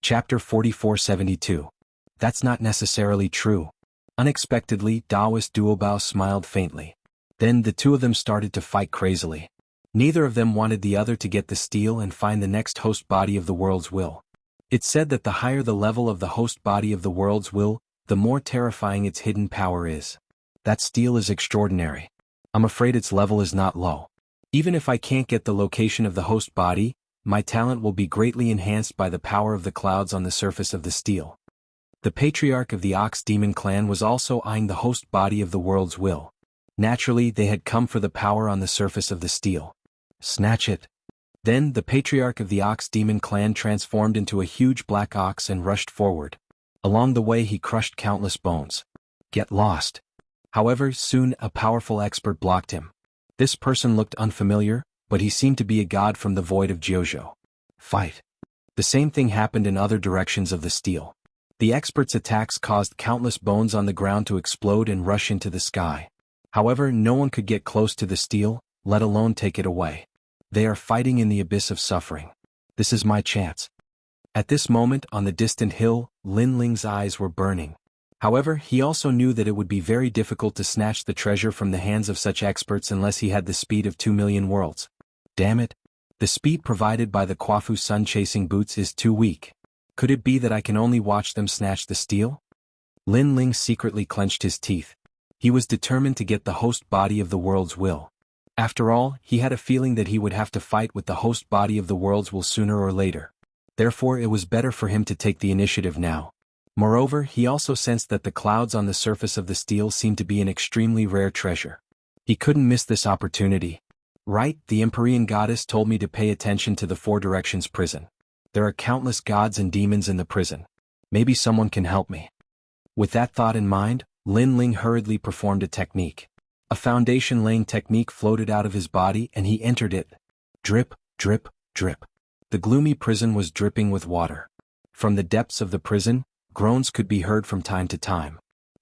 Chapter 4472. That's not necessarily true. Unexpectedly, Taoist Duobao smiled faintly. Then the two of them started to fight crazily. Neither of them wanted the other to get the steel and find the next host body of the world's will. It's said that the higher the level of the host body of the world's will, the more terrifying its hidden power is. That steel is extraordinary. I'm afraid its level is not low. Even if I can't get the location of the host body, my talent will be greatly enhanced by the power of the clouds on the surface of the steel. The patriarch of the Ox Demon clan was also eyeing the host body of the world's will. Naturally, they had come for the power on the surface of the steel. Snatch it. Then the patriarch of the Ox Demon clan transformed into a huge black ox and rushed forward. Along the way he crushed countless bones. Get lost. However, soon a powerful expert blocked him. This person looked unfamiliar, but he seemed to be a god from the void of Jianghu. Fight. The same thing happened in other directions of the steel. The expert's attacks caused countless bones on the ground to explode and rush into the sky. However, no one could get close to the steel, let alone take it away. They are fighting in the abyss of suffering. This is my chance. At this moment, on the distant hill, Lin Ling's eyes were burning. However, he also knew that it would be very difficult to snatch the treasure from the hands of such experts unless he had the speed of 2 million worlds. Damn it. The speed provided by the Quafu sun-chasing boots is too weak. Could it be that I can only watch them snatch the steel? Lin Ling secretly clenched his teeth. He was determined to get the host body of the world's will. After all, he had a feeling that he would have to fight with the host body of the world's will sooner or later. Therefore, it was better for him to take the initiative now. Moreover, he also sensed that the clouds on the surface of the steel seemed to be an extremely rare treasure. He couldn't miss this opportunity. Right, the Empyrean goddess told me to pay attention to the Four Directions prison. There are countless gods and demons in the prison. Maybe someone can help me. With that thought in mind, Lin Ling hurriedly performed a technique. A foundation-laying technique floated out of his body and he entered it. Drip, drip, drip. The gloomy prison was dripping with water. From the depths of the prison, groans could be heard from time to time.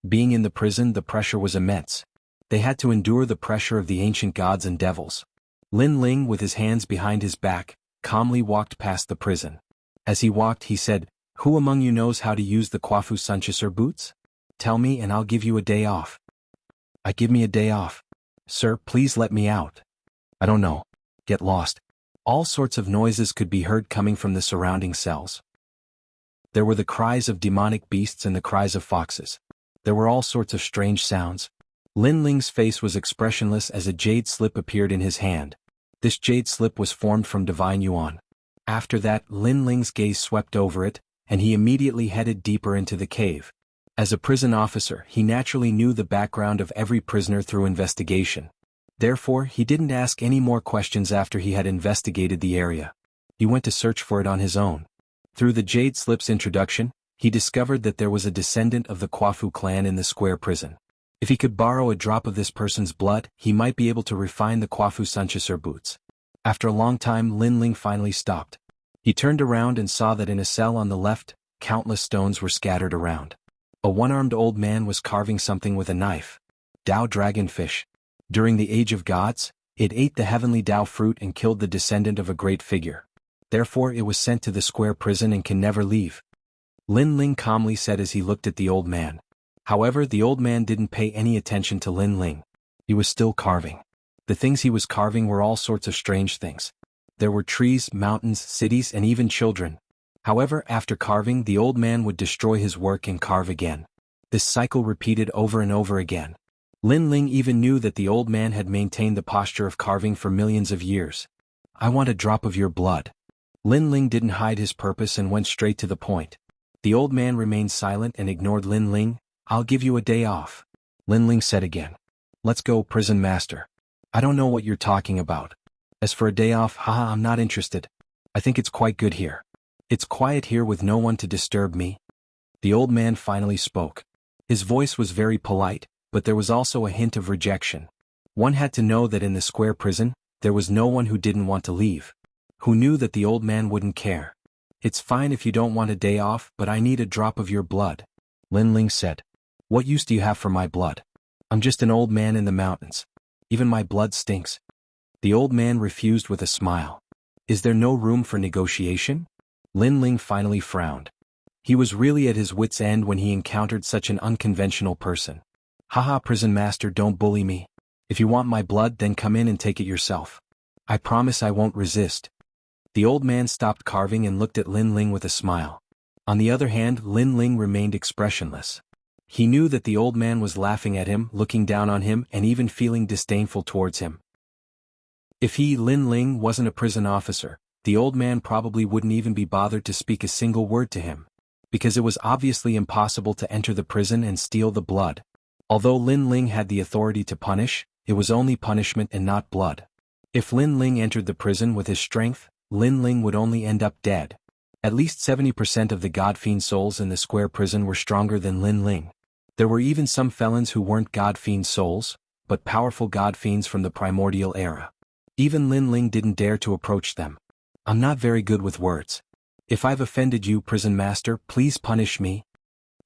Being in the prison, the pressure was immense. They had to endure the pressure of the ancient gods and devils. Lin Ling, with his hands behind his back, calmly walked past the prison. As he walked, he said, "Who among you knows how to use the Quafu Sunchaser boots? Tell me and I'll give you a day off." Give me a day off. Sir, please let me out. I don't know. Get lost. All sorts of noises could be heard coming from the surrounding cells. There were the cries of demonic beasts and the cries of foxes. There were all sorts of strange sounds. Lin Ling's face was expressionless as a jade slip appeared in his hand. This jade slip was formed from divine yuan. After that, Lin Ling's gaze swept over it, and he immediately headed deeper into the cave. As a prison officer, he naturally knew the background of every prisoner through investigation. Therefore, he didn't ask any more questions after he had investigated the area. He went to search for it on his own. Through the jade slip's introduction, he discovered that there was a descendant of the Quafu clan in the square prison. If he could borrow a drop of this person's blood, he might be able to refine the Quafu Sunchaser boots. After a long time, Lin Ling finally stopped. He turned around and saw that in a cell on the left, countless stones were scattered around. A one-armed old man was carving something with a knife. Dao dragonfish. During the Age of Gods, it ate the heavenly Dao fruit and killed the descendant of a great figure. Therefore, it was sent to the square prison and can never leave. Lin Ling calmly said as he looked at the old man. However, the old man didn't pay any attention to Lin Ling. He was still carving. The things he was carving were all sorts of strange things. There were trees, mountains, cities, and even children. However, after carving, the old man would destroy his work and carve again. This cycle repeated over and over again. Lin Ling even knew that the old man had maintained the posture of carving for millions of years. I want a drop of your blood. Lin Ling didn't hide his purpose and went straight to the point. The old man remained silent and ignored Lin Ling. I'll give you a day off. Lin Ling said again. Let's go, prison master. I don't know what you're talking about. As for a day off, haha, I'm not interested. I think it's quite good here. It's quiet here with no one to disturb me. The old man finally spoke. His voice was very polite, but there was also a hint of rejection. One had to know that in the square prison, there was no one who didn't want to leave. Who knew that the old man wouldn't care. It's fine if you don't want a day off, but I need a drop of your blood. Lin Ling said. What use do you have for my blood? I'm just an old man in the mountains. Even my blood stinks. The old man refused with a smile. Is there no room for negotiation? Lin Ling finally frowned. He was really at his wit's end when he encountered such an unconventional person. Haha, prison master, don't bully me. If you want my blood, then come in and take it yourself. I promise I won't resist. The old man stopped carving and looked at Lin Ling with a smile. On the other hand, Lin Ling remained expressionless. He knew that the old man was laughing at him, looking down on him, and even feeling disdainful towards him. If he, Lin Ling, wasn't a prison officer, the old man probably wouldn't even be bothered to speak a single word to him, because it was obviously impossible to enter the prison and steal the blood. Although Lin Ling had the authority to punish, it was only punishment and not blood. If Lin Ling entered the prison with his strength, Lin Ling would only end up dead. At least 70% of the God-fiend souls in the square prison were stronger than Lin Ling. There were even some felons who weren't God-fiend souls, but powerful God-fiends from the primordial era. Even Lin Ling didn't dare to approach them. I'm not very good with words. If I've offended you, prison master, please punish me.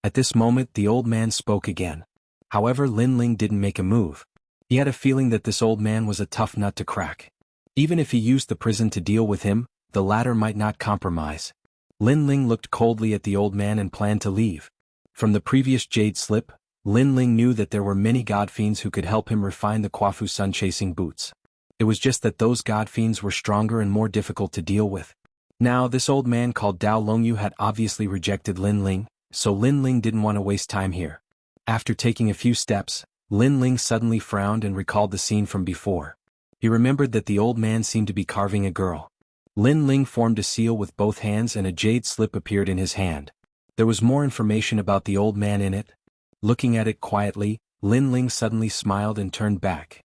At this moment the old man spoke again. However, Lin Ling didn't make a move. He had a feeling that this old man was a tough nut to crack. Even if he used the prison to deal with him, the latter might not compromise. Lin Ling looked coldly at the old man and planned to leave. From the previous jade slip, Lin Ling knew that there were many god-fiends who could help him refine the Quafu sun-chasing boots. It was just that those god-fiends were stronger and more difficult to deal with. Now, this old man called Dao Longyu had obviously rejected Lin Ling, so Lin Ling didn't want to waste time here. After taking a few steps, Lin Ling suddenly frowned and recalled the scene from before. He remembered that the old man seemed to be carving a girl. Lin Ling formed a seal with both hands and a jade slip appeared in his hand. There was more information about the old man in it. Looking at it quietly, Lin Ling suddenly smiled and turned back.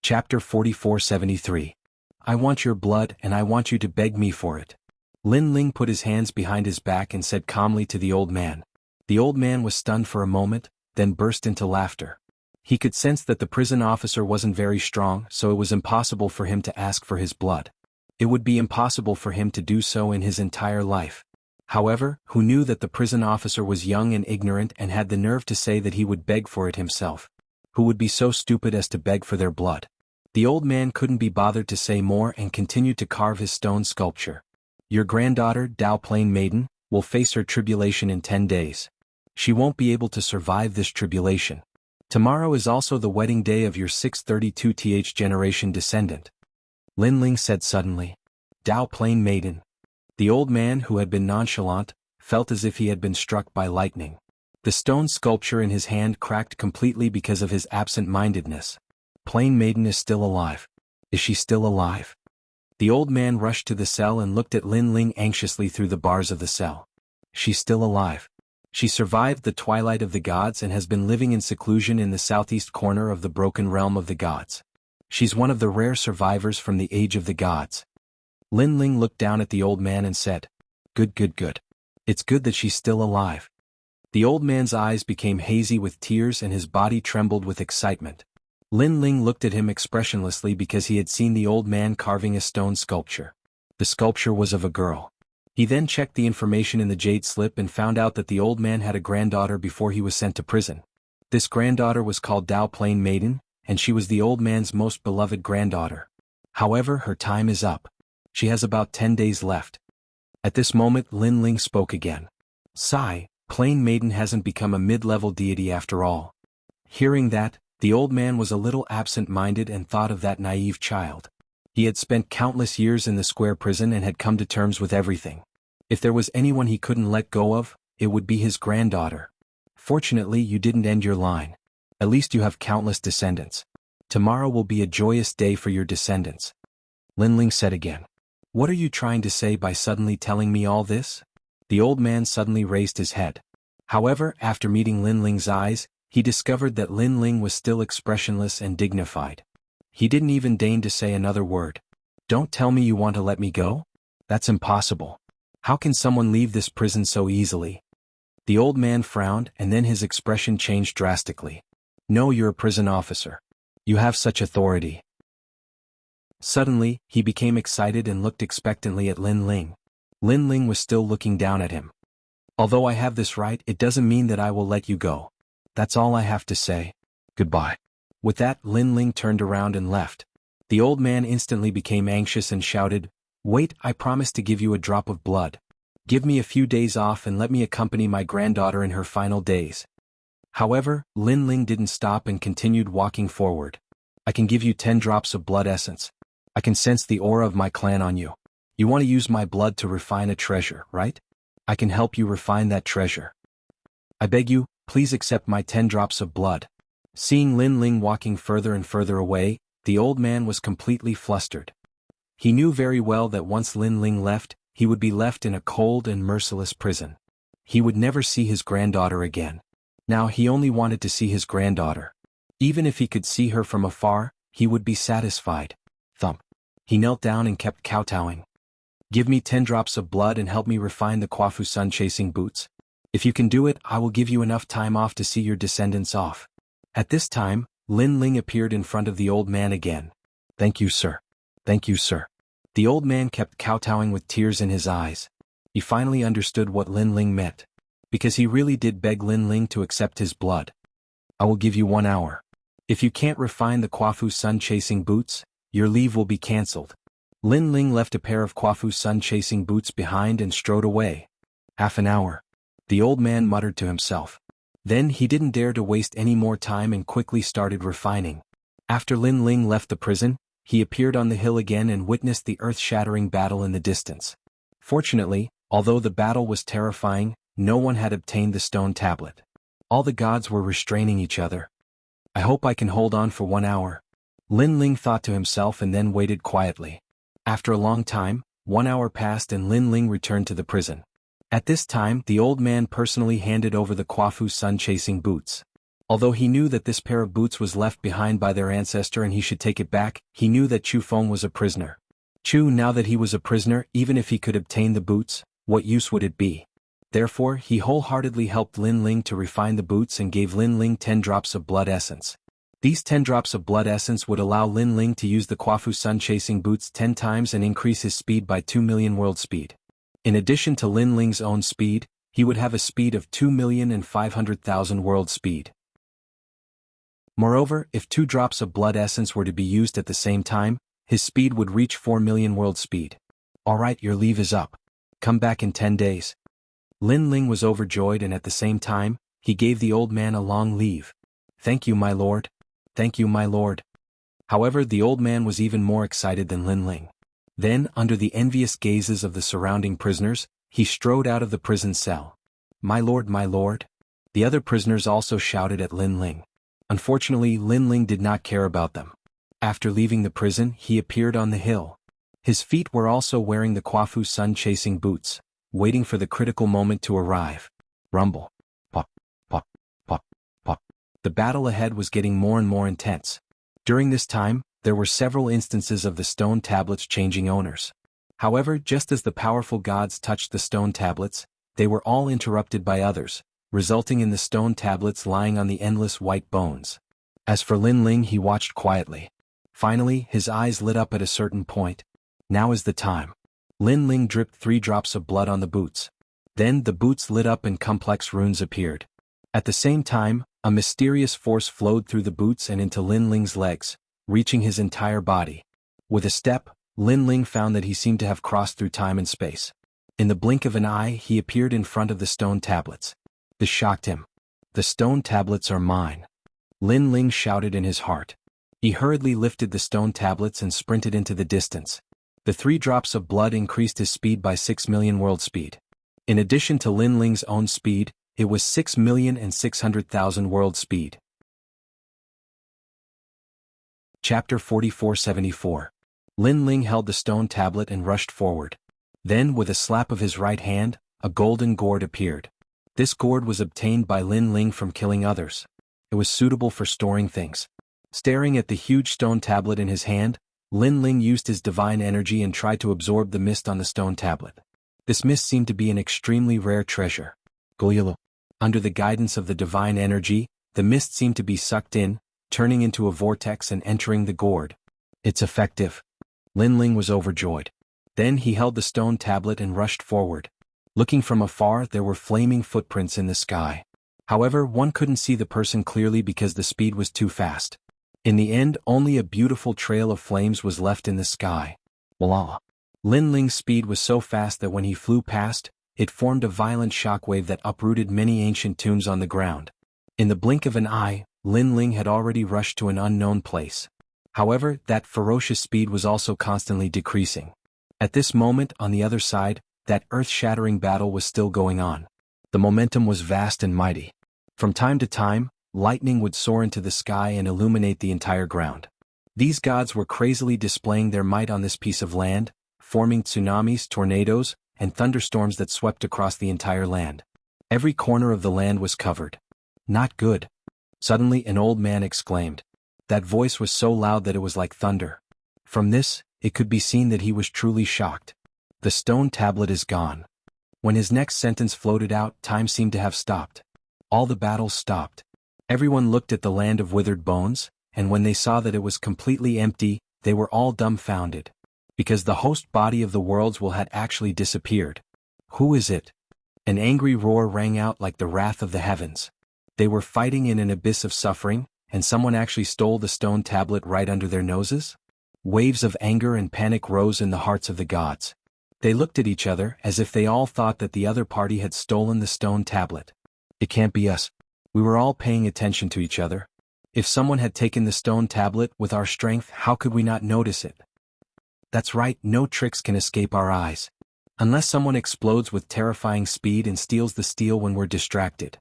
Chapter 4473. I want your blood and I want you to beg me for it. Lin Ling put his hands behind his back and said calmly to the old man. The old man was stunned for a moment, then burst into laughter. He could sense that the prison officer wasn't very strong, so it was impossible for him to ask for his blood. It would be impossible for him to do so in his entire life. However, who knew that the prison officer was young and ignorant and had the nerve to say that he would beg for it himself? Who would be so stupid as to beg for their blood? The old man couldn't be bothered to say more and continued to carve his stone sculpture. Your granddaughter, Dao Plain Maiden, will face her tribulation in 10 days. She won't be able to survive this tribulation. Tomorrow is also the wedding day of your 632th generation descendant. Lin Ling said suddenly. Dao Plain Maiden. The old man, who had been nonchalant, felt as if he had been struck by lightning. The stone sculpture in his hand cracked completely because of his absent-mindedness. Plain Maiden is still alive. Is she still alive? The old man rushed to the cell and looked at Lin Ling anxiously through the bars of the cell. She's still alive. She survived the twilight of the gods and has been living in seclusion in the southeast corner of the broken realm of the gods. She's one of the rare survivors from the age of the gods. Lin Ling looked down at the old man and said, Good. It's good that she's still alive. The old man's eyes became hazy with tears and his body trembled with excitement. Lin Ling looked at him expressionlessly because he had seen the old man carving a stone sculpture. The sculpture was of a girl. He then checked the information in the jade slip and found out that the old man had a granddaughter before he was sent to prison. This granddaughter was called Dao Plain Maiden, and she was the old man's most beloved granddaughter. However, her time is up. She has about 10 days left. At this moment Lin Ling spoke again. Sigh, Plain Maiden hasn't become a mid-level deity after all. Hearing that, the old man was a little absent-minded and thought of that naive child. He had spent countless years in the square prison and had come to terms with everything. If there was anyone he couldn't let go of, it would be his granddaughter. Fortunately, you didn't end your line. At least you have countless descendants. Tomorrow will be a joyous day for your descendants. Lin Ling said again. What are you trying to say by suddenly telling me all this? The old man suddenly raised his head. However, after meeting Lin Ling's eyes, he discovered that Lin Ling was still expressionless and dignified. He didn't even deign to say another word. Don't tell me you want to let me go? That's impossible. How can someone leave this prison so easily? The old man frowned and then his expression changed drastically. No, you're a prison officer. You have such authority. Suddenly, he became excited and looked expectantly at Lin Ling. Lin Ling was still looking down at him. Although I have this right, it doesn't mean that I will let you go. That's all I have to say. Goodbye. With that, Lin Ling turned around and left. The old man instantly became anxious and shouted, Wait, I promise to give you a drop of blood. Give me a few days off and let me accompany my granddaughter in her final days. However, Lin Ling didn't stop and continued walking forward. I can give you 10 drops of blood essence. I can sense the aura of my clan on you. You want to use my blood to refine a treasure, right? I can help you refine that treasure. I beg you, please accept my 10 drops of blood. Seeing Lin Ling walking further and further away, the old man was completely flustered. He knew very well that once Lin Ling left, he would be left in a cold and merciless prison. He would never see his granddaughter again. Now he only wanted to see his granddaughter. Even if he could see her from afar, he would be satisfied. Thump. He knelt down and kept kowtowing. Give me 10 drops of blood and help me refine the Kwafu sun-chasing boots. If you can do it, I will give you enough time off to see your descendants off. At this time, Lin Ling appeared in front of the old man again. Thank you, sir. Thank you, sir. The old man kept kowtowing with tears in his eyes. He finally understood what Lin Ling meant. Because he really did beg Lin Ling to accept his blood. I will give you 1 hour. If you can't refine the Kwafu sun-chasing boots, your leave will be cancelled. Lin Ling left a pair of Kwafu sun-chasing boots behind and strode away. Half an hour. The old man muttered to himself. Then he didn't dare to waste any more time and quickly started refining. After Lin Ling left the prison, he appeared on the hill again and witnessed the earth-shattering battle in the distance. Fortunately, although the battle was terrifying, no one had obtained the stone tablet. All the gods were restraining each other. I hope I can hold on for 1 hour. Lin Ling thought to himself and then waited quietly. After a long time, 1 hour passed and Lin Ling returned to the prison. At this time, the old man personally handed over the Kwafu sun-chasing boots. Although he knew that this pair of boots was left behind by their ancestor and he should take it back, he knew that Chu Feng was a prisoner. Now that he was a prisoner, even if he could obtain the boots, what use would it be? Therefore, he wholeheartedly helped Lin Ling to refine the boots and gave Lin Ling 10 drops of blood essence. These 10 drops of blood essence would allow Lin Ling to use the Kwafu sun-chasing boots 10 times and increase his speed by 2 million world speed. In addition to Lin Ling's own speed, he would have a speed of 2,500,000 world speed. Moreover, if 2 drops of blood essence were to be used at the same time, his speed would reach 4 million world speed. Alright, your leave is up. Come back in 10 days. Lin Ling was overjoyed and at the same time, he gave the old man a long leave. Thank you, my lord. Thank you, my lord. However, the old man was even more excited than Lin Ling. Then, under the envious gazes of the surrounding prisoners, he strode out of the prison cell. My lord, my lord. The other prisoners also shouted at Lin Ling. Unfortunately, Lin Ling did not care about them. After leaving the prison, he appeared on the hill. His feet were also wearing the Kwafu sun-chasing boots, waiting for the critical moment to arrive. Rumble. Pop, pop, pop, pop. The battle ahead was getting more and more intense. During this time, there were several instances of the stone tablets changing owners. However, just as the powerful gods touched the stone tablets, they were all interrupted by others, resulting in the stone tablets lying on the endless white bones. As for Lin Ling, he watched quietly. Finally, his eyes lit up at a certain point. Now is the time. Lin Ling dripped 3 drops of blood on the boots. Then the boots lit up and complex runes appeared. At the same time, a mysterious force flowed through the boots and into Lin Ling's legs, reaching his entire body. With a step, Lin Ling found that he seemed to have crossed through time and space. In the blink of an eye, he appeared in front of the stone tablets. This shocked him. The stone tablets are mine. Lin Ling shouted in his heart. He hurriedly lifted the stone tablets and sprinted into the distance. The 3 drops of blood increased his speed by 6 million world speed. In addition to Lin Ling's own speed, it was 6,600,000 world speed. Chapter 4474. Lin Ling held the stone tablet and rushed forward. Then, with a slap of his right hand, a golden gourd appeared. This gourd was obtained by Lin Ling from killing others. It was suitable for storing things. Staring at the huge stone tablet in his hand, Lin Ling used his divine energy and tried to absorb the mist on the stone tablet. This mist seemed to be an extremely rare treasure. Under the guidance of the divine energy, the mist seemed to be sucked in, turning into a vortex and entering the gourd. It's effective. Lin Ling was overjoyed. Then he held the stone tablet and rushed forward. Looking from afar, there were flaming footprints in the sky. However, one couldn't see the person clearly because the speed was too fast. In the end, only a beautiful trail of flames was left in the sky. Voila! Lin Ling's speed was so fast that when he flew past, it formed a violent shockwave that uprooted many ancient tombs on the ground. In the blink of an eye, Lin Ling had already rushed to an unknown place. However, that ferocious speed was also constantly decreasing. At this moment, on the other side, that earth-shattering battle was still going on. The momentum was vast and mighty. From time to time, lightning would soar into the sky and illuminate the entire ground. These gods were crazily displaying their might on this piece of land, forming tsunamis, tornadoes, and thunderstorms that swept across the entire land. Every corner of the land was covered. Not good. Suddenly an old man exclaimed. That voice was so loud that it was like thunder. From this, it could be seen that he was truly shocked. The stone tablet is gone. When his next sentence floated out, time seemed to have stopped. All the battles stopped. Everyone looked at the land of withered bones, and when they saw that it was completely empty, they were all dumbfounded. Because the host body of the worlds had actually disappeared. Who is it? An angry roar rang out like the wrath of the heavens. They were fighting in an abyss of suffering, and someone actually stole the stone tablet right under their noses? Waves of anger and panic rose in the hearts of the gods. They looked at each other as if they all thought that the other party had stolen the stone tablet. It can't be us. We were all paying attention to each other. If someone had taken the stone tablet with our strength, how could we not notice it? That's right, no tricks can escape our eyes. Unless someone explodes with terrifying speed and steals the steel when we're distracted.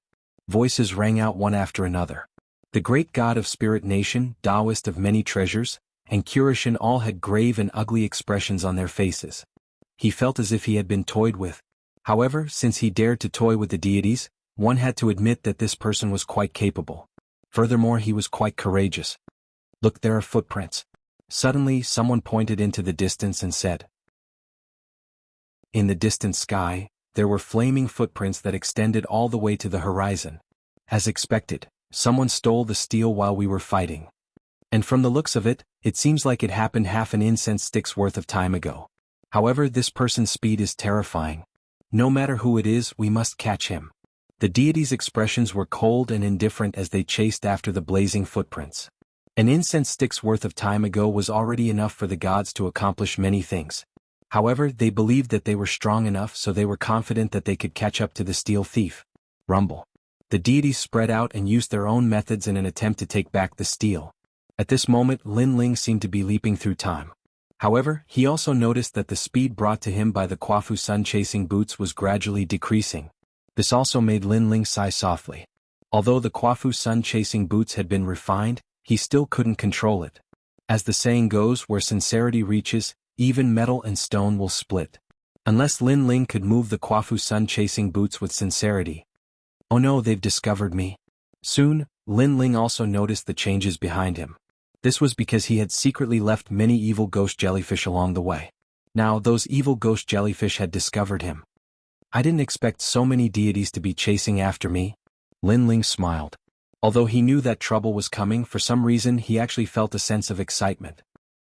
Voices rang out one after another. The great god of Spirit Nation, Taoist of many treasures, and Kurishin all had grave and ugly expressions on their faces. He felt as if he had been toyed with. However, since he dared to toy with the deities, one had to admit that this person was quite capable. Furthermore, he was quite courageous. Look, there are footprints. Suddenly, someone pointed into the distance and said. In the distant sky, there were flaming footprints that extended all the way to the horizon. As expected, someone stole the steel while we were fighting. And from the looks of it, it seems like it happened half an incense stick's worth of time ago. However, this person's speed is terrifying. No matter who it is, we must catch him. The deities' expressions were cold and indifferent as they chased after the blazing footprints. An incense stick's worth of time ago was already enough for the gods to accomplish many things. However, they believed that they were strong enough, so they were confident that they could catch up to the steel thief. Rumble. The deities spread out and used their own methods in an attempt to take back the steel. At this moment, Lin Ling seemed to be leaping through time. However, he also noticed that the speed brought to him by the Quafu sun-chasing boots was gradually decreasing. This also made Lin Ling sigh softly. Although the Quafu sun-chasing boots had been refined, he still couldn't control it. As the saying goes, where sincerity reaches, even metal and stone will split. Unless Lin Ling could move the Quafu sun-chasing boots with sincerity. Oh no, they've discovered me. Soon, Lin Ling also noticed the changes behind him. This was because he had secretly left many evil ghost jellyfish along the way. Now those evil ghost jellyfish had discovered him. I didn't expect so many deities to be chasing after me. Lin Ling smiled. Although he knew that trouble was coming, for some reason he actually felt a sense of excitement.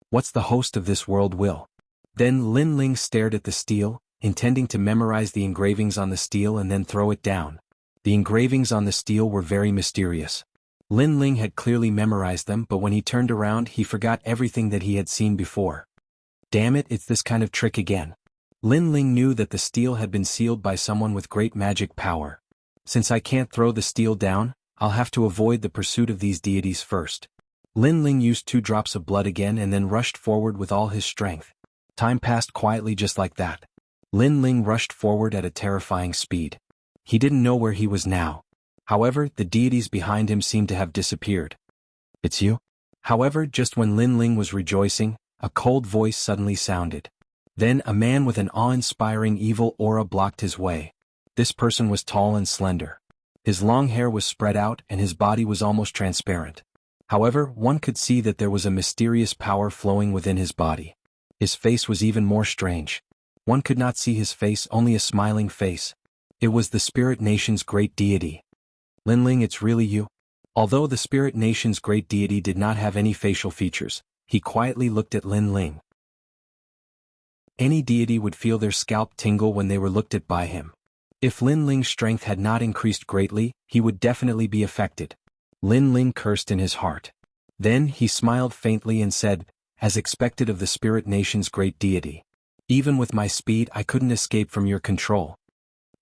What's the host of this world will? Then Lin Ling stared at the steel, intending to memorize the engravings on the steel and then throw it down. The engravings on the steel were very mysterious. Lin Ling had clearly memorized them, but when he turned around he forgot everything that he had seen before. Damn it, it's this kind of trick again. Lin Ling knew that the steel had been sealed by someone with great magic power. Since I can't throw the steel down, I'll have to avoid the pursuit of these deities first. Lin Ling used 2 drops of blood again and then rushed forward with all his strength. Time passed quietly just like that. Lin Ling rushed forward at a terrifying speed. He didn't know where he was now. However, the deities behind him seemed to have disappeared. It's you? However, just when Lin Ling was rejoicing, a cold voice suddenly sounded. Then a man with an awe-inspiring evil aura blocked his way. This person was tall and slender. His long hair was spread out and his body was almost transparent. However, one could see that there was a mysterious power flowing within his body. His face was even more strange. One could not see his face, only a smiling face. It was the Spirit Nation's great deity. Lin Ling, it's really you? Although the Spirit Nation's great deity did not have any facial features, he quietly looked at Lin Ling. Any deity would feel their scalp tingle when they were looked at by him. If Lin Ling's strength had not increased greatly, he would definitely be affected. Lin Ling cursed in his heart. Then he smiled faintly and said, as expected of the Spirit Nation's great deity. Even with my speed I couldn't escape from your control.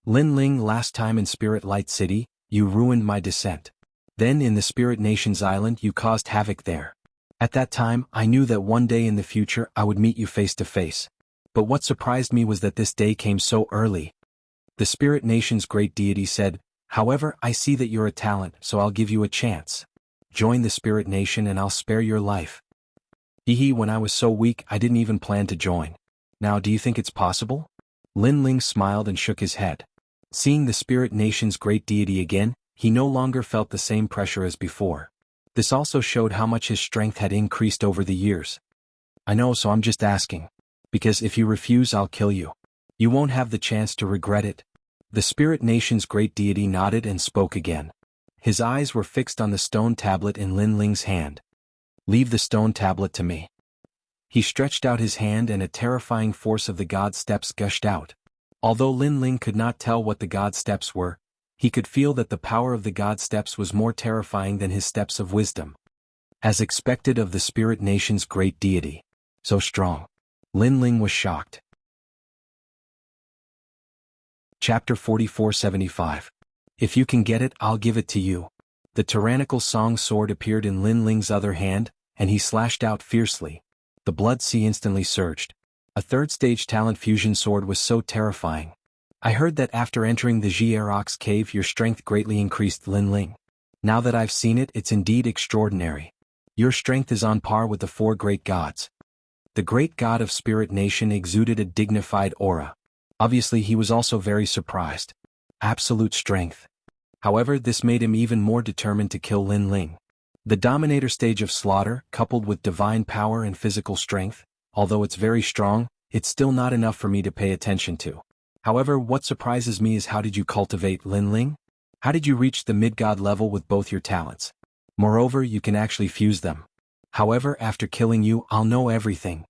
Lin Ling, last time in Spirit Light City, you ruined my descent. Then in the Spirit Nation's island you caused havoc there. At that time I knew that one day in the future I would meet you face to face. But what surprised me was that this day came so early. The Spirit Nation's great deity said, however, I see that you're a talent, so I'll give you a chance. Join the Spirit Nation and I'll spare your life. When I was so weak I didn't even plan to join. Now do you think it's possible? Lin Ling smiled and shook his head. Seeing the Spirit Nation's great deity again, he no longer felt the same pressure as before. This also showed how much his strength had increased over the years. I know, so I'm just asking. Because if you refuse I'll kill you. You won't have the chance to regret it. The Spirit Nation's great deity nodded and spoke again. His eyes were fixed on the stone tablet in Lin Ling's hand. Leave the stone tablet to me. He stretched out his hand and a terrifying force of the God Steps gushed out. Although Lin Ling could not tell what the God Steps were, he could feel that the power of the God Steps was more terrifying than his steps of wisdom. As expected of the Spirit Nation's great deity. So strong. Lin Ling was shocked. Chapter 4475. If you can get it, I'll give it to you. The tyrannical song sword appeared in Lin Ling's other hand, and he slashed out fiercely. The blood sea instantly surged. A third-stage talent fusion sword was so terrifying. I heard that after entering the Xierox cave your strength greatly increased, Lin Ling. Now that I've seen it, it's indeed extraordinary. Your strength is on par with the four great gods. The great god of Spirit Nation exuded a dignified aura. Obviously he was also very surprised. Absolute strength. However, this made him even more determined to kill Lin Ling. The Dominator stage of slaughter, coupled with divine power and physical strength, although it's very strong, it's still not enough for me to pay attention to. However, what surprises me is how did you cultivate Lin Ling? How did you reach the mid-god level with both your talents? Moreover, you can actually fuse them. However, after killing you, I'll know everything.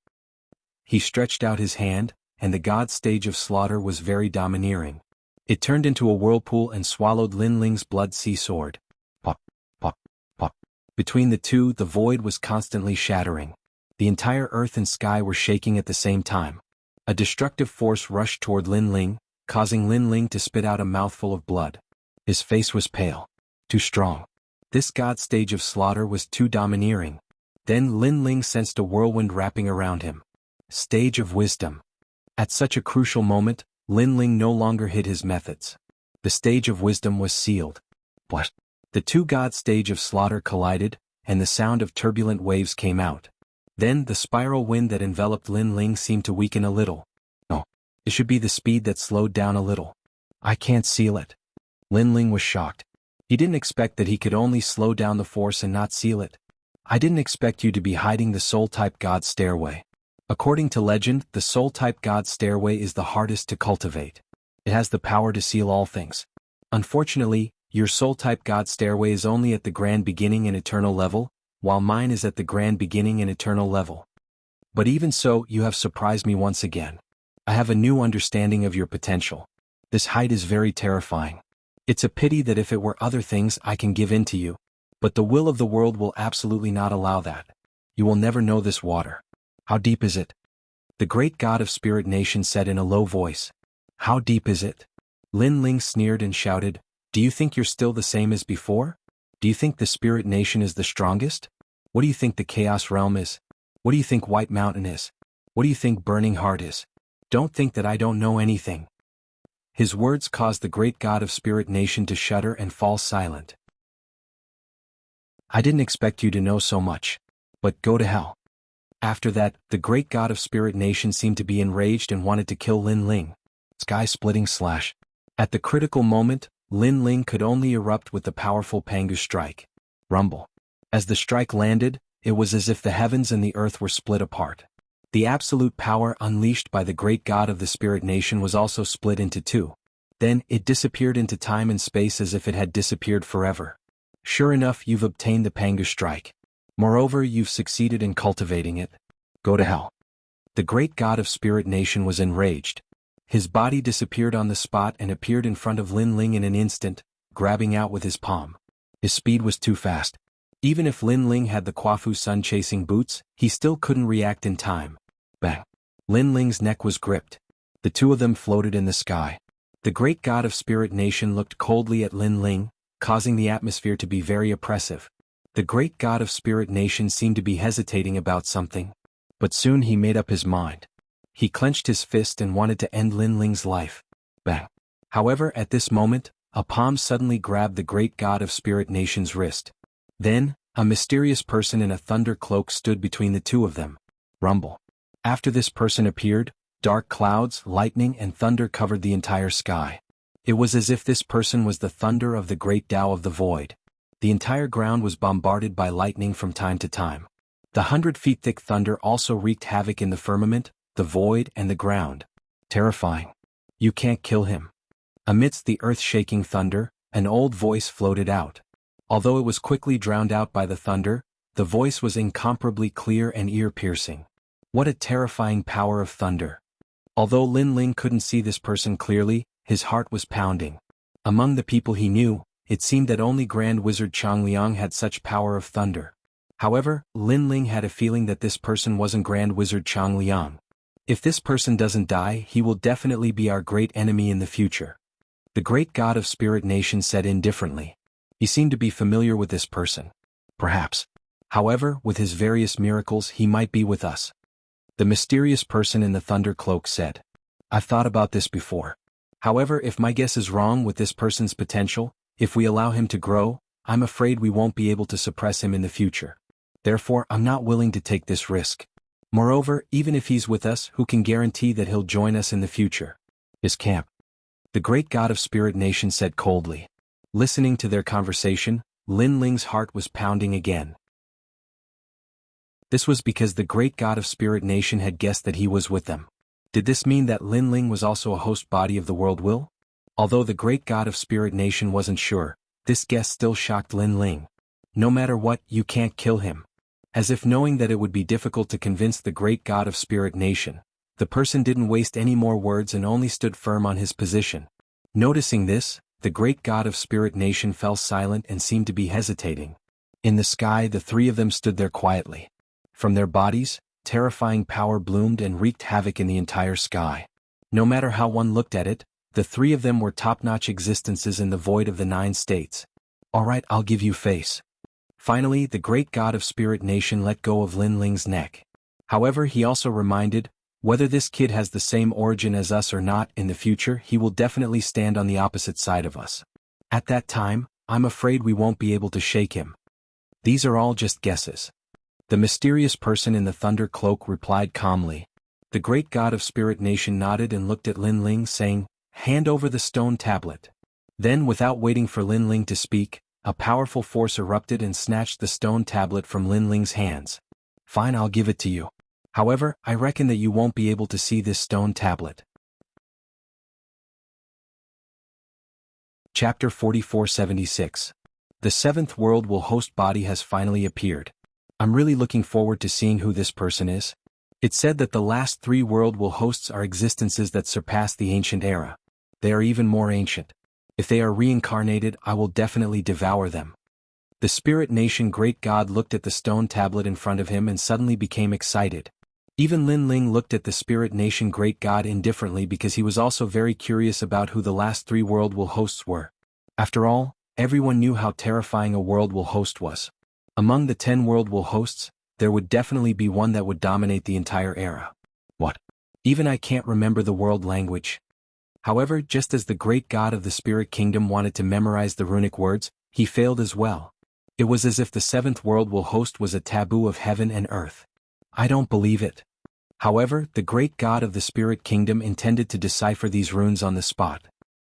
He stretched out his hand, and the god stage of slaughter was very domineering. It turned into a whirlpool and swallowed Lin Ling's blood sea sword. Pop, pop, pop. Between the two, the void was constantly shattering. The entire earth and sky were shaking at the same time. A destructive force rushed toward Lin Ling, causing Lin Ling to spit out a mouthful of blood. His face was pale. Too strong. This god stage of slaughter was too domineering. Then Lin Ling sensed a whirlwind wrapping around him. Stage of wisdom. At such a crucial moment, Lin Ling no longer hid his methods. The stage of wisdom was sealed. What? The two god stage of slaughter collided, and the sound of turbulent waves came out. Then the spiral wind that enveloped Lin Ling seemed to weaken a little. No. It should be the speed that slowed down a little. I can't seal it. Lin Ling was shocked. He didn't expect that he could only slow down the force and not seal it. I didn't expect you to be hiding the soul-type god stairway. According to legend, the soul-type god stairway is the hardest to cultivate. It has the power to seal all things. Unfortunately, your soul-type god stairway is only at the grand beginning and eternal level, while mine is at the grand beginning and eternal level. But even so, you have surprised me once again. I have a new understanding of your potential. This height is very terrifying. It's a pity that if it were other things I can give in to you. But the will of the world will absolutely not allow that. You will never know this water. How deep is it? The great god of Spirit Nation said in a low voice. How deep is it? Lin Ling sneered and shouted, do you think you're still the same as before? Do you think the Spirit Nation is the strongest? What do you think the Chaos Realm is? What do you think White Mountain is? What do you think Burning Heart is? Don't think that I don't know anything. His words caused the great god of Spirit Nation to shudder and fall silent. I didn't expect you to know so much. But go to hell. After that, the great god of Spirit Nation seemed to be enraged and wanted to kill Lin Ling. Sky-splitting slash. At the critical moment, Lin Ling could only erupt with the powerful Pangu strike. Rumble. As the strike landed, it was as if the heavens and the earth were split apart. The absolute power unleashed by the great god of the Spirit Nation was also split into two. Then, it disappeared into time and space as if it had disappeared forever. Sure enough, you've obtained the Pangu strike. Moreover, you've succeeded in cultivating it. Go to hell. The great god of Spirit Nation was enraged. His body disappeared on the spot and appeared in front of Lin Ling in an instant, grabbing out with his palm. His speed was too fast. Even if Lin Ling had the Quafu sun-chasing boots, he still couldn't react in time. Bang. Lin Ling's neck was gripped. The two of them floated in the sky. The great god of Spirit Nation looked coldly at Lin Ling, causing the atmosphere to be very oppressive. The great god of Spirit Nation seemed to be hesitating about something. But soon he made up his mind. He clenched his fist and wanted to end Lin Ling's life. Bang. However, at this moment, a palm suddenly grabbed the great god of Spirit Nation's wrist. Then, a mysterious person in a thunder cloak stood between the two of them. Rumble. After this person appeared, dark clouds, lightning and thunder covered the entire sky. It was as if this person was the thunder of the great Tao of the void. The entire ground was bombarded by lightning from time to time. The 100-feet thick thunder also wreaked havoc in the firmament, the void and the ground. Terrifying. You can't kill him. Amidst the earth-shaking thunder, an old voice floated out. Although it was quickly drowned out by the thunder, the voice was incomparably clear and ear-piercing. What a terrifying power of thunder. Although Lin Ling couldn't see this person clearly, his heart was pounding. Among the people he knew, it seemed that only Grand Wizard Changliang had such power of thunder. However, Lin Ling had a feeling that this person wasn't Grand Wizard Changliang. If this person doesn't die, he will definitely be our great enemy in the future. The great god of Spirit Nation said indifferently. He seemed to be familiar with this person. Perhaps. However, with his various miracles he might be with us. The mysterious person in the thunder cloak said. I've thought about this before. However, if my guess is wrong with this person's potential, if we allow him to grow, I'm afraid we won't be able to suppress him in the future. Therefore, I'm not willing to take this risk. Moreover, even if he's with us, who can guarantee that he'll join us in the future? His camp. The great god of Spirit Nation said coldly. Listening to their conversation, Lin Ling's heart was pounding again. This was because the great god of Spirit Nation had guessed that he was with them. Did this mean that Lin Ling was also a host body of the world will? Although the great god of Spirit Nation wasn't sure, this guess still shocked Lin Ling. No matter what, you can't kill him. As if knowing that it would be difficult to convince the great god of Spirit Nation, the person didn't waste any more words and only stood firm on his position. Noticing this, the great god of Spirit Nation fell silent and seemed to be hesitating. In the sky, the three of them stood there quietly. From their bodies, terrifying power bloomed and wreaked havoc in the entire sky. No matter how one looked at it, the three of them were top-notch existences in the void of the 9 states. Alright, I'll give you face. Finally, the great god of Spirit Nation let go of Lin Ling's neck. However, he also reminded, whether this kid has the same origin as us or not, in the future he will definitely stand on the opposite side of us. At that time, I'm afraid we won't be able to shake him. These are all just guesses. The mysterious person in the thunder cloak replied calmly. The great god of Spirit Nation nodded and looked at Lin Ling saying, hand over the stone tablet. Then without waiting for Lin Ling to speak, a powerful force erupted and snatched the stone tablet from Lin Ling's hands. Fine, I'll give it to you. However, I reckon that you won't be able to see this stone tablet. Chapter 4476. The 7th world will host body has finally appeared. I'm really looking forward to seeing who this person is. It's said that the last 3 world will hosts are existences that surpass the ancient era. They are even more ancient. If they are reincarnated, I will definitely devour them. The Spirit Nation great god looked at the stone tablet in front of him and suddenly became excited. Even Lin Ling looked at the Spirit Nation great god indifferently because he was also very curious about who the last 3 world will hosts were. After all, everyone knew how terrifying a world will host was. Among the 10 world will hosts, there would definitely be one that would dominate the entire era. What? Even I can't remember the world language. However, just as the great god of the Spirit Kingdom wanted to memorize the runic words, he failed as well. It was as if the 7th world will host was a taboo of heaven and earth. I don't believe it. However, the great god of the Spirit Kingdom intended to decipher these runes on the spot.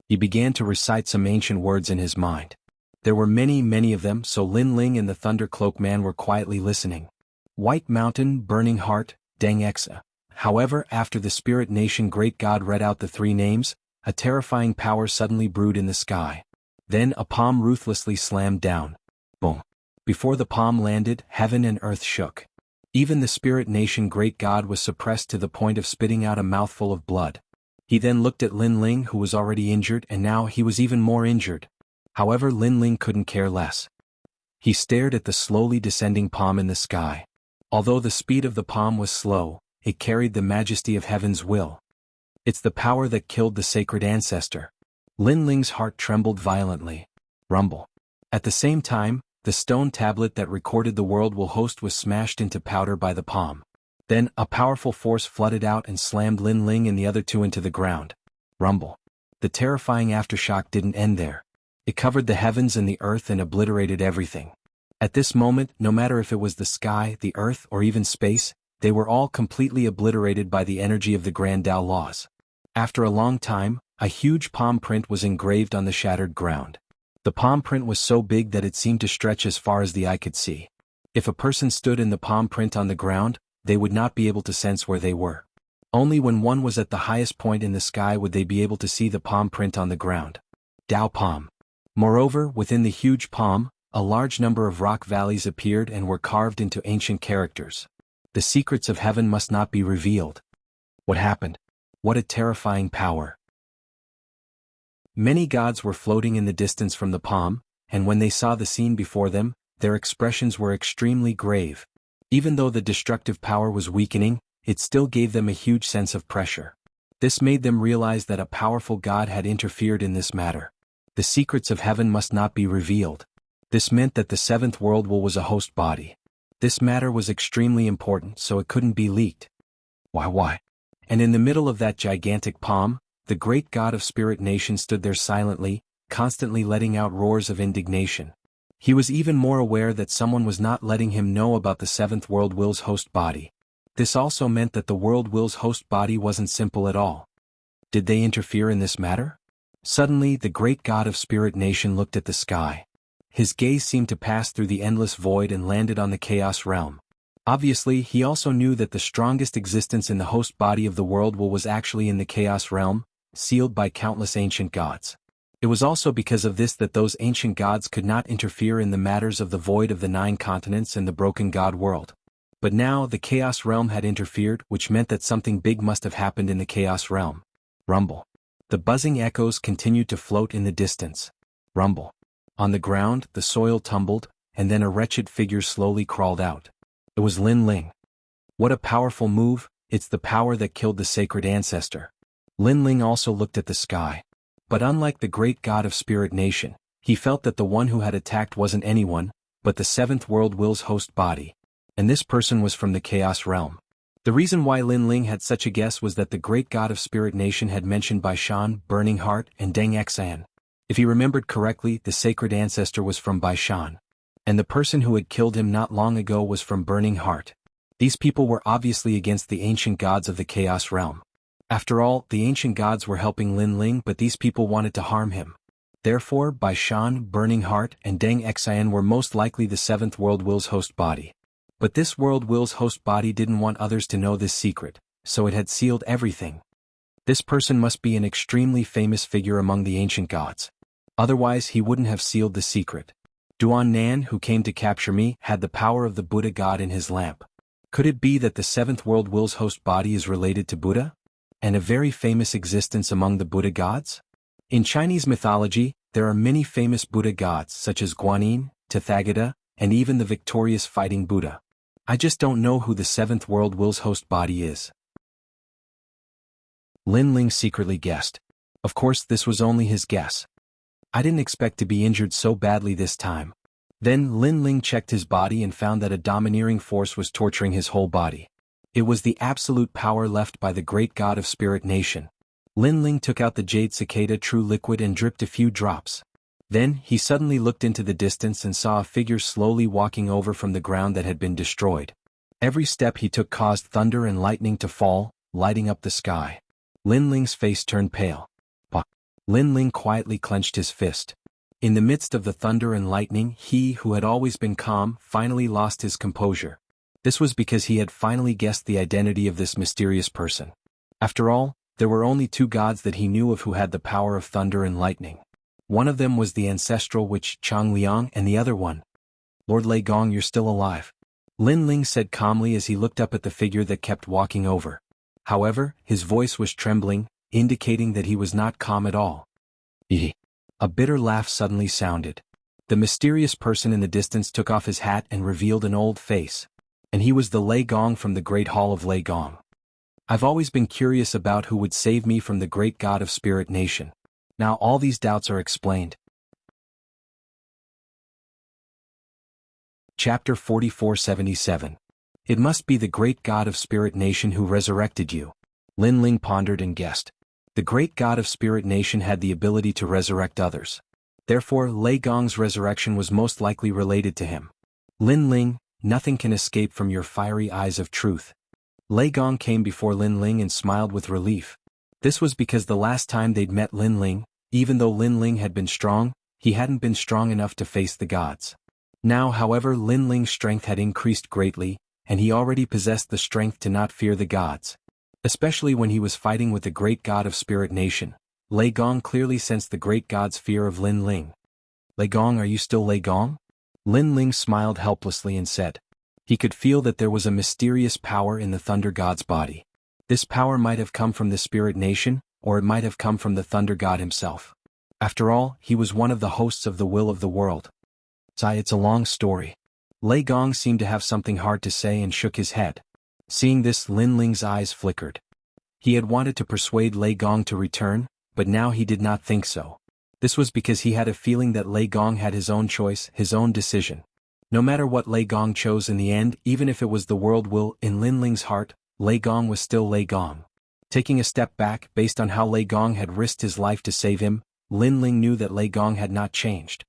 He began to recite some ancient words in his mind. There were many of them, so Lin Ling and the Thunder Cloak Man were quietly listening. White Mountain, Burning Heart, Deng Exa. However, after the Spirit Nation great god read out the 3 names, a terrifying power suddenly brewed in the sky. Then a palm ruthlessly slammed down. Boom. Before the palm landed, heaven and earth shook. Even the Spirit Nation great god was suppressed to the point of spitting out a mouthful of blood. He then looked at Lin Ling, who was already injured, and now he was even more injured. However, Lin Ling couldn't care less. He stared at the slowly descending palm in the sky. Although the speed of the palm was slow, it carried the majesty of heaven's will. It's the power that killed the sacred ancestor. Lin Ling's heart trembled violently. Rumble. At the same time, the stone tablet that recorded the world will host was smashed into powder by the palm. Then, a powerful force flooded out and slammed Lin Ling and the other two into the ground. Rumble. The terrifying aftershock didn't end there. It covered the heavens and the earth and obliterated everything. At this moment, no matter if it was the sky, the earth, or even space, they were all completely obliterated by the energy of the Grand Tao laws. After a long time, a huge palm print was engraved on the shattered ground. The palm print was so big that it seemed to stretch as far as the eye could see. If a person stood in the palm print on the ground, they would not be able to sense where they were. Only when one was at the highest point in the sky would they be able to see the palm print on the ground. Tao palm. Moreover, within the huge palm, a large number of rock valleys appeared and were carved into ancient characters. The secrets of heaven must not be revealed. What happened? What a terrifying power. Many gods were floating in the distance from the palm, and when they saw the scene before them, their expressions were extremely grave. Even though the destructive power was weakening, it still gave them a huge sense of pressure. This made them realize that a powerful god had interfered in this matter. The secrets of heaven must not be revealed. This meant that the seventh world will was a host body. This matter was extremely important, so it couldn't be leaked. Why? And in the middle of that gigantic palm, the great god of Spirit Nation stood there silently, constantly letting out roars of indignation. He was even more aware that someone was not letting him know about the seventh world will's host body. This also meant that the world will's host body wasn't simple at all. Did they interfere in this matter? Suddenly, the great god of Spirit Nation looked at the sky. His gaze seemed to pass through the endless void and landed on the chaos realm. Obviously, he also knew that the strongest existence in the host body of the world will was actually in the chaos realm, sealed by countless ancient gods. It was also because of this that those ancient gods could not interfere in the matters of the void of the 9 continents and the broken god world. But now the chaos realm had interfered, which meant that something big must have happened in the chaos realm. Rumble. The buzzing echoes continued to float in the distance. Rumble. On the ground, the soil tumbled, and then a wretched figure slowly crawled out. It was Lin Ling. What a powerful move, it's the power that killed the sacred ancestor. Lin Ling also looked at the sky. But unlike the great god of Spirit Nation, he felt that the one who had attacked wasn't anyone, but the seventh world will's host body. And this person was from the chaos realm. The reason why Lin Ling had such a guess was that the great god of Spirit Nation had mentioned Baishan, Burning Heart, and Deng Xian. If he remembered correctly, the sacred ancestor was from Baishan. And the person who had killed him not long ago was from Burning Heart. These people were obviously against the ancient gods of the chaos realm. After all, the ancient gods were helping Lin Ling, but these people wanted to harm him. Therefore, Baishan, Burning Heart, and Deng Xian were most likely the seventh world will's host body. But this world will's host body didn't want others to know this secret, so it had sealed everything. This person must be an extremely famous figure among the ancient gods. Otherwise he wouldn't have sealed the secret. Duan Nan, who came to capture me, had the power of the Buddha god in his lamp. Could it be that the seventh world will's host body is related to Buddha? And a very famous existence among the Buddha gods? In Chinese mythology, there are many famous Buddha gods such as Guanyin, Tathagata, and even the victorious fighting Buddha. I just don't know who the seventh world will's host body is. Lin Ling secretly guessed. Of course, this was only his guess. I didn't expect to be injured so badly this time. Then Lin Ling checked his body and found that a domineering force was torturing his whole body. It was the absolute power left by the great god of Spirit Nation. Lin Ling took out the Jade Cicada True Liquid and dripped a few drops. Then, he suddenly looked into the distance and saw a figure slowly walking over from the ground that had been destroyed. Every step he took caused thunder and lightning to fall, lighting up the sky. Lin Ling's face turned pale. Lin Ling quietly clenched his fist. In the midst of the thunder and lightning, he, who had always been calm, finally lost his composure. This was because he had finally guessed the identity of this mysterious person. After all, there were only 2 gods that he knew of who had the power of thunder and lightning. One of them was the ancestral witch Chang Liang, and the other one. Lord Lei Gong, you're still alive. Lin Ling said calmly as he looked up at the figure that kept walking over. However, his voice was trembling, indicating that he was not calm at all. A bitter laugh suddenly sounded. The mysterious person in the distance took off his hat and revealed an old face. And he was the Lei Gong from the Great Hall of Lei Gong. I've always been curious about who would save me from the great god of Spirit Nation. Now all these doubts are explained. Chapter 4477. It must be the great god of Spirit Nation who resurrected you. Lin Ling pondered and guessed. The great god of Spirit Nation had the ability to resurrect others. Therefore, Lei Gong's resurrection was most likely related to him. Lin Ling, nothing can escape from your fiery eyes of truth. Lei Gong came before Lin Ling and smiled with relief. This was because the last time they'd met Lin Ling, even though Lin Ling had been strong, he hadn't been strong enough to face the gods. Now, however, Lin Ling's strength had increased greatly, and he already possessed the strength to not fear the gods. Especially when he was fighting with the great god of Spirit Nation, Lei Gong clearly sensed the great god's fear of Lin Ling. Lei Gong, are you still Lei Gong? Lin Ling smiled helplessly and said. He could feel that there was a mysterious power in the Thunder God's body. This power might have come from the Spirit Nation, or it might have come from the Thunder God himself. After all, he was one of the hosts of the will of the world. It's a long story. Lei Gong seemed to have something hard to say and shook his head. Seeing this, Lin Ling's eyes flickered. He had wanted to persuade Lei Gong to return, but now he did not think so. This was because he had a feeling that Lei Gong had his own choice, his own decision. No matter what Lei Gong chose in the end, even if it was the world will, in Lin Ling's heart, Lei Gong was still Lei Gong. Taking a step back, based on how Lei Gong had risked his life to save him, Lin Ling knew that Lei Gong had not changed.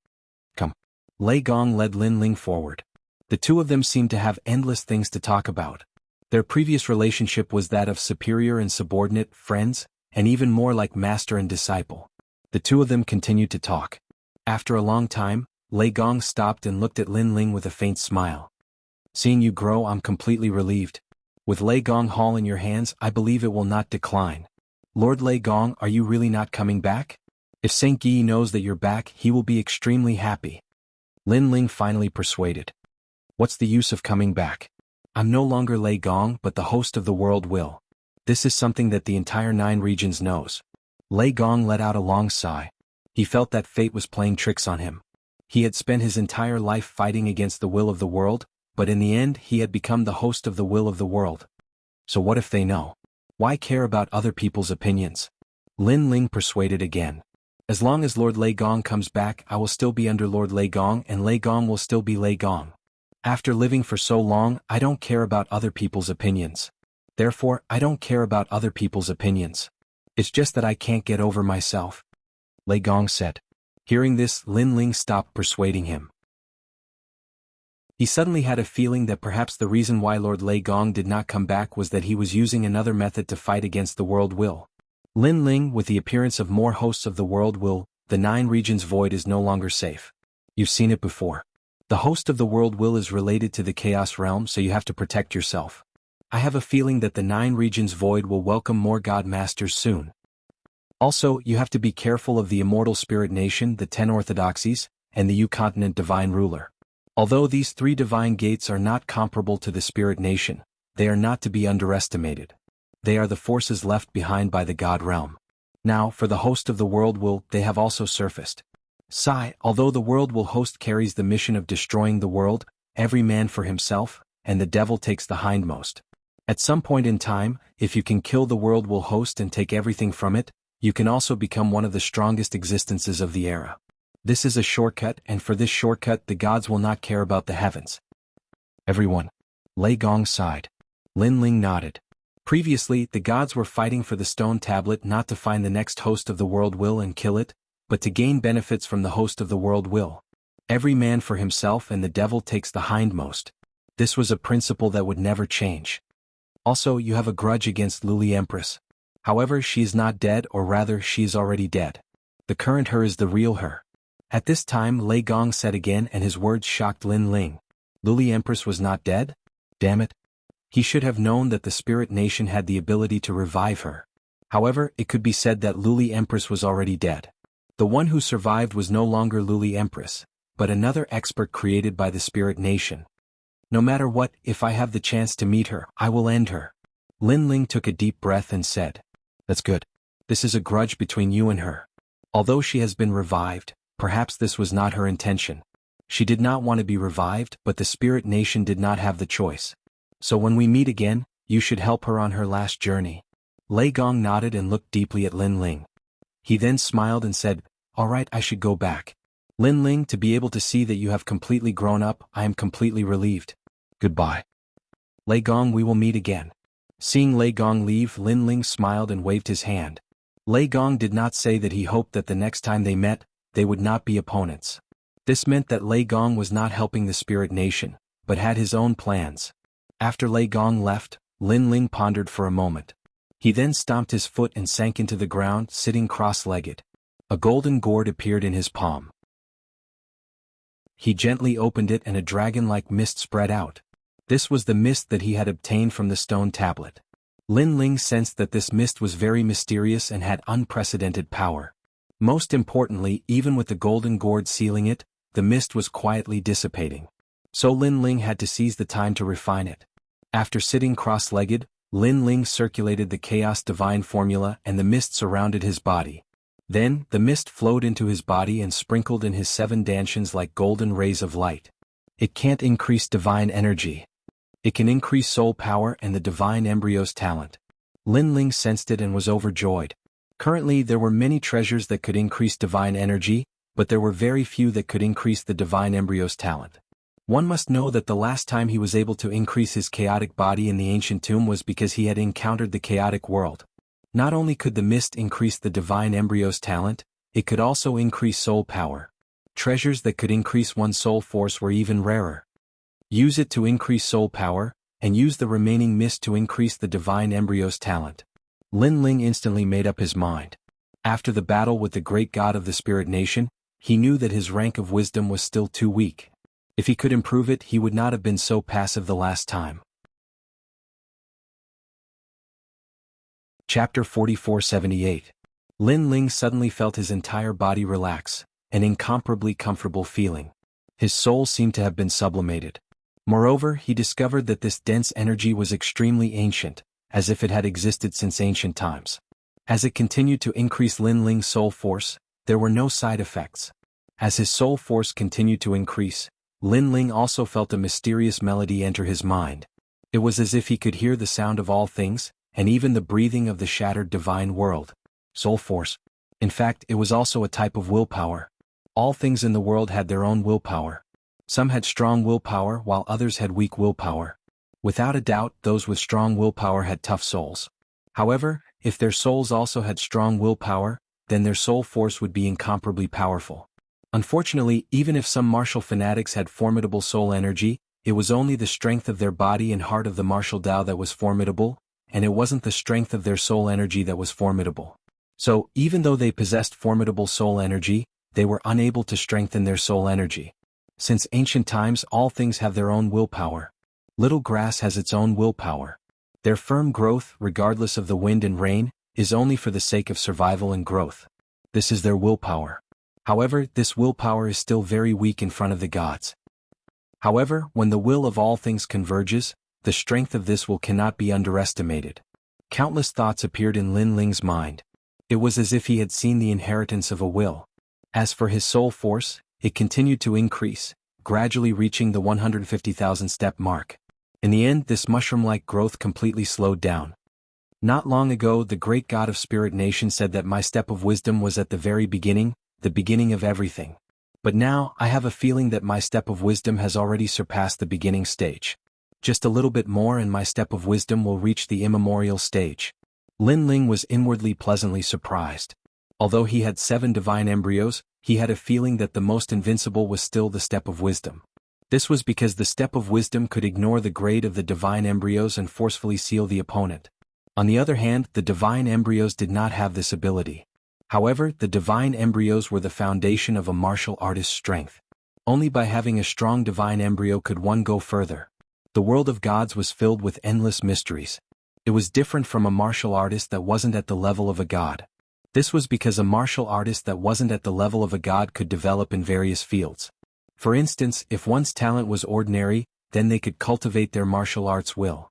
Come. Lei Gong led Lin Ling forward. The two of them seemed to have endless things to talk about. Their previous relationship was that of superior and subordinate, friends, and even more like master and disciple. The two of them continued to talk. After a long time, Lei Gong stopped and looked at Lin Ling with a faint smile. Seeing you grow, I'm completely relieved. With Lei Gong Hall in your hands, I believe it will not decline. Lord Lei Gong, are you really not coming back? If Saint Yi knows that you're back, he will be extremely happy. Lin Ling finally persuaded. What's the use of coming back? I'm no longer Lei Gong, but the host of the world will. This is something that the entire 9 regions knows. Lei Gong let out a long sigh. He felt that fate was playing tricks on him. He had spent his entire life fighting against the will of the world, but in the end he had become the host of the will of the world. So what if they know? Why care about other people's opinions? Lin Ling persuaded again. As long as Lord Lei Gong comes back, I will still be under Lord Lei Gong, and Lei Gong will still be Lei Gong. After living for so long, I don't care about other people's opinions. Therefore, I don't care about other people's opinions. It's just that I can't get over myself. Lei Gong said. Hearing this, Lin Ling stopped persuading him. He suddenly had a feeling that perhaps the reason why Lord Lei Gong did not come back was that he was using another method to fight against the world will. Lin Ling, with the appearance of more hosts of the world will, the 9 regions void is no longer safe. You've seen it before. The host of the world will is related to the chaos realm, so you have to protect yourself. I have a feeling that the 9 regions void will welcome more god masters soon. Also, you have to be careful of the immortal spirit nation, the 10 orthodoxies, and the U continent divine ruler. Although these 3 divine gates are not comparable to the spirit nation, they are not to be underestimated. They are the forces left behind by the god realm. Now, for the host of the world will, they have also surfaced. Although the world will host carries the mission of destroying the world, every man for himself, and the devil takes the hindmost. At some point in time, if you can kill the world will host and take everything from it, you can also become one of the strongest existences of the era. This is a shortcut, and for this shortcut the gods will not care about the heavens. Everyone. Lei Gong sighed. Lin Ling nodded. Previously, the gods were fighting for the stone tablet not to find the next host of the world will and kill it, but to gain benefits from the host of the world will. Every man for himself and the devil takes the hindmost. This was a principle that would never change. Also, you have a grudge against Luli Empress. However, she is not dead, or rather, she is already dead. The current her is the real her. At this time, Lei Gong said again, and his words shocked Lin Ling. Luli Empress was not dead? Damn it. He should have known that the spirit nation had the ability to revive her. However, it could be said that Luli Empress was already dead. The one who survived was no longer Luli Empress, but another expert created by the spirit nation. No matter what, if I have the chance to meet her, I will end her. Lin Ling took a deep breath and said, That's good. This is a grudge between you and her. Although she has been revived, perhaps this was not her intention. She did not want to be revived, but the spirit nation did not have the choice. So when we meet again, You should help her on her last journey. Lei Gong nodded and looked deeply at Lin Ling. He then smiled and said, "All right, I should go back. Lin Ling, to be able to see that you have completely grown up, I am completely relieved. Goodbye. Lei Gong, we will meet again." Seeing Lei Gong leave, Lin Ling smiled and waved his hand. Lei Gong did not say that he hoped that the next time they met, they would not be opponents. This meant that Lei Gong was not helping the Spirit Nation, but had his own plans. After Lei Gong left, Lin Ling pondered for a moment. He then stomped his foot and sank into the ground, sitting cross-legged. A golden gourd appeared in his palm. He gently opened it and a dragon-like mist spread out. This was the mist that he had obtained from the stone tablet. Lin Ling sensed that this mist was very mysterious and had unprecedented power. Most importantly, even with the golden gourd sealing it, the mist was quietly dissipating. So Lin Ling had to seize the time to refine it. After sitting cross-legged, Lin Ling circulated the Chaos Divine formula and the mist surrounded his body. Then, the mist flowed into his body and sprinkled in his 7 dansons like golden rays of light. It can't increase divine energy. It can increase soul power and the divine embryo's talent. Lin Ling sensed it and was overjoyed. Currently there were many treasures that could increase divine energy, but there were very few that could increase the divine embryo's talent. One must know that the last time he was able to increase his chaotic body in the ancient tomb was because he had encountered the chaotic world. Not only could the mist increase the divine embryo's talent, it could also increase soul power. Treasures that could increase one's soul force were even rarer. Use it to increase soul power, and use the remaining mist to increase the divine embryo's talent. Lin Ling instantly made up his mind. After the battle with the great god of the Spirit Nation, he knew that his rank of wisdom was still too weak. If he could improve it, he would not have been so passive the last time. Chapter 4478. Lin Ling suddenly felt his entire body relax, an incomparably comfortable feeling. His soul seemed to have been sublimated. Moreover, he discovered that this dense energy was extremely ancient, as if it had existed since ancient times. As it continued to increase Lin Ling's soul force, there were no side effects. As his soul force continued to increase, Lin Ling also felt a mysterious melody enter his mind. It was as if he could hear the sound of all things, and even the breathing of the shattered divine world. Soul force. In fact, it was also a type of willpower. All things in the world had their own willpower. Some had strong willpower while others had weak willpower. Without a doubt, those with strong willpower had tough souls. However, if their souls also had strong willpower, then their soul force would be incomparably powerful. Unfortunately, even if some martial fanatics had formidable soul energy, it was only the strength of their body and heart of the martial Tao that was formidable, and it wasn't the strength of their soul energy that was formidable. So, even though they possessed formidable soul energy, they were unable to strengthen their soul energy. Since ancient times, all things have their own willpower. Little grass has its own willpower. Their firm growth, regardless of the wind and rain, is only for the sake of survival and growth. This is their willpower. However, this willpower is still very weak in front of the gods. However, when the will of all things converges, the strength of this will cannot be underestimated. Countless thoughts appeared in Lin Ling's mind. It was as if he had seen the inheritance of a will. As for his soul force, it continued to increase, gradually reaching the 150,000 step mark. In the end, this mushroom-like growth completely slowed down. Not long ago, the great god of Spirit Nation said that my step of wisdom was at the very beginning, the beginning of everything. But now, I have a feeling that my step of wisdom has already surpassed the beginning stage. Just a little bit more and my step of wisdom will reach the immemorial stage. Lin Ling was inwardly pleasantly surprised. Although he had 7 divine embryos, he had a feeling that the most invincible was still the step of wisdom. This was because the step of wisdom could ignore the grade of the divine embryos and forcefully seal the opponent. On the other hand, the divine embryos did not have this ability. However, the divine embryos were the foundation of a martial artist's strength. Only by having a strong divine embryo could one go further. The world of gods was filled with endless mysteries. It was different from a martial artist that wasn't at the level of a god. This was because a martial artist that wasn't at the level of a god could develop in various fields. For instance, if one's talent was ordinary, then they could cultivate their martial arts will.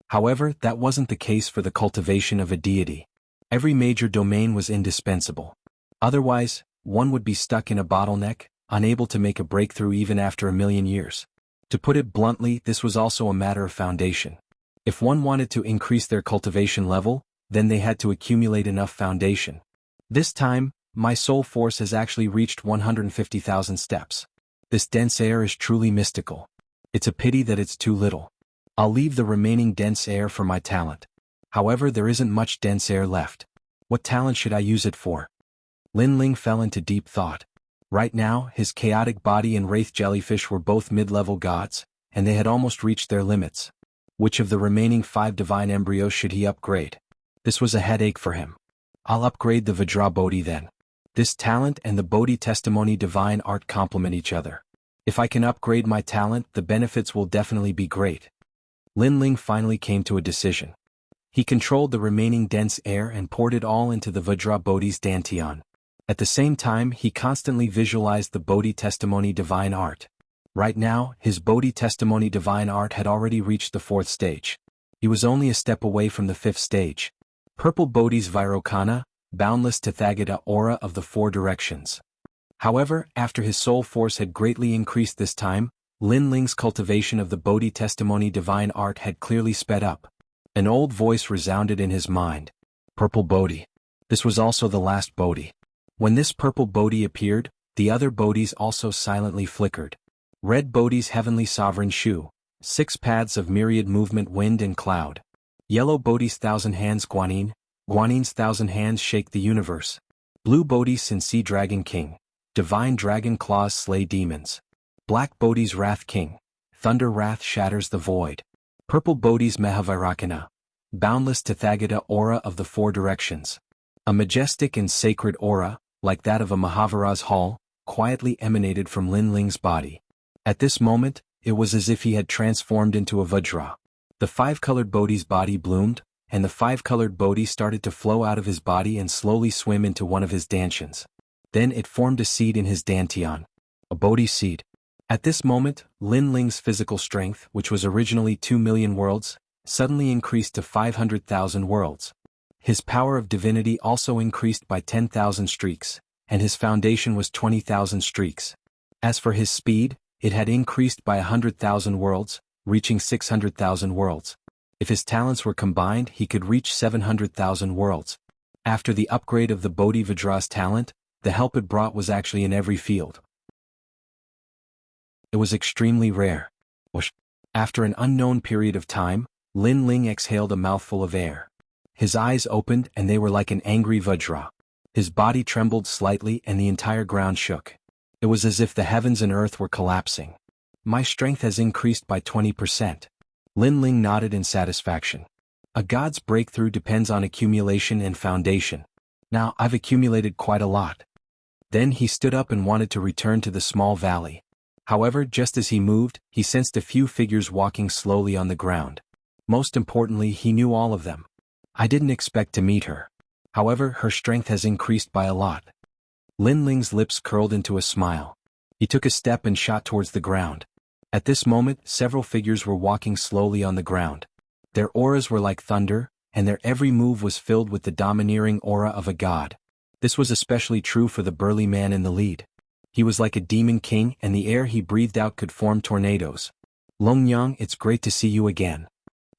However, that wasn't the case for the cultivation of a deity. Every major domain was indispensable. Otherwise, one would be stuck in a bottleneck, unable to make a breakthrough even after 1,000,000 years. To put it bluntly, this was also a matter of foundation. If one wanted to increase their cultivation level, then they had to accumulate enough foundation. This time, my soul force has actually reached 150,000 steps. This dense air is truly mystical. It's a pity that it's too little. I'll leave the remaining dense air for my talent. However, there isn't much dense air left. What talent should I use it for? Lin Ling fell into deep thought. Right now, his chaotic body and wraith jellyfish were both mid-level gods, and they had almost reached their limits. Which of the remaining 5 divine embryos should he upgrade? This was a headache for him. I'll upgrade the Vajra Bodhi then. This talent and the Bodhi testimony divine art complement each other. If I can upgrade my talent, the benefits will definitely be great. Lin Ling finally came to a decision. He controlled the remaining dense air and poured it all into the Vajra Bodhi's dantian. At the same time, he constantly visualized the Bodhi testimony divine art. Right now, his Bodhi testimony divine art had already reached the 4th stage. He was only a step away from the 5th stage. Purple Bodhi's Vairocana, boundless Tathagata aura of the 4 directions. However, after his soul force had greatly increased this time, Lin Ling's cultivation of the Bodhi testimony divine art had clearly sped up. An old voice resounded in his mind. Purple Bodhi. This was also the last Bodhi. When this purple Bodhi appeared, the other Bodhis also silently flickered. Red Bodhi's heavenly sovereign shoe, 6 paths of myriad movement wind and cloud. Yellow Bodhi's 1,000 hands Guanyin, Guanin's 1,000 hands shake the universe. Blue Bodhi's Sin-Si Dragon King, divine dragon claws slay demons. Black Bodhi's Wrath King, thunder wrath shatters the void. Purple Bodhi's Mahavairakana, boundless Tathagata aura of the 4 directions. A majestic and sacred aura, like that of a Mahavira's hall, quietly emanated from Lin Ling's body. At this moment, it was as if he had transformed into a Vajra. The 5-colored Bodhi's body bloomed, and the 5-colored Bodhi started to flow out of his body and slowly swim into one of his dantians. Then it formed a seed in his dantian. A Bodhi seed. At this moment, Lin Ling's physical strength, which was originally 2 million worlds, suddenly increased to 500,000 worlds. His power of divinity also increased by 10,000 streaks, and his foundation was 20,000 streaks. As for his speed, it had increased by 100,000 worlds, reaching 600,000 worlds. If his talents were combined, he could reach 700,000 worlds. After the upgrade of the Bodhi Vajra's talent, the help it brought was actually in every field. It was extremely rare. After an unknown period of time, Lin Ling exhaled a mouthful of air. His eyes opened and they were like an angry Vajra. His body trembled slightly and the entire ground shook. It was as if the heavens and earth were collapsing. My strength has increased by 20%. Lin Ling nodded in satisfaction. A god's breakthrough depends on accumulation and foundation. Now I've accumulated quite a lot. Then he stood up and wanted to return to the small valley. However, just as he moved, he sensed a few figures walking slowly on the ground. Most importantly, he knew all of them. I didn't expect to meet her. However, her strength has increased by a lot. Lin Ling's lips curled into a smile. He took a step and shot towards the ground. At this moment, several figures were walking slowly on the ground. Their auras were like thunder, and their every move was filled with the domineering aura of a god. This was especially true for the burly man in the lead. He was like a demon king, and the air he breathed out could form tornadoes. Long Yang, it's great to see you again.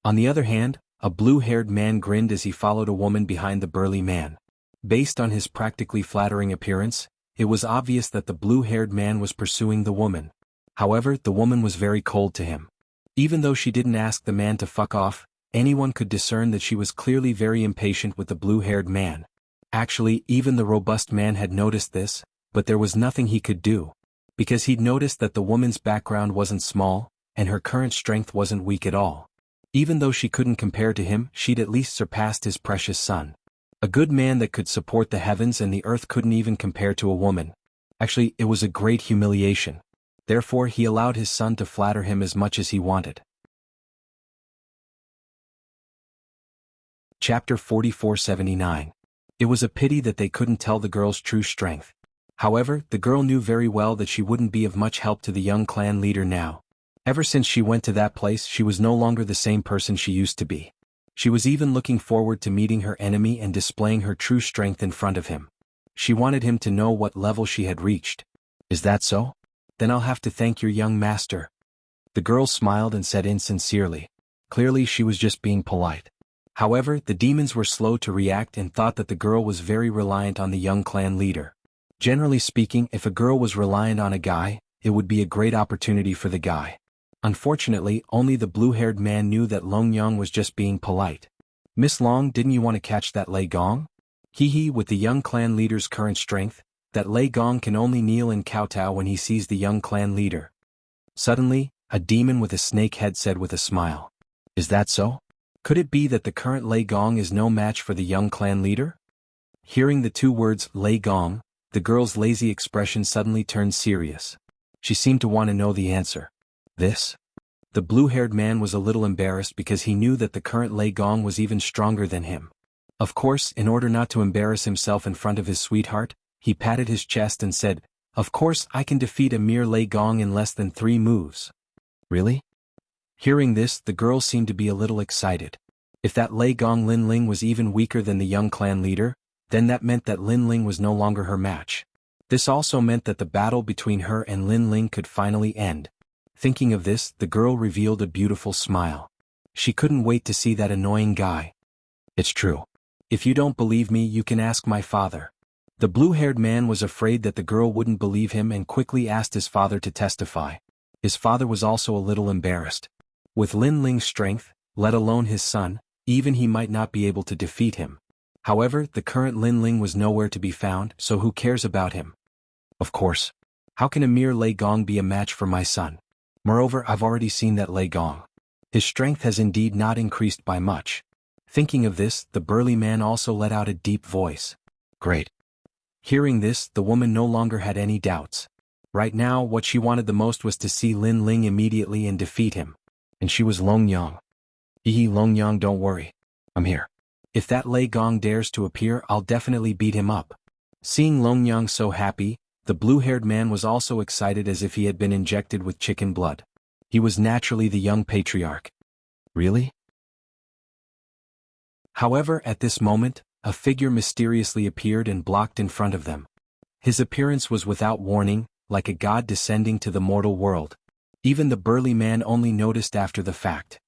On the other hand, a blue-haired man grinned as he followed a woman behind the burly man. Based on his practically flattering appearance, it was obvious that the blue-haired man was pursuing the woman. However, the woman was very cold to him. Even though she didn't ask the man to fuck off, anyone could discern that she was clearly very impatient with the blue-haired man. Actually, even the robust man had noticed this, but there was nothing he could do. Because he'd noticed that the woman's background wasn't small, and her current strength wasn't weak at all. Even though she couldn't compare to him, she'd at least surpassed his precious son. A good man that could support the heavens and the earth couldn't even compare to a woman. Actually, it was a great humiliation. Therefore, he allowed his son to flatter him as much as he wanted. Chapter 4479. It was a pity that they couldn't tell the girl's true strength. However, the girl knew very well that she wouldn't be of much help to the young clan leader now. Ever since she went to that place, she was no longer the same person she used to be. She was even looking forward to meeting her enemy and displaying her true strength in front of him. She wanted him to know what level she had reached. Is that so? Then I'll have to thank your young master. The girl smiled and said insincerely. Clearly she was just being polite. However, the demons were slow to react and thought that the girl was very reliant on the young clan leader. Generally speaking, if a girl was reliant on a guy, it would be a great opportunity for the guy. Unfortunately, only the blue-haired man knew that Long Yang was just being polite. Miss Long, didn't you want to catch that Lei Gong? Hee, with the young clan leader's current strength, that Lei Gong can only kneel and kowtow when he sees the young clan leader. Suddenly, a demon with a snake head said with a smile. Is that so? Could it be that the current Lei Gong is no match for the young clan leader? Hearing the two words, Lei Gong, the girl's lazy expression suddenly turned serious. She seemed to want to know the answer. This? The blue-haired man was a little embarrassed because he knew that the current Lei Gong was even stronger than him. Of course, in order not to embarrass himself in front of his sweetheart, he patted his chest and said, "Of course I can defeat a mere Lei Gong in less than 3 moves." Really? Hearing this, the girl seemed to be a little excited. If that Lei Gong Lin Ling was even weaker than the young clan leader, then that meant that Lin Ling was no longer her match. This also meant that the battle between her and Lin Ling could finally end. Thinking of this, the girl revealed a beautiful smile. She couldn't wait to see that annoying guy. It's true. If you don't believe me, you can ask my father. The blue-haired man was afraid that the girl wouldn't believe him and quickly asked his father to testify. His father was also a little embarrassed. With Lin Ling's strength, let alone his son, even he might not be able to defeat him. However, the current Lin Ling was nowhere to be found, so who cares about him? Of course. How can a mere Lei Gong be a match for my son? Moreover, I've already seen that Lei Gong. His strength has indeed not increased by much. Thinking of this, the burly man also let out a deep voice. Great. Hearing this, the woman no longer had any doubts. Right now, what she wanted the most was to see Lin Ling immediately and defeat him. And she was Long Yang. Long Yang, don't worry. I'm here. If that Lei Gong dares to appear, I'll definitely beat him up. Seeing Long Yang so happy, the blue-haired man was also excited as if he had been injected with chicken blood. He was naturally the young patriarch. Really? However, at this moment, a figure mysteriously appeared and blocked in front of them. His appearance was without warning, like a god descending to the mortal world. Even the burly man only noticed after the fact.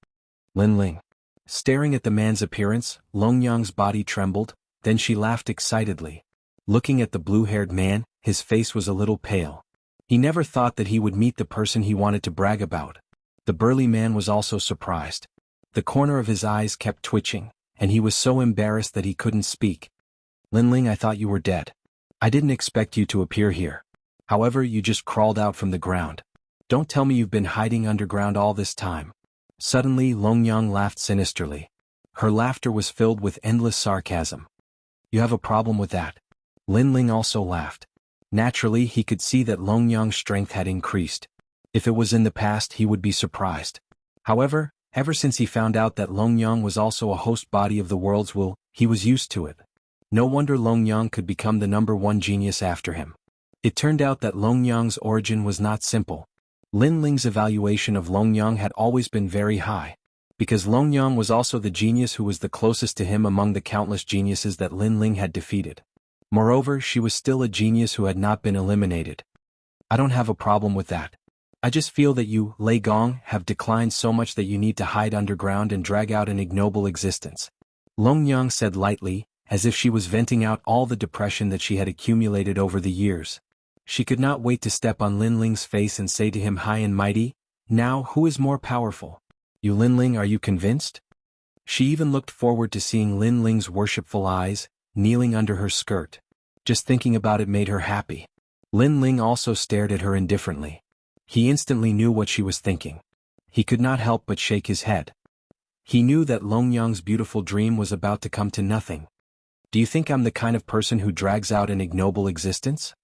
Lin Ling. Staring at the man's appearance, Long Yang's body trembled, then she laughed excitedly. Looking at the blue-haired man, his face was a little pale. He never thought that he would meet the person he wanted to brag about. The burly man was also surprised. The corner of his eyes kept twitching, and he was so embarrassed that he couldn't speak. Lin Ling, I thought you were dead. I didn't expect you to appear here. However, you just crawled out from the ground. Don't tell me you've been hiding underground all this time. Suddenly, Long Yang laughed sinisterly. Her laughter was filled with endless sarcasm. You have a problem with that? Lin Ling also laughed. Naturally, he could see that Long Yang's strength had increased. If it was in the past, he would be surprised. However, ever since he found out that Long Yang was also a host body of the world's will, he was used to it. No wonder Long Yang could become the #1 genius after him. It turned out that Long Yang's origin was not simple. Lin Ling's evaluation of Long Yang had always been very high, because Long Yang was also the genius who was the closest to him among the countless geniuses that Lin Ling had defeated. Moreover, she was still a genius who had not been eliminated. I don't have a problem with that. I just feel that you, Lei Gong, have declined so much that you need to hide underground and drag out an ignoble existence. Long Yang said lightly, as if she was venting out all the depression that she had accumulated over the years. She could not wait to step on Lin Ling's face and say to him high and mighty, "Now, who is more powerful? You, Lin Ling, are you convinced?" She even looked forward to seeing Lin Ling's worshipful eyes, kneeling under her skirt. Just thinking about it made her happy. Lin Ling also stared at her indifferently. He instantly knew what she was thinking. He could not help but shake his head. He knew that Long Yang's beautiful dream was about to come to nothing. Do you think I'm the kind of person who drags out an ignoble existence?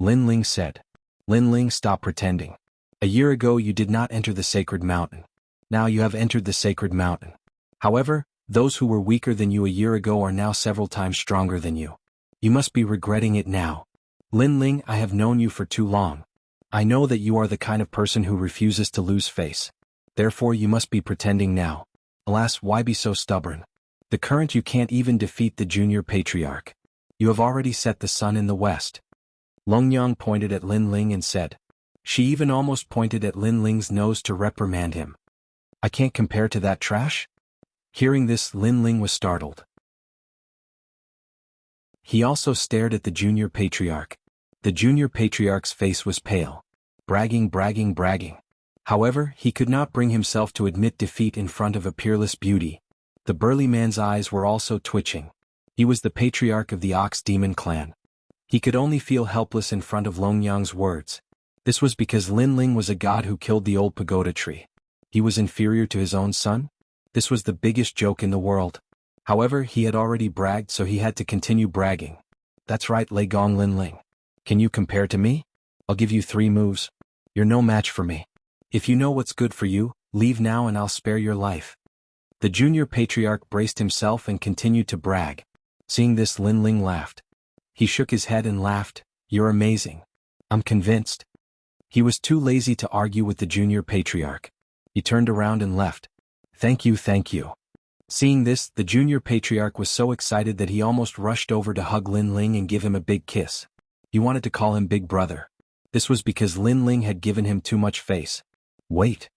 Lin Ling said. Lin Ling, stop pretending. A year ago you did not enter the sacred mountain. Now you have entered the sacred mountain. However, those who were weaker than you a year ago are now several times stronger than you. You must be regretting it now. Lin Ling, I have known you for too long. I know that you are the kind of person who refuses to lose face. Therefore you must be pretending now. Alas, why be so stubborn? The current you can't even defeat the junior patriarch. You have already set the sun in the west. Long Yang pointed at Lin Ling and said. She even almost pointed at Lin Ling's nose to reprimand him. I can't compare to that trash? Hearing this, Lin Ling was startled. He also stared at the junior patriarch. The junior patriarch's face was pale. Bragging. However, he could not bring himself to admit defeat in front of a peerless beauty. The burly man's eyes were also twitching. He was the patriarch of the Ox Demon clan. He could only feel helpless in front of Longyang's words. This was because Lin Ling was a god who killed the old pagoda tree. He was inferior to his own son? This was the biggest joke in the world. However, he had already bragged, so he had to continue bragging. That's right, Lei Gong Lin Ling. Can you compare to me? I'll give you 3 moves. You're no match for me. If you know what's good for you, leave now and I'll spare your life. The junior patriarch braced himself and continued to brag. Seeing this, Lin Ling laughed. He shook his head and laughed. You're amazing. I'm convinced. He was too lazy to argue with the junior patriarch. He turned around and left. Thank you. Seeing this, the junior patriarch was so excited that he almost rushed over to hug Lin Ling and give him a big kiss. He wanted to call him Big Brother. This was because Lin Ling had given him too much face. Wait.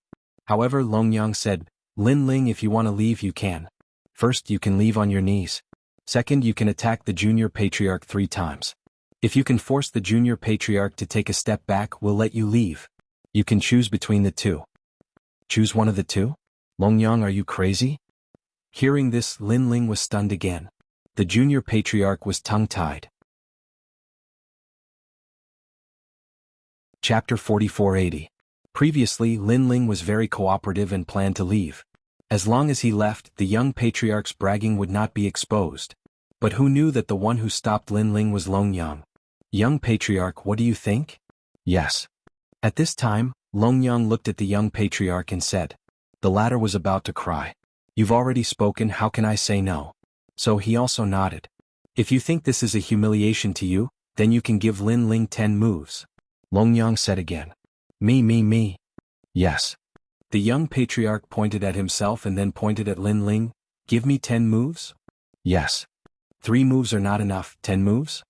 However, Longyang said, Lin Ling, if you want to leave you can. First, you can leave on your knees. Second, you can attack the junior patriarch 3 times. If you can force the junior patriarch to take a step back, we'll let you leave. You can choose between the 2. Choose one of the 2? Longyang, are you crazy? Hearing this, Lin Ling was stunned again. The junior patriarch was tongue-tied. Chapter 4480. Previously, Lin Ling was very cooperative and planned to leave. As long as he left, the young patriarch's bragging would not be exposed. But who knew that the one who stopped Lin Ling was Longyang? Young patriarch, what do you think? Yes. At this time, Longyang looked at the young patriarch and said. The latter was about to cry. You've already spoken, how can I say no? So he also nodded. If you think this is a humiliation to you, then you can give Lin Ling 10 moves. Longyang said again. Me. Yes. The young patriarch pointed at himself and then pointed at Lin Ling. Give me 10 moves? Yes. 3 moves are not enough, 10 moves?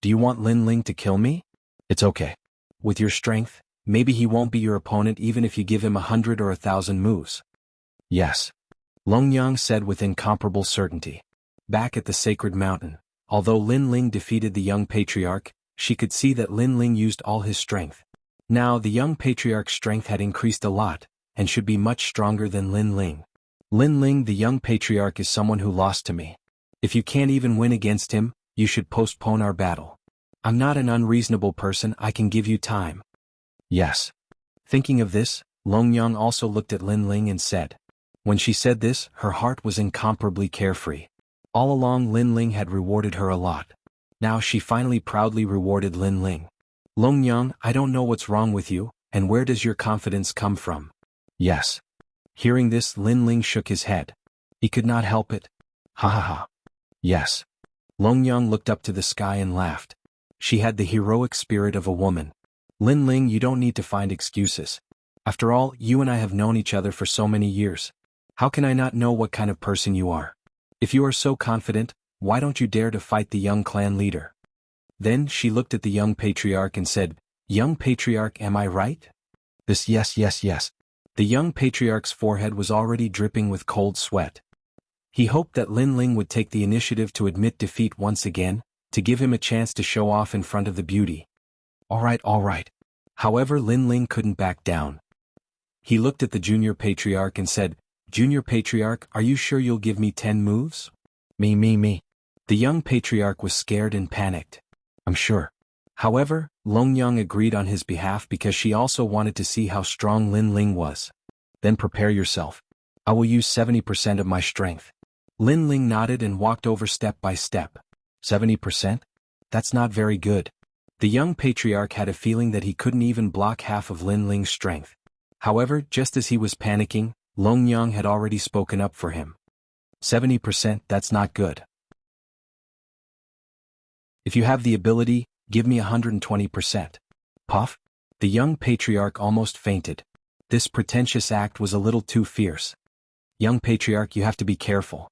Do you want Lin Ling to kill me? It's okay. With your strength, maybe he won't be your opponent even if you give him 100 or 1,000 moves. Yes. Longyang said with incomparable certainty. Back at the sacred mountain, although Lin Ling defeated the young patriarch, she could see that Lin Ling used all his strength. Now the young patriarch's strength had increased a lot, and should be much stronger than Lin Ling. Lin Ling, the young patriarch, is someone who lost to me. If you can't even win against him, you should postpone our battle. I'm not an unreasonable person, I can give you time. Yes. Thinking of this, Longyang also looked at Lin Ling and said. When she said this, her heart was incomparably carefree. All along Lin Ling had rewarded her a lot. Now she finally proudly rewarded Lin Ling. Longyang, I don't know what's wrong with you, and where does your confidence come from? Yes. Hearing this, Lin Ling shook his head. He could not help it. Ha. Yes. Longyang looked up to the sky and laughed. She had the heroic spirit of a woman. Lin Ling, you don't need to find excuses. After all, you and I have known each other for so many years. How can I not know what kind of person you are? If you are so confident, why don't you dare to fight the young clan leader? Then she looked at the young patriarch and said, Young patriarch, am I right? This yes. The young patriarch's forehead was already dripping with cold sweat. He hoped that Lin Ling would take the initiative to admit defeat once again, to give him a chance to show off in front of the beauty. All right. However, Lin Ling couldn't back down. He looked at the junior patriarch and said, Junior patriarch, are you sure you'll give me 10 moves? Me. The young patriarch was scared and panicked. I'm sure. However, Longyang agreed on his behalf because she also wanted to see how strong Lin Ling was. Then prepare yourself. I will use 70% of my strength. Lin Ling nodded and walked over step by step. 70%? That's not very good. The young patriarch had a feeling that he couldn't even block half of Lin Ling's strength. However, just as he was panicking, Longyang had already spoken up for him. 70%, that's not good. If you have the ability, give me 120%. Puff? The young patriarch almost fainted. This pretentious act was a little too fierce. Young patriarch, you have to be careful.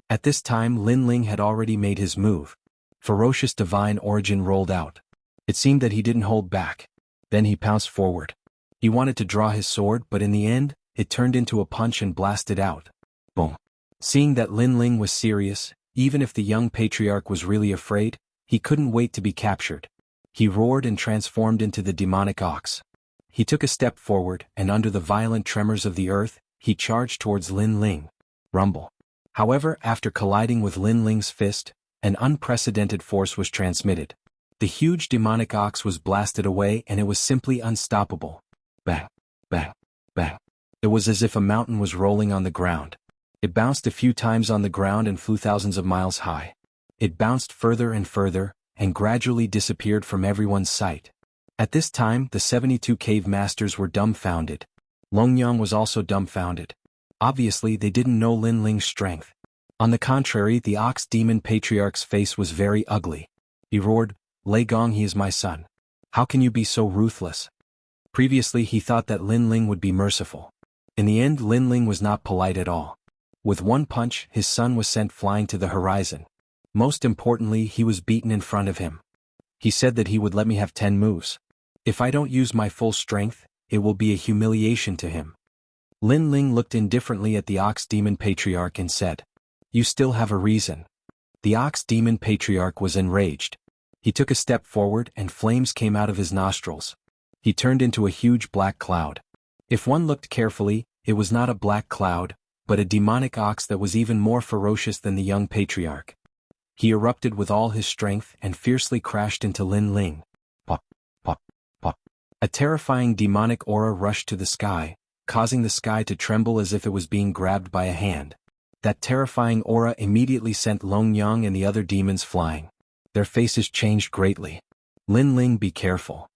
At this time, Lin Ling had already made his move. Ferocious divine origin rolled out. It seemed that he didn't hold back. Then he pounced forward. He wanted to draw his sword, but in the end, it turned into a punch and blasted out. Boom. Seeing that Lin Ling was serious, even if the young patriarch was really afraid, he couldn't wait to be captured. He roared and transformed into the demonic ox. He took a step forward, and under the violent tremors of the earth, he charged towards Lin Ling. Rumble. However, after colliding with Lin Ling's fist, an unprecedented force was transmitted. The huge demonic ox was blasted away and it was simply unstoppable. Bang, bang, bang. It was as if a mountain was rolling on the ground. It bounced a few times on the ground and flew thousands of miles high. It bounced further and further, and gradually disappeared from everyone's sight. At this time, the 72 cave masters were dumbfounded. Longyang was also dumbfounded. Obviously, they didn't know Lin Ling's strength. On the contrary, the ox demon patriarch's face was very ugly. He roared, "Lei Gong, he is my son. How can you be so ruthless?" Previously he thought that Lin Ling would be merciful. In the end, Lin Ling was not polite at all. With one punch, his son was sent flying to the horizon. Most importantly, he was beaten in front of him. He said that he would let me have 10 moves. If I don't use my full strength, it will be a humiliation to him. Lin Ling looked indifferently at the ox demon patriarch and said, "You still have a reason." The ox demon patriarch was enraged. He took a step forward and flames came out of his nostrils. He turned into a huge black cloud. If one looked carefully, it was not a black cloud, but a demonic ox that was even more ferocious than the young patriarch. He erupted with all his strength and fiercely crashed into Lin Ling. Pop, pop, pop. A terrifying demonic aura rushed to the sky, causing the sky to tremble as if it was being grabbed by a hand. That terrifying aura immediately sent Longyang and the other demons flying. Their faces changed greatly. "Lin Ling, be careful."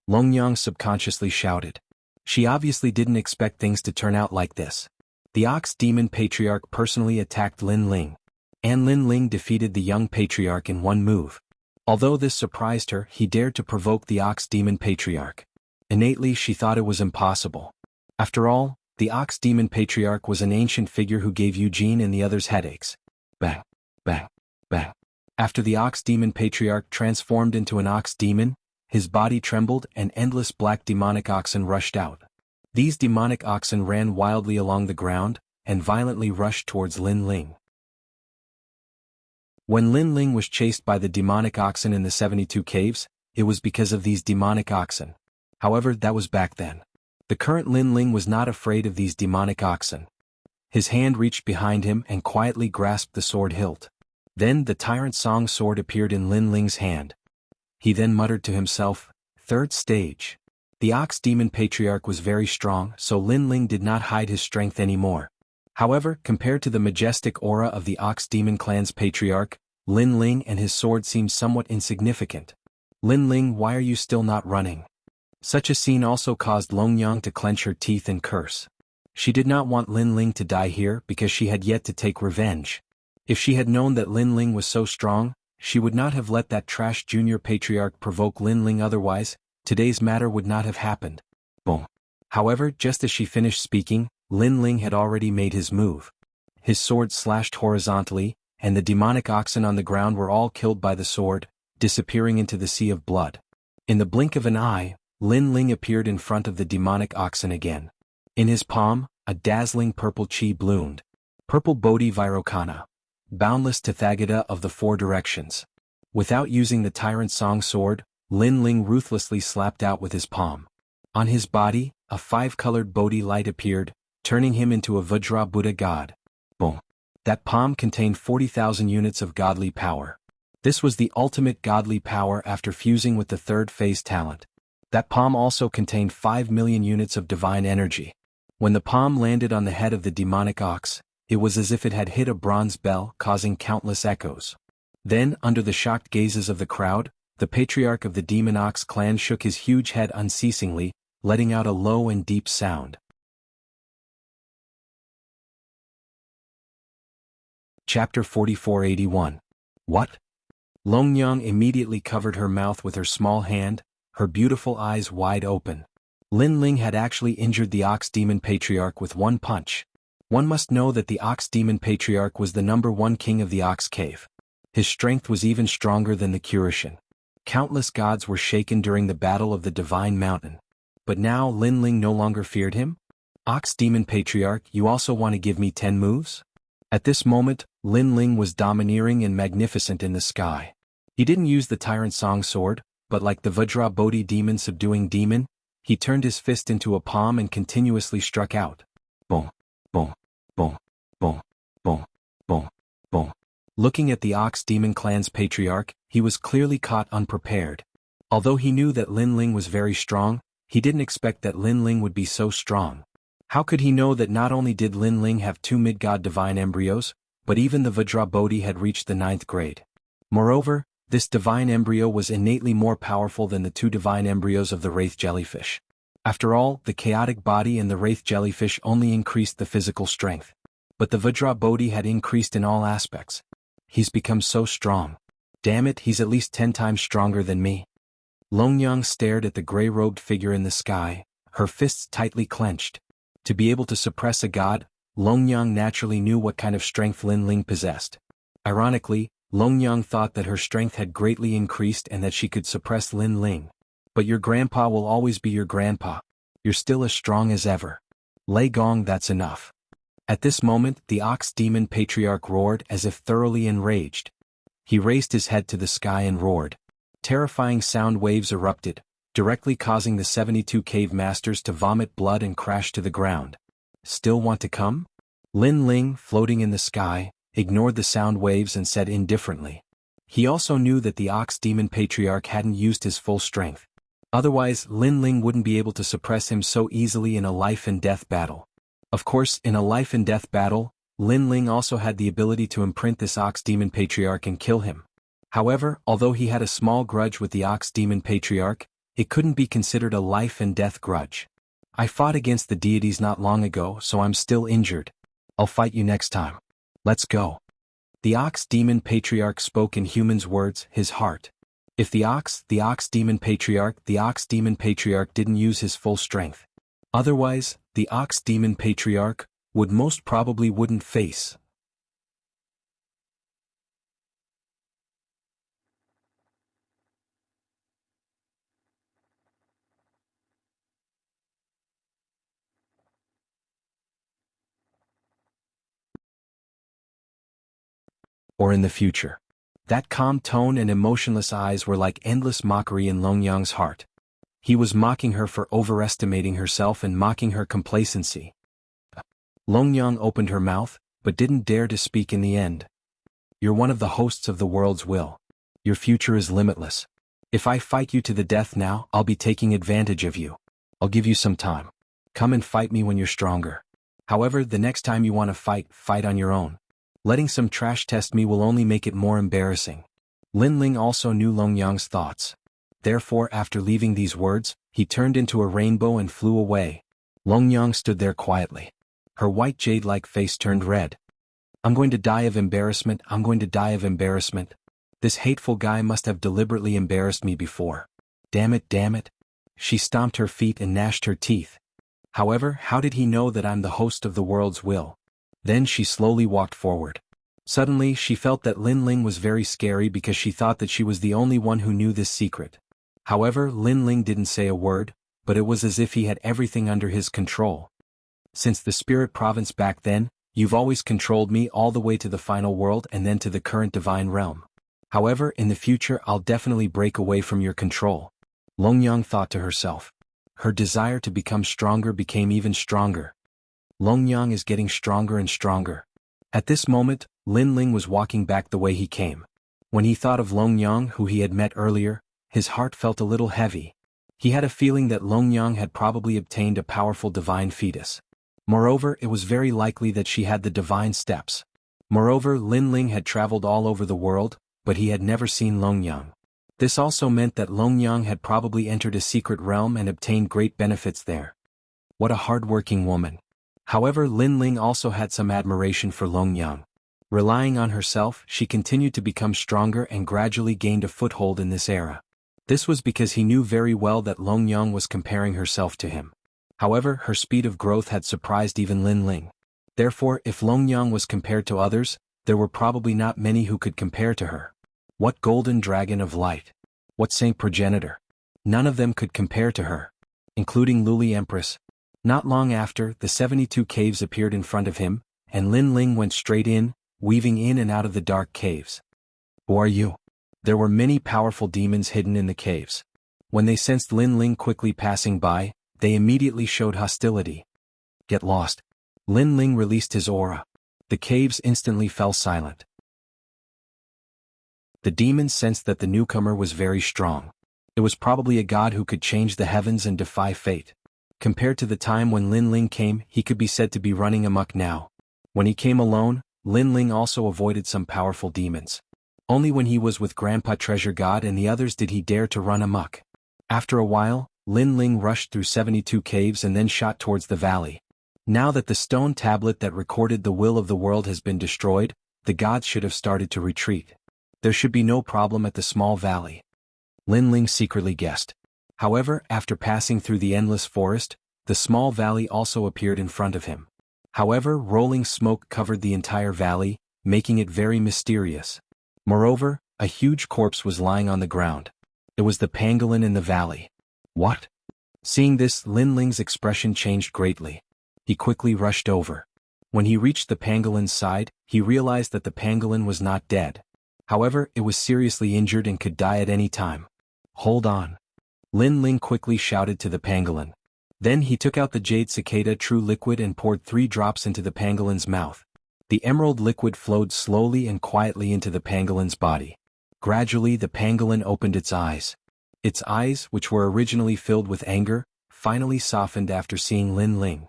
Longyang subconsciously shouted. She obviously didn't expect things to turn out like this. The ox demon patriarch personally attacked Lin Ling. And Lin Ling defeated the young patriarch in one move. Although this surprised her, he dared to provoke the ox demon patriarch. Innately she thought it was impossible. After all, the ox demon patriarch was an ancient figure who gave Eugene and the others headaches. Bang, bang, bang. After the ox demon patriarch transformed into an ox demon, his body trembled and endless black demonic oxen rushed out. These demonic oxen ran wildly along the ground, and violently rushed towards Lin Ling. When Lin Ling was chased by the demonic oxen in the 72 caves, it was because of these demonic oxen. However, that was back then. The current Lin Ling was not afraid of these demonic oxen. His hand reached behind him and quietly grasped the sword hilt. Then the tyrant song sword appeared in Lin Ling's hand. He then muttered to himself, "Third stage." The ox demon patriarch was very strong, so Lin Ling did not hide his strength anymore. However, compared to the majestic aura of the ox demon clan's patriarch, Lin Ling and his sword seemed somewhat insignificant. "Lin Ling, why are you still not running?" Such a scene also caused Longyang to clench her teeth and curse. She did not want Lin Ling to die here because she had yet to take revenge. If she had known that Lin Ling was so strong, she would not have let that trash junior patriarch provoke Lin Ling, otherwise, today's matter would not have happened. Boom. However, just as she finished speaking, Lin Ling had already made his move. His sword slashed horizontally, and the demonic oxen on the ground were all killed by the sword, disappearing into the sea of blood. In the blink of an eye, Lin Ling appeared in front of the demonic oxen again. In his palm, a dazzling purple chi bloomed. Purple Bodhi Vairocana. Boundless Tathagata of the Four Directions. Without using the tyrant song sword, Lin Ling ruthlessly slapped out with his palm. On his body, a 5-colored Bodhi light appeared, turning him into a Vajra Buddha god. Boom. That palm contained 40,000 units of godly power. This was the ultimate godly power after fusing with the third phase talent. That palm also contained 5 million units of divine energy. When the palm landed on the head of the demonic ox, it was as if it had hit a bronze bell, causing countless echoes. Then, under the shocked gazes of the crowd, the patriarch of the demon ox clan shook his huge head unceasingly, letting out a low and deep sound. Chapter 4481. What? Longyang immediately covered her mouth with her small hand, her beautiful eyes wide open. Lin Ling had actually injured the ox demon patriarch with one punch. One must know that the ox demon patriarch was the #1 king of the ox cave. His strength was even stronger than the Kurishin. Countless gods were shaken during the battle of the Divine Mountain. But now Lin Ling no longer feared him? Ox Demon Patriarch, you also want to give me 10 moves? At this moment, Lin Ling was domineering and magnificent in the sky. He didn't use the Tyrant Song sword, but like the Vajra Bodhi demon subduing demon, he turned his fist into a palm and continuously struck out. Boom, boom, boom, boom, boom, boom, boom. Looking at the Ox Demon clan's patriarch, he was clearly caught unprepared. Although he knew that Lin Ling was very strong, he didn't expect that Lin Ling would be so strong. How could he know that not only did Lin Ling have 2 mid-god divine embryos, but even the Vajra Bodhi had reached the 9th grade. Moreover, this divine embryo was innately more powerful than the 2 divine embryos of the Wraith jellyfish. After all, the chaotic body and the Wraith jellyfish only increased the physical strength. But the Vajra Bodhi had increased in all aspects. He's become so strong. Damn it, he's at least 10 times stronger than me. Longyang stared at the gray-robed figure in the sky, her fists tightly clenched. To be able to suppress a god, Longyang naturally knew what kind of strength Lin Ling possessed. Ironically, Longyang thought that her strength had greatly increased and that she could suppress Lin Ling. But your grandpa will always be your grandpa. You're still as strong as ever. Lei Gong, that's enough. At this moment, the Ox Demon Patriarch roared as if thoroughly enraged. He raised his head to the sky and roared. Terrifying sound waves erupted, directly causing the 72 cave masters to vomit blood and crash to the ground. Still want to come? Lin Ling, floating in the sky, ignored the sound waves and said indifferently. He also knew that the Ox Demon Patriarch hadn't used his full strength. Otherwise, Lin Ling wouldn't be able to suppress him so easily in a life-and-death battle. Of course, in a life-and-death battle, Lin Ling also had the ability to imprint this Ox Demon Patriarch and kill him. However, although he had a small grudge with the Ox Demon Patriarch, it couldn't be considered a life-and-death grudge. I fought against the deities not long ago, so I'm still injured. I'll fight you next time. Let's go. The Ox Demon Patriarch spoke in humans' words, his heart. If the Ox Demon Patriarch didn't use his full strength. Otherwise, the Ox Demon Patriarch would most probably wouldn't face. Or in the future. That calm tone and emotionless eyes were like endless mockery in Longyang's heart. He was mocking her for overestimating herself and mocking her complacency. Longyang opened her mouth, but didn't dare to speak in the end. You're one of the hosts of the world's will. Your future is limitless. If I fight you to the death now, I'll be taking advantage of you. I'll give you some time. Come and fight me when you're stronger. However, the next time you want to fight on your own. Letting some trash test me will only make it more embarrassing. Lin Ling also knew Longyang's thoughts. Therefore, after leaving these words, he turned into a rainbow and flew away. Longyang stood there quietly. Her white jade-like face turned red. I'm going to die of embarrassment, I'm going to die of embarrassment. This hateful guy must have deliberately embarrassed me before. Damn it, damn it. She stomped her feet and gnashed her teeth. However, how did he know that I'm the host of the world's will? Then she slowly walked forward. Suddenly, she felt that Lin Ling was very scary because she thought that she was the only one who knew this secret. However, Lin Ling didn't say a word, but it was as if he had everything under his control. Since the spirit province back then, you've always controlled me all the way to the final world and then to the current divine realm. However, in the future I'll definitely break away from your control. Longyang thought to herself. Her desire to become stronger became even stronger. Longyang is getting stronger and stronger. At this moment, Lin Ling was walking back the way he came. When he thought of Longyang, who he had met earlier, his heart felt a little heavy. He had a feeling that Longyang had probably obtained a powerful divine fetus. Moreover, it was very likely that she had the divine steps. Moreover, Lin Ling had traveled all over the world, but he had never seen Longyang. This also meant that Longyang had probably entered a secret realm and obtained great benefits there. What a hard-working woman. However, Lin Ling also had some admiration for Longyang. Relying on herself, she continued to become stronger and gradually gained a foothold in this era. This was because he knew very well that Longyang was comparing herself to him. However, her speed of growth had surprised even Lin Ling. Therefore, if Longyang was compared to others, there were probably not many who could compare to her. What golden dragon of light! What saint progenitor? None of them could compare to her, including Luli Empress. Not long after, the 72 caves appeared in front of him, and Lin Ling went straight in, weaving in and out of the dark caves. Who are you? There were many powerful demons hidden in the caves. When they sensed Lin Ling quickly passing by, they immediately showed hostility. Get lost. Lin Ling released his aura. The caves instantly fell silent. The demons sensed that the newcomer was very strong. It was probably a god who could change the heavens and defy fate. Compared to the time when Lin Ling came, he could be said to be running amok now. When he came alone, Lin Ling also avoided some powerful demons. Only when he was with Grandpa Treasure God and the others did he dare to run amok. After a while, Lin Ling rushed through 72 caves and then shot towards the valley. Now that the stone tablet that recorded the will of the world has been destroyed, the gods should have started to retreat. There should be no problem at the small valley. Lin Ling secretly guessed. However, after passing through the endless forest, the small valley also appeared in front of him. However, rolling smoke covered the entire valley, making it very mysterious. Moreover, a huge corpse was lying on the ground. It was the pangolin in the valley. What? Seeing this, Lin Ling's expression changed greatly. He quickly rushed over. When he reached the pangolin's side, he realized that the pangolin was not dead. However, it was seriously injured and could die at any time. Hold on. Lin Ling quickly shouted to the pangolin. Then he took out the jade cicada true liquid and poured 3 drops into the pangolin's mouth. The emerald liquid flowed slowly and quietly into the pangolin's body. Gradually the pangolin opened its eyes. Its eyes, which were originally filled with anger, finally softened after seeing Lin Ling.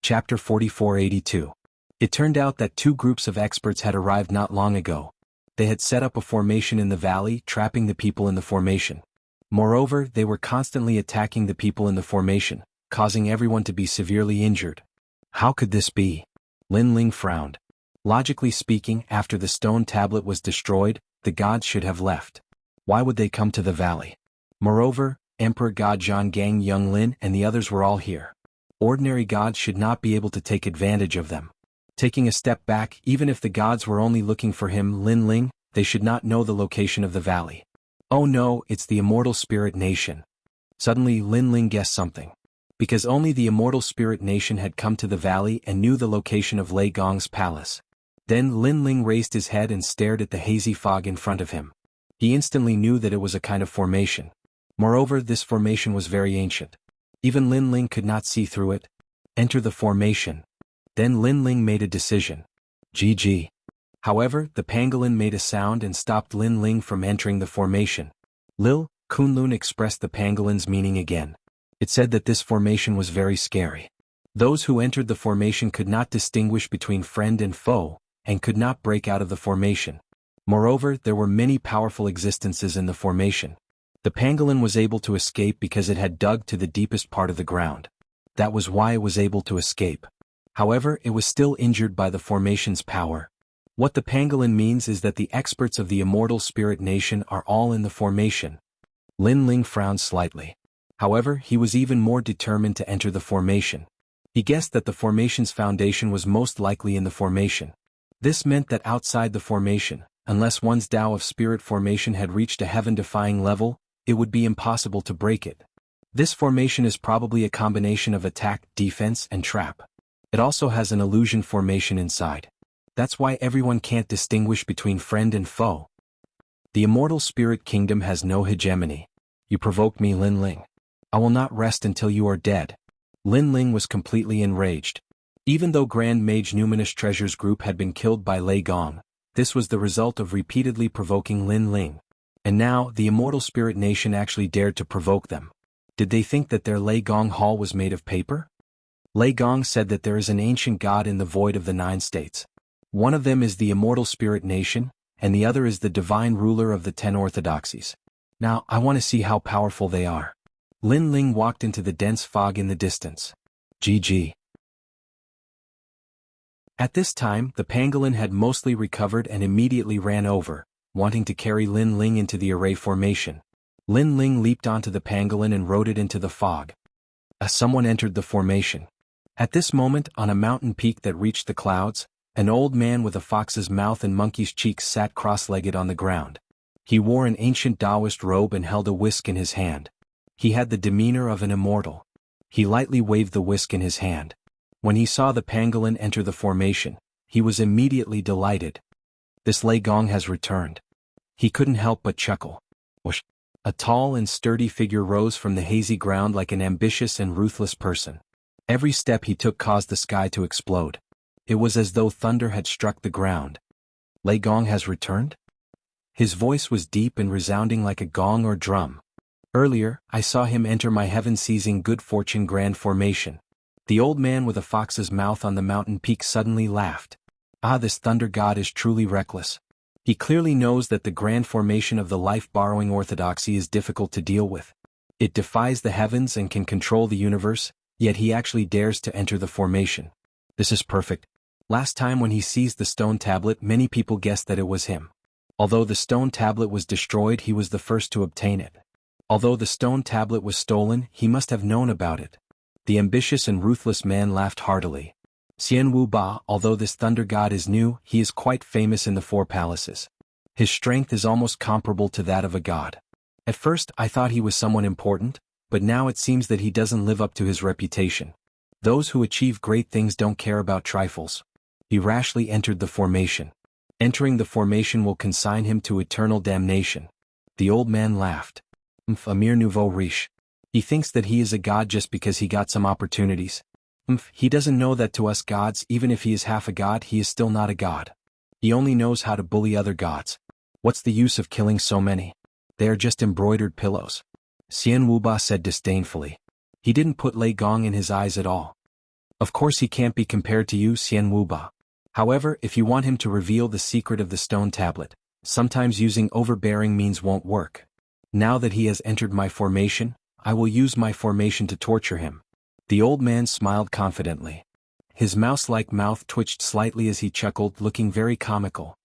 Chapter 4482. It turned out that 2 groups of experts had arrived not long ago. They had set up a formation in the valley, trapping the people in the formation. Moreover, they were constantly attacking the people in the formation, causing everyone to be severely injured. How could this be? Lin Ling frowned. Logically speaking, after the stone tablet was destroyed, the gods should have left. Why would they come to the valley? Moreover, Emperor God Zhang Gang Young Lin and the others were all here. Ordinary gods should not be able to take advantage of them. Taking a step back, even if the gods were only looking for him, Lin Ling, they should not know the location of the valley. Oh no, it's the Immortal Spirit Nation. Suddenly Lin Ling guessed something. Because only the Immortal Spirit Nation had come to the valley and knew the location of Lei Gong's palace. Then Lin Ling raised his head and stared at the hazy fog in front of him. He instantly knew that it was a kind of formation. Moreover, this formation was very ancient. Even Lin Ling could not see through it. Enter the formation. Then Lin Ling made a decision. GG. However, the pangolin made a sound and stopped Lin Ling from entering the formation. Lil Kunlun expressed the pangolin's meaning again. It said that this formation was very scary. Those who entered the formation could not distinguish between friend and foe, and could not break out of the formation. Moreover, there were many powerful existences in the formation. The pangolin was able to escape because it had dug to the deepest part of the ground. That was why it was able to escape. However, it was still injured by the formation's power. What the pangolin means is that the experts of the Immortal Spirit Nation are all in the formation. Lin Ling frowned slightly. However, he was even more determined to enter the formation. He guessed that the formation's foundation was most likely in the formation. This meant that outside the formation, unless one's Tao of Spirit formation had reached a heaven-defying level, it would be impossible to break it. This formation is probably a combination of attack, defense, and trap. It also has an illusion formation inside. That's why everyone can't distinguish between friend and foe. The Immortal Spirit Kingdom has no hegemony. You provoked me, Lin Ling. I will not rest until you are dead. Lin Ling was completely enraged. Even though Grand Mage Numinous Treasures Group had been killed by Lei Gong, this was the result of repeatedly provoking Lin Ling. And now, the Immortal Spirit Nation actually dared to provoke them. Did they think that their Lei Gong Hall was made of paper? Lei Gong said that there is an ancient god in the void of the 9 states. One of them is the Immortal Spirit Nation, and the other is the divine ruler of the 10 orthodoxies. Now, I want to see how powerful they are. Lin Ling walked into the dense fog in the distance. GG. At this time, the pangolin had mostly recovered and immediately ran over, wanting to carry Lin Ling into the array formation. Lin Ling leaped onto the pangolin and rode it into the fog. Someone entered the formation. At this moment, on a mountain peak that reached the clouds, An old man with a fox's mouth and monkey's cheeks sat cross-legged on the ground. He wore an ancient Taoist robe and held a whisk in his hand. He had the demeanor of an immortal. He lightly waved the whisk in his hand. When he saw the pangolin enter the formation, he was immediately delighted. This Lei Gong has returned. He couldn't help but chuckle. Whoosh! A tall and sturdy figure rose from the hazy ground like an ambitious and ruthless person. Every step he took caused the sky to explode. It was as though thunder had struck the ground. Lei Gong has returned? His voice was deep and resounding like a gong or drum. Earlier, I saw him enter my heaven-seizing good fortune grand formation. The old man with a fox's mouth on the mountain peak suddenly laughed. Ah, this thunder god is truly reckless. He clearly knows that the grand formation of the life-borrowing orthodoxy is difficult to deal with. It defies the heavens and can control the universe, yet he actually dares to enter the formation. This is perfect. Last time when he seized the stone tablet, many people guessed that it was him. Although the stone tablet was destroyed, he was the first to obtain it. Although the stone tablet was stolen, he must have known about it. The ambitious and ruthless man laughed heartily. Xianwu Ba, although this thunder god is new, he is quite famous in the four palaces. His strength is almost comparable to that of a god. At first, I thought he was someone important, but now it seems that he doesn't live up to his reputation. Those who achieve great things don't care about trifles. He rashly entered the formation. Entering the formation will consign him to eternal damnation. The old man laughed. A mere nouveau riche. He thinks that he is a god just because he got some opportunities. He doesn't know that to us gods, even if he is half a god, he is still not a god. He only knows how to bully other gods. What's the use of killing so many? They are just embroidered pillows. Xian Wuba said disdainfully. He didn't put Lei Gong in his eyes at all. Of course he can't be compared to you, Xian Wuba. However, if you want him to reveal the secret of the stone tablet, sometimes using overbearing means won't work. Now that he has entered my formation, I will use my formation to torture him. The old man smiled confidently. His mouse-like mouth twitched slightly as he chuckled, looking very comical.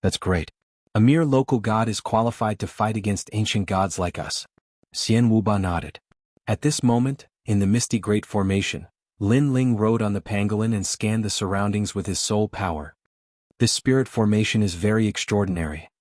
That's great. A mere local god is qualified to fight against ancient gods like us. Xian Wuba nodded. At this moment, in the misty great formation, Lin Ling rode on the pangolin and scanned the surroundings with his soul power. This spirit formation is very extraordinary.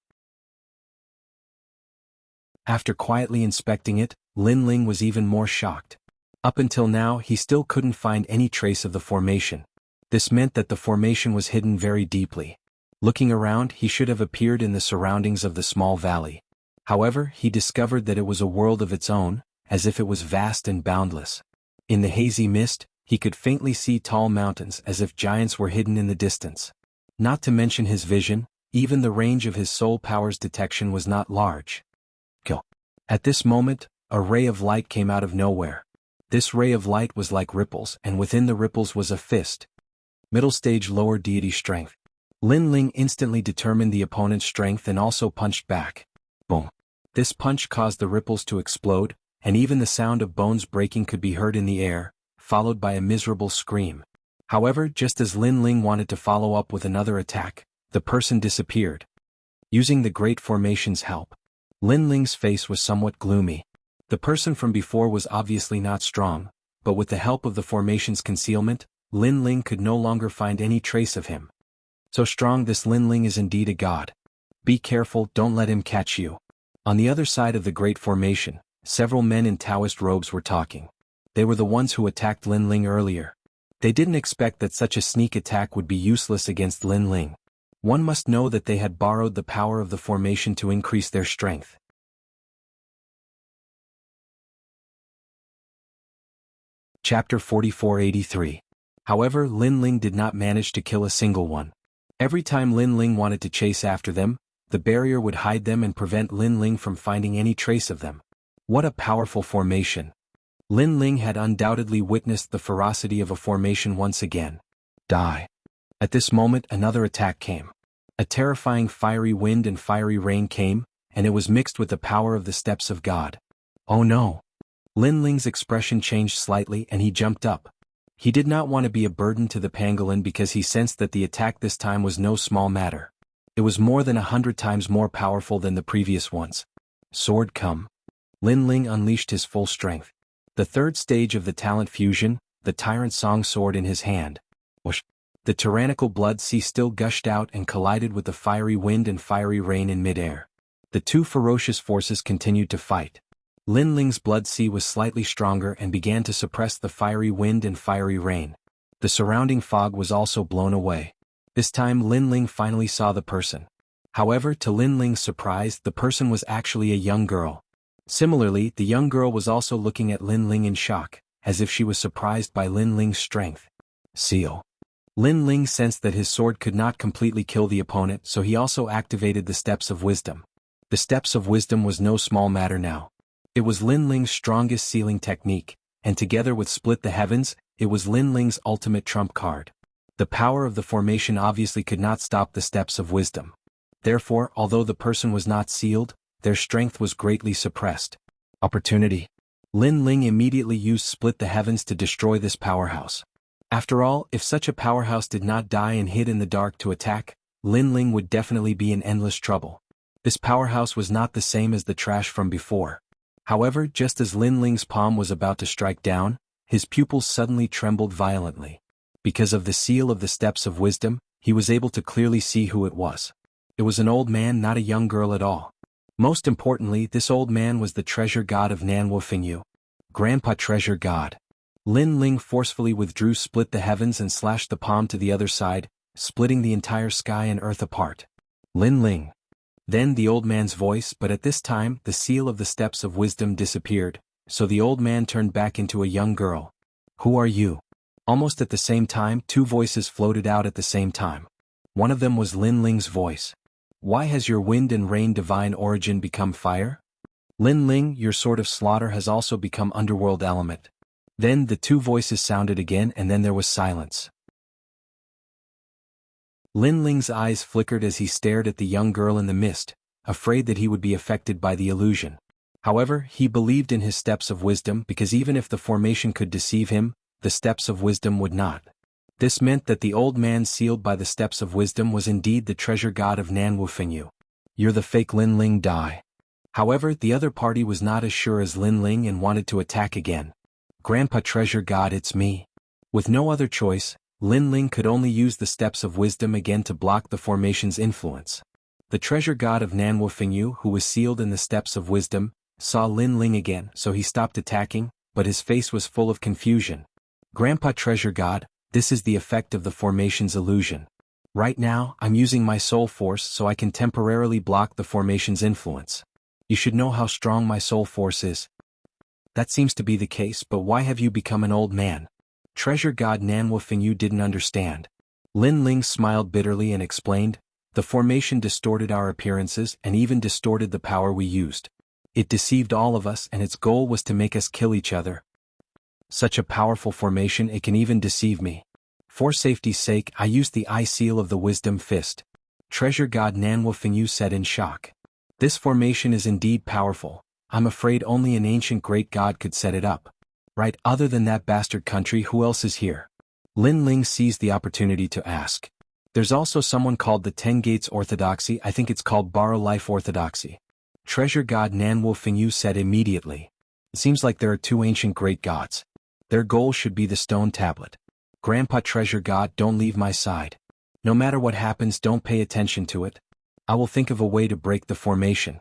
After quietly inspecting it, Lin Ling was even more shocked. Up until now, he still couldn't find any trace of the formation. This meant that the formation was hidden very deeply. Looking around, he should have appeared in the surroundings of the small valley. However, he discovered that it was a world of its own, as if it was vast and boundless. In the hazy mist, he could faintly see tall mountains as if giants were hidden in the distance. Not to mention his vision, even the range of his soul power's detection was not large. Kill. At this moment, a ray of light came out of nowhere. This ray of light was like ripples, and within the ripples was a fist. Middle stage lower deity strength. Lin Ling instantly determined the opponent's strength and also punched back. Boom. This punch caused the ripples to explode, and even the sound of bones breaking could be heard in the air, followed by a miserable scream. However, just as Lin Ling wanted to follow up with another attack, the person disappeared. Using the Great Formation's help, Lin Ling's face was somewhat gloomy. The person from before was obviously not strong, but with the help of the formation's concealment, Lin Ling could no longer find any trace of him. So strong, this Lin Ling is indeed a god. Be careful, don't let him catch you. On the other side of the Great Formation, several men in Taoist robes were talking. They were the ones who attacked Lin Ling earlier. They didn't expect that such a sneak attack would be useless against Lin Ling. One must know that they had borrowed the power of the formation to increase their strength. Chapter 4483. However, Lin Ling did not manage to kill a single one. Every time Lin Ling wanted to chase after them, the barrier would hide them and prevent Lin Ling from finding any trace of them. What a powerful formation! Lin Ling had undoubtedly witnessed the ferocity of a formation once again. Die. At this moment another attack came. A terrifying fiery wind and fiery rain came, and it was mixed with the power of the steps of God. Oh no! Lin Ling's expression changed slightly and he jumped up. He did not want to be a burden to the pangolin because he sensed that the attack this time was no small matter. It was more than 100 times more powerful than the previous ones. Sword come. Lin Ling unleashed his full strength. The third stage of the talent fusion, the Tyrant Song sword in his hand. Whoosh! The tyrannical blood sea still gushed out and collided with the fiery wind and fiery rain in midair. The two ferocious forces continued to fight. Lin Ling's blood sea was slightly stronger and began to suppress the fiery wind and fiery rain. The surrounding fog was also blown away. This time Lin Ling finally saw the person. However, to Lin Ling's surprise, the person was actually a young girl. Similarly, the young girl was also looking at Lin Ling in shock, as if she was surprised by Lin Ling's strength. Seal. Lin Ling sensed that his sword could not completely kill the opponent, so he also activated the Steps of Wisdom. The Steps of Wisdom was no small matter now. It was Lin Ling's strongest sealing technique, and together with Split the Heavens, it was Lin Ling's ultimate trump card. The power of the formation obviously could not stop the Steps of Wisdom. Therefore, although the person was not sealed, their strength was greatly suppressed. Opportunity. Lin Ling immediately used Split the Heavens to destroy this powerhouse. After all, if such a powerhouse did not die and hid in the dark to attack, Lin Ling would definitely be in endless trouble. This powerhouse was not the same as the trash from before. However, just as Lin Ling's palm was about to strike down, his pupils suddenly trembled violently. Because of the seal of the Steps of Wisdom, he was able to clearly see who it was. It was an old man, not a young girl at all. Most importantly, this old man was the treasure god of Nanwu Fingyu. Grandpa Treasure God. Lin Ling forcefully withdrew Split the Heavens and slashed the palm to the other side, splitting the entire sky and earth apart. Lin Ling. Then the old man's voice, but at this time, the seal of the Steps of Wisdom disappeared, so the old man turned back into a young girl. Who are you? Almost at the same time, two voices floated out at the same time. One of them was Lin Ling's voice. Why has your wind and rain divine origin become fire? Lin Ling, your sword of slaughter has also become underworld element. Then the two voices sounded again and then there was silence. Lin Ling's eyes flickered as he stared at the young girl in the mist, afraid that he would be affected by the illusion. However, he believed in his Steps of Wisdom because even if the formation could deceive him, the Steps of Wisdom would not. This meant that the old man sealed by the Steps of Wisdom was indeed the treasure god of Nanwu Fingyu. You're the fake Lin Ling Dai. However, the other party was not as sure as Lin Ling and wanted to attack again. Grandpa Treasure God, it's me. With no other choice, Lin Ling could only use the Steps of Wisdom again to block the formation's influence. The treasure god of Nanwu Fingyu, who was sealed in the Steps of Wisdom, saw Lin Ling again, so he stopped attacking, but his face was full of confusion. Grandpa Treasure God, this is the effect of the formation's illusion. Right now, I'm using my soul force so I can temporarily block the formation's influence. You should know how strong my soul force is. That seems to be the case, but why have you become an old man? Treasure god Nanwu Fingyu didn't understand. Lin Ling smiled bitterly and explained, the formation distorted our appearances and even distorted the power we used. It deceived all of us and its goal was to make us kill each other. Such a powerful formation, it can even deceive me. For safety's sake, I used the eye seal of the Wisdom Fist. Treasure god Nanwu Fingyu said in shock. This formation is indeed powerful. I'm afraid only an ancient great god could set it up. Right, other than that bastard country, who else is here? Lin Ling seized the opportunity to ask. There's also someone called the Ten Gates Orthodoxy, I think it's called Borrow Life Orthodoxy. Treasure god Nanwu Fingyu said immediately. It seems like there are two ancient great gods. Their goal should be the stone tablet. Grandpa Treasure God, don't leave my side. No matter what happens, don't pay attention to it. I will think of a way to break the formation.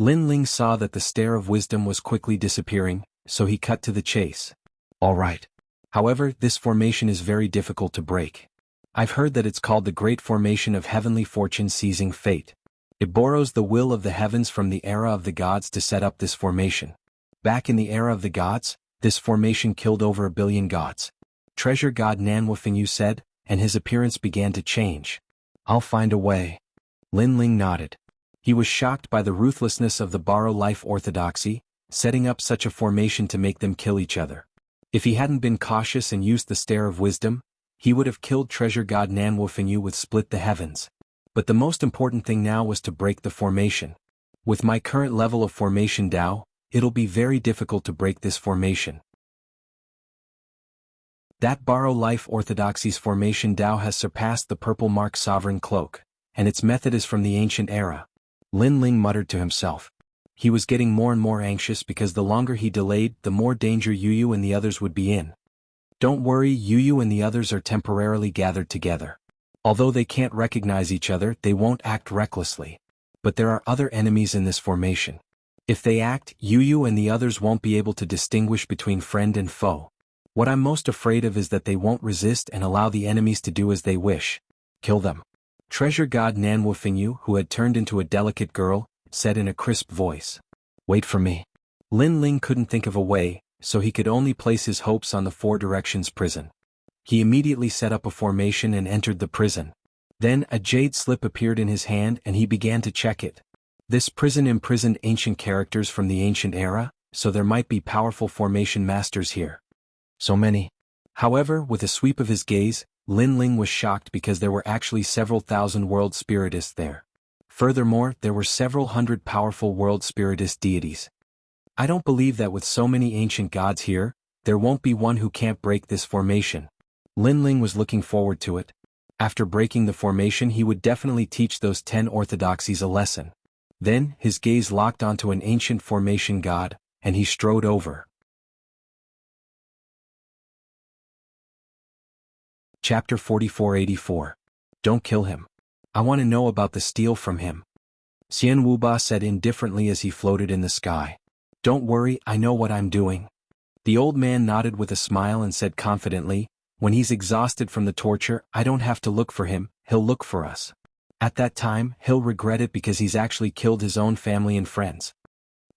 Lin Ling saw that the stare of wisdom was quickly disappearing, so he cut to the chase. All right. However, this formation is very difficult to break. I've heard that it's called the Great Formation of Heavenly Fortune Seizing Fate. It borrows the will of the heavens from the era of the gods to set up this formation. Back in the era of the gods, this formation killed over 1 billion gods. Treasure god Nanwu Fingyu said, and his appearance began to change. I'll find a way. Lin Ling nodded. He was shocked by the ruthlessness of the Borrow Life Orthodoxy, setting up such a formation to make them kill each other. If he hadn't been cautious and used the Stare of Wisdom, he would have killed treasure god Nanwu Fingyu with Split the Heavens. But the most important thing now was to break the formation. With my current level of formation Dao, it'll be very difficult to break this formation. That Borrow Life Orthodoxy's formation Dao has surpassed the purple mark sovereign cloak, and its method is from the ancient era. Lin Ling muttered to himself. He was getting more and more anxious because the longer he delayed, the more danger Yu and the others would be in. Don't worry, Yu and the others are temporarily gathered together. Although they can't recognize each other, they won't act recklessly. But there are other enemies in this formation. If they act, Yu and the others won't be able to distinguish between friend and foe. What I'm most afraid of is that they won't resist and allow the enemies to do as they wish. Kill them. Treasure God Nanwu Fingyu, who had turned into a delicate girl, said in a crisp voice. Wait for me. Lin Ling couldn't think of a way, so he could only place his hopes on the Four Directions prison. He immediately set up a formation and entered the prison. Then a jade slip appeared in his hand and he began to check it. This prison imprisoned ancient characters from the ancient era, so there might be powerful formation masters here. So many. However, with a sweep of his gaze, Lin Ling was shocked because there were actually several thousand world spiritists there. Furthermore, there were several hundred powerful world spiritist deities. I don't believe that with so many ancient gods here, there won't be one who can't break this formation. Lin Ling was looking forward to it. After breaking the formation, he would definitely teach those 10 orthodoxies a lesson. Then, his gaze locked onto an ancient formation god, and he strode over. Chapter 4484. Don't kill him. I want to know about the steal from him. Xian Wuba said indifferently as he floated in the sky. Don't worry, I know what I'm doing. The old man nodded with a smile and said confidently, when he's exhausted from the torture, I don't have to look for him, he'll look for us. At that time, he'll regret it because he's actually killed his own family and friends.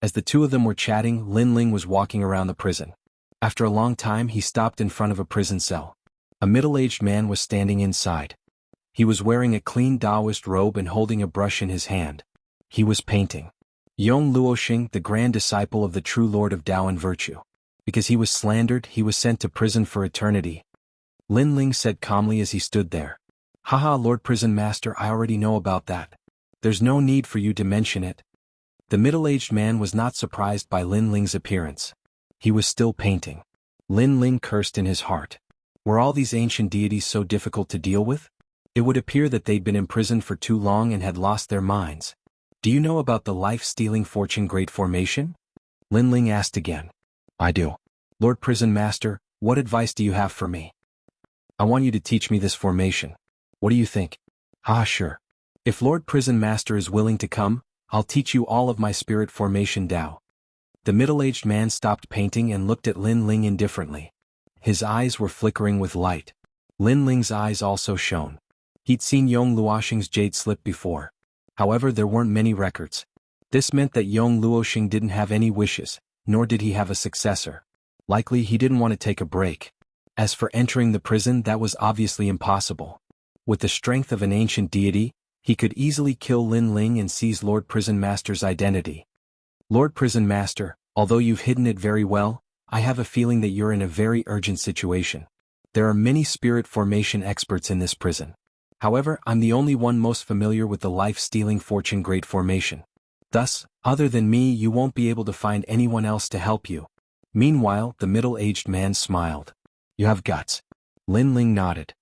As the two of them were chatting, Lin Ling was walking around the prison. After a long time, he stopped in front of a prison cell. A middle-aged man was standing inside. He was wearing a clean Taoist robe and holding a brush in his hand. He was painting. Yong Luoxing, the grand disciple of the true Lord of Tao and Virtue. Because he was slandered, he was sent to prison for eternity. Lin Ling said calmly as he stood there. Haha, Lord Prison Master, I already know about that. There's no need for you to mention it. The middle-aged man was not surprised by Lin Ling's appearance. He was still painting. Lin Ling cursed in his heart. Were all these ancient deities so difficult to deal with? It would appear that they'd been imprisoned for too long and had lost their minds. Do you know about the life-stealing fortune great formation? Lin Ling asked again. I do. Lord Prison Master, what advice do you have for me? I want you to teach me this formation. What do you think? Ah, sure. If Lord Prison Master is willing to come, I'll teach you all of my spirit formation Tao. The middle-aged man stopped painting and looked at Lin Ling indifferently. His eyes were flickering with light. Lin Ling's eyes also shone. He'd seen Yong Luoxing's jade slip before. However, there weren't many records. This meant that Yong Luoxing didn't have any wishes, nor did he have a successor. Likely he didn't want to take a break. As for entering the prison, that was obviously impossible. With the strength of an ancient deity, he could easily kill Lin Ling and seize Lord Prison Master's identity. Lord Prison Master, although you've hidden it very well, I have a feeling that you're in a very urgent situation. There are many spirit formation experts in this prison. However, I'm the only one most familiar with the life-stealing fortune great formation. Thus, other than me, you won't be able to find anyone else to help you. Meanwhile, the middle-aged man smiled. You have guts. Lin Ling nodded.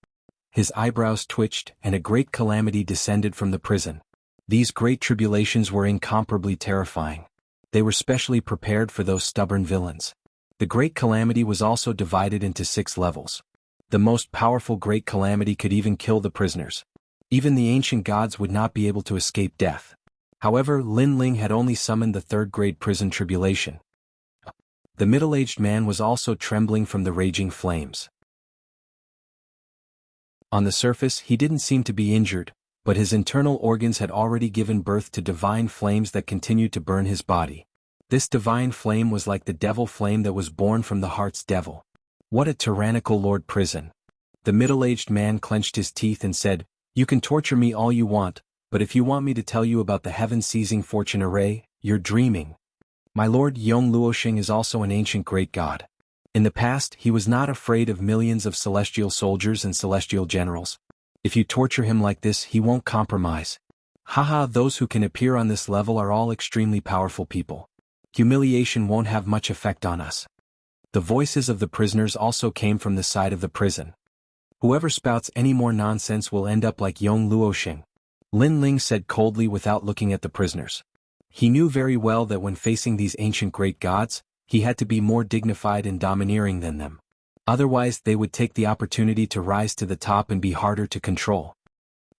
His eyebrows twitched, and a great calamity descended from the prison. These great tribulations were incomparably terrifying. They were specially prepared for those stubborn villains. The great calamity was also divided into 6 levels. The most powerful great calamity could even kill the prisoners. Even the ancient gods would not be able to escape death. However, Lin Ling had only summoned the 3rd-grade prison tribulation. The middle-aged man was also trembling from the raging flames. On the surface, he didn't seem to be injured, but his internal organs had already given birth to divine flames that continued to burn his body. This divine flame was like the devil flame that was born from the heart's devil. What a tyrannical Lord Prison. The middle-aged man clenched his teeth and said, You can torture me all you want, but if you want me to tell you about the heaven-seizing fortune array, you're dreaming. My lord Yong Luoxing is also an ancient great god. In the past, he was not afraid of millions of celestial soldiers and celestial generals. If you torture him like this, he won't compromise. Haha, those who can appear on this level are all extremely powerful people. Humiliation won't have much effect on us. The voices of the prisoners also came from the side of the prison. Whoever spouts any more nonsense will end up like Yong Luoxing. Lin Ling said coldly without looking at the prisoners. He knew very well that when facing these ancient great gods, he had to be more dignified and domineering than them. Otherwise they would take the opportunity to rise to the top and be harder to control.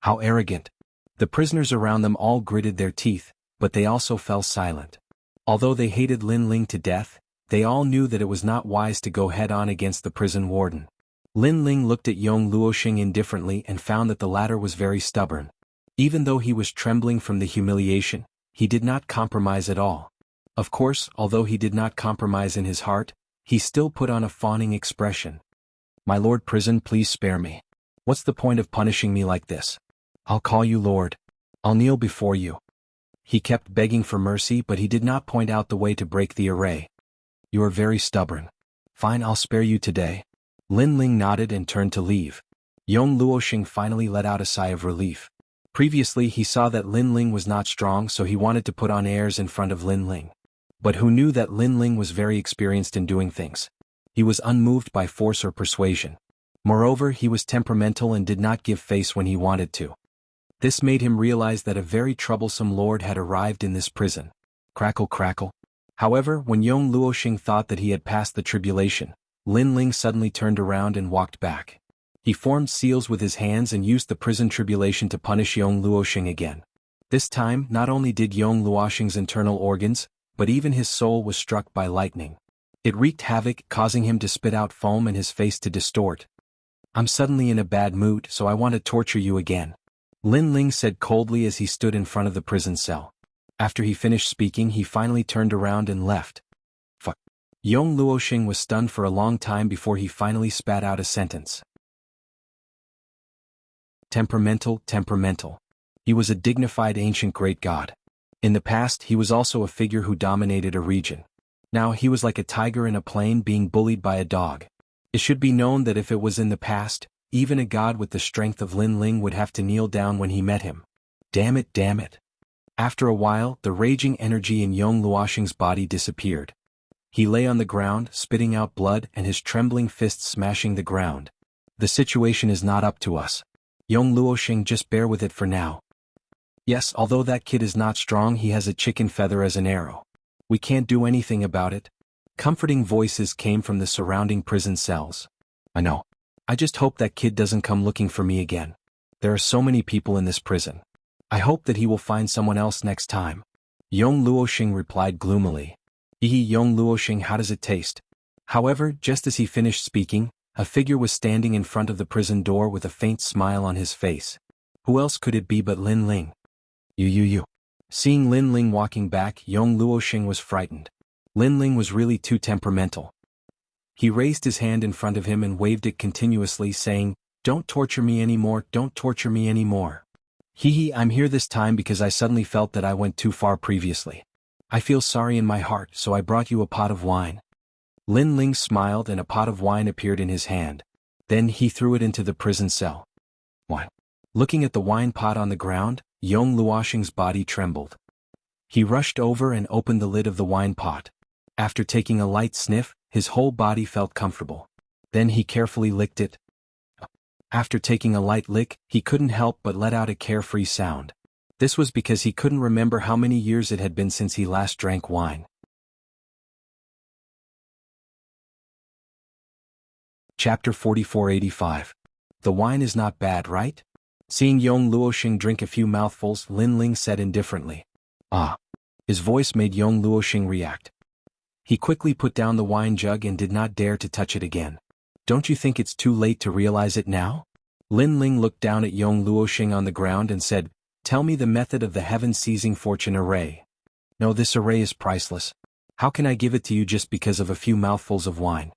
How arrogant. The prisoners around them all gritted their teeth, but they also fell silent. Although they hated Lin Ling to death, they all knew that it was not wise to go head-on against the prison warden. Lin Ling looked at Yong Luoxing indifferently and found that the latter was very stubborn. Even though he was trembling from the humiliation, he did not compromise at all. Of course, although he did not compromise in his heart, he still put on a fawning expression. "My lord prison, please spare me. What's the point of punishing me like this? I'll call you lord. I'll kneel before you." He kept begging for mercy, but he did not point out the way to break the array. "You are very stubborn. Fine, I'll spare you today." Lin Ling nodded and turned to leave. Yong Luoxing finally let out a sigh of relief. Previously he saw that Lin Ling was not strong, so he wanted to put on airs in front of Lin Ling. But who knew that Lin Ling was very experienced in doing things? He was unmoved by force or persuasion. Moreover, he was temperamental and did not give face when he wanted to. This made him realize that a very troublesome lord had arrived in this prison. Crackle crackle. However, when Yong Luoxing thought that he had passed the tribulation, Lin Ling suddenly turned around and walked back. He formed seals with his hands and used the prison tribulation to punish Yong Luoxing again. This time, not only did Yong Luoxing's internal organs, but even his soul was struck by lightning. It wreaked havoc, causing him to spit out foam and his face to distort. "I'm suddenly in a bad mood, so I want to torture you again," Lin Ling said coldly as he stood in front of the prison cell. After he finished speaking, he finally turned around and left. Fuck. Yong Luoxing was stunned for a long time before he finally spat out a sentence. Temperamental. He was a dignified ancient great god. In the past, he was also a figure who dominated a region. Now he was like a tiger in a plain being bullied by a dog. It should be known that if it was in the past, even a god with the strength of Lin Ling would have to kneel down when he met him. Damn it. After a while, the raging energy in Yong Luoxing's body disappeared. He lay on the ground, spitting out blood and his trembling fists smashing the ground. "The situation is not up to us. Yong Luoxing, just bear with it for now. Yes, although that kid is not strong, he has a chicken feather as an arrow. We can't do anything about it." Comforting voices came from the surrounding prison cells. "I know. I just hope that kid doesn't come looking for me again. There are so many people in this prison. I hope that he will find someone else next time." Yong Luoxing replied gloomily. Yong Luoxing, how does it taste?" However, just as he finished speaking, a figure was standing in front of the prison door with a faint smile on his face. Who else could it be but Lin Ling? You. Seeing Lin Ling walking back, Yong Luoxing was frightened. Lin Ling was really too temperamental. He raised his hand in front of him and waved it continuously, saying, "Don't torture me anymore, don't torture me anymore. I'm here this time because I suddenly felt that I went too far previously. I feel sorry in my heart, so I brought you a pot of wine." Lin Ling smiled and a pot of wine appeared in his hand. Then he threw it into the prison cell. Wine. Looking at the wine pot on the ground, Yong Luoxing's body trembled. He rushed over and opened the lid of the wine pot. After taking a light sniff, his whole body felt comfortable. Then he carefully licked it. After taking a light lick, he couldn't help but let out a carefree sound. This was because he couldn't remember how many years it had been since he last drank wine. Chapter 4485. The wine is not bad, right? Seeing Yong Luoxing drink a few mouthfuls, Lin Ling said indifferently. "Ah." His voice made Yong Luoxing react. He quickly put down the wine jug and did not dare to touch it again. "Don't you think it's too late to realize it now?" Lin Ling looked down at Yong Luoxing on the ground and said, "Tell me the method of the heaven-seizing fortune array." "No, this array is priceless. How can I give it to you just because of a few mouthfuls of wine?"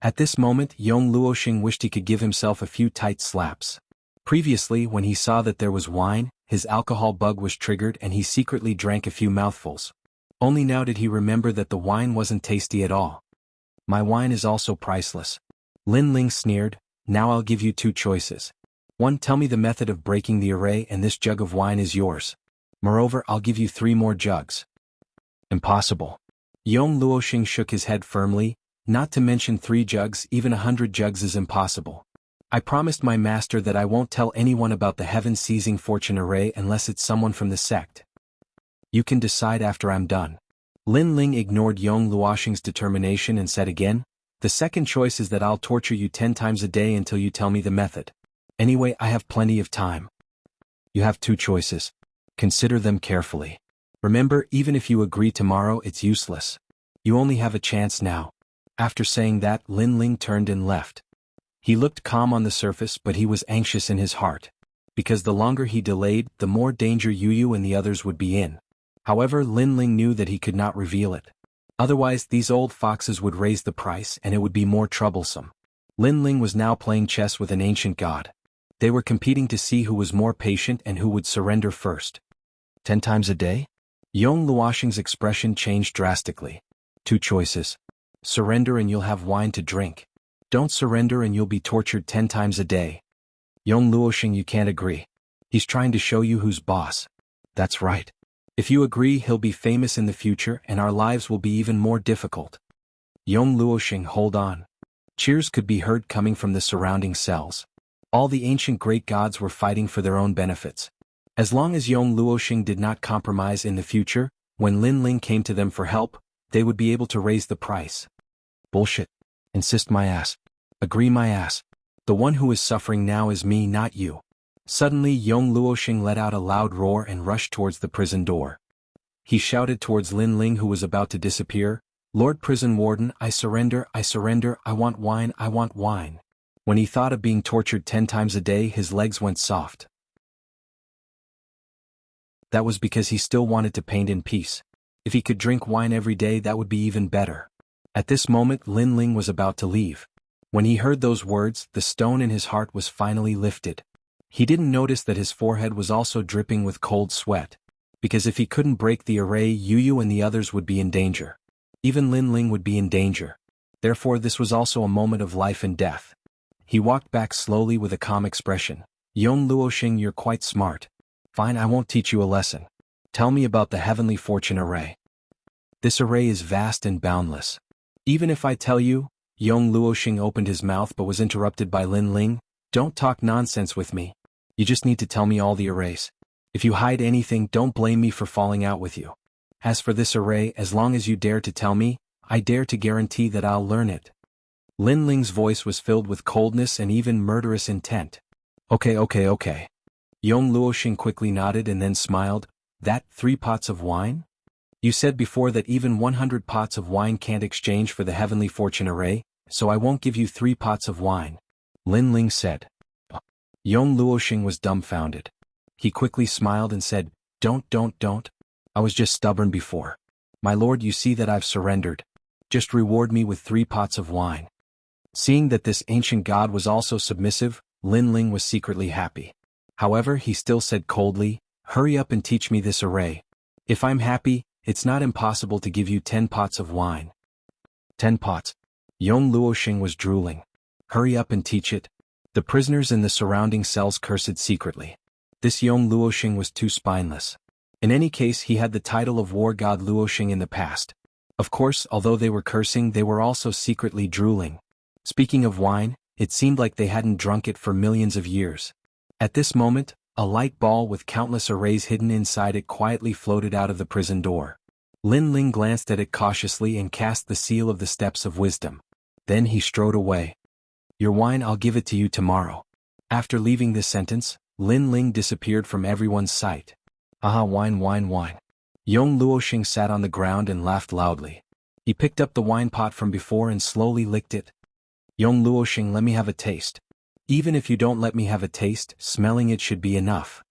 At this moment, Yong Luoxing wished he could give himself a few tight slaps. Previously, when he saw that there was wine, his alcohol bug was triggered and he secretly drank a few mouthfuls. Only now did he remember that the wine wasn't tasty at all. "My wine is also priceless." Lin Ling sneered. "Now I'll give you two choices. One, tell me the method of breaking the array and this jug of wine is yours. Moreover, I'll give you 3 more jugs." "Impossible." Yong Luoxing shook his head firmly. "Not to mention 3 jugs, even 100 jugs is impossible. I promised my master that I won't tell anyone about the heaven-seizing fortune array unless it's someone from the sect. You can decide after I'm done." Lin Ling ignored Yong Luoxing's determination and said again, The second choice is that I'll torture you 10 times a day until you tell me the method. Anyway, I have plenty of time. You have two choices. Consider them carefully. Remember, even if you agree tomorrow, it's useless. You only have a chance now. After saying that, Lin Ling turned and left. He looked calm on the surface, but he was anxious in his heart. Because the longer he delayed, the more danger Yu and the others would be in. However, Lin Ling knew that he could not reveal it. Otherwise, these old foxes would raise the price and it would be more troublesome. Lin Ling was now playing chess with an ancient god. They were competing to see who was more patient and who would surrender first. 10 times a day? Yong Luoxing's expression changed drastically. Two choices. Surrender and you'll have wine to drink. Don't surrender and you'll be tortured 10 times a day. Yong Luoxing, you can't agree. He's trying to show you who's boss. That's right. If you agree, he'll be famous in the future and our lives will be even more difficult. Yong Luoxing, hold on. Cheers could be heard coming from the surrounding cells. All the ancient great gods were fighting for their own benefits. As long as Yong Luoxing did not compromise in the future, when Lin Ling came to them for help, they would be able to raise the price. Bullshit. Insist my ass. Agree my ass. The one who is suffering now is me, not you. Suddenly Yong Luoxing let out a loud roar and rushed towards the prison door. He shouted towards Lin Ling, who was about to disappear, "Lord Prison Warden, I surrender, I want wine, I want wine." When he thought of being tortured 10 times a day, his legs went soft. That was because he still wanted to paint in peace. If he could drink wine every day, that would be even better. At this moment, Lin Ling was about to leave. When he heard those words, the stone in his heart was finally lifted. He didn't notice that his forehead was also dripping with cold sweat. Because if he couldn't break the array, Yu and the others would be in danger. Even Lin Ling would be in danger. Therefore, this was also a moment of life and death. He walked back slowly with a calm expression. Yong Luoxing, you're quite smart. Fine, I won't teach you a lesson. Tell me about the heavenly fortune array. This array is vast and boundless. Even if I tell you, Yong Luoxing opened his mouth but was interrupted by Lin Ling. Don't talk nonsense with me. You just need to tell me all the arrays. If you hide anything, don't blame me for falling out with you. As for this array, as long as you dare to tell me, I dare to guarantee that I'll learn it. Lin Ling's voice was filled with coldness and even murderous intent. Okay. Yong Luoxing quickly nodded and then smiled. That 3 pots of wine? You said before that even 100 pots of wine can't exchange for the heavenly fortune array, so I won't give you 3 pots of wine. Lin Ling said. Yong Luoxing was dumbfounded. He quickly smiled and said, Don't. I was just stubborn before. My lord, you see that I've surrendered. Just reward me with 3 pots of wine. Seeing that this ancient god was also submissive, Lin Ling was secretly happy. However, he still said coldly, Hurry up and teach me this array. If I'm happy, it's not impossible to give you 10 pots of wine. 10 pots. Yong Luoxing was drooling. Hurry up and teach it. The prisoners in the surrounding cells cursed secretly. This Yong Luoxing was too spineless. In any case, he had the title of war god Luoxing in the past. Of course, although they were cursing, they were also secretly drooling. Speaking of wine, it seemed like they hadn't drunk it for millions of years. At this moment, a light ball with countless arrays hidden inside it quietly floated out of the prison door. Lin Ling glanced at it cautiously and cast the seal of the steps of wisdom. Then he strode away. Your wine, I'll give it to you tomorrow. After leaving this sentence, Lin Ling disappeared from everyone's sight. Aha, wine. Yong Luoxing sat on the ground and laughed loudly. He picked up the wine pot from before and slowly licked it. Yong Luoxing, let me have a taste. Even if you don't let me have a taste, smelling it should be enough.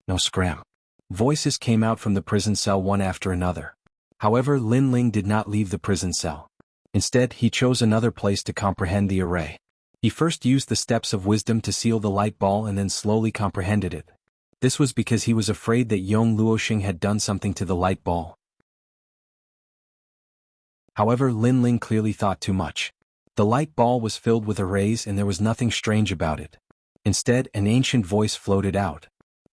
No scram. Voices came out from the prison cell one after another. However, Lin Ling did not leave the prison cell. Instead, he chose another place to comprehend the array. He first used the steps of wisdom to seal the light ball and then slowly comprehended it. This was because he was afraid that Yong Luoxing had done something to the light ball. However, Lin Ling clearly thought too much. The light ball was filled with arrays and there was nothing strange about it. Instead, an ancient voice floated out,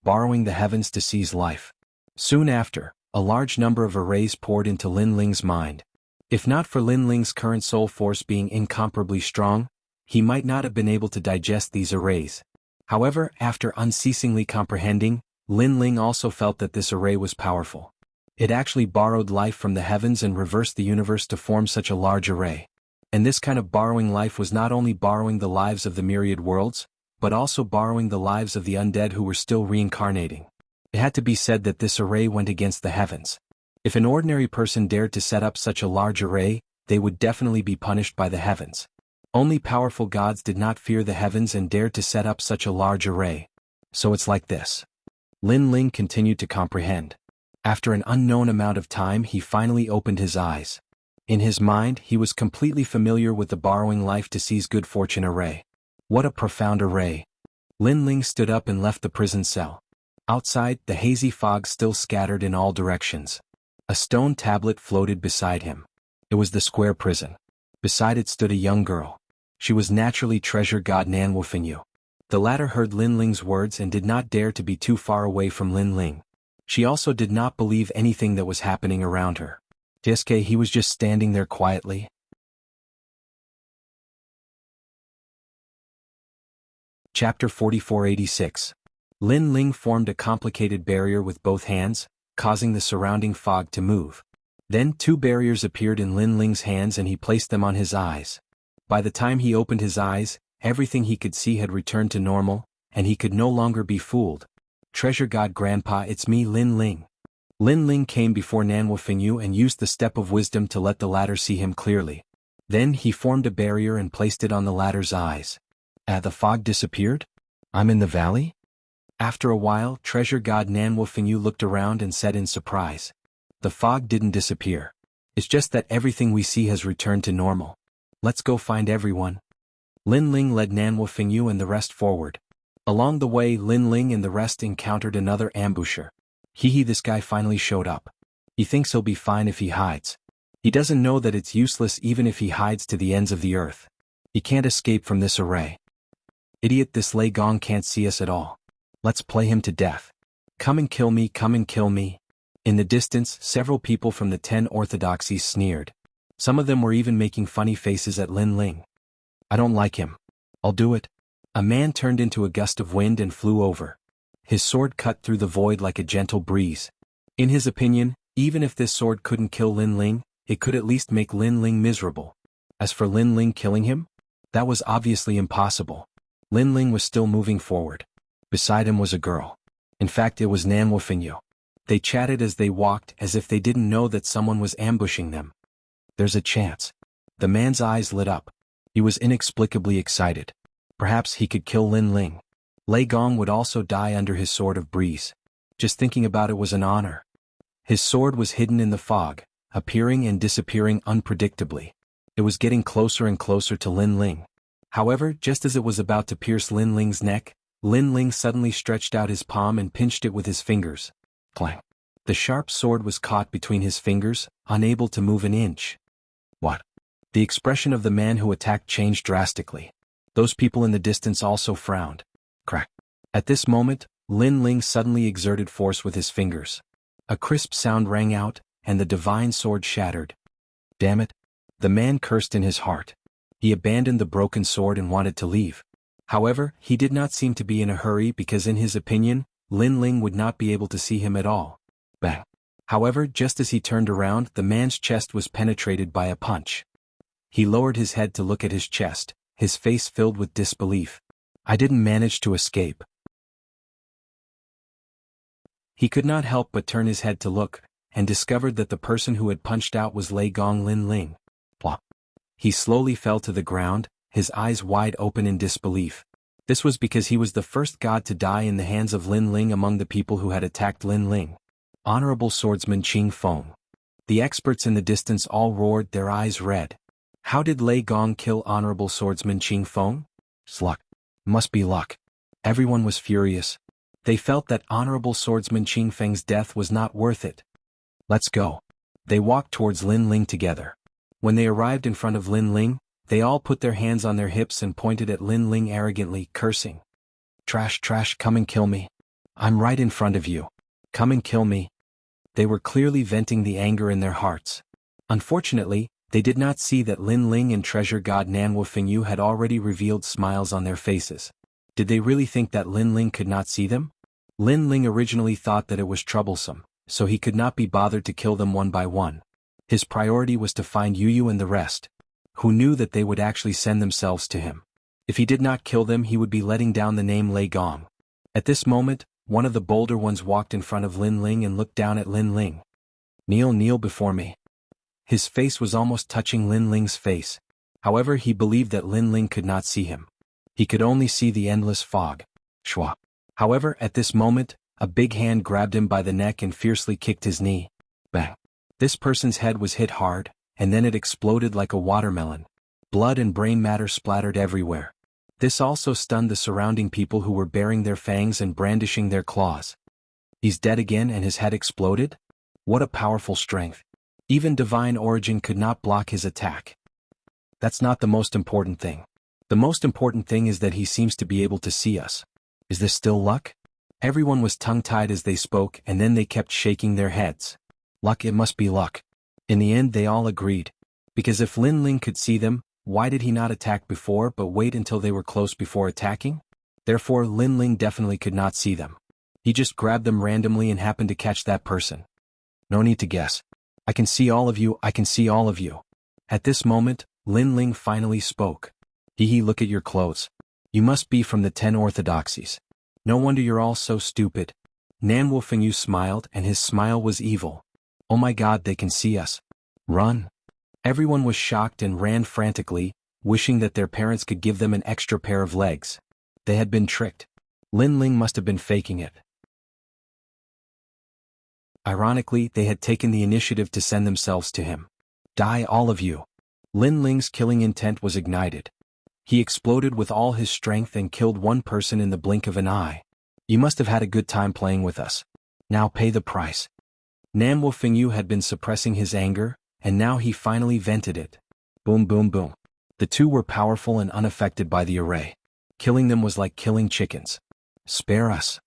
borrowing the heavens to seize life. Soon after, a large number of arrays poured into Lin Ling's mind. If not for Lin Ling's current soul force being incomparably strong, he might not have been able to digest these arrays. However, after unceasingly comprehending, Lin Ling also felt that this array was powerful. It actually borrowed life from the heavens and reversed the universe to form such a large array. And this kind of borrowing life was not only borrowing the lives of the myriad worlds, but also borrowing the lives of the undead who were still reincarnating. It had to be said that this array went against the heavens. If an ordinary person dared to set up such a large array, they would definitely be punished by the heavens. Only powerful gods did not fear the heavens and dared to set up such a large array. So it's like this. Lin Ling continued to comprehend. After an unknown amount of time, he finally opened his eyes. In his mind, he was completely familiar with the borrowing life to seize good fortune array. What a profound array. Lin Ling stood up and left the prison cell. Outside, the hazy fog still scattered in all directions. A stone tablet floated beside him. It was the square prison. Beside it stood a young girl. She was naturally treasure god Nan Wufingyu. The latter heard Lin Ling's words and did not dare to be too far away from Lin Ling. She also did not believe anything that was happening around her. Tiske, he was just standing there quietly. Chapter 4486. Lin Ling formed a complicated barrier with both hands, causing the surrounding fog to move. Then 2 barriers appeared in Lin Ling's hands and he placed them on his eyes. By the time he opened his eyes, everything he could see had returned to normal, and he could no longer be fooled. Treasure God Grandpa, it's me, Lin Ling. Lin Ling came before Nan Wufingyu and used the step of wisdom to let the latter see him clearly. Then he formed a barrier and placed it on the latter's eyes. The fog disappeared? I'm in the valley? After a while, Treasure God Nan Wufingyu looked around and said in surprise. The fog didn't disappear. It's just that everything we see has returned to normal. Let's go find everyone. Lin Ling led Nan Wufingyu and the rest forward. Along the way, Lin Ling and the rest encountered another ambusher. This guy finally showed up. He thinks he'll be fine if he hides. He doesn't know that it's useless even if he hides to the ends of the earth. He can't escape from this array. Idiot, this Lei Gong can't see us at all. Let's play him to death. Come and kill me, come and kill me. In the distance, several people from the 10 orthodoxies sneered. Some of them were even making funny faces at Lin Ling. I don't like him. I'll do it. A man turned into a gust of wind and flew over. His sword cut through the void like a gentle breeze. In his opinion, even if this sword couldn't kill Lin Ling, it could at least make Lin Ling miserable. As for Lin Ling killing him, that was obviously impossible. Lin Ling was still moving forward. Beside him was a girl. In fact, it was Nan Wufingyu. They chatted as they walked as if they didn't know that someone was ambushing them. There's a chance. The man's eyes lit up. He was inexplicably excited. Perhaps he could kill Lin Ling. Lei Gong would also die under his sword of breeze. Just thinking about it was an honor. His sword was hidden in the fog, appearing and disappearing unpredictably. It was getting closer and closer to Lin Ling. However, just as it was about to pierce Lin Ling's neck, Lin Ling suddenly stretched out his palm and pinched it with his fingers. Clang. The sharp sword was caught between his fingers, unable to move an inch. What? The expression of the man who attacked changed drastically. Those people in the distance also frowned. Crack. At this moment, Lin Ling suddenly exerted force with his fingers. A crisp sound rang out, and the divine sword shattered. Damn it. The man cursed in his heart. He abandoned the broken sword and wanted to leave. However, he did not seem to be in a hurry because in his opinion, Lin Ling would not be able to see him at all. Bang. However, just as he turned around, the man's chest was penetrated by a punch. He lowered his head to look at his chest, his face filled with disbelief. I didn't manage to escape. He could not help but turn his head to look, and discovered that the person who had punched out was Lei Gong Lin Ling. Plop. He slowly fell to the ground, his eyes wide open in disbelief. This was because he was the first god to die in the hands of Lin Ling among the people who had attacked Lin Ling. Honorable swordsman Qing Feng. The experts in the distance all roared, their eyes red. How did Lei Gong kill Honorable swordsman Qing Feng? Luck. Must be luck. Everyone was furious. They felt that Honorable swordsman Qing Feng's death was not worth it. Let's go. They walked towards Lin Ling together. When they arrived in front of Lin Ling, they all put their hands on their hips and pointed at Lin Ling arrogantly, cursing. Trash, trash, come and kill me. I'm right in front of you. Come and kill me. They were clearly venting the anger in their hearts. Unfortunately, they did not see that Lin Ling and treasure god Nan Wufingyu had already revealed smiles on their faces. Did they really think that Lin Ling could not see them? Lin Ling originally thought that it was troublesome, so he could not be bothered to kill them one by one. His priority was to find Yu and the rest. who knew that they would actually send themselves to him. If he did not kill them, he would be letting down the name Lei Gong. At this moment, one of the bolder ones walked in front of Lin Ling and looked down at Lin Ling. Kneel before me. His face was almost touching Lin Ling's face. However, he believed that Lin Ling could not see him. He could only see the endless fog. Shwa. However, at this moment, a big hand grabbed him by the neck and fiercely kicked his knee. Bang. This person's head was hit hard, and then it exploded like a watermelon. Blood and brain matter splattered everywhere. This also stunned the surrounding people who were baring their fangs and brandishing their claws. He's dead again and his head exploded? What a powerful strength. Even divine origin could not block his attack. That's not the most important thing. The most important thing is that he seems to be able to see us. Is this still luck? Everyone was tongue-tied as they spoke, and then they kept shaking their heads. Luck, it must be luck. In the end, they all agreed. Because if Lin Ling could see them, why did he not attack before but wait until they were close before attacking? Therefore, Lin Ling definitely could not see them. He just grabbed them randomly and happened to catch that person. No need to guess. I can see all of you, I can see all of you. At this moment, Lin Ling finally spoke. Hee, look at your clothes. You must be from the 10 orthodoxies. No wonder you're all so stupid. Nan Wufengyu smiled, and his smile was evil. Oh my god, they can see us. Run. Everyone was shocked and ran frantically, wishing that their parents could give them an extra pair of legs. They had been tricked. Lin Ling must have been faking it. Ironically, they had taken the initiative to send themselves to him. Die, all of you. Lin Ling's killing intent was ignited. He exploded with all his strength and killed one person in the blink of an eye. You must have had a good time playing with us. Now pay the price. Nan Wufengyu had been suppressing his anger, and now he finally vented it. Boom boom boom. The two were powerful and unaffected by the array. Killing them was like killing chickens. Spare us.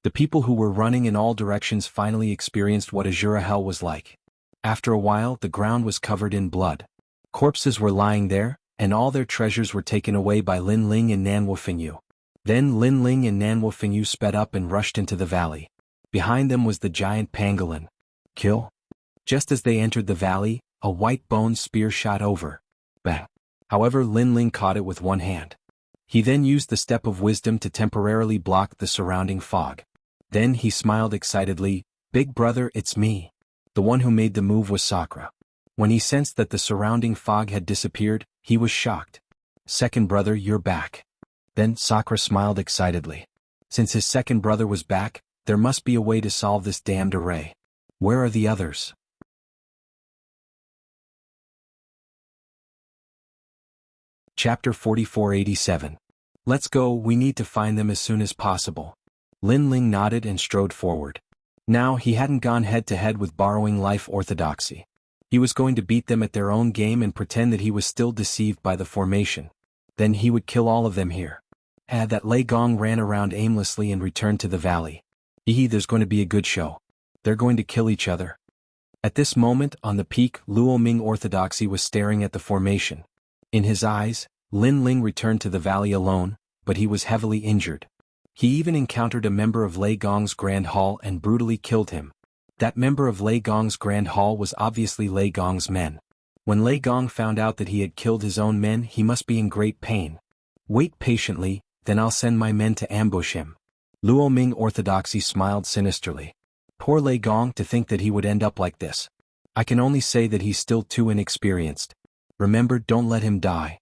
The people who were running in all directions finally experienced what Azura hell was like. After a while, the ground was covered in blood. Corpses were lying there, and all their treasures were taken away by Lin Ling and Nan Wufengyu. Then Lin Ling and Nan Wufengyu sped up and rushed into the valley. Behind them was the giant pangolin. Kill. Just as they entered the valley, a white bone spear shot over. Bang. However, Lin Ling caught it with one hand. He then used the step of wisdom to temporarily block the surrounding fog. Then he smiled excitedly. Big brother, it's me. The one who made the move was Sakura. When he sensed that the surrounding fog had disappeared, he was shocked. Second brother, you're back. Then Sakura smiled excitedly. Since his second brother was back, there must be a way to solve this damned array. Where are the others? Chapter 4487. Let's go, we need to find them as soon as possible. Lin Ling nodded and strode forward. Now he hadn't gone head-to-head with borrowing life orthodoxy. He was going to beat them at their own game and pretend that he was still deceived by the formation. Then he would kill all of them here. That Lei Gong ran around aimlessly and returned to the valley. There's going to be a good show. They're going to kill each other. At this moment, on the peak, Luo Ming orthodoxy was staring at the formation. In his eyes, Lin Ling returned to the valley alone, but he was heavily injured. He even encountered a member of Lei Gong's Grand Hall and brutally killed him. That member of Lei Gong's Grand Hall was obviously Lei Gong's men. When Lei Gong found out that he had killed his own men, he must be in great pain. Wait patiently, then I'll send my men to ambush him. Luo Ming orthodoxy smiled sinisterly. Poor Lei Gong, to think that he would end up like this. I can only say that he's still too inexperienced. Remember, don't let him die.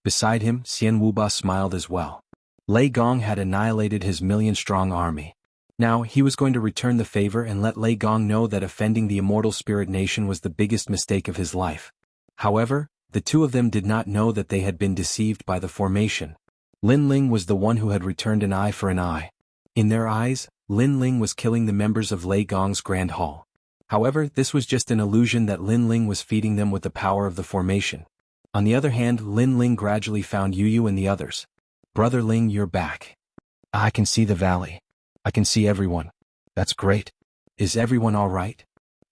Beside him, Xian Wuba smiled as well. Lei Gong had annihilated his million-strong army. Now, he was going to return the favor and let Lei Gong know that offending the immortal spirit nation was the biggest mistake of his life. However, the two of them did not know that they had been deceived by the formation. Lin Ling was the one who had returned an eye for an eye. In their eyes, Lin Ling was killing the members of Lei Gong's Grand Hall. However, this was just an illusion that Lin Ling was feeding them with the power of the formation. On the other hand, Lin Ling gradually found Yu and the others. Brother Ling, you're back. I can see the valley. I can see everyone. That's great. Is everyone all right?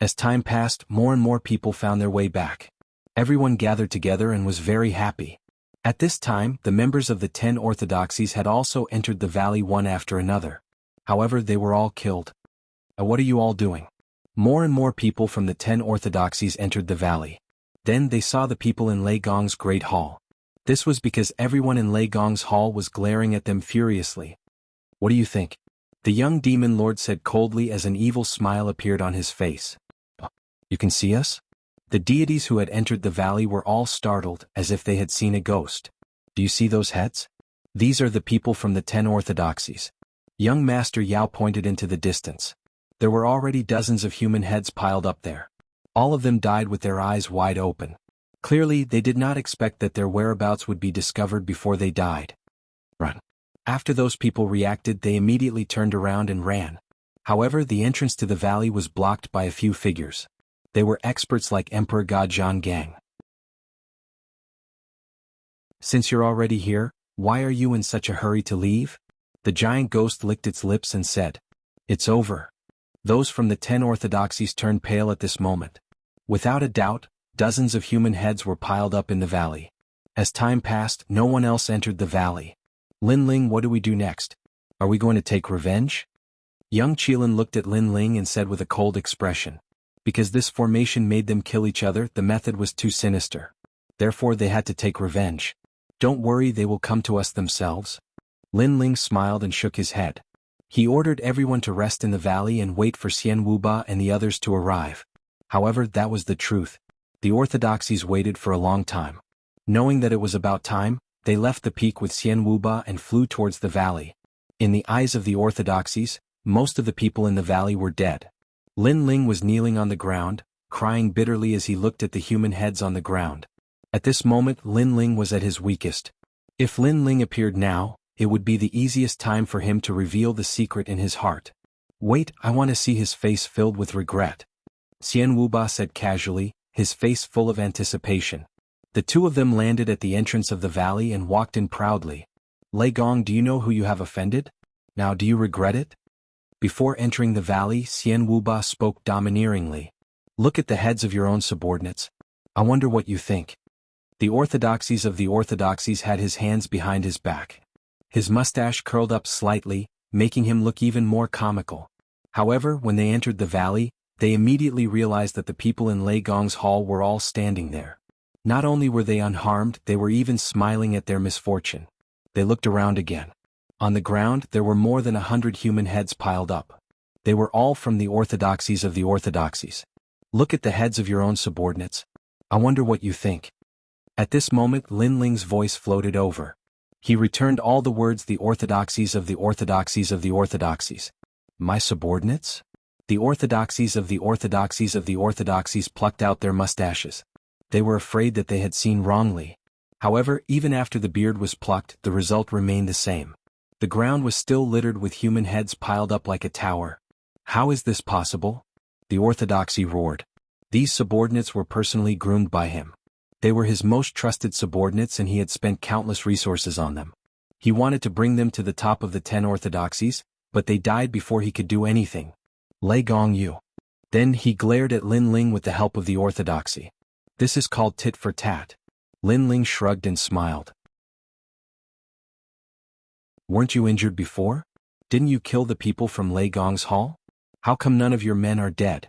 As time passed, more and more people found their way back. Everyone gathered together and was very happy. At this time, the members of the 10 orthodoxies had also entered the valley one after another. However, they were all killed. What are you all doing? More and more people from the 10 orthodoxies entered the valley. Then they saw the people in Lei Gong's great hall. This was because everyone in Lei Gong's hall was glaring at them furiously. What do you think? The young demon lord said coldly as an evil smile appeared on his face. You can see us? The deities who had entered the valley were all startled as if they had seen a ghost. Do you see those heads? These are the people from the 10 orthodoxies. Young Master Yao pointed into the distance. There were already dozens of human heads piled up there. All of them died with their eyes wide open. Clearly, they did not expect that their whereabouts would be discovered before they died. Run. After those people reacted, they immediately turned around and ran. However, the entrance to the valley was blocked by a few figures. They were experts like Emperor God Zhang. Since you're already here, why are you in such a hurry to leave? The giant ghost licked its lips and said, It's over. Those from the 10 orthodoxies turned pale at this moment. Without a doubt, dozens of human heads were piled up in the valley. As time passed, no one else entered the valley. Lin Ling, what do we do next? Are we going to take revenge? Young Qilin looked at Lin Ling and said with a cold expression. Because this formation made them kill each other, the method was too sinister. Therefore they had to take revenge. Don't worry, they will come to us themselves. Lin Ling smiled and shook his head. He ordered everyone to rest in the valley and wait for Xian Wuba and the others to arrive. However, that was the truth. The orthodoxies waited for a long time. Knowing that it was about time, they left the peak with Xian Wuba and flew towards the valley. In the eyes of the orthodoxies, most of the people in the valley were dead. Lin Ling was kneeling on the ground, crying bitterly as he looked at the human heads on the ground. At this moment, Lin Ling was at his weakest. If Lin Ling appeared now, it would be the easiest time for him to reveal the secret in his heart. Wait, I want to see his face filled with regret. Xian Wuba said casually, his face full of anticipation. The two of them landed at the entrance of the valley and walked in proudly. Lei Gong, do you know who you have offended? Now do you regret it? Before entering the valley, Xian Wuba spoke domineeringly. Look at the heads of your own subordinates. I wonder what you think. The orthodoxies of the orthodoxies had his hands behind his back. His mustache curled up slightly, making him look even more comical. However, when they entered the valley, they immediately realized that the people in Lei Gong's hall were all standing there. Not only were they unharmed, they were even smiling at their misfortune. They looked around again. On the ground, there were more than 100 human heads piled up. They were all from the orthodoxies of the orthodoxies. Look at the heads of your own subordinates. I wonder what you think. At this moment, Lin Ling's voice floated over. He returned all the words the orthodoxies of the orthodoxies of the orthodoxies. My subordinates? The orthodoxies of the orthodoxies of the orthodoxies plucked out their mustaches. They were afraid that they had seen wrongly. However, even after the beard was plucked, the result remained the same. The ground was still littered with human heads piled up like a tower. How is this possible? The orthodoxy roared. These subordinates were personally groomed by him. They were his most trusted subordinates and he had spent countless resources on them. He wanted to bring them to the top of the 10 orthodoxies, but they died before he could do anything. Lei Gong you. Then he glared at Lin Ling with the help of the orthodoxy. This is called tit for tat. Lin Ling shrugged and smiled. Weren't you injured before? Didn't you kill the people from Lei Gong's hall? How come none of your men are dead?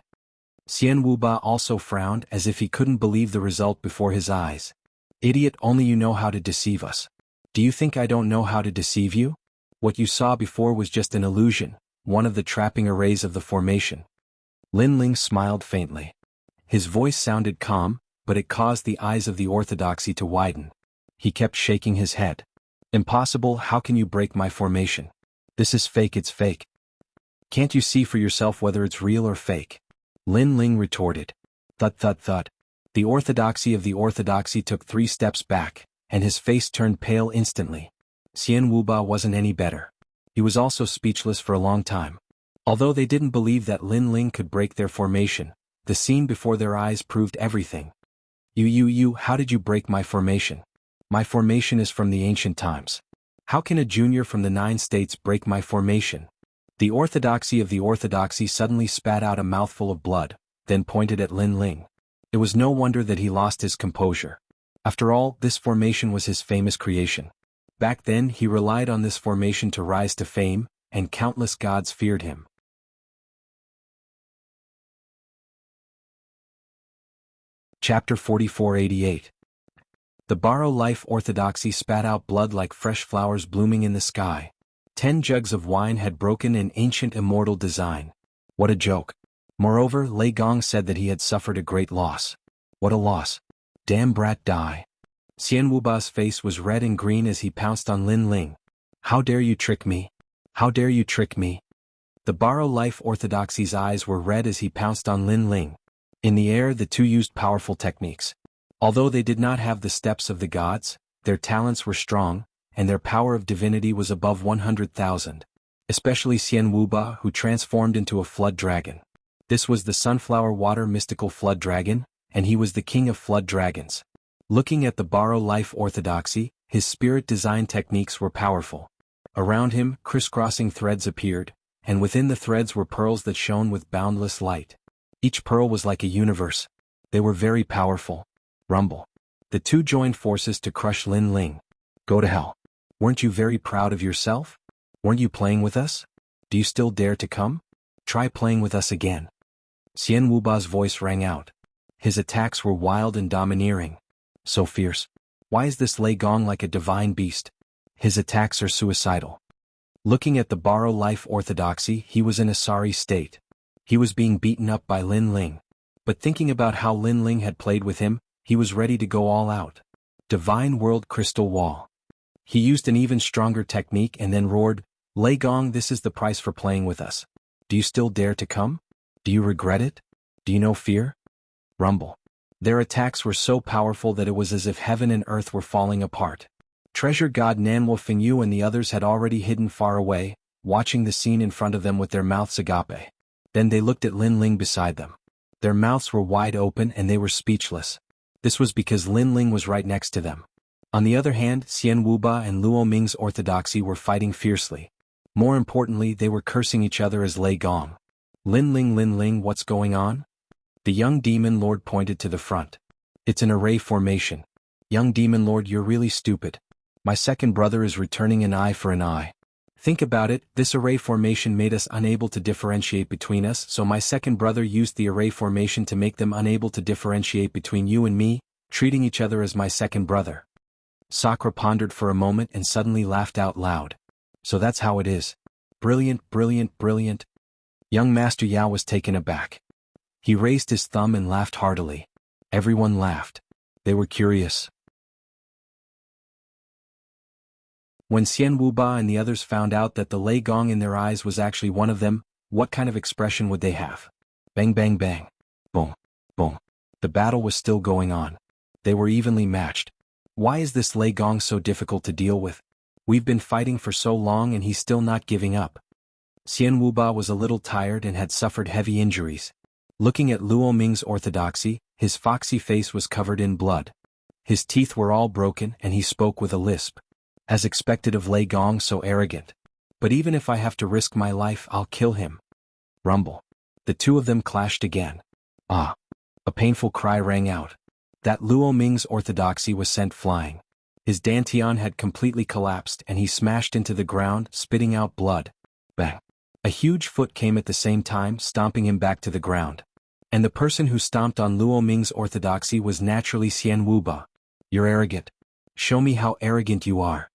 Xian Wuba also frowned as if he couldn't believe the result before his eyes. Idiot, only you know how to deceive us. Do you think I don't know how to deceive you? What you saw before was just an illusion, one of the trapping arrays of the formation. Lin Ling smiled faintly. His voice sounded calm, but it caused the eyes of the orthodoxy to widen. He kept shaking his head. Impossible, how can you break my formation? This is fake, it's fake. Can't you see for yourself whether it's real or fake? Lin Ling retorted. Thud thud thud. The orthodoxy of the orthodoxy took 3 steps back, and his face turned pale instantly. Xian Wuba wasn't any better. He was also speechless for a long time. Although they didn't believe that Lin Ling could break their formation, the scene before their eyes proved everything. How did you break my formation? My formation is from the ancient times. How can a junior from the 9 states break my formation? The orthodoxy of the orthodoxy suddenly spat out a mouthful of blood, then pointed at Lin Ling. It was no wonder that he lost his composure. After all, this formation was his famous creation. Back then he relied on this formation to rise to fame, and countless gods feared him. Chapter 4488. The Borrow Life Orthodoxy spat out blood like fresh flowers blooming in the sky. 10 jugs of wine had broken an ancient immortal design. What a joke. Moreover, Lei Gong said that he had suffered a great loss. What a loss. Damn brat die. Xian Wuba's face was red and green as he pounced on Lin Ling. How dare you trick me? How dare you trick me? The Borrow Life Orthodoxy's eyes were red as he pounced on Lin Ling. In the air, the two used powerful techniques. Although they did not have the steps of the gods, their talents were strong, and their power of divinity was above 100,000. Especially Xian Wuba, who transformed into a flood dragon. This was the sunflower water mystical flood dragon, and he was the king of flood dragons. Looking at the Borrow Life Orthodoxy, his spirit design techniques were powerful. Around him, crisscrossing threads appeared, and within the threads were pearls that shone with boundless light. Each pearl was like a universe. They were very powerful. Rumble. The two joined forces to crush Lin Ling. Go to hell. Weren't you very proud of yourself? Weren't you playing with us? Do you still dare to come? Try playing with us again. Xian Wuba's voice rang out. His attacks were wild and domineering. So fierce. Why is this Lei Gong like a divine beast? His attacks are suicidal. Looking at the Borrow Life Orthodoxy, he was in a sorry state. He was being beaten up by Lin Ling. But thinking about how Lin Ling had played with him, he was ready to go all out. Divine World Crystal Wall. He used an even stronger technique and then roared, Lei Gong, this is the price for playing with us. Do you still dare to come? Do you regret it? Do you know fear? Rumble. Their attacks were so powerful that it was as if heaven and earth were falling apart. Treasure God Nanwo Fingyu and the others had already hidden far away, watching the scene in front of them with their mouths agape. Then they looked at Lin Ling beside them. Their mouths were wide open and they were speechless. This was because Lin Ling was right next to them. On the other hand, Xian Wuba and Luo Ming's orthodoxy were fighting fiercely. More importantly, they were cursing each other as Lei Gong. Lin Ling, what's going on? The young demon lord pointed to the front. It's an array formation. Young demon lord, you're really stupid. My second brother is returning an eye for an eye. Think about it, this array formation made us unable to differentiate between us, so my second brother used the array formation to make them unable to differentiate between you and me, treating each other as my second brother. Sakura pondered for a moment and suddenly laughed out loud. So that's how it is. Brilliant. Young Master Yao was taken aback. He raised his thumb and laughed heartily. Everyone laughed. They were curious. When Xian Wuba and the others found out that the Lei Gong in their eyes was actually one of them, what kind of expression would they have? Bang bang bang. Boom. Boom. The battle was still going on. They were evenly matched. Why is this Lei Gong so difficult to deal with? We've been fighting for so long and he's still not giving up. Xian Wuba was a little tired and had suffered heavy injuries. Looking at Luo Ming's orthodoxy, his foxy face was covered in blood. His teeth were all broken and he spoke with a lisp. As expected of Lei Gong, so arrogant. But even if I have to risk my life, I'll kill him. Rumble. The two of them clashed again. Ah. A painful cry rang out. That Luo Ming's orthodoxy was sent flying. His dantian had completely collapsed and he smashed into the ground, spitting out blood. Bang. A huge foot came at the same time, stomping him back to the ground. And the person who stomped on Luo Ming's orthodoxy was naturally Xian Wuba. You're arrogant. Show me how arrogant you are.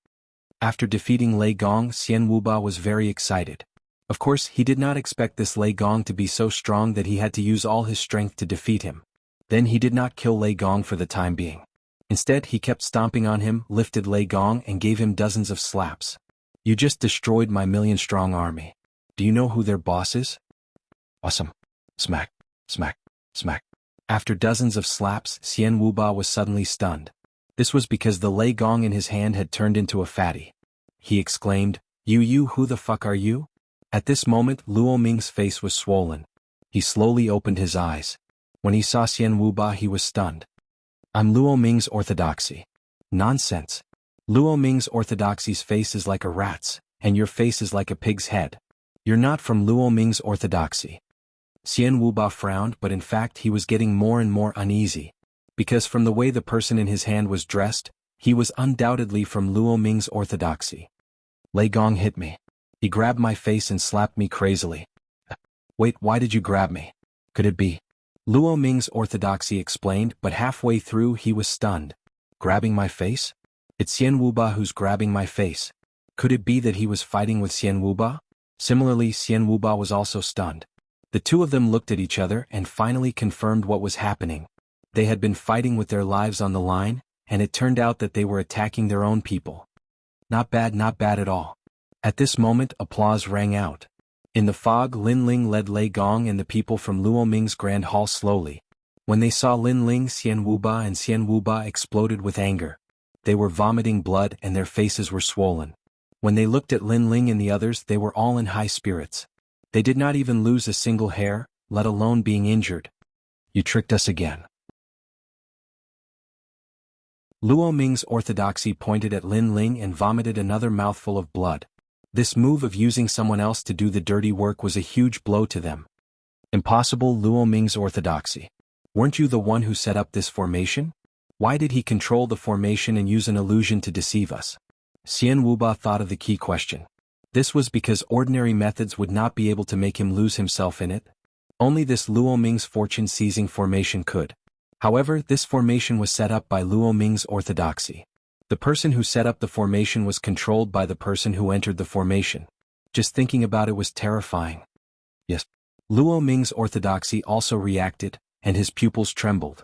After defeating Lei Gong, Xian Wuba was very excited. Of course, he did not expect this Lei Gong to be so strong that he had to use all his strength to defeat him. Then he did not kill Lei Gong for the time being. Instead, he kept stomping on him, lifted Lei Gong and gave him dozens of slaps. You just destroyed my million-strong army. Do you know who their boss is? Awesome. Smack, smack, smack. After dozens of slaps, Xian Wuba was suddenly stunned. This was because the Lei Gong in his hand had turned into a fatty. He exclaimed, You, who the fuck are you? At this moment, Luo Ming's face was swollen. He slowly opened his eyes. When he saw Xian Wuba, he was stunned. I'm Luo Ming's orthodoxy. Nonsense. Luo Ming's orthodoxy's face is like a rat's, and your face is like a pig's head. You're not from Luo Ming's orthodoxy. Xian Wuba frowned, but in fact he was getting more and more uneasy. Because from the way the person in his hand was dressed, he was undoubtedly from Luo Ming's orthodoxy. Lei Gong hit me. He grabbed my face and slapped me crazily. Wait, why did you grab me? Could it be? Luo Ming's orthodoxy explained, but halfway through he was stunned. Grabbing my face? It's Xian Wuba who's grabbing my face. Could it be that he was fighting with Xian Wuba? Similarly, Xian Wuba was also stunned. The two of them looked at each other and finally confirmed what was happening. They had been fighting with their lives on the line, and it turned out that they were attacking their own people. Not bad at all. At this moment, applause rang out. In the fog, Lin Ling led Lei Gong and the people from Luo Ming's grand hall slowly. When they saw Lin Ling, Xian Wuba exploded with anger. They were vomiting blood and their faces were swollen. When they looked at Lin Ling and the others, they were all in high spirits. They did not even lose a single hair, let alone being injured. You tricked us again. Luo Ming's orthodoxy pointed at Lin Ling and vomited another mouthful of blood. This move of using someone else to do the dirty work was a huge blow to them. Impossible, Luo Ming's orthodoxy. Weren't you the one who set up this formation? Why did he control the formation and use an illusion to deceive us? Xian Wuba thought of the key question. This was because ordinary methods would not be able to make him lose himself in it. Only this Luo Ming's fortune-seizing formation could. However, this formation was set up by Luo Ming's orthodoxy. The person who set up the formation was controlled by the person who entered the formation. Just thinking about it was terrifying. Yes. Luo Ming's orthodoxy also reacted, and his pupils trembled.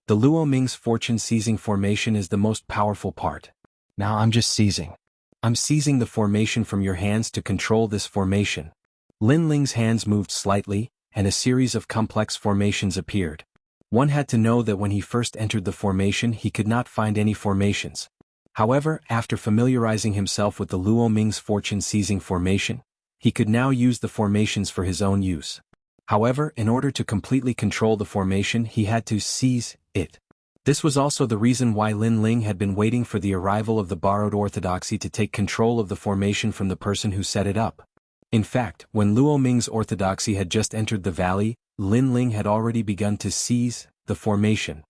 The Luo Ming's fortune-seizing formation is the most powerful part. Now I'm just seizing. I'm seizing the formation from your hands to control this formation. Lin Ling's hands moved slightly, and a series of complex formations appeared. One had to know that when he first entered the formation he could not find any formations. However, after familiarizing himself with the Luo Ming's fortune-seizing formation, he could now use the formations for his own use. However, in order to completely control the formation he had to seize it. This was also the reason why Lin Ling had been waiting for the arrival of the borrowed orthodoxy to take control of the formation from the person who set it up. In fact, when Luo Ming's orthodoxy had just entered the valley, Lin Ling had already begun to seize the formation.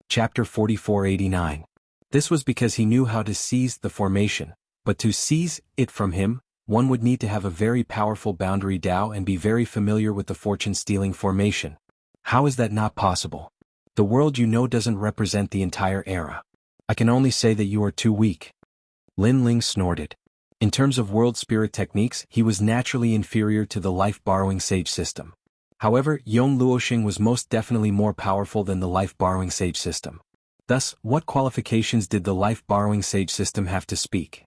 Chapter 4489. This was because he knew how to seize the formation, but to seize it from him, one would need to have a very powerful boundary Dao and be very familiar with the fortune-stealing formation. How is that not possible? The world you know doesn't represent the entire era. I can only say that you are too weak. Lin Ling snorted. In terms of world spirit techniques, he was naturally inferior to the life-borrowing sage system. However, Yong Luoxing was most definitely more powerful than the life-borrowing sage system. Thus, what qualifications did the life-borrowing sage system have to speak?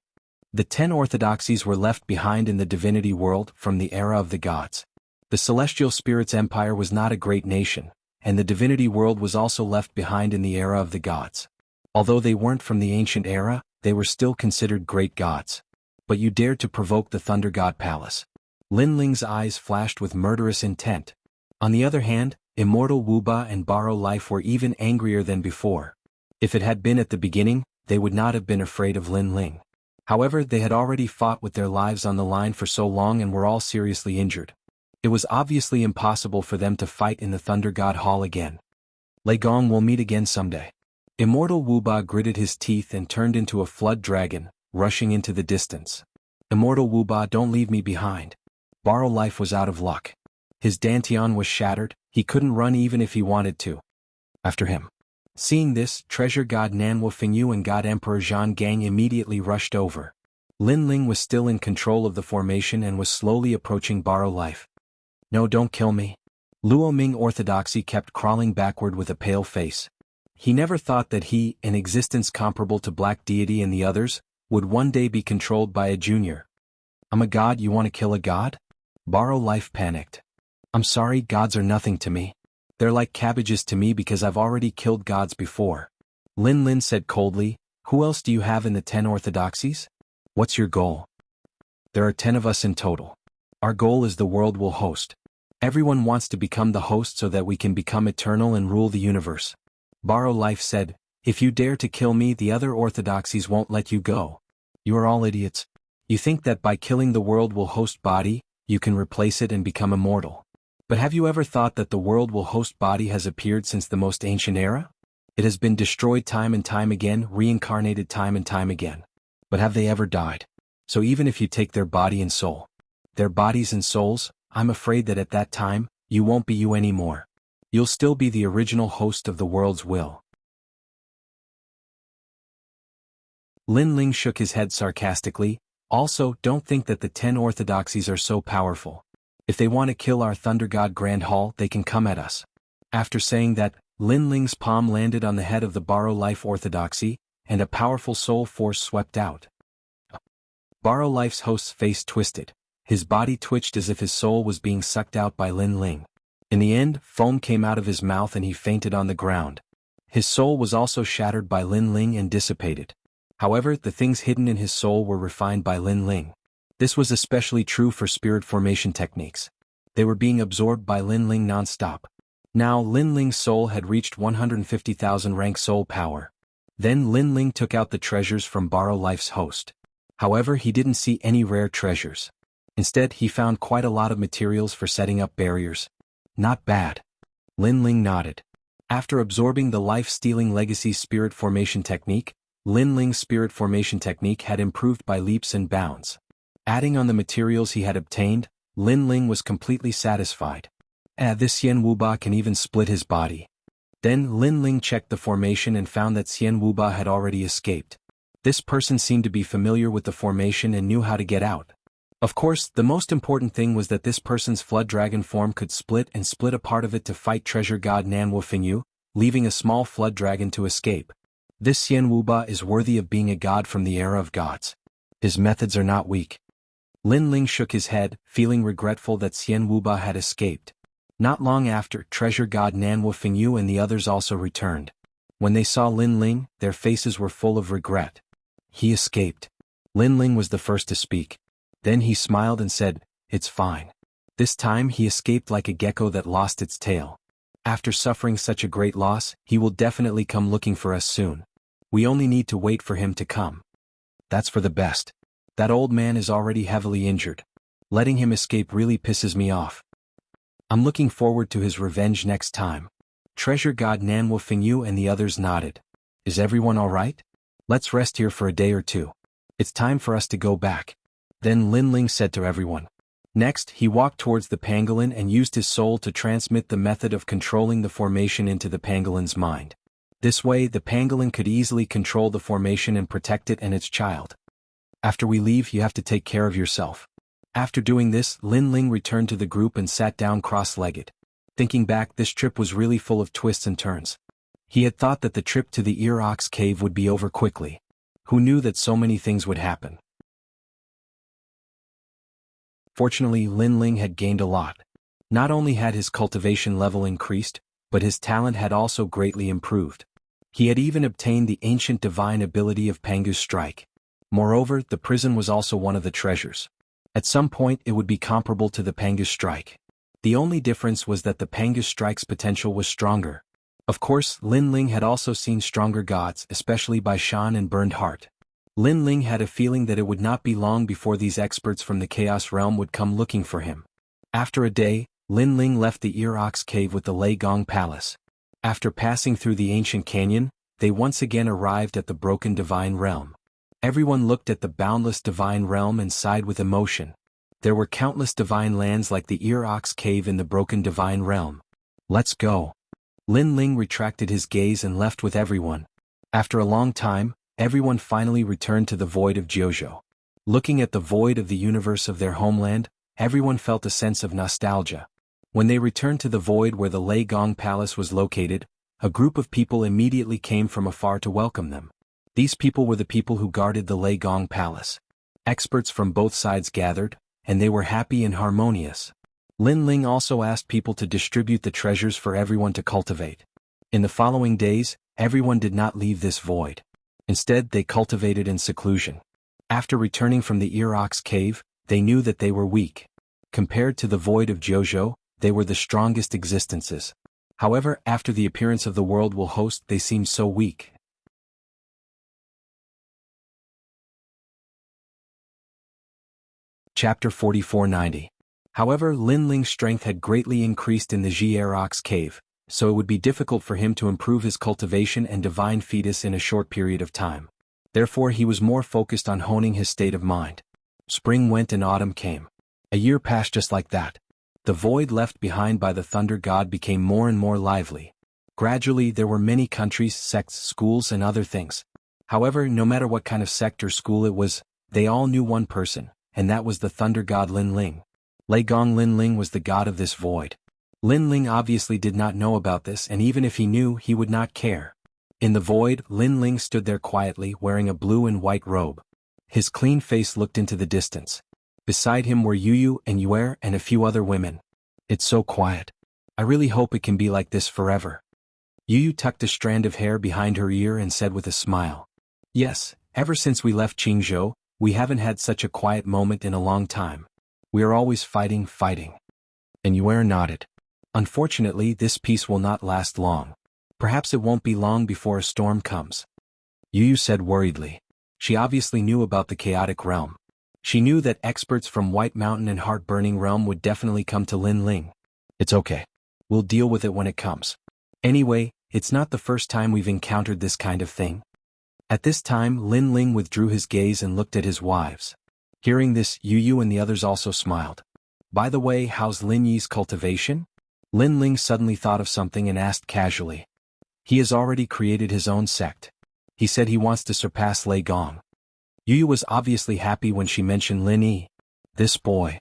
The 10 orthodoxies were left behind in the divinity world from the era of the gods. The celestial spirits empire was not a great nation, and the divinity world was also left behind in the era of the gods. Although they weren't from the ancient era, they were still considered great gods. But you dared to provoke the Thunder God Palace. Lin Ling's eyes flashed with murderous intent. On the other hand, Immortal Wuba and Borrow Life were even angrier than before. If it had been at the beginning, they would not have been afraid of Lin Ling. However, they had already fought with their lives on the line for so long and were all seriously injured. It was obviously impossible for them to fight in the Thunder God Hall again. Lei Gong will meet again someday. Immortal Wuba gritted his teeth and turned into a flood dragon, rushing into the distance. Immortal Wuba, don't leave me behind. Borrow Life was out of luck. His dantian was shattered, he couldn't run even if he wanted to. After him. Seeing this, Treasure God Nanwo Fingyu and God Emperor Zhang Gang immediately rushed over. Lin Ling was still in control of the formation and was slowly approaching Borrow Life. No, don't kill me. Luo Ming orthodoxy kept crawling backward with a pale face. He never thought that he, an existence comparable to Black Deity and the others, would one day be controlled by a junior. I'm a god, you want to kill a god? Borrow Life panicked. I'm sorry, gods are nothing to me. They're like cabbages to me because I've already killed gods before. Lin Lin said coldly, who else do you have in the 10 orthodoxies? What's your goal? There are 10 of us in total. Our goal is the world we'll host. Everyone wants to become the host so that we can become eternal and rule the universe. Borrow Life said, if you dare to kill me, the other orthodoxies won't let you go. You are all idiots. You think that by killing the world will host body, you can replace it and become immortal. But have you ever thought that the world will host body has appeared since the most ancient era? It has been destroyed time and time again, reincarnated time and time again. But have they ever died? So even if you take their body and soul, their bodies and souls, I'm afraid that at that time, you won't be you anymore. You'll still be the original host of the world's will. Lin Ling shook his head sarcastically. Also, don't think that the 10 orthodoxies are so powerful. If they want to kill our Thunder God Grand Hall, they can come at us. After saying that, Lin Ling's palm landed on the head of the Borrow Life Orthodoxy, and a powerful soul force swept out. Borrow Life's host's face twisted. His body twitched as if his soul was being sucked out by Lin Ling. In the end, foam came out of his mouth and he fainted on the ground. His soul was also shattered by Lin Ling and dissipated. However, the things hidden in his soul were refined by Lin Ling. This was especially true for spirit formation techniques. They were being absorbed by Lin Ling non-stop. Now Lin Ling's soul had reached 150,000 rank soul power. Then Lin Ling took out the treasures from Borrow Life's host. However, he didn't see any rare treasures. Instead, he found quite a lot of materials for setting up barriers. Not bad. Lin Ling nodded. After absorbing the life-stealing legacy spirit formation technique, Lin Ling's spirit formation technique had improved by leaps and bounds. Adding on the materials he had obtained, Lin Ling was completely satisfied. This Xian Wuba can even split his body. Then Lin Ling checked the formation and found that Xian Wuba had already escaped. This person seemed to be familiar with the formation and knew how to get out. Of course, the most important thing was that this person's flood dragon form could split a part of it to fight treasure god Nanwu Fingyu, leaving a small flood dragon to escape. This Xian Wuba is worthy of being a god from the era of gods. His methods are not weak. Lin Ling shook his head, feeling regretful that Xian Wuba had escaped. Not long after, treasure god Nanwu Fingyu and the others also returned. When they saw Lin Ling, their faces were full of regret. He escaped. Lin Ling was the first to speak. Then he smiled and said, "It's fine." This time he escaped like a gecko that lost its tail. After suffering such a great loss, he will definitely come looking for us soon. We only need to wait for him to come. That's for the best. That old man is already heavily injured. Letting him escape really pisses me off. I'm looking forward to his revenge next time. Treasure god Nanwu Fingyu and the others nodded. Is everyone alright? Let's rest here for a day or two. It's time for us to go back. Then Lin Ling said to everyone. Next, he walked towards the pangolin and used his soul to transmit the method of controlling the formation into the pangolin's mind. This way, the pangolin could easily control the formation and protect it and its child. After we leave, you have to take care of yourself. After doing this, Lin Ling returned to the group and sat down cross-legged. Thinking back, this trip was really full of twists and turns. He had thought that the trip to the Ear Ox Cave would be over quickly. Who knew that so many things would happen? Fortunately, Lin Ling had gained a lot. Not only had his cultivation level increased, but his talent had also greatly improved. He had even obtained the ancient divine ability of Pangu's Strike. Moreover, the prison was also one of the treasures. At some point it would be comparable to the Pangu's Strike. The only difference was that the Pangu's Strike's potential was stronger. Of course, Lin Ling had also seen stronger gods, especially by Shan and Burned Heart. Lin Ling had a feeling that it would not be long before these experts from the Chaos Realm would come looking for him. After a day, Lin Ling left the Ear Ox Cave with the Lei Gong Palace. After passing through the ancient canyon, they once again arrived at the broken divine realm. Everyone looked at the boundless divine realm and sighed with emotion. There were countless divine lands like the Ear Ox Cave in the broken divine realm. Let's go. Lin Ling retracted his gaze and left with everyone. After a long time, everyone finally returned to the void of Jiuzhou. Looking at the void of the universe of their homeland, everyone felt a sense of nostalgia. When they returned to the void where the Lei Gong Palace was located, a group of people immediately came from afar to welcome them. These people were the people who guarded the Lei Gong Palace. Experts from both sides gathered, and they were happy and harmonious. Lin Ling also asked people to distribute the treasures for everyone to cultivate. In the following days, everyone did not leave this void. Instead, they cultivated in seclusion. After returning from the Ear Ox Cave, they knew that they were weak. Compared to the void of Jiuzhou, they were the strongest existences. However, after the appearance of the world will host, they seemed so weak. Chapter 4490. However, Lin Ling's strength had greatly increased in the Ear Ox Cave, so it would be difficult for him to improve his cultivation and divine fetus in a short period of time. Therefore he was more focused on honing his state of mind. Spring went and autumn came. A year passed just like that. The void left behind by the thunder god became more and more lively. Gradually there were many countries, sects, schools and other things. However, no matter what kind of sect or school it was, they all knew one person, and that was the thunder god Lin Ling. Lei Gong Lin Ling was the god of this void. Lin Ling obviously did not know about this, and even if he knew, he would not care. In the void, Lin Ling stood there quietly, wearing a blue and white robe. His clean face looked into the distance. Beside him were Yu and Yuer and a few other women. It's so quiet. I really hope it can be like this forever. Yu tucked a strand of hair behind her ear and said with a smile. Yes, ever since we left Qingzhou, we haven't had such a quiet moment in a long time. We are always fighting. And Yuer nodded. Unfortunately, this peace will not last long. Perhaps it won't be long before a storm comes. Yu said worriedly. She obviously knew about the chaotic realm. She knew that experts from White Mountain and Heart-Burning Realm would definitely come to Lin Ling. It's okay. We'll deal with it when it comes. Anyway, it's not the first time we've encountered this kind of thing. At this time, Lin Ling withdrew his gaze and looked at his wives. Hearing this, Yu and the others also smiled. By the way, how's Lin Yi's cultivation? Lin Ling suddenly thought of something and asked casually. He has already created his own sect. He said he wants to surpass Lei Gong. Yu was obviously happy when she mentioned Lin Yi. This boy.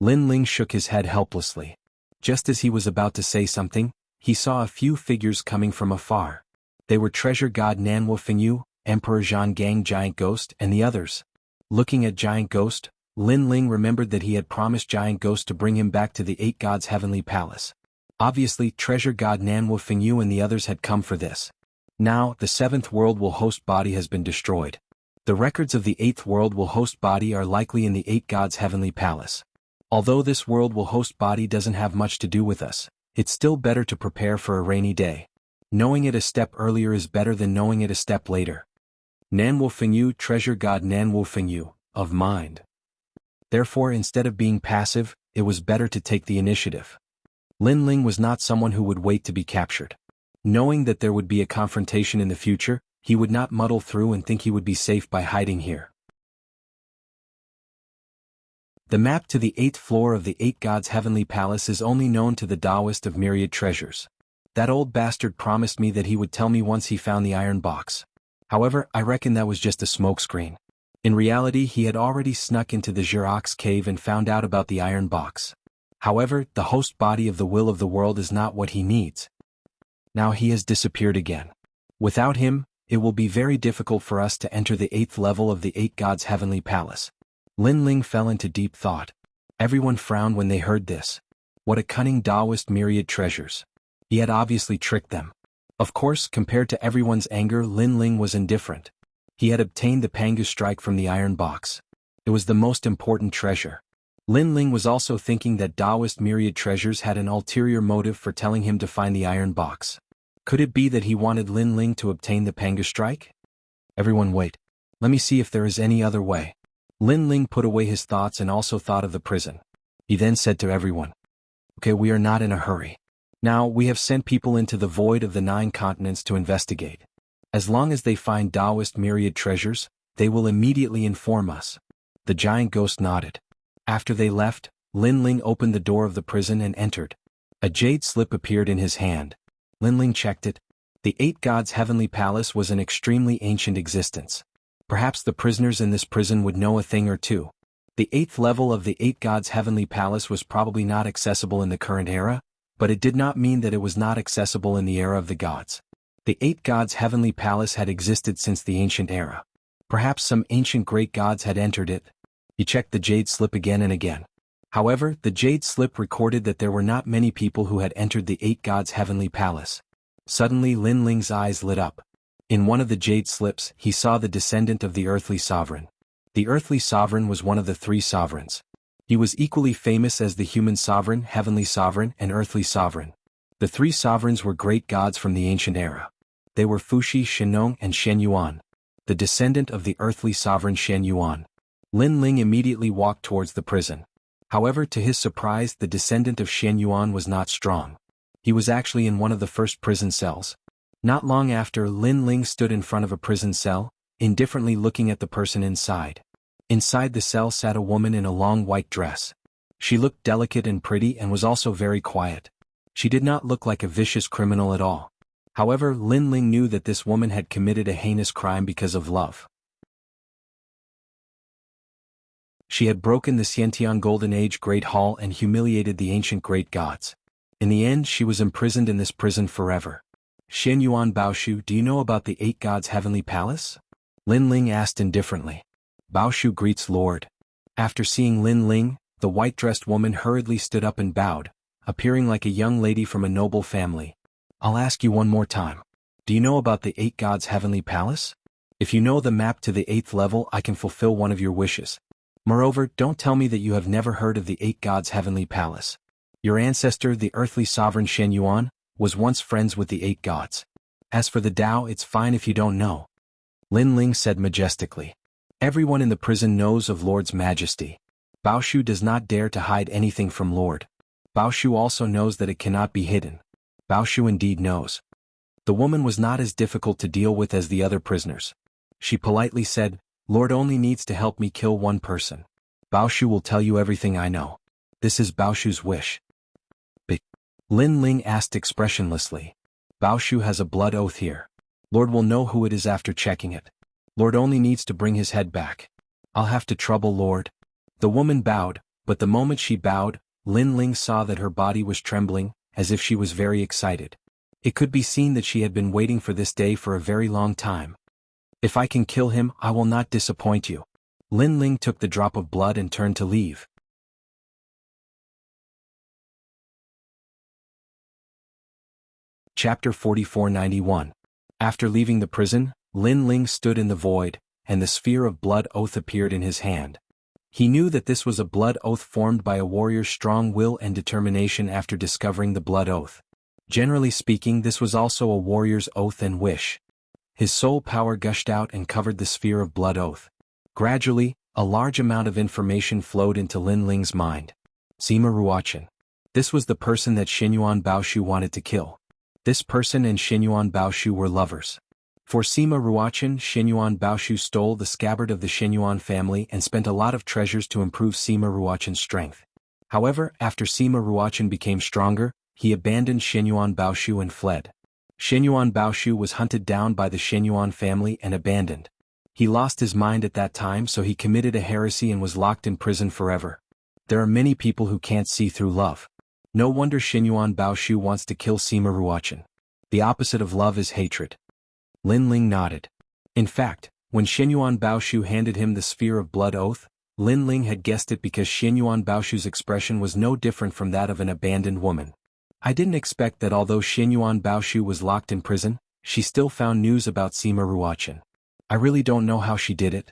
Lin Ling shook his head helplessly. Just as he was about to say something, he saw a few figures coming from afar. They were Treasure God Nanwo Fengyu, Emperor Zhan Gang Giant Ghost, and the others. Looking at Giant Ghost, Lin Ling remembered that he had promised Giant Ghost to bring him back to the Eight Gods' Heavenly Palace. Obviously, Treasure God Nanwo Fengyu and the others had come for this. Now, the seventh world will host body has been destroyed. The records of the eighth world will host body are likely in the Eight Gods' Heavenly Palace. Although this world will host body doesn't have much to do with us, it's still better to prepare for a rainy day. Knowing it a step earlier is better than knowing it a step later. Nanwo Fengyu, Treasure God Nanwo Fengyu, of mind. Therefore, instead of being passive, it was better to take the initiative. Lin Ling was not someone who would wait to be captured. Knowing that there would be a confrontation in the future, he would not muddle through and think he would be safe by hiding here. The map to the 8th floor of the Eight Gods' Heavenly Palace is only known to the Taoist of Myriad Treasures. That old bastard promised me that he would tell me once he found the iron box. However, I reckon that was just a smokescreen. In reality, he had already snuck into the Xerox cave and found out about the iron box. However, the host body of the will of the world is not what he needs. Now he has disappeared again. Without him, it will be very difficult for us to enter the 8th level of the Eight Gods' Heavenly Palace. Lin Ling fell into deep thought. Everyone frowned when they heard this. What a cunning Taoist Myriad Treasures. He had obviously tricked them. Of course, compared to everyone's anger, Lin Ling was indifferent. He had obtained the Pangu strike from the iron box. It was the most important treasure. Lin Ling was also thinking that Taoist Myriad Treasures had an ulterior motive for telling him to find the iron box. Could it be that he wanted Lin Ling to obtain the Pangu strike? Everyone wait. Let me see if there is any other way. Lin Ling put away his thoughts and also thought of the prison. He then said to everyone. Okay, we are not in a hurry. Now, we have sent people into the void of the 9 continents to investigate. As long as they find Taoist Myriad Treasures, they will immediately inform us. The giant ghost nodded. After they left, Lin Ling opened the door of the prison and entered. A jade slip appeared in his hand. Lin Ling checked it. The Eight Gods' Heavenly Palace was an extremely ancient existence. Perhaps the prisoners in this prison would know a thing or two. The 8th level of the Eight Gods' Heavenly Palace was probably not accessible in the current era, but it did not mean that it was not accessible in the era of the gods. The Eight Gods' Heavenly Palace had existed since the ancient era. Perhaps some ancient great gods had entered it. He checked the jade slip again and again. However, the jade slip recorded that there were not many people who had entered the Eight Gods' Heavenly Palace. Suddenly Lin Ling's eyes lit up. In one of the jade slips, he saw the descendant of the earthly sovereign. The earthly sovereign was one of the 3 sovereigns. He was equally famous as the human sovereign, heavenly sovereign, and earthly sovereign. The 3 sovereigns were great gods from the ancient era. They were Fuxi, Shenong, and Shen Yuan. The descendant of the earthly sovereign Shen Yuan. Lin Ling immediately walked towards the prison. However, to his surprise, the descendant of Shen Yuan was not strong. He was actually in one of the first prison cells. Not long after, Lin Ling stood in front of a prison cell, indifferently looking at the person inside. Inside the cell sat a woman in a long white dress. She looked delicate and pretty and was also very quiet. She did not look like a vicious criminal at all. However, Lin Ling knew that this woman had committed a heinous crime because of love. She had broken the Xiantian Golden Age Great Hall and humiliated the ancient great gods. In the end, she was imprisoned in this prison forever. Xin Yuan Baoshu, do you know about the 8 gods' heavenly palace? Lin Ling asked indifferently. Baoshu greets Lord. After seeing Lin Ling, the white-dressed woman hurriedly stood up and bowed, appearing like a young lady from a noble family. I'll ask you one more time. Do you know about the 8 gods' heavenly palace? If you know the map to the 8th level, I can fulfill one of your wishes. Moreover, don't tell me that you have never heard of the 8 gods' heavenly palace. Your ancestor, the earthly sovereign Shen Yuan, was once friends with the 8 gods. As for the Tao, it's fine if you don't know. Lin Ling said majestically. Everyone in the prison knows of Lord's majesty. Baoshu does not dare to hide anything from Lord. Baoshu also knows that it cannot be hidden. Baoshu indeed knows. The woman was not as difficult to deal with as the other prisoners. She politely said, Lord only needs to help me kill one person. Baoshu will tell you everything I know. This is Baoshu's wish. But Lin Ling asked expressionlessly. Baoshu has a blood oath here. Lord will know who it is after checking it. Lord only needs to bring his head back. I'll have to trouble Lord. The woman bowed, but the moment she bowed, Lin Ling saw that her body was trembling, as if she was very excited. It could be seen that she had been waiting for this day for a very long time. If I can kill him, I will not disappoint you. Lin Ling took the drop of blood and turned to leave. Chapter 4491. After leaving the prison, Lin Ling stood in the void, and the sphere of blood oath appeared in his hand. He knew that this was a blood oath formed by a warrior's strong will and determination after discovering the blood oath. Generally speaking, this was also a warrior's oath and wish. His soul power gushed out and covered the sphere of blood oath. Gradually, a large amount of information flowed into Lin Ling's mind. Sima Ruochen. This was the person that Xinyuan Baoshu wanted to kill. This person and Xinyuan Baoshu were lovers. For Sima Ruochen, Xinyuan Baoshu stole the scabbard of the Xinyuan family and spent a lot of treasures to improve Sima Ruochen's strength. However, after Sima Ruochen became stronger, he abandoned Xinyuan Baoshu and fled. Xinyuan Baoshu was hunted down by the Xinyuan family and abandoned. He lost his mind at that time, so he committed a heresy and was locked in prison forever. There are many people who can't see through love. No wonder Xinyuan Baoshu wants to kill Sima Ruochen. The opposite of love is hatred. Lin Ling nodded. In fact, when Xinyuan Baoshu handed him the sphere of blood oath, Lin Ling had guessed it because Xinyuan Baoshu's expression was no different from that of an abandoned woman. I didn't expect that although Xinyuan Baoshu was locked in prison, she still found news about Sima Ruochen. I really don't know how she did it.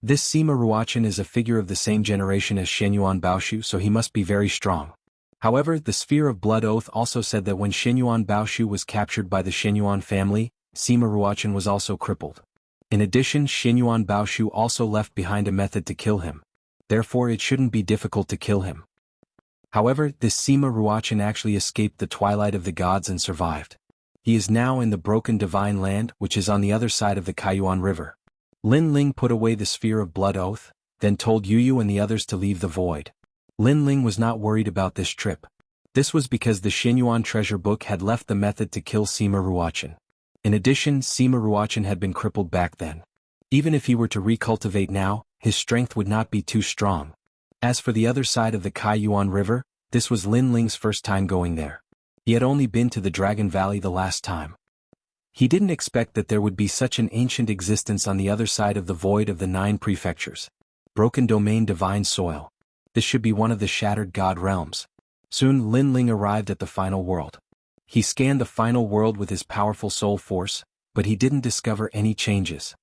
This Sima Ruochen is a figure of the same generation as Xinyuan Baoshu, so he must be very strong. However, the sphere of blood oath also said that when Xinyuan Baoshu was captured by the Xinyuan family, Sima Ruochen was also crippled. In addition, Xinyuan Baoshu also left behind a method to kill him. Therefore, it shouldn't be difficult to kill him. However, this Sima Ruochen actually escaped the twilight of the gods and survived. He is now in the broken divine land, which is on the other side of the Kaiyuan River. Lin Ling put away the sphere of blood oath, then told Yu and the others to leave the void. Lin Ling was not worried about this trip. This was because the Xinyuan treasure book had left the method to kill Sima Ruochen. In addition, Sima Ruochen had been crippled back then. Even if he were to recultivate now, his strength would not be too strong. As for the other side of the Kaiyuan River, this was Lin Ling's first time going there. He had only been to the Dragon Valley the last time. He didn't expect that there would be such an ancient existence on the other side of the void of the 9 prefectures. Broken domain divine soil. This should be one of the shattered god realms. Soon Lin Ling arrived at the final world. He scanned the final world with his powerful soul force, but he didn't discover any changes.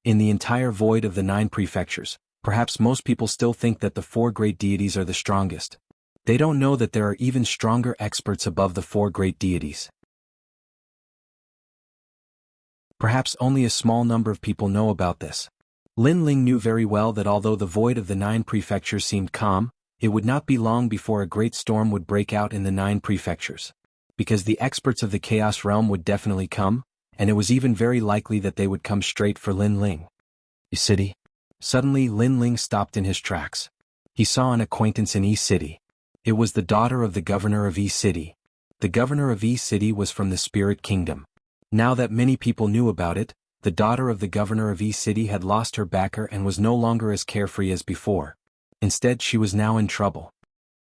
In the entire void of the 9 prefectures, perhaps most people still think that the 4 great deities are the strongest. They don't know that there are even stronger experts above the 4 great deities. Perhaps only a small number of people know about this. Lin Ling knew very well that although the void of the 9 prefectures seemed calm, it would not be long before a great storm would break out in the 9 prefectures. Because the experts of the Chaos Realm would definitely come, and it was even very likely that they would come straight for Lin Ling. City. Suddenly Lin Ling stopped in his tracks. He saw an acquaintance in E-City. It was the daughter of the governor of E-City. The governor of E-City was from the Spirit Kingdom. Now that many people knew about it, the daughter of the governor of E-City had lost her backer and was no longer as carefree as before. Instead, she was now in trouble.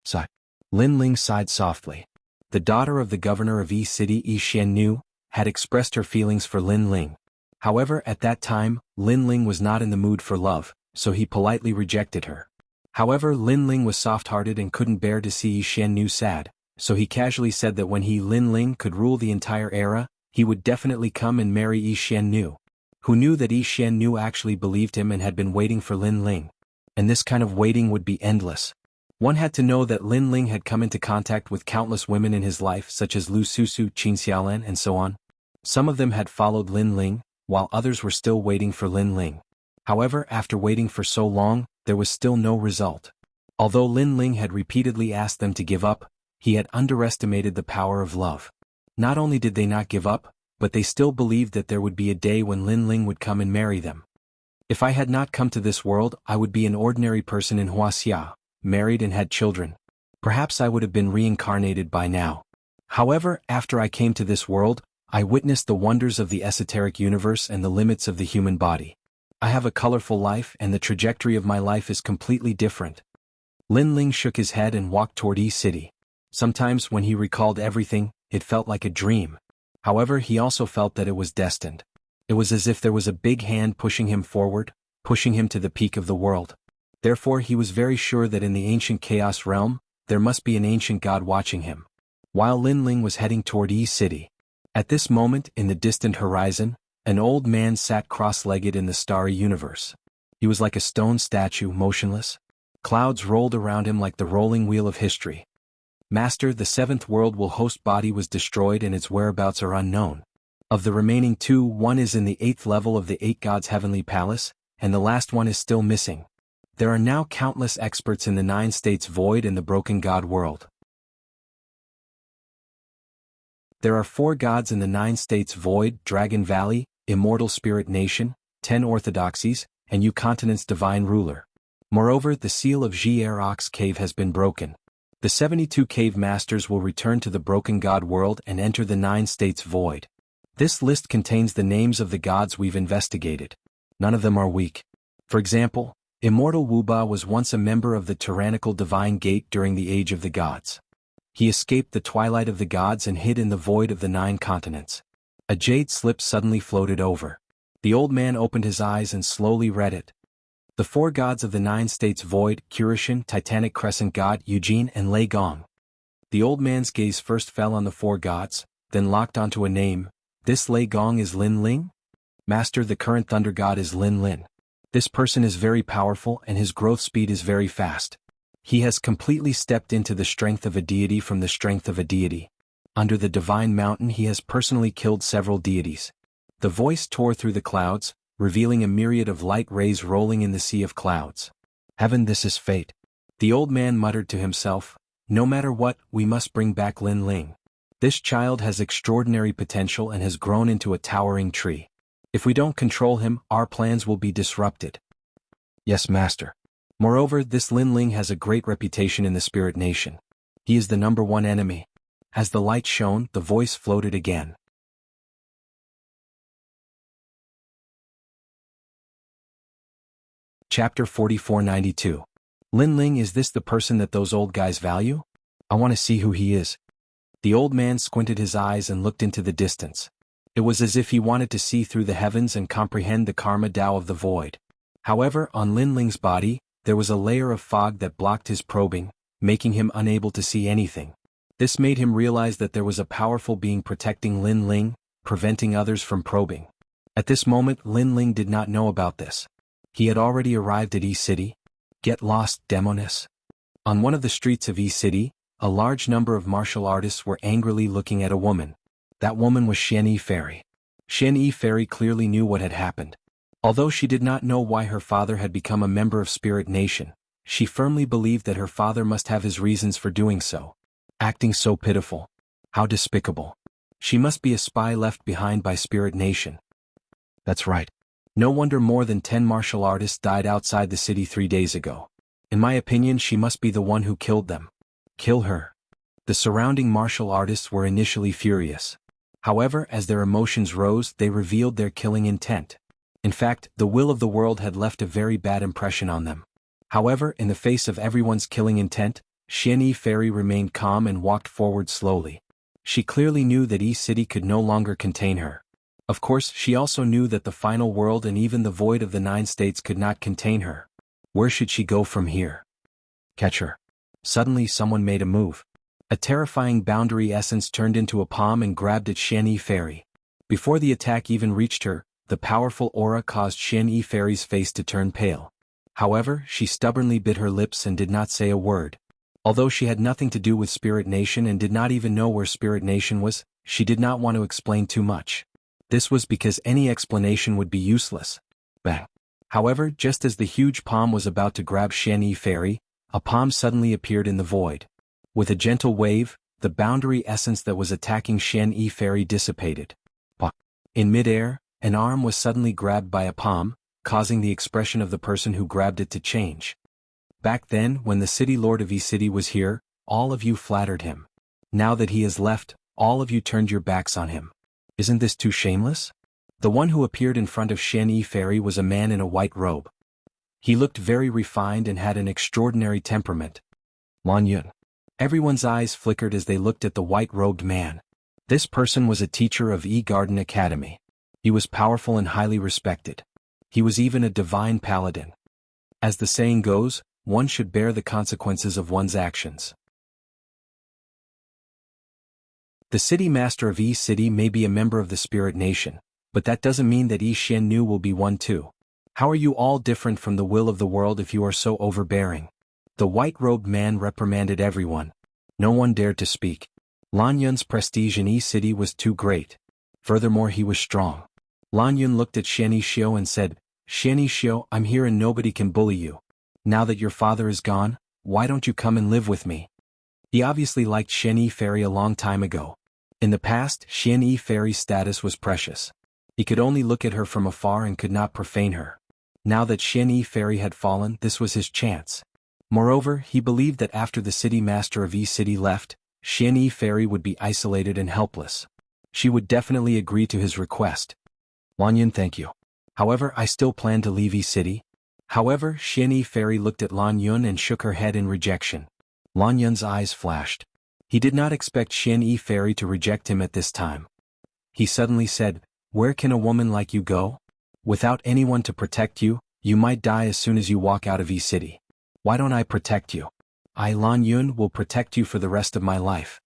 Sigh. Lin Ling sighed softly. The daughter of the governor of E-City, Jianghu, had expressed her feelings for Lin Ling. However, at that time, Lin Ling was not in the mood for love, so he politely rejected her. However, Lin Ling was soft-hearted and couldn't bear to see Jianghu sad, so he casually said that when Lin Ling could rule the entire era, he would definitely come and marry Jianghu. Who knew that Jianghu actually believed him and had been waiting for Lin Ling? And this kind of waiting would be endless. One had to know that Lin Ling had come into contact with countless women in his life such as Lu Susu, Qin Xiaolan and so on. Some of them had followed Lin Ling, while others were still waiting for Lin Ling. However, after waiting for so long, there was still no result. Although Lin Ling had repeatedly asked them to give up, he had underestimated the power of love. Not only did they not give up, but they still believed that there would be a day when Lin Ling would come and marry them. If I had not come to this world, I would be an ordinary person in Wuxia, married and had children. Perhaps I would have been reincarnated by now. However, after I came to this world, I witnessed the wonders of the esoteric universe and the limits of the human body. I have a colorful life and the trajectory of my life is completely different. Lin Ling shook his head and walked toward E-City. Sometimes when he recalled everything, it felt like a dream. However, he also felt that it was destined. It was as if there was a big hand pushing him forward, pushing him to the peak of the world. Therefore, he was very sure that in the ancient chaos realm, there must be an ancient god watching him. While Lin Ling was heading toward E-City. At this moment, in the distant horizon, an old man sat cross-legged in the starry universe. He was like a stone statue, motionless. Clouds rolled around him like the rolling wheel of history. Master, the seventh world will host body was destroyed and its whereabouts are unknown. Of the remaining two, one is in the 8th level of the 8 gods' heavenly palace, and the last one is still missing. There are now countless experts in the 9 states void and the broken god world. There are 4 gods in the 9 states void, Dragon Valley, Immortal Spirit Nation, 10 orthodoxies, and U continent's divine ruler. Moreover, the seal of Jianghu's cave has been broken. The 72 cave masters will return to the broken god world and enter the 9 states void. This list contains the names of the gods we've investigated. None of them are weak. For example, Immortal Wuba was once a member of the tyrannical Divine Gate during the Age of the Gods. He escaped the twilight of the gods and hid in the void of the 9 continents. A jade slip suddenly floated over. The old man opened his eyes and slowly read it. The 4 gods of the 9 states void, Kurishin, Titanic Crescent God, Eugene and Lei Gong. The old man's gaze first fell on the 4 gods, then locked onto a name. This Lei Gong is Lin Ling? Master, the current thunder god is Lin Lin. This person is very powerful and his growth speed is very fast. He has completely stepped into the strength of a deity from the strength of a deity. Under the divine mountain he has personally killed several deities. The voice tore through the clouds, revealing a myriad of light rays rolling in the sea of clouds. Heaven, this is fate. The old man muttered to himself, no matter what, we must bring back Lin Ling. This child has extraordinary potential and has grown into a towering tree. If we don't control him, our plans will be disrupted. Yes, master. Moreover, this Lin Ling has a great reputation in the spirit nation. He is the #1 enemy. As the light shone, the voice floated again. Chapter 4492. Lin Ling, is this the person that those old guys value? I want to see who he is. The old man squinted his eyes and looked into the distance. It was as if he wanted to see through the heavens and comprehend the karma Tao of the void. However, on Lin Ling's body, there was a layer of fog that blocked his probing, making him unable to see anything. This made him realize that there was a powerful being protecting Lin Ling, preventing others from probing. At this moment, Lin Ling did not know about this. He had already arrived at E-City. Get lost, Demoness. On one of the streets of E-City, a large number of martial artists were angrily looking at a woman. That woman was Shen Yi Fairy. Shen Yi Fairy clearly knew what had happened. Although she did not know why her father had become a member of Spirit Nation, she firmly believed that her father must have his reasons for doing so. Acting so pitiful. How despicable. She must be a spy left behind by Spirit Nation. That's right. No wonder more than 10 martial artists died outside the city 3 days ago. In my opinion, she must be the one who killed them. Kill her. The surrounding martial artists were initially furious. However, as their emotions rose, they revealed their killing intent. In fact, the will of the world had left a very bad impression on them. However, in the face of everyone's killing intent, Xianyi Fairy remained calm and walked forward slowly. She clearly knew that E-City could no longer contain her. Of course, she also knew that the final world and even the void of the 9 states could not contain her. Where should she go from here? Catch her. Suddenly someone made a move. A terrifying boundary essence turned into a palm and grabbed at Xianyi Fairy. Before the attack even reached her, the powerful aura caused Xianyi Fairy's face to turn pale. However, she stubbornly bit her lips and did not say a word. Although she had nothing to do with Spirit Nation and did not even know where Spirit Nation was, she did not want to explain too much. This was because any explanation would be useless. Bang. However, just as the huge palm was about to grab Xianyi Fairy, a palm suddenly appeared in the void. With a gentle wave, the boundary essence that was attacking Xianyi Fairy dissipated. In midair, an arm was suddenly grabbed by a palm, causing the expression of the person who grabbed it to change. Back then, when the city lord of E-City was here, all of you flattered him. Now that he has left, all of you turned your backs on him. Isn't this too shameless? The one who appeared in front of Xianyi Fairy was a man in a white robe. He looked very refined and had an extraordinary temperament. Lan Yun. Everyone's eyes flickered as they looked at the white-robed man. This person was a teacher of E-Garden Academy. He was powerful and highly respected. He was even a divine paladin. As the saying goes, one should bear the consequences of one's actions. The city master of E-City may be a member of the Spirit Nation, but that doesn't mean that Yi-Xian will be one too. How are you all different from the will of the world if you are so overbearing? The white-robed man reprimanded everyone. No one dared to speak. Lan Yun's prestige in E-City was too great. Furthermore, he was strong. Lan Yun looked at Xianyi Xiu and said, Xianyi Xiu, I'm here and nobody can bully you. Now that your father is gone, why don't you come and live with me? He obviously liked Xianyi Fairy a long time ago. In the past, Xianyi Fairy's status was precious. He could only look at her from afar and could not profane her. Now that Xianyi Fairy had fallen, this was his chance. Moreover, he believed that after the city master of E-City left, Xianyi Fairy would be isolated and helpless. She would definitely agree to his request. Lan Yun, thank you. However, I still plan to leave E-City. However, Xianyi Fairy looked at Lan Yun and shook her head in rejection. Lan Yun's eyes flashed. He did not expect Xianyi Fairy to reject him at this time. He suddenly said, Where can a woman like you go? Without anyone to protect you, you might die as soon as you walk out of E-City. Why don't I protect you? I, Lan Yun, will protect you for the rest of my life.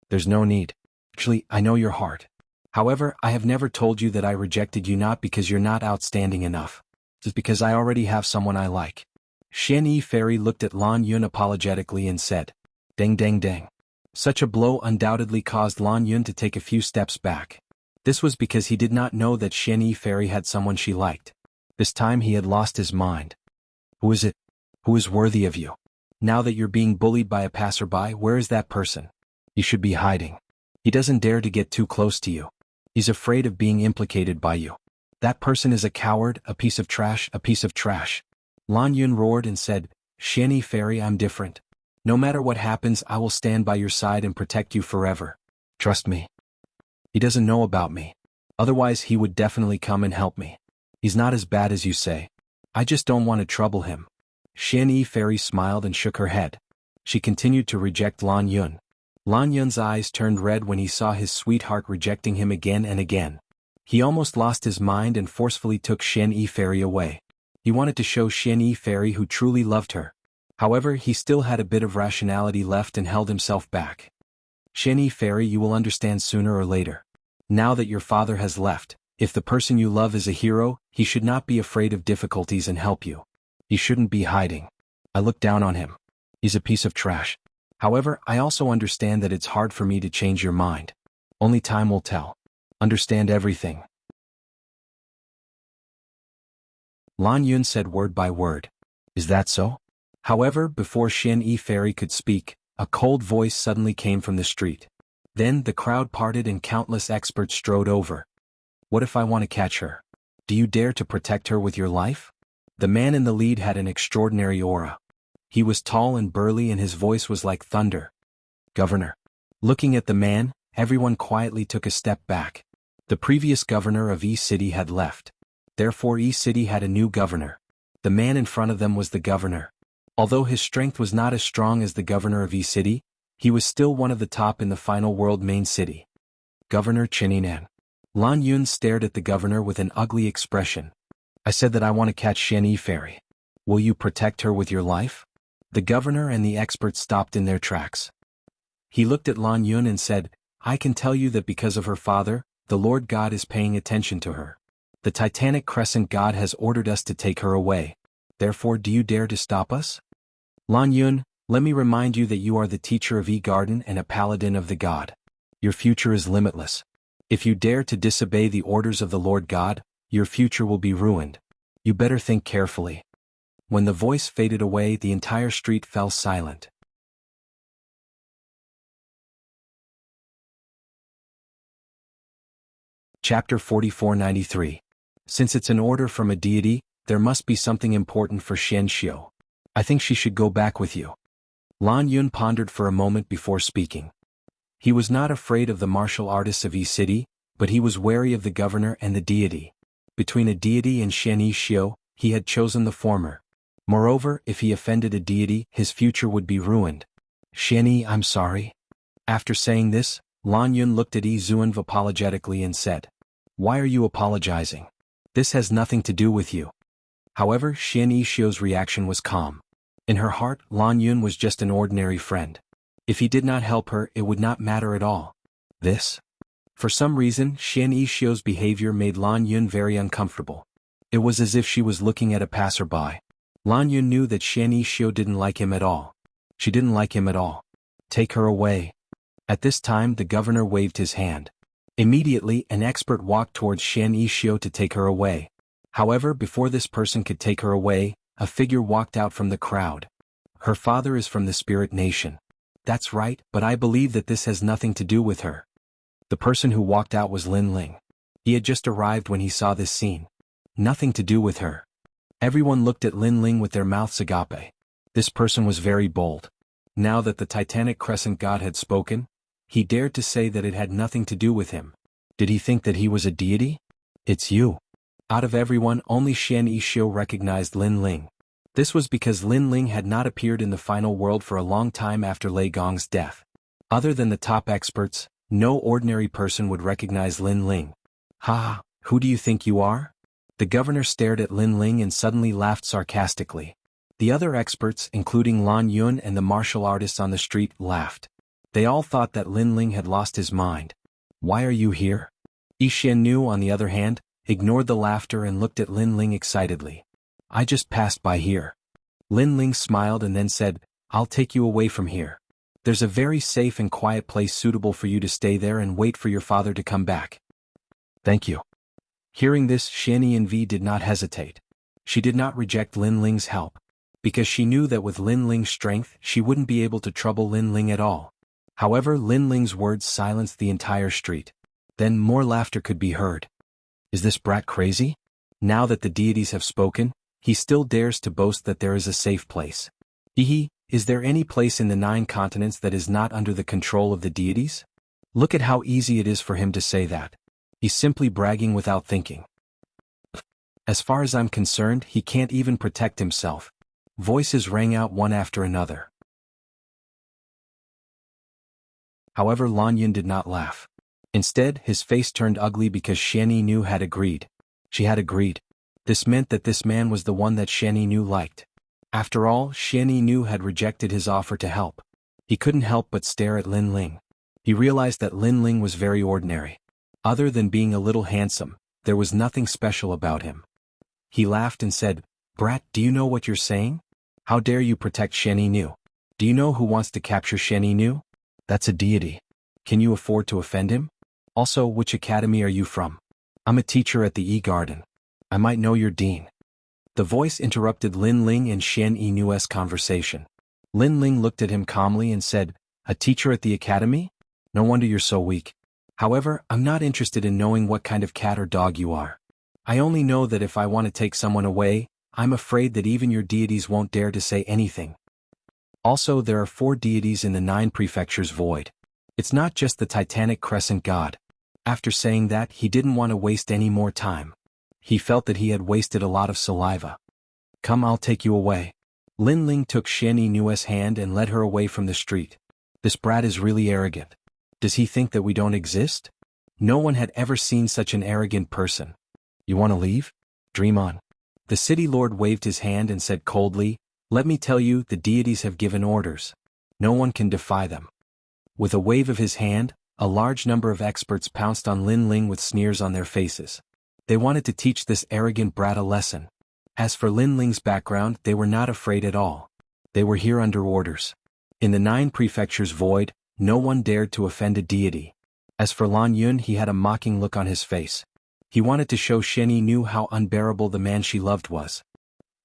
There's no need. Actually, I know your heart. However, I have never told you that I rejected you not because you're not outstanding enough. Just because I already have someone I like. Xianyi Fairy looked at Lan Yun apologetically and said, Deng deng deng. Such a blow undoubtedly caused Lan Yun to take a few steps back. This was because he did not know that Xianyi Fairy had someone she liked. This time he had lost his mind. Who is it? Who is worthy of you? Now that you're being bullied by a passerby, where is that person? You should be hiding. He doesn't dare to get too close to you. He's afraid of being implicated by you. That person is a coward, a piece of trash, a piece of trash. Lan Yun roared and said, Xianyi Fairy, I'm different. No matter what happens, I will stand by your side and protect you forever. Trust me. He doesn't know about me. Otherwise he would definitely come and help me. He's not as bad as you say. I just don't want to trouble him. Xianyi Fairy smiled and shook her head. She continued to reject Lan Yun. Lan Yun's eyes turned red when he saw his sweetheart rejecting him again and again. He almost lost his mind and forcefully took Xianyi Fairy away. He wanted to show Xianyi Fairy who truly loved her. However, he still had a bit of rationality left and held himself back. Xianyi Fairy, you will understand sooner or later. Now that your father has left, if the person you love is a hero, he should not be afraid of difficulties and help you. He shouldn't be hiding. I look down on him. He's a piece of trash. However, I also understand that it's hard for me to change your mind. Only time will tell. Understand everything. Lan Yun said word by word. Is that so? However, before Xianyi Fairy could speak, a cold voice suddenly came from the street. Then the crowd parted and countless experts strode over. What if I want to catch her? Do you dare to protect her with your life? The man in the lead had an extraordinary aura. He was tall and burly and his voice was like thunder. Governor. Looking at the man, everyone quietly took a step back. The previous governor of E City had left. Therefore E City had a new governor. The man in front of them was the governor. Although his strength was not as strong as the governor of E City, he was still one of the top in the final world main city. Governor Chininan. Lan Yun stared at the governor with an ugly expression. I said that I want to catch Shen Yi Fairy. Will you protect her with your life? The governor and the expert stopped in their tracks. He looked at Lan Yun and said, I can tell you that because of her father, the Lord God is paying attention to her. The Titanic Crescent God has ordered us to take her away. Therefore do you dare to stop us? Lan Yun, let me remind you that you are the teacher of E-Garden and a paladin of the God. Your future is limitless. If you dare to disobey the orders of the Lord God, your future will be ruined. You better think carefully. When the voice faded away, the entire street fell silent. Chapter 4493. Since it's an order from a deity, there must be something important for Xian Xiu. I think she should go back with you. Lan Yun pondered for a moment before speaking. He was not afraid of the martial artists of E City, but he was wary of the governor and the deity. Between a deity and Xian Xiu, he had chosen the former. Moreover, if he offended a deity, his future would be ruined. Xian Yi, I'm sorry. After saying this, Lan Yun looked at Yi Zuanv apologetically and said, Why are you apologizing? This has nothing to do with you. However, Xian Xiu's reaction was calm. In her heart, Lan Yun was just an ordinary friend. If he did not help her, it would not matter at all. This? For some reason, Xian Xiu's behavior made Lan Yun very uncomfortable. It was as if she was looking at a passerby. Lan Yun knew that Xian Xiu didn't like him at all. She didn't like him at all. Take her away. At this time the governor waved his hand. Immediately an expert walked towards Xian Xiu to take her away. However, before this person could take her away, a figure walked out from the crowd. Her father is from the spirit nation. That's right, but I believe that this has nothing to do with her. The person who walked out was Lin Ling. He had just arrived when he saw this scene. Nothing to do with her. Everyone looked at Lin Ling with their mouths agape. This person was very bold. Now that the Titanic Crescent God had spoken, he dared to say that it had nothing to do with him. Did he think that he was a deity? It's you. Out of everyone, only Xian Xiu recognized Lin Ling. This was because Lin Ling had not appeared in the final world for a long time after Lei Gong's death. Other than the top experts, no ordinary person would recognize Lin Ling. Ha, who do you think you are? The governor stared at Lin Ling and suddenly laughed sarcastically. The other experts, including Lan Yun and the martial artists on the street, laughed. They all thought that Lin Ling had lost his mind. Why are you here? Yi Xiannu, on the other hand, ignored the laughter and looked at Lin Ling excitedly. I just passed by here. Lin Ling smiled and then said, I'll take you away from here. There's a very safe and quiet place suitable for you to stay there and wait for your father to come back. Thank you. Hearing this, Xian Yanvi did not hesitate. She did not reject Lin Ling's help, because she knew that with Lin Ling's strength she wouldn't be able to trouble Lin Ling at all. However, Lin Ling's words silenced the entire street. Then more laughter could be heard. Is this brat crazy? Now that the deities have spoken, he still dares to boast that there is a safe place. Is there any place in the 9 continents that is not under the control of the deities? Look at how easy it is for him to say that. He's simply bragging without thinking. As far as I'm concerned, he can't even protect himself. Voices rang out one after another. However, Lan Yun did not laugh. Instead, his face turned ugly because Xian Yinu had agreed. She had agreed. This meant that this man was the one that Xian Yinu liked. After all, Xian Yinu had rejected his offer to help. He couldn't help but stare at Lin Ling. He realized that Lin Ling was very ordinary. Other than being a little handsome, there was nothing special about him. He laughed and said, Brat, do you know what you're saying? How dare you protect Xian Yinu? Do you know who wants to capture Xian Yinu? That's a deity. Can you afford to offend him? Also, which academy are you from? I'm a teacher at the E-Garden. I might know your dean. The voice interrupted Lin Ling and Xian Yinu's conversation. Lin Ling looked at him calmly and said, A teacher at the academy? No wonder you're so weak. However, I'm not interested in knowing what kind of cat or dog you are. I only know that if I want to take someone away, I'm afraid that even your deities won't dare to say anything. Also, there are 4 deities in the 9 prefectures void. It's not just the Titanic Crescent God. After saying that, he didn't want to waste any more time. He felt that he had wasted a lot of saliva. Come, I'll take you away. Lin Ling took Xian Yinu's hand and led her away from the street. This brat is really arrogant. Does he think that we don't exist? No one had ever seen such an arrogant person. You want to leave? Dream on. The city lord waved his hand and said coldly, let me tell you, the deities have given orders. No one can defy them. With a wave of his hand, a large number of experts pounced on Lin Ling with sneers on their faces. They wanted to teach this arrogant brat a lesson. As for Lin Ling's background, they were not afraid at all. They were here under orders. In the 9 prefectures void, no one dared to offend a deity. As for Lan Yun, he had a mocking look on his face. He wanted to show Xian Yi how unbearable the man she loved was.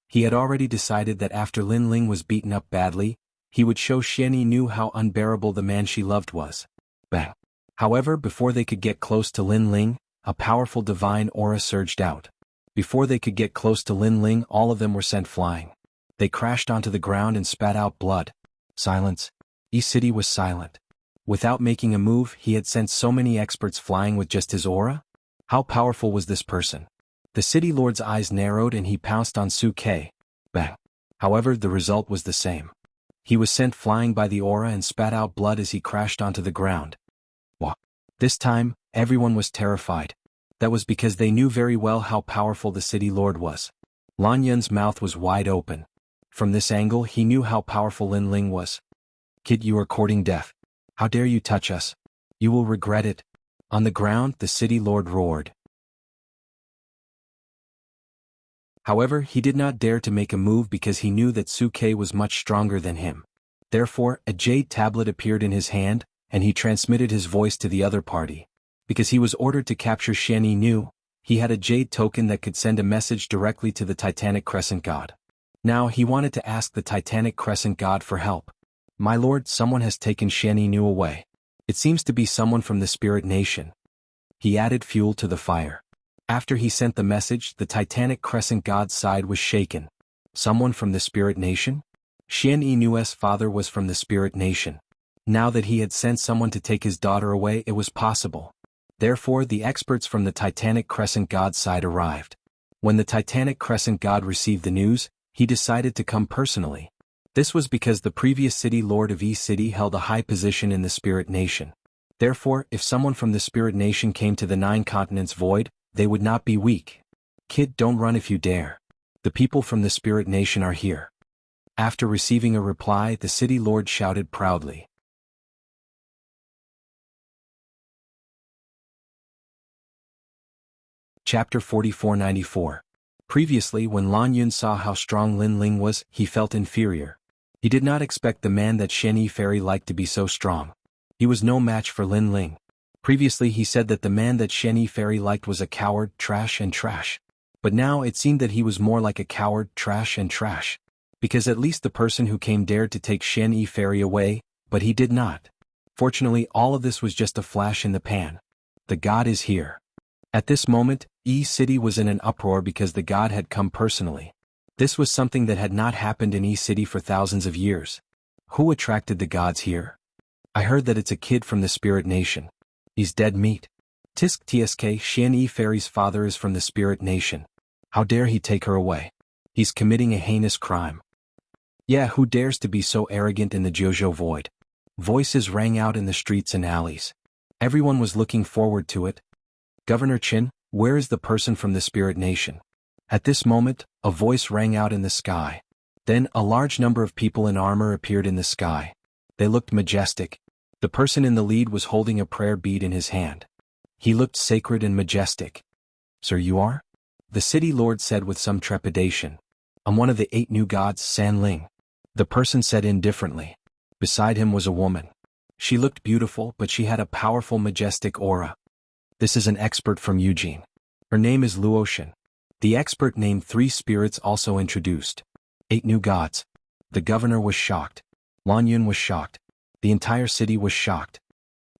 He had already decided that after Lin Ling was beaten up badly, he would show Xian Yi how unbearable the man she loved was. Bang. However, before they could get close to Lin Ling, a powerful divine aura surged out. Before they could get close to Lin Ling, all of them were sent flying. They crashed onto the ground and spat out blood. Silence. E-City was silent. Without making a move, he had sent so many experts flying with just his aura? How powerful was this person? The city lord's eyes narrowed and he pounced on Su Ke. Bang. However, the result was the same. He was sent flying by the aura and spat out blood as he crashed onto the ground. Wah. This time, everyone was terrified. That was because they knew very well how powerful the city lord was. Lan Yun's mouth was wide open. From this angle, he knew how powerful Lin Ling was. Kid, you are courting death. How dare you touch us? You will regret it. On the ground, the city lord roared. However, he did not dare to make a move because he knew that Su Ke was much stronger than him. Therefore, a jade tablet appeared in his hand, and he transmitted his voice to the other party. Because he was ordered to capture Xian Yi, he had a jade token that could send a message directly to the Titanic Crescent God. Now he wanted to ask the Titanic Crescent God for help. My lord, someone has taken Xian Yi away. It seems to be someone from the Spirit Nation. He added fuel to the fire. After he sent the message, the Titanic Crescent God's side was shaken. Someone from the Spirit Nation? Xian Yi's father was from the Spirit Nation. Now that he had sent someone to take his daughter away, it was possible. Therefore, the experts from the Titanic Crescent God's side arrived. When the Titanic Crescent God received the news, he decided to come personally. This was because the previous city lord of E-City held a high position in the Spirit Nation. Therefore, if someone from the Spirit Nation came to the 9 continents void, they would not be weak. Kid, don't run if you dare. The people from the Spirit Nation are here. After receiving a reply, the city lord shouted proudly. Chapter 4494. Previously, when Lan Yun saw how strong Lin Ling was, he felt inferior. He did not expect the man that Xian Yi Fairy liked to be so strong. He was no match for Lin Ling. Previously he said that the man that Xian Yi Fairy liked was a coward, trash and trash. But now it seemed that he was more like a coward, trash and trash. Because at least the person who came dared to take Xian Yi Fairy away, but he did not. Fortunately, all of this was just a flash in the pan. The god is here. At this moment, E-City was in an uproar because the god had come personally. This was something that had not happened in E-City for thousands of years. Who attracted the gods here? I heard that it's a kid from the Spirit Nation. He's dead meat. Tisk Tsk, Xian Yi Fairy's father is from the Spirit Nation. How dare he take her away? He's committing a heinous crime. Yeah, who dares to be so arrogant in the Jianghu void? Voices rang out in the streets and alleys. Everyone was looking forward to it. Governor Qin, where is the person from the Spirit Nation? At this moment, a voice rang out in the sky. Then, a large number of people in armor appeared in the sky. They looked majestic. The person in the lead was holding a prayer bead in his hand. He looked sacred and majestic. Sir, you are? The city lord said with some trepidation. I'm one of the 8 new gods, San Ling. The person said indifferently. Beside him was a woman. She looked beautiful, but she had a powerful, majestic aura. This is an expert from Eugene. Her name is Luotian. The expert named 3 spirits also introduced. 8 new gods. The governor was shocked. Lan Yun was shocked. The entire city was shocked.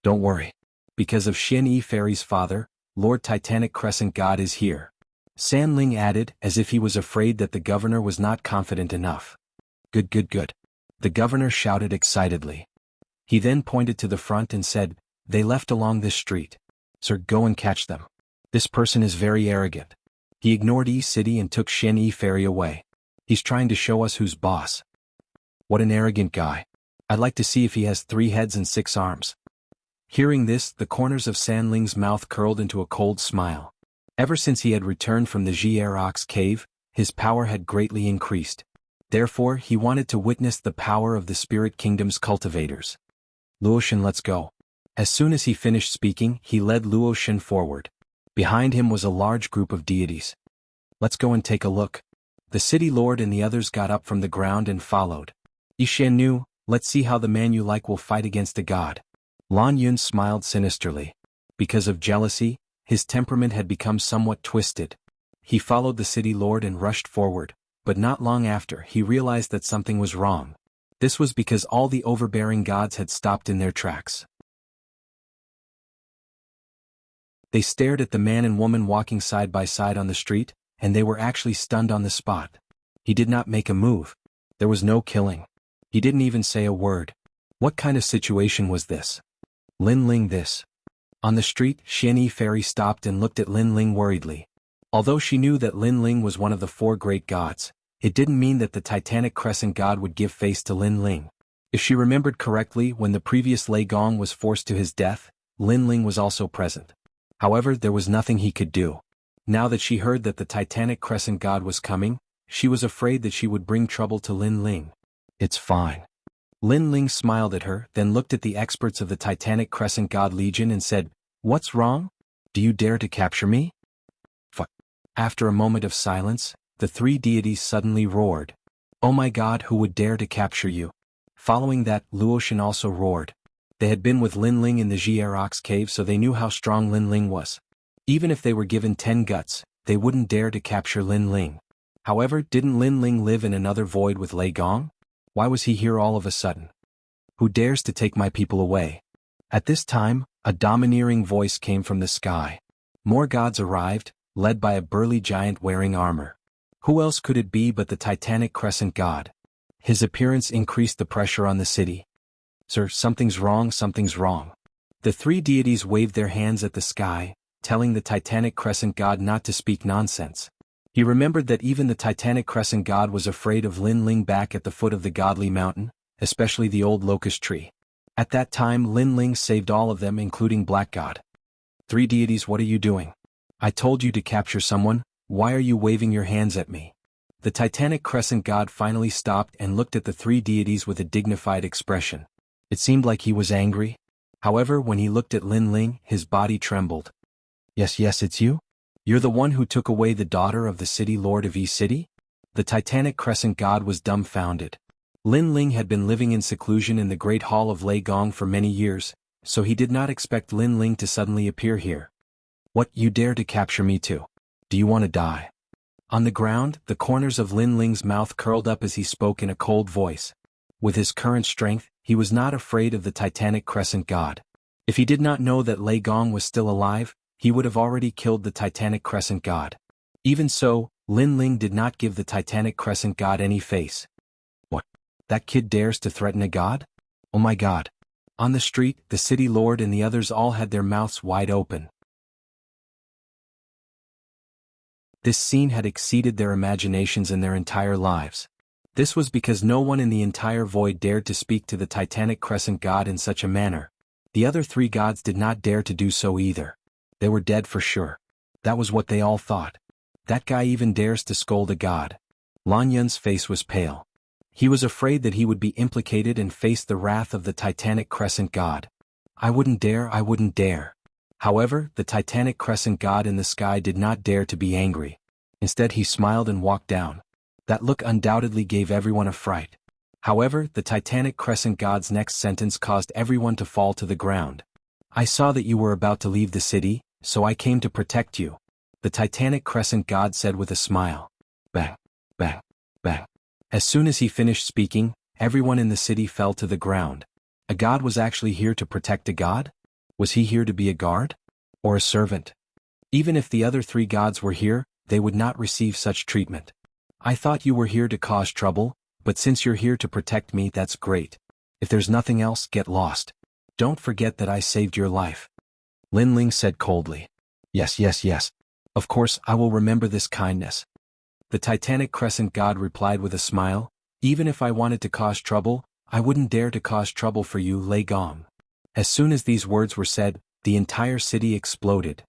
Don't worry. Because of Xian Yi Fairy's father, Lord Titanic Crescent God is here. San Ling added, as if he was afraid that the governor was not confident enough. Good. The governor shouted excitedly. He then pointed to the front and said, "They left along this street. Sir, go and catch them. This person is very arrogant. He ignored E-City and took Shen-Yi Ferry away. He's trying to show us who's boss. What an arrogant guy. I'd like to see if he has 3 heads and 6 arms." Hearing this, the corners of San Ling's mouth curled into a cold smile. Ever since he had returned from the Jianghu cave, his power had greatly increased. Therefore, he wanted to witness the power of the Spirit Kingdom's cultivators. "Luoshan, let's go." As soon as he finished speaking, he led Luoshan forward. Behind him was a large group of deities. "Let's go and take a look." The city lord and the others got up from the ground and followed. "Yishan knew, let's see how the man you like will fight against a god." Lan Yun smiled sinisterly. Because of jealousy, his temperament had become somewhat twisted. He followed the city lord and rushed forward, but not long after he realized that something was wrong. This was because all the overbearing gods had stopped in their tracks. They stared at the man and woman walking side by side on the street, and they were actually stunned on the spot. He did not make a move. There was no killing. He didn't even say a word. What kind of situation was this? Lin Ling this. On the street, Shen-Yi Ferry stopped and looked at Lin Ling worriedly. Although she knew that Lin Ling was one of the 4 great gods, it didn't mean that the Titanic Crescent god would give face to Lin Ling. If she remembered correctly, when the previous Lei Gong was forced to his death, Lin Ling was also present. However, there was nothing he could do. Now that she heard that the Titanic Crescent god was coming, she was afraid that she would bring trouble to Lin Ling. "It's fine." Lin Ling smiled at her, then looked at the experts of the Titanic Crescent God Legion and said, "What's wrong? Do you dare to capture me?" Fuck. After a moment of silence, the 3 deities suddenly roared. "Oh my god, who would dare to capture you?" Following that, Luoshan also roared. They had been with Lin Ling in the Jianghu cave, so they knew how strong Lin Ling was. Even if they were given 10 guts, they wouldn't dare to capture Lin Ling. However, didn't Lin Ling live in another void with Lei Gong? Why was he here all of a sudden? "Who dares to take my people away?" At this time, a domineering voice came from the sky. More gods arrived, led by a burly giant wearing armor. Who else could it be but the Titanic Crescent god? His appearance increased the pressure on the city. "Sir, something's wrong, something's wrong." The 3 deities waved their hands at the sky, telling the Titanic Crescent god not to speak nonsense. He remembered that even the Titanic Crescent god was afraid of Lin Ling back at the foot of the godly mountain, especially the old locust tree. At that time Lin Ling saved all of them, including Black God. "3 deities, what are you doing? I told you to capture someone, why are you waving your hands at me?" The Titanic Crescent god finally stopped and looked at the 3 deities with a dignified expression. It seemed like he was angry. However, when he looked at Lin Ling, his body trembled. Yes, it's you? You're the one who took away the daughter of the city lord of E-City?" The Titanic Crescent god was dumbfounded. Lin Ling had been living in seclusion in the Great Hall of Lei Gong for many years, so he did not expect Lin Ling to suddenly appear here. "What, you dare to capture me too? Do you want to die?" On the ground, the corners of Lin Ling's mouth curled up as he spoke in a cold voice. With his current strength, he was not afraid of the Titanic Crescent god. If he did not know that Lei Gong was still alive, he would have already killed the Titanic Crescent god. Even so, Lin Ling did not give the Titanic Crescent god any face. "What? That kid dares to threaten a god? Oh my god." On the street, the city lord and the others all had their mouths wide open. This scene had exceeded their imaginations in their entire lives. This was because no one in the entire void dared to speak to the Titanic Crescent god in such a manner. The other 3 gods did not dare to do so either. They were dead for sure. That was what they all thought. That guy even dares to scold a god. Lan Yun's face was pale. He was afraid that he would be implicated and face the wrath of the Titanic Crescent god. I wouldn't dare. However, the Titanic Crescent god in the sky did not dare to be angry. Instead, he smiled and walked down. That look undoubtedly gave everyone a fright. However, the Titanic Crescent god's next sentence caused everyone to fall to the ground. "I saw that you were about to leave the city, so I came to protect you," the Titanic Crescent god said with a smile. Bang, bang, bang. As soon as he finished speaking, everyone in the city fell to the ground. A god was actually here to protect a god? Was he here to be a guard? Or a servant? Even if the other 3 gods were here, they would not receive such treatment. "I thought you were here to cause trouble, But since you're here to protect me, that's great. If there's nothing else, get lost. Don't forget that I saved your life. Lin Ling said coldly. Yes, yes, yes. Of course, I will remember this kindness. The Titanic Crescent God replied with a smile. Even if I wanted to cause trouble, I wouldn't dare to cause trouble for you, Lei Gong. As soon as these words were said, the entire city exploded.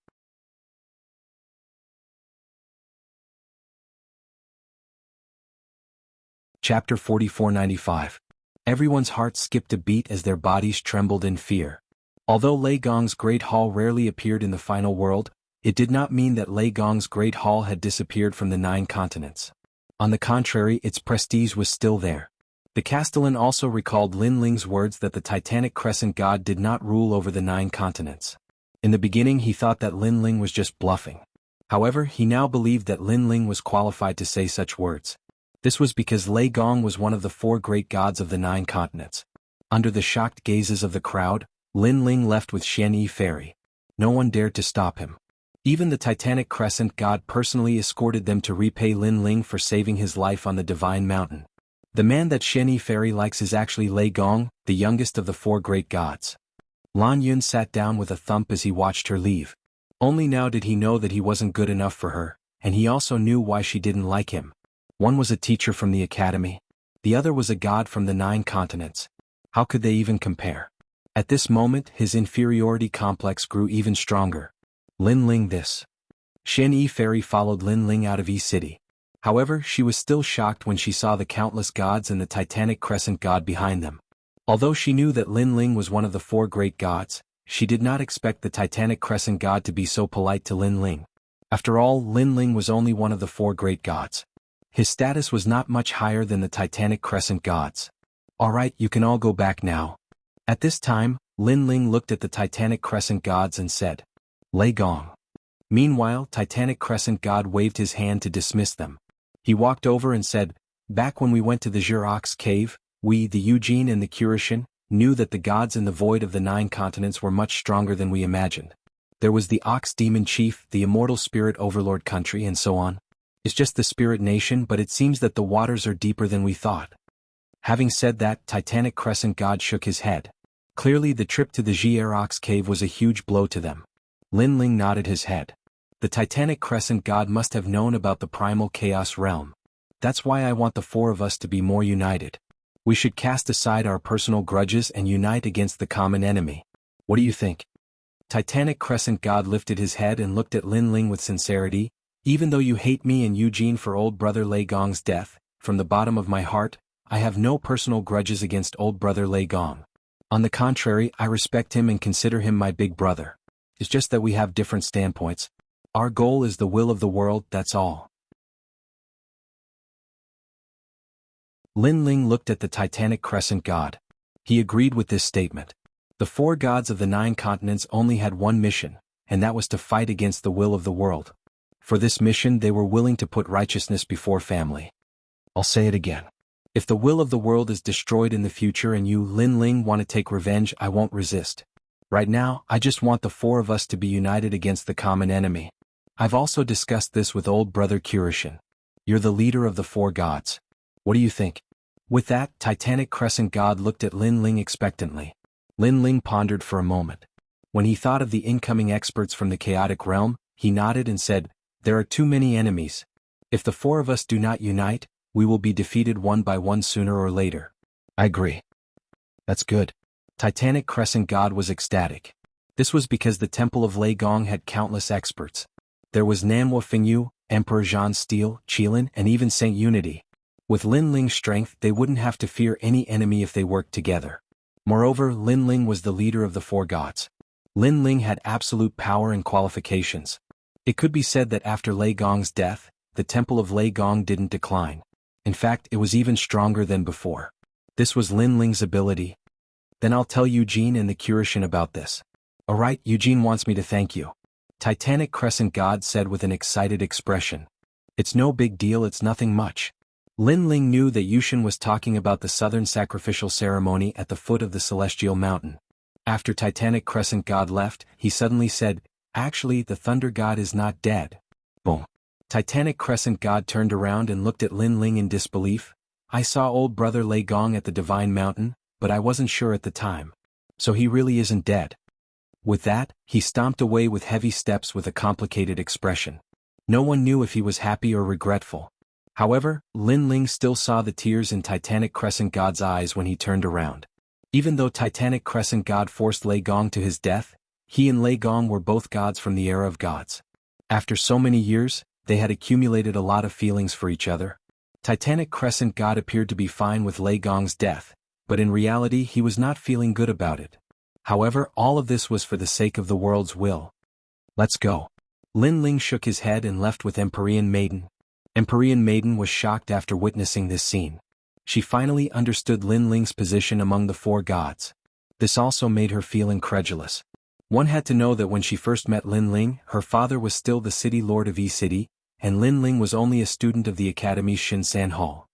Chapter 4495. Everyone's heart skipped a beat as their bodies trembled in fear. Although Lei Gong's Great Hall rarely appeared in the final world, it did not mean that Lei Gong's Great Hall had disappeared from the 9 continents. On the contrary, its prestige was still there. The Castellan also recalled Lin Ling's words that the Titanic Crescent God did not rule over the 9 continents. In the beginning he thought that Lin Ling was just bluffing. However, he now believed that Lin Ling was qualified to say such words. This was because Lei Gong was one of the 4 great gods of the 9 continents. Under the shocked gazes of the crowd, Lin Ling left with Xian Yi Fairy. No one dared to stop him. Even the Titanic Crescent God personally escorted them to repay Lin Ling for saving his life on the Divine Mountain. The man that Xian Yi Fairy likes is actually Lei Gong, the youngest of the 4 great gods. Lan Yun sat down with a thump as he watched her leave. Only now did he know that he wasn't good enough for her, and he also knew why she didn't like him. One was a teacher from the academy. The other was a god from the 9 continents. How could they even compare? At this moment, his inferiority complex grew even stronger. Lin Ling this. Xian Yi Fairy followed Lin Ling out of Yi City. However, she was still shocked when she saw the countless gods and the Titanic Crescent God behind them. Although she knew that Lin Ling was one of the 4 great gods, she did not expect the Titanic Crescent God to be so polite to Lin Ling. After all, Lin Ling was only one of the 4 great gods. His status was not much higher than the Titanic Crescent gods. Alright, you can all go back now. At this time, Lin Ling looked at the Titanic Crescent gods and said, Lei Gong. Meanwhile, Titanic Crescent God waved his hand to dismiss them. He walked over and said, back when we went to the Jirox cave, we, the Eugene and the Curishan, knew that the gods in the void of the 9 continents were much stronger than we imagined. There was the Ox Demon Chief, the Immortal Spirit Overlord country, and so on. It's just the Spirit Nation, but it seems that the waters are deeper than we thought. Having said that, Titanic Crescent God shook his head. Clearly the trip to the Jirox cave was a huge blow to them. Lin Ling nodded his head. The Titanic Crescent God must have known about the primal chaos realm. That's why I want the 4 of us to be more united. We should cast aside our personal grudges and unite against the common enemy. What do you think? Titanic Crescent God lifted his head and looked at Lin Ling with sincerity. Even though you hate me and Eugene for old brother Lei Gong's death, from the bottom of my heart, I have no personal grudges against old brother Lei Gong. On the contrary, I respect him and consider him my big brother. It's just that we have different standpoints. Our goal is the will of the world, that's all. Lin Ling looked at the Titanic Crescent God. He agreed with this statement. The 4 gods of the 9 continents only had one mission, and that was to fight against the will of the world. For this mission they were willing to put righteousness before family. I'll say it again. If the will of the world is destroyed in the future and you, Lin Ling, want to take revenge, I won't resist. Right now, I just want the 4 of us to be united against the common enemy. I've also discussed this with old brother Curishan. You're the leader of the 4 gods. What do you think? With that, Titanic Crescent God looked at Lin Ling expectantly. Lin Ling pondered for a moment. When he thought of the incoming experts from the chaotic realm, he nodded and said, there are too many enemies. If the 4 of us do not unite, we will be defeated one by one sooner or later. I agree. That's good. Titanic Crescent God was ecstatic. This was because the Temple of Lei Gong had countless experts. There was Nanhua Fengyu, Emperor Zhan Steel, Qilin, and even Saint Unity. With Lin Ling's strength, they wouldn't have to fear any enemy if they worked together. Moreover, Lin Ling was the leader of the 4 gods. Lin Ling had absolute power and qualifications. It could be said that after Lei Gong's death, the Temple of Lei Gong didn't decline. In fact, it was even stronger than before. This was Lin Ling's ability. Then I'll tell Eugene and the Curishan about this. Alright, Eugene wants me to thank you. Titanic Crescent God said with an excited expression. It's no big deal, it's nothing much. Lin Ling knew that Yushin was talking about the southern sacrificial ceremony at the foot of the celestial mountain. After Titanic Crescent God left, he suddenly said, actually, the Thunder God is not dead. Boom. Titanic Crescent God turned around and looked at Lin Ling in disbelief. I saw old brother Lei Gong at the Divine Mountain, but I wasn't sure at the time. So he really isn't dead. With that, he stomped away with heavy steps with a complicated expression. No one knew if he was happy or regretful. However, Lin Ling still saw the tears in Titanic Crescent God's eyes when he turned around. Even though Titanic Crescent God forced Lei Gong to his death, he and Lei Gong were both gods from the era of gods. After so many years, they had accumulated a lot of feelings for each other. Titanic Crescent God appeared to be fine with Lei Gong's death, but in reality he was not feeling good about it. However, all of this was for the sake of the world's will. Let's go. Lin Ling shook his head and left with Empyrean Maiden. Empyrean Maiden was shocked after witnessing this scene. She finally understood Lin Ling's position among the four gods. This also made her feel incredulous. One had to know that when she first met Lin Ling, her father was still the city lord of E-City, and Lin Ling was only a student of the Academy's Shinsan Hall.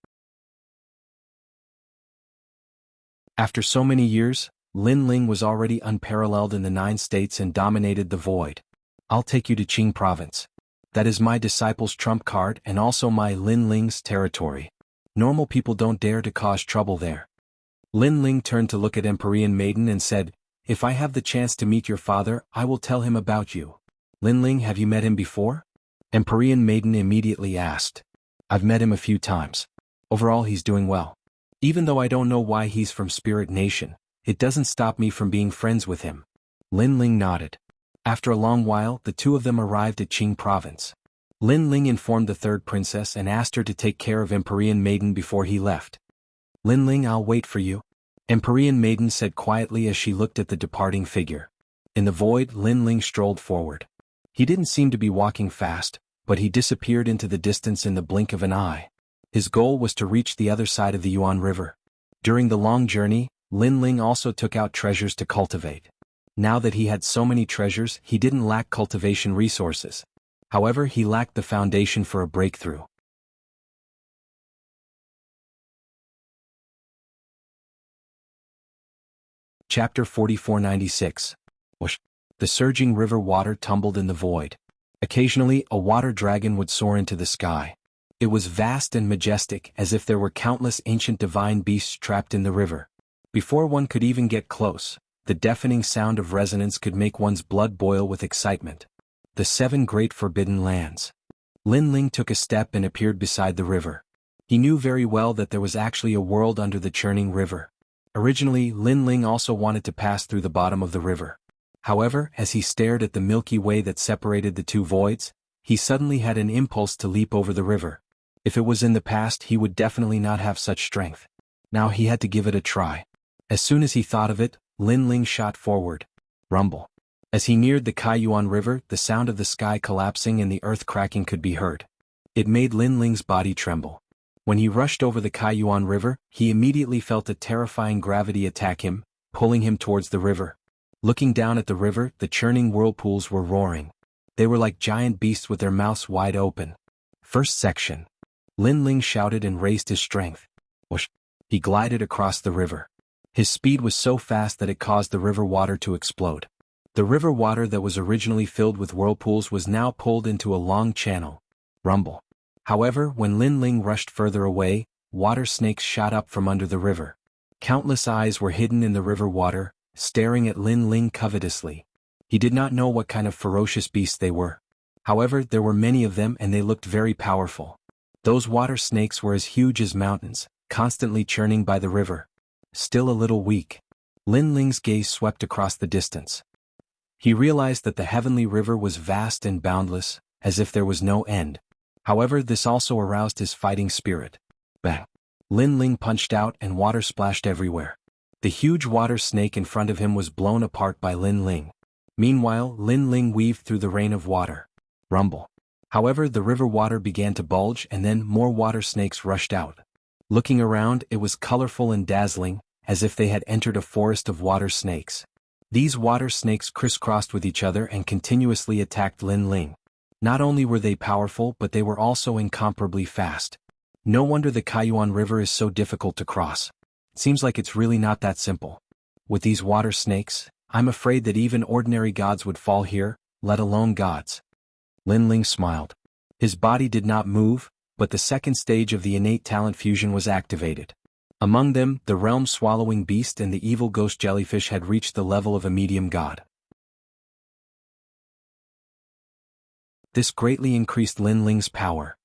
After so many years, Lin Ling was already unparalleled in the 9 states and dominated the void. I'll take you to Qing province. That is my disciple's trump card and also my Lin Ling's territory. Normal people don't dare to cause trouble there. Lin Ling turned to look at Empyrean Maiden and said, if I have the chance to meet your father, I will tell him about you. Lin Ling, have you met him before? Empyrean Maiden immediately asked. I've met him a few times. Overall he's doing well. Even though I don't know why he's from Spirit Nation, it doesn't stop me from being friends with him. Lin Ling nodded. After a long while, the two of them arrived at Qing province. Lin Ling informed the third princess and asked her to take care of Empyrean Maiden before he left. Lin Ling, I'll wait for you. Empyrean Maiden said quietly as she looked at the departing figure. In the void, Lin Ling strolled forward. He didn't seem to be walking fast, but he disappeared into the distance in the blink of an eye. His goal was to reach the other side of the Yuan River. During the long journey, Lin Ling also took out treasures to cultivate. Now that he had so many treasures, he didn't lack cultivation resources. However, he lacked the foundation for a breakthrough. Chapter 4496. Whoosh. The surging river water tumbled in the void. Occasionally, a water dragon would soar into the sky. It was vast and majestic, as if there were countless ancient divine beasts trapped in the river. Before one could even get close, the deafening sound of resonance could make one's blood boil with excitement. The 7 Great Forbidden Lands. Lin Ling took a step and appeared beside the river. He knew very well that there was actually a world under the churning river. Originally, Lin Ling also wanted to pass through the bottom of the river. However, as he stared at the Milky Way that separated the two voids, he suddenly had an impulse to leap over the river. If it was in the past, he would definitely not have such strength. Now he had to give it a try. As soon as he thought of it, Lin Ling shot forward. Rumble. As he neared the Kaiyuan River, the sound of the sky collapsing and the earth cracking could be heard. It made Lin Ling's body tremble. When he rushed over the Kaiyuan River, he immediately felt a terrifying gravity attack him, pulling him towards the river. Looking down at the river, the churning whirlpools were roaring. They were like giant beasts with their mouths wide open. First section. Lin Ling shouted and raised his strength. Whoosh. He glided across the river. His speed was so fast that it caused the river water to explode. The river water that was originally filled with whirlpools was now pulled into a long channel. Rumble. However, when Lin Ling rushed further away, water snakes shot up from under the river. Countless eyes were hidden in the river water, staring at Lin Ling covetously. He did not know what kind of ferocious beasts they were. However, there were many of them and they looked very powerful. Those water snakes were as huge as mountains, constantly churning by the river. Still a little weak. Lin Ling's gaze swept across the distance. He realized that the heavenly river was vast and boundless, as if there was no end. However, this also aroused his fighting spirit. Bang! Lin Ling punched out and water splashed everywhere. The huge water snake in front of him was blown apart by Lin Ling. Meanwhile, Lin Ling weaved through the rain of water. Rumble. However, the river water began to bulge and then more water snakes rushed out. Looking around, it was colorful and dazzling, as if they had entered a forest of water snakes. These water snakes crisscrossed with each other and continuously attacked Lin Ling. Not only were they powerful, but they were also incomparably fast. No wonder the Kaiyuan River is so difficult to cross. Seems like it's really not that simple. With these water snakes, I'm afraid that even ordinary gods would fall here, let alone gods. Lin Ling smiled. His body did not move, but the second stage of the innate talent fusion was activated. Among them, the realm-swallowing beast and the evil ghost jellyfish had reached the level of a medium god. This greatly increased Lin Ling's power.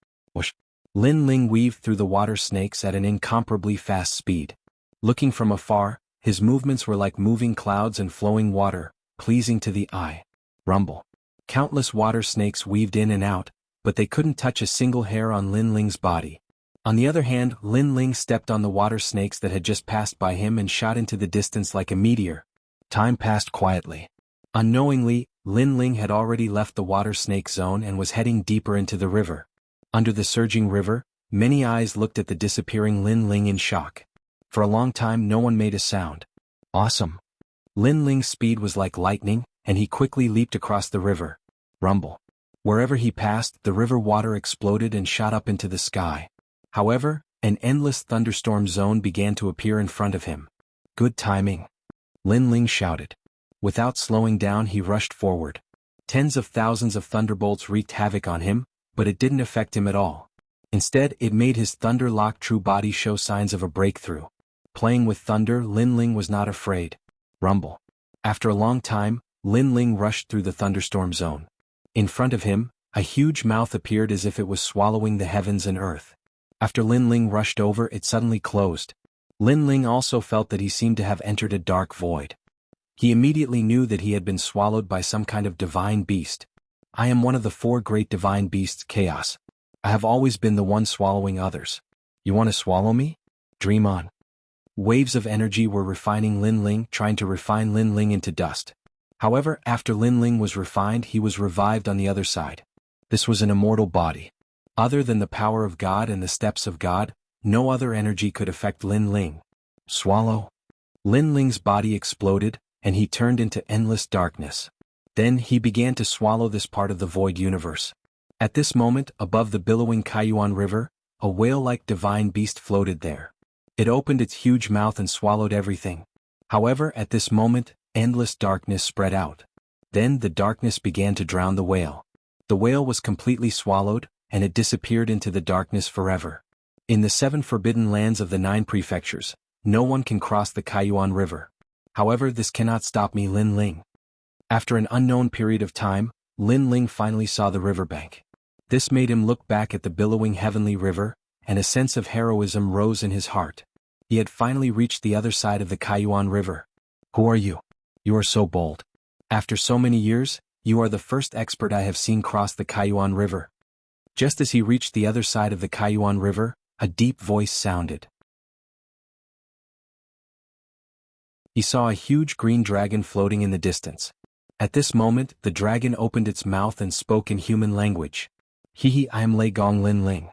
Lin Ling weaved through the water snakes at an incomparably fast speed. Looking from afar, his movements were like moving clouds and flowing water, pleasing to the eye. Rumble. Countless water snakes weaved in and out, but they couldn't touch a single hair on Lin Ling's body. On the other hand, Lin Ling stepped on the water snakes that had just passed by him and shot into the distance like a meteor. Time passed quietly. Unknowingly, Lin Ling had already left the water snake zone and was heading deeper into the river. Under the surging river, many eyes looked at the disappearing Lin Ling in shock. For a long time no one made a sound. Awesome. Lin Ling's speed was like lightning, and he quickly leaped across the river. Rumble. Wherever he passed, the river water exploded and shot up into the sky. However, an endless thunderstorm zone began to appear in front of him. Good timing. Lin Ling shouted. Without slowing down, he rushed forward. Tens of thousands of thunderbolts wreaked havoc on him, but it didn't affect him at all. Instead, it made his thunder-locked true body show signs of a breakthrough. Playing with thunder, Lin Ling was not afraid. Rumble. After a long time, Lin Ling rushed through the thunderstorm zone. In front of him, a huge mouth appeared as if it was swallowing the heavens and earth. After Lin Ling rushed over, it suddenly closed. Lin Ling also felt that he seemed to have entered a dark void. He immediately knew that he had been swallowed by some kind of divine beast. I am one of the 4 great divine beasts, Chaos. I have always been the one swallowing others. You want to swallow me? Dream on. Waves of energy were refining Lin Ling, trying to refine Lin Ling into dust. However, after Lin Ling was refined, he was revived on the other side. This was an immortal body. Other than the power of God and the steps of God, no other energy could affect Lin Ling. Swallow. Lin Ling's body exploded, and he turned into endless darkness. Then he began to swallow this part of the void universe. At this moment, above the billowing Kaiyuan River, a whale-like divine beast floated there. It opened its huge mouth and swallowed everything. However, at this moment, endless darkness spread out. Then the darkness began to drown the whale. The whale was completely swallowed, and it disappeared into the darkness forever. In the 7 forbidden lands of the 9 prefectures, no one can cross the Kaiyuan River. However, this cannot stop me, Lin Ling. After an unknown period of time, Lin Ling finally saw the riverbank. This made him look back at the billowing heavenly river, and a sense of heroism rose in his heart. He had finally reached the other side of the Kaiyuan River. Who are you? You are so bold. After so many years, you are the first expert I have seen cross the Kaiyuan River. Just as he reached the other side of the Kaiyuan River, a deep voice sounded. He saw a huge green dragon floating in the distance. At this moment, the dragon opened its mouth and spoke in human language. Hehe, I am Lei Gong Lin Ling.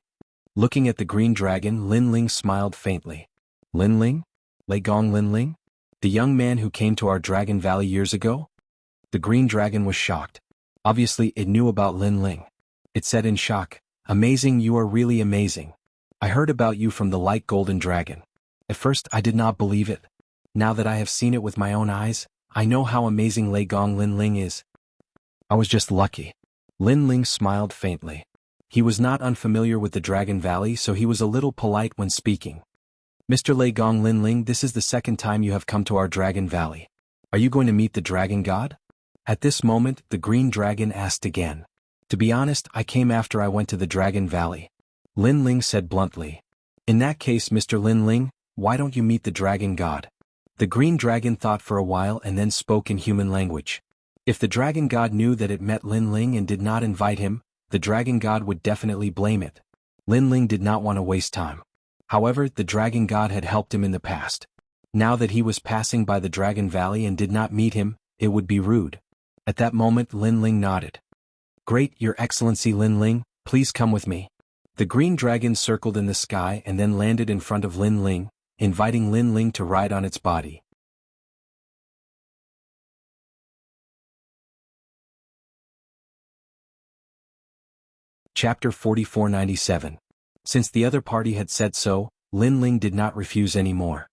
Looking at the green dragon, Lin Ling smiled faintly. Lin Ling? Lei Gong Lin Ling? The young man who came to our Dragon Valley years ago? The green dragon was shocked. Obviously, it knew about Lin Ling. It said in shock, Amazing, you are really amazing. I heard about you from the light golden dragon. At first, I did not believe it. Now that I have seen it with my own eyes, I know how amazing Lei Gong Lin Ling is. I was just lucky. Lin Ling smiled faintly. He was not unfamiliar with the Dragon Valley, so he was a little polite when speaking. Mr. Lei Gong Lin Ling, this is the second time you have come to our Dragon Valley. Are you going to meet the Dragon God? At this moment, the green dragon asked again. To be honest, I came after I went to the Dragon Valley. Lin Ling said bluntly. In that case, Mr. Lin Ling, why don't you meet the Dragon God? The green dragon thought for a while and then spoke in human language. If the Dragon God knew that it met Lin Ling and did not invite him, the Dragon God would definitely blame it. Lin Ling did not want to waste time. However, the Dragon God had helped him in the past. Now that he was passing by the Dragon Valley and did not meet him, it would be rude. At that moment, Lin Ling nodded. Great, Your Excellency Lin Ling, please come with me. The green dragon circled in the sky and then landed in front of Lin Ling, inviting Lin Ling to ride on its body. Chapter 4497. Since the other party had said so, Lin Ling did not refuse anymore.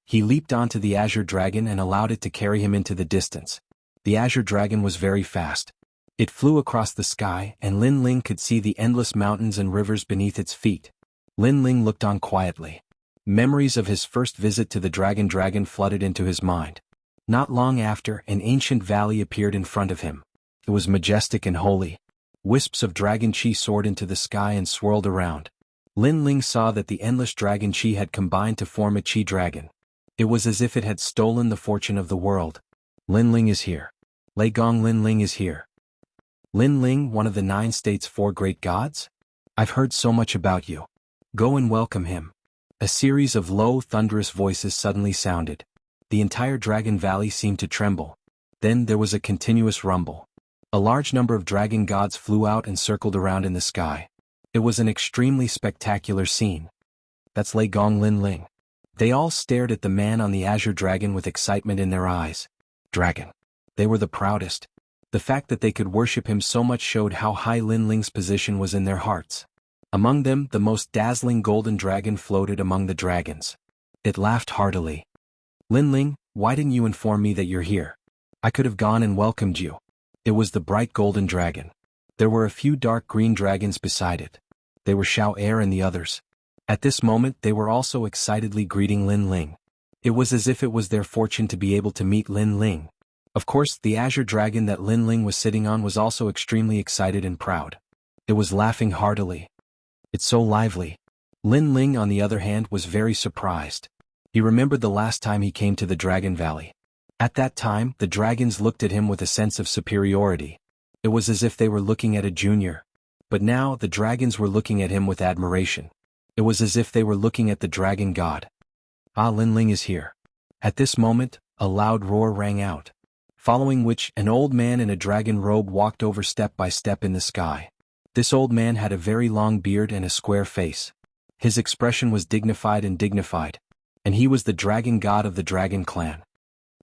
He leaped onto the azure dragon and allowed it to carry him into the distance. The azure dragon was very fast. It flew across the sky, and Lin Ling could see the endless mountains and rivers beneath its feet. Lin Ling looked on quietly. Memories of his first visit to the dragon flooded into his mind. Not long after, an ancient valley appeared in front of him. It was majestic and holy. Wisps of dragon chi soared into the sky and swirled around. Lin Ling saw that the endless dragon chi had combined to form a chi dragon. It was as if it had stolen the fortune of the world. Lin Ling is here. Lei Gong Lin Ling is here. Lin Ling, one of the 9 states' 4 great gods? I've heard so much about you. Go and welcome him. A series of low, thunderous voices suddenly sounded. The entire Dragon Valley seemed to tremble. Then there was a continuous rumble. A large number of dragon gods flew out and circled around in the sky. It was an extremely spectacular scene. That's Lei Gong Lin Ling. They all stared at the man on the azure dragon with excitement in their eyes. Dragon. They were the proudest. The fact that they could worship him so much showed how high Lin Ling's position was in their hearts. Among them, the most dazzling golden dragon floated among the dragons. It laughed heartily. Lin Ling, why didn't you inform me that you're here? I could have gone and welcomed you. It was the bright golden dragon. There were a few dark green dragons beside it. They were Xiao Er and the others. At this moment they were also excitedly greeting Lin Ling. It was as if it was their fortune to be able to meet Lin Ling. Of course, the azure dragon that Lin Ling was sitting on was also extremely excited and proud. It was laughing heartily. It's so lively. Lin Ling, on the other hand, was very surprised. He remembered the last time he came to the Dragon Valley. At that time, the dragons looked at him with a sense of superiority. It was as if they were looking at a junior. But now, the dragons were looking at him with admiration. It was as if they were looking at the dragon god. Ah, Lin Ling is here. At this moment, a loud roar rang out. Following which, an old man in a dragon robe walked over step by step in the sky. This old man had a very long beard and a square face. His expression was dignified, and he was the dragon god of the dragon clan.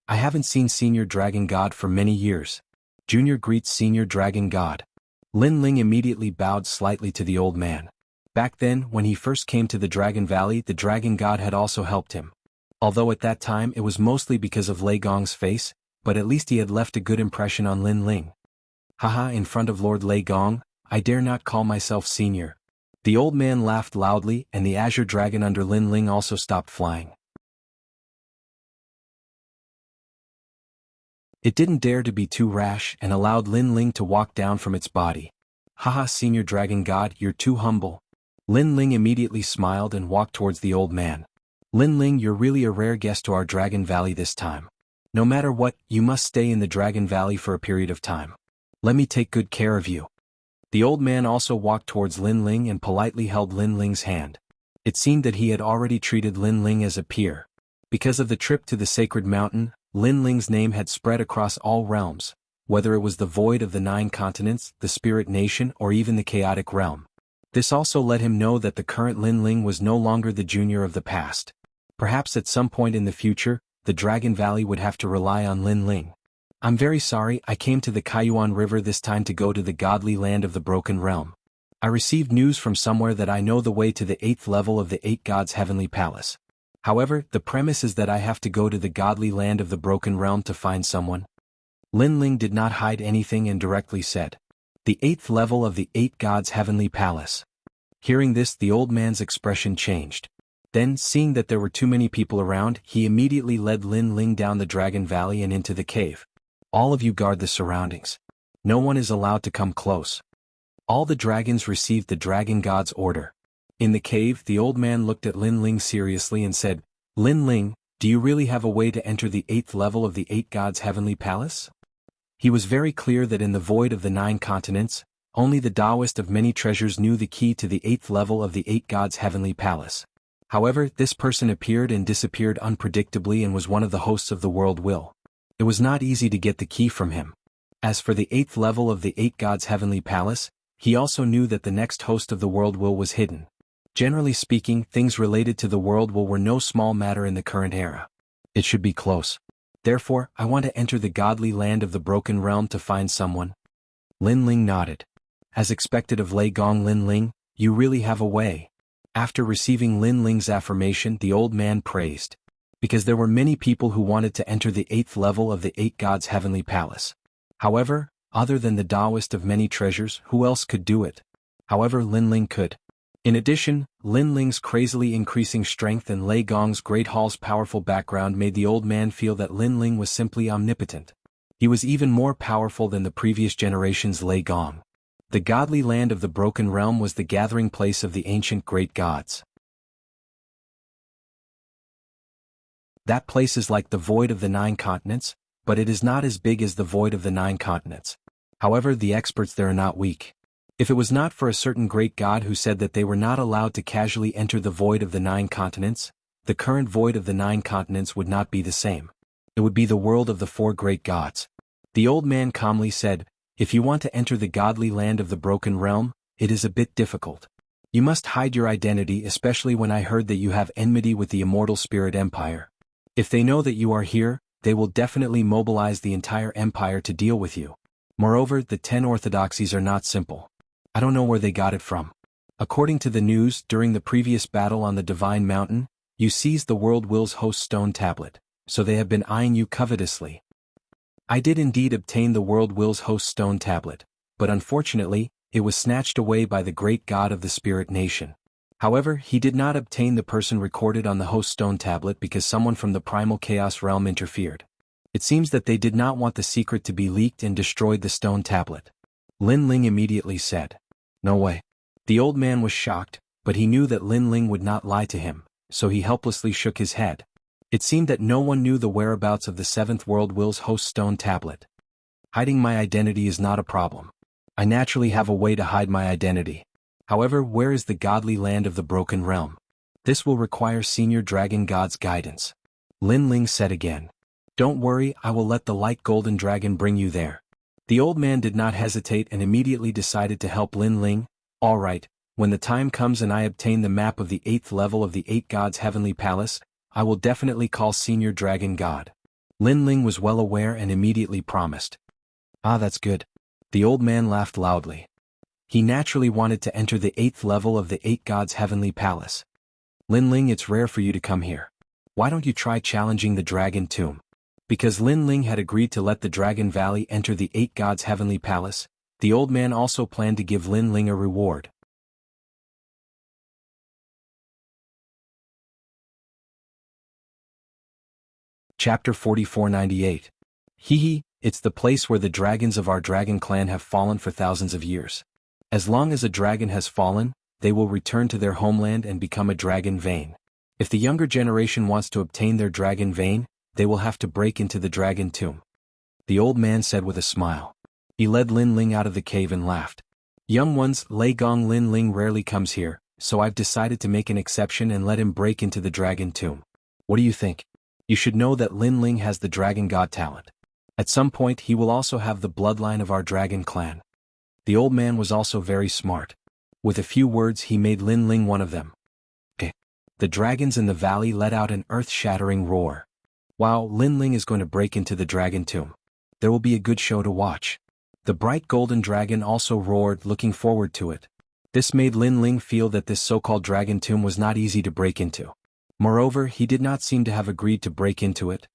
I haven't seen senior dragon god for many years. Junior greets senior dragon god. Lin Ling immediately bowed slightly to the old man. Back then, when he first came to the Dragon Valley, the dragon god had also helped him. Although at that time it was mostly because of Lei Gong's face, but at least he had left a good impression on Lin Ling. Haha, in front of Lord Lei Gong, I dare not call myself senior. The old man laughed loudly, and the azure dragon under Lin Ling also stopped flying. It didn't dare to be too rash and allowed Lin Ling to walk down from its body. Haha, senior dragon god, you're too humble. Lin Ling immediately smiled and walked towards the old man. Lin Ling, you're really a rare guest to our Dragon Valley this time. No matter what, you must stay in the Dragon Valley for a period of time. Let me take good care of you. The old man also walked towards Lin Ling and politely held Lin Ling's hand. It seemed that he had already treated Lin Ling as a peer. Because of the trip to the sacred mountain, Lin Ling's name had spread across all realms, whether it was the void of the 9 continents, the spirit nation, or even the chaotic realm. This also let him know that the current Lin Ling was no longer the junior of the past. Perhaps at some point in the future, the Dragon Valley would have to rely on Lin Ling. I'm very sorry, I came to the Kaiyuan River this time to go to the godly land of the Broken Realm. I received news from somewhere that I know the way to the 8th level of the 8 Gods' Heavenly Palace. However, the premise is that I have to go to the godly land of the Broken Realm to find someone. Lin Ling did not hide anything and directly said, the 8th level of the 8 Gods' Heavenly Palace. Hearing this, the old man's expression changed. Then, seeing that there were too many people around, he immediately led Lin Ling down the Dragon Valley and into the cave. All of you guard the surroundings. No one is allowed to come close. All the dragons received the dragon god's order. In the cave, the old man looked at Lin Ling seriously and said, Lin Ling, do you really have a way to enter the 8th level of the 8 Gods' Heavenly Palace? He was very clear that in the void of the 9 continents, only the Taoist of many treasures knew the key to the 8th level of the 8 Gods' Heavenly Palace. However, this person appeared and disappeared unpredictably and was one of the hosts of the world will. It was not easy to get the key from him. As for the 8th level of the 8 Gods' Heavenly Palace, he also knew that the next host of the world will was hidden. Generally speaking, things related to the world will were no small matter in the current era. It should be close. Therefore, I want to enter the godly land of the Broken Realm to find someone. Lin Ling nodded. As expected of Lei Gong Lin Ling, you really have a way. After receiving Lin Ling's affirmation, the old man praised. Because there were many people who wanted to enter the 8th level of the 8 Gods' Heavenly Palace. However, Other than the Taoist of many treasures, who else could do it? However, Lin Ling could. In addition, Lin Ling's crazily increasing strength and Lei Gong's Great Hall's powerful background made the old man feel that Lin Ling was simply omnipotent. He was even more powerful than the previous generation's Lei Gong. The godly land of the Broken Realm was the gathering place of the ancient great gods. That place is like the void of the 9 continents, but it is not as big as the void of the 9 continents. However, the experts there are not weak. If it was not for a certain great god who said that they were not allowed to casually enter the void of the 9 continents, the current void of the 9 continents would not be the same. It would be the world of the 4 great gods. The old man calmly said, "If you want to enter the godly land of the Broken Realm, it is a bit difficult. You must hide your identity, especially when I heard that you have enmity with the Immortal Spirit Empire. If they know that you are here, they will definitely mobilize the entire empire to deal with you. Moreover, the 10 orthodoxies are not simple. I don't know where they got it from. According to the news, during the previous battle on the Divine Mountain, you seized the World Will's Host Stone Tablet, so they have been eyeing you covetously. I did indeed obtain the World Will's Host Stone Tablet, but unfortunately, it was snatched away by the great god of the Spirit Nation. However, he did not obtain the person recorded on the Host Stone Tablet because someone from the Primal Chaos Realm interfered. It seems that they did not want the secret to be leaked and destroyed the Stone Tablet." Lin Ling immediately said, "No way." The old man was shocked, but he knew that Lin Ling would not lie to him, so he helplessly shook his head. It seemed that no one knew the whereabouts of the 7th World Will's Host Stone Tablet. "Hiding my identity is not a problem. I naturally have a way to hide my identity. However, where is the godly land of the Broken Realm? This will require Senior Dragon God's guidance." Lin Ling said again, "Don't worry, I will let the Light Golden Dragon bring you there." The old man did not hesitate and immediately decided to help Lin Ling. "All right, when the time comes and I obtain the map of the 8th level of the 8 Gods' Heavenly Palace, I will definitely call Senior Dragon God." Lin Ling was well aware and immediately promised. "Ah, that's good." The old man laughed loudly. He naturally wanted to enter the 8th level of the 8 Gods' Heavenly Palace. "Lin Ling, it's rare for you to come here. Why don't you try challenging the Dragon Tomb?" Because Lin Ling had agreed to let the Dragon Valley enter the 8 Gods' Heavenly Palace, the old man also planned to give Lin Ling a reward. Chapter 4498. Hee, it's the place where the dragons of our dragon clan have fallen for thousands of years. As long as a dragon has fallen, they will return to their homeland and become a dragon vein. If the younger generation wants to obtain their dragon vein, they will have to break into the Dragon Tomb. The old man said with a smile. He led Lin Ling out of the cave and laughed. "Young ones, Lei Gong Lin Ling rarely comes here, so I've decided to make an exception and let him break into the Dragon Tomb. What do you think? You should know that Lin Ling has the Dragon God talent. At some point he will also have the bloodline of our dragon clan." The old man was also very smart. With a few words he made Lin Ling one of them. Okay. The dragons in the valley let out an earth-shattering roar. Wow, Lin Ling is going to break into the Dragon Tomb. There will be a good show to watch. The bright golden dragon also roared, looking forward to it. This made Lin Ling feel that this so-called Dragon Tomb was not easy to break into. Moreover, he did not seem to have agreed to break into it.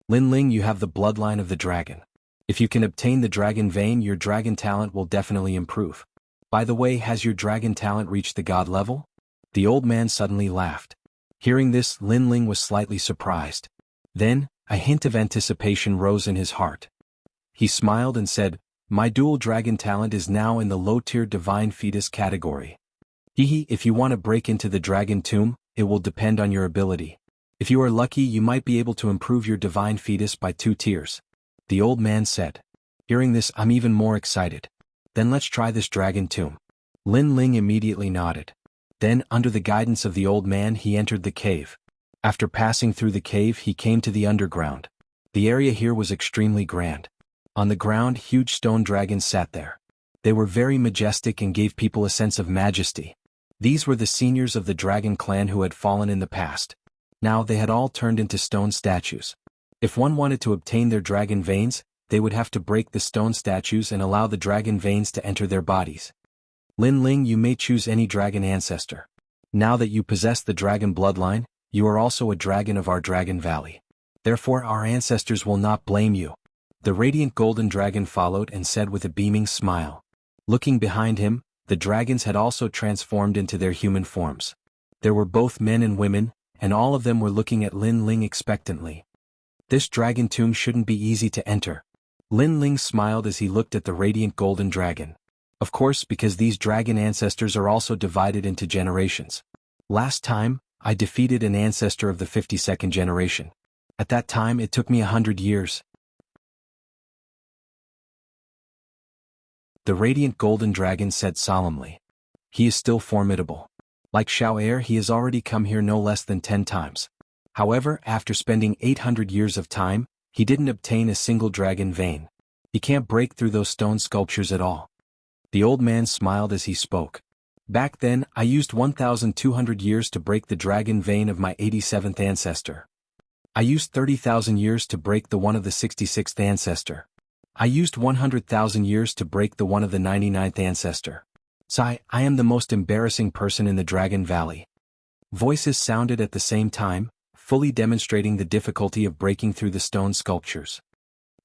"Lin Ling, you have the bloodline of the dragon. If you can obtain the dragon vein, your dragon talent will definitely improve. By the way, has your dragon talent reached the god level?" The old man suddenly laughed. Hearing this, Lin Ling was slightly surprised. Then, a hint of anticipation rose in his heart. He smiled and said, "My dual dragon talent is now in the low-tier divine fetus category. If you want to break into the Dragon Tomb, it will depend on your ability. If you are lucky, you might be able to improve your divine fetus by 2 tiers. The old man said. Hearing this, I'm even more excited. Then let's try this Dragon Tomb. Lin Ling immediately nodded. Then, under the guidance of the old man, he entered the cave. After passing through the cave, he came to the underground. The area here was extremely grand. On the ground, huge stone dragons sat there. They were very majestic and gave people a sense of majesty. These were the seniors of the dragon clan who had fallen in the past. Now they had all turned into stone statues. If one wanted to obtain their dragon veins, they would have to break the stone statues and allow the dragon veins to enter their bodies. Lin Ling, you may choose any dragon ancestor. Now that you possess the dragon bloodline, you are also a dragon of our Dragon Valley. Therefore our ancestors will not blame you. The radiant golden dragon followed and said with a beaming smile. Looking behind him, the dragons had also transformed into their human forms. There were both men and women, and all of them were looking at Lin Ling expectantly. This dragon tomb shouldn't be easy to enter. Lin Ling smiled as he looked at the radiant golden dragon. Of course, because these dragon ancestors are also divided into generations. Last time, I defeated an ancestor of the 52nd generation. At that time it took me 100 years. The radiant golden dragon said solemnly. He is still formidable. Like Xiao Air, he has already come here no less than 10 times. However, after spending 800 years of time, he didn't obtain a single dragon vein. He can't break through those stone sculptures at all. The old man smiled as he spoke. Back then, I used 1,200 years to break the dragon vein of my 87th ancestor. I used 30,000 years to break the one of the 66th ancestor. I used 100,000 years to break the one of the 99th ancestor. Sigh, I am the most embarrassing person in the Dragon Valley. Voices sounded at the same time, fully demonstrating the difficulty of breaking through the stone sculptures.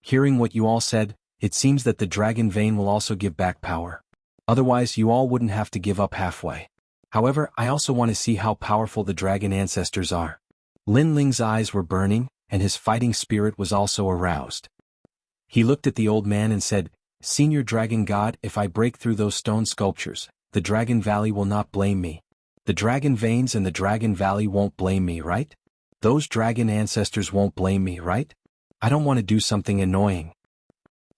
Hearing what you all said, it seems that the dragon vein will also give back power. Otherwise you all wouldn't have to give up halfway. However, I also want to see how powerful the dragon ancestors are. Lin Ling's eyes were burning, and his fighting spirit was also aroused. He looked at the old man and said, Senior Dragon God, if I break through those stone sculptures, the Dragon Valley will not blame me. The Dragon Veins and the Dragon Valley won't blame me, right? Those dragon ancestors won't blame me, right? I don't want to do something annoying.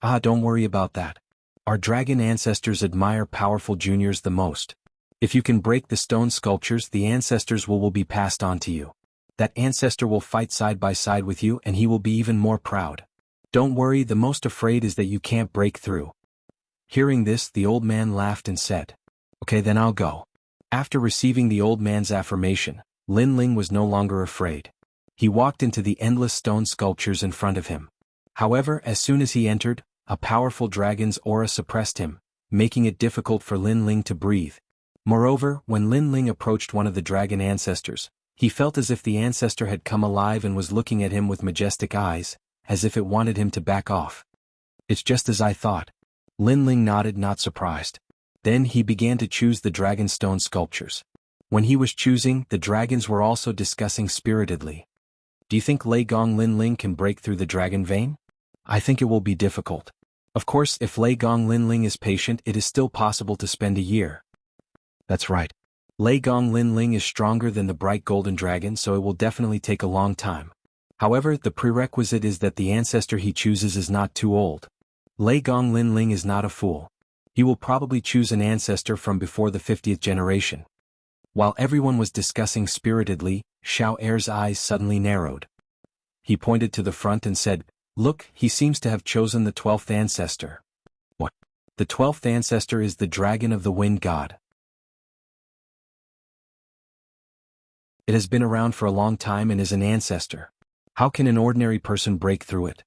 Don't worry about that. Our dragon ancestors admire powerful juniors the most. If you can break the stone sculptures, the ancestors will be passed on to you. That ancestor will fight side by side with you and he will be even more proud. Don't worry, the most afraid is that you can't break through. Hearing this, the old man laughed and said, Okay, then I'll go. After receiving the old man's affirmation, Lin Ling was no longer afraid. He walked into the endless stone sculptures in front of him. However, as soon as he entered, a powerful dragon's aura suppressed him, making it difficult for Lin Ling to breathe. Moreover, when Lin Ling approached one of the dragon ancestors, he felt as if the ancestor had come alive and was looking at him with majestic eyes, as if it wanted him to back off. It's just as I thought. Lin Ling nodded, not surprised. Then he began to choose the dragon stone sculptures. When he was choosing, the dragons were also discussing spiritedly. Do you think Lei Gong Lin Ling can break through the dragon vein? I think it will be difficult. Of course, if Lei Gong Lin Ling is patient, it is still possible to spend a year. That's right. Lei Gong Lin Ling is stronger than the bright golden dragon, so it will definitely take a long time. However, the prerequisite is that the ancestor he chooses is not too old. Lei Gong Lin Ling is not a fool. He will probably choose an ancestor from before the 50th generation. While everyone was discussing spiritedly, Xiao Air's eyes suddenly narrowed. He pointed to the front and said, Look, he seems to have chosen the 12th ancestor. What? The 12th ancestor is the dragon of the wind god. It has been around for a long time and is an ancestor. How can an ordinary person break through it?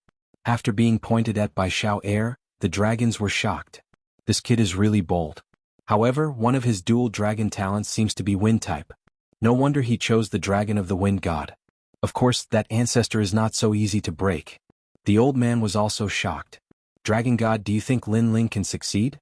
After being pointed at by Xiao Air, the dragons were shocked. This kid is really bold. However, one of his dual dragon talents seems to be wind type. No wonder he chose the dragon of the wind god. Of course, that ancestor is not so easy to break. The old man was also shocked. Dragon god, do you think Lin Ling can succeed?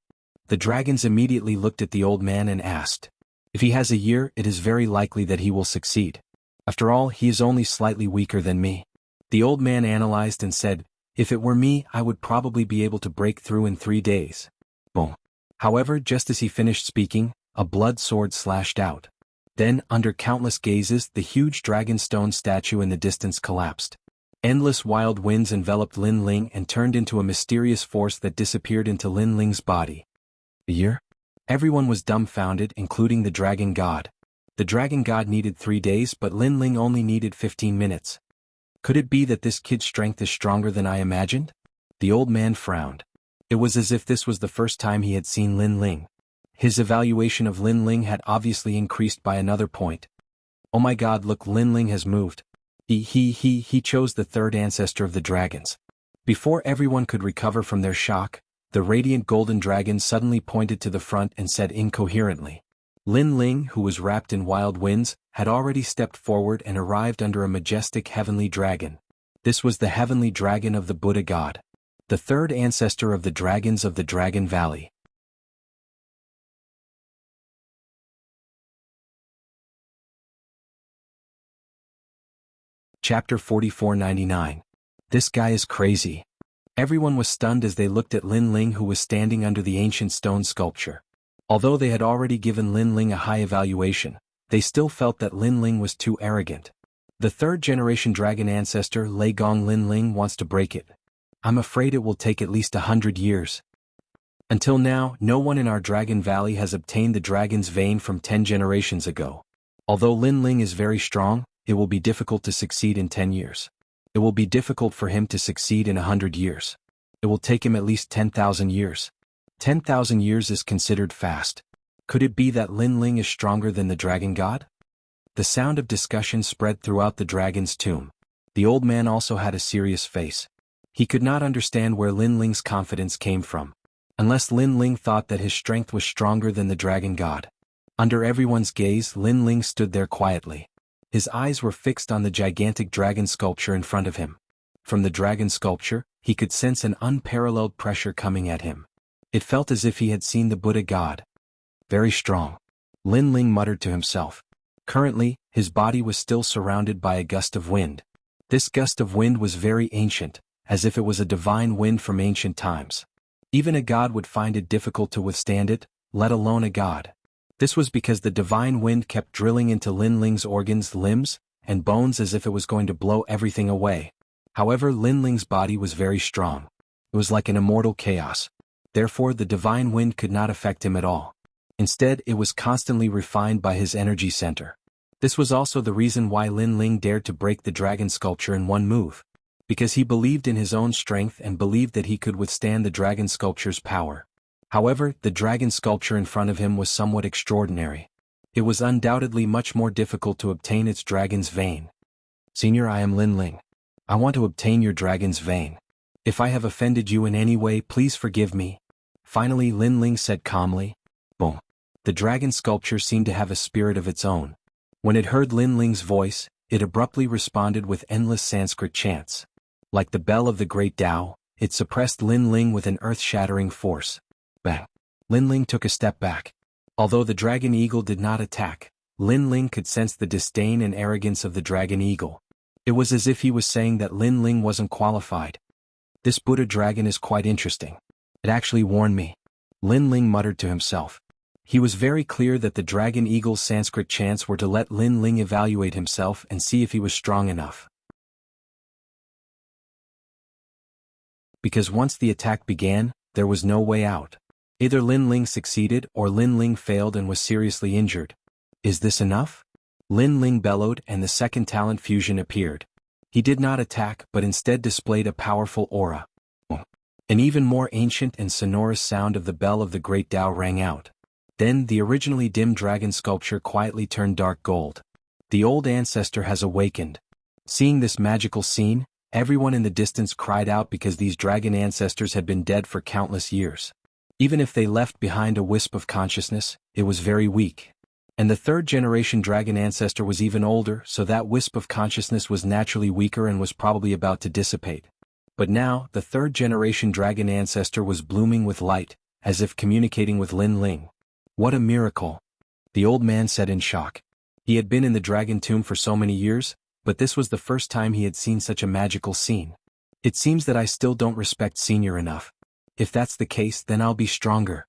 The dragons immediately looked at the old man and asked. If he has a year, it is very likely that he will succeed. After all, he is only slightly weaker than me. The old man analyzed and said, If it were me, I would probably be able to break through in 3 days. Boom. However, just as he finished speaking, a blood sword slashed out. Then, under countless gazes, the huge dragon stone statue in the distance collapsed. Endless wild winds enveloped Lin Ling and turned into a mysterious force that disappeared into Lin Ling's body. A year? Everyone was dumbfounded, including the dragon god. The dragon god needed 3 days, but Lin Ling only needed 15 minutes. Could it be that this kid's strength is stronger than I imagined? The old man frowned. It was as if this was the first time he had seen Lin Ling. His evaluation of Lin Ling had obviously increased by another point. Oh my god, look, Lin Ling has moved. He chose the third ancestor of the dragons. Before everyone could recover from their shock, the radiant golden dragon suddenly pointed to the front and said incoherently. Lin Ling, who was wrapped in wild winds, had already stepped forward and arrived under a majestic heavenly dragon. This was the heavenly dragon of the Buddha god. the third ancestor of the dragons of the Dragon Valley. Chapter 4499. This guy is crazy. Everyone was stunned as they looked at Lin Ling, who was standing under the ancient stone sculpture. Although they had already given Lin Ling a high evaluation, they still felt that Lin Ling was too arrogant. The third-generation dragon ancestor Lei Gong Lin Ling wants to break it. I'm afraid it will take at least 100 years. Until now, no one in our Dragon Valley has obtained the dragon's vein from 10 generations ago. Although Lin Ling is very strong, it will be difficult to succeed in 10 years. It will be difficult for him to succeed in 100 years. It will take him at least 10,000 years. 10,000 years is considered fast. Could it be that Lin Ling is stronger than the dragon god? The sound of discussion spread throughout the dragon's tomb. The old man also had a serious face. He could not understand where Lin Ling's confidence came from. Unless Lin Ling thought that his strength was stronger than the dragon god. Under everyone's gaze, Lin Ling stood there quietly. His eyes were fixed on the gigantic dragon sculpture in front of him. From the dragon sculpture, he could sense an unparalleled pressure coming at him. It felt as if he had seen the Buddha god. Very strong. Lin Ling muttered to himself. Currently, his body was still surrounded by a gust of wind. This gust of wind was very ancient, as if it was a divine wind from ancient times. Even a god would find it difficult to withstand it, let alone a god. This was because the divine wind kept drilling into Lin Ling's organs, limbs, and bones as if it was going to blow everything away. However, Lin Ling's body was very strong. It was like an immortal chaos. Therefore, the divine wind could not affect him at all. Instead, it was constantly refined by his energy center. This was also the reason why Lin Ling dared to break the dragon sculpture in one move. Because he believed in his own strength and believed that he could withstand the dragon sculpture's power. However, the dragon sculpture in front of him was somewhat extraordinary. It was undoubtedly much more difficult to obtain its dragon's vein. Senior, I am Lin Ling. I want to obtain your dragon's vein. If I have offended you in any way, please forgive me. Finally, Lin Ling said calmly. Boom. The dragon sculpture seemed to have a spirit of its own. When it heard Lin Ling's voice, it abruptly responded with endless Sanskrit chants. Like the bell of the great Tao, it suppressed Lin Ling with an earth-shattering force. Bang. Lin Ling took a step back. Although the dragon eagle did not attack, Lin Ling could sense the disdain and arrogance of the dragon eagle. It was as if he was saying that Lin Ling wasn't qualified. This Buddha dragon is quite interesting. It actually warned me. Lin Ling muttered to himself. He was very clear that the dragon eagle's Sanskrit chants were to let Lin Ling evaluate himself and see if he was strong enough. Because once the attack began, there was no way out. Either Lin Ling succeeded or Lin Ling failed and was seriously injured. Is this enough? Lin Ling bellowed and the second talent fusion appeared. He did not attack but instead displayed a powerful aura. An even more ancient and sonorous sound of the bell of the great Tao rang out. Then the originally dim dragon sculpture quietly turned dark gold. The old ancestor has awakened. Seeing this magical scene, everyone in the distance cried out because these dragon ancestors had been dead for countless years. Even if they left behind a wisp of consciousness, it was very weak. And the third-generation dragon ancestor was even older, so that wisp of consciousness was naturally weaker and was probably about to dissipate. But now, the third-generation dragon ancestor was blooming with light, as if communicating with Lin Ling. What a miracle! The old man said in shock. He had been in the dragon tomb for so many years, but this was the first time he had seen such a magical scene. It seems that I still don't respect Senior enough. If that's the case, then I'll be stronger.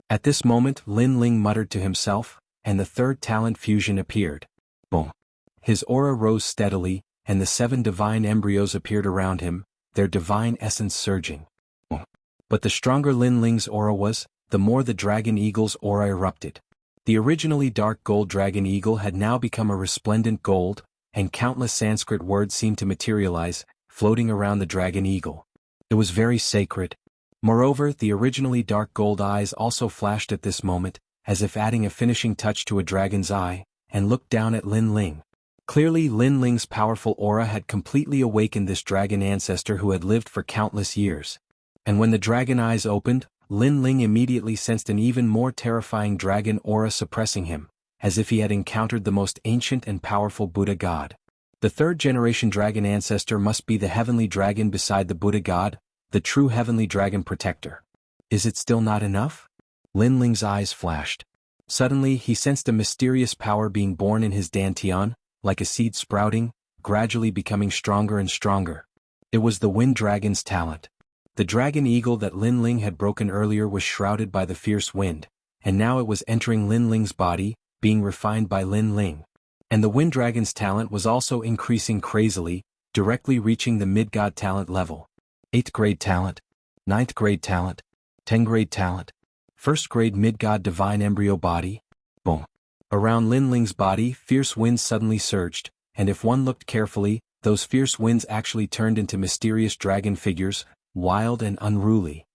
At this moment, Lin Ling muttered to himself, and the third talent fusion appeared. Boom. His aura rose steadily, and the 7 divine embryos appeared around him, their divine essence surging. Boom. But the stronger Lin Ling's aura was, the more the dragon eagle's aura erupted. The originally dark gold dragon eagle had now become a resplendent gold, and countless Sanskrit words seemed to materialize, floating around the dragon eagle. It was very sacred. Moreover, the originally dark gold eyes also flashed at this moment, as if adding a finishing touch to a dragon's eye, and looked down at Lin Ling. Clearly, Lin Ling's powerful aura had completely awakened this dragon ancestor who had lived for countless years. And when the dragon eyes opened, Lin Ling immediately sensed an even more terrifying dragon aura suppressing him, as if he had encountered the most ancient and powerful Buddha god. The third-generation dragon ancestor must be the heavenly dragon beside the Buddha god, the true heavenly dragon protector. Is it still not enough? Lin Ling's eyes flashed. Suddenly he sensed a mysterious power being born in his dantian, like a seed sprouting, gradually becoming stronger and stronger. It was the wind dragon's talent. The dragon eagle that Lin Ling had broken earlier was shrouded by the fierce wind, and now it was entering Lin Ling's body, being refined by Lin Ling. And the wind dragon's talent was also increasing crazily, directly reaching the mid-god talent level. 8th grade talent, 9th grade talent, 10th grade talent, 1st grade mid-god divine embryo body. Boom. Around Lin Ling's body, fierce winds suddenly surged, and if one looked carefully, those fierce winds actually turned into mysterious dragon figures, wild and unruly.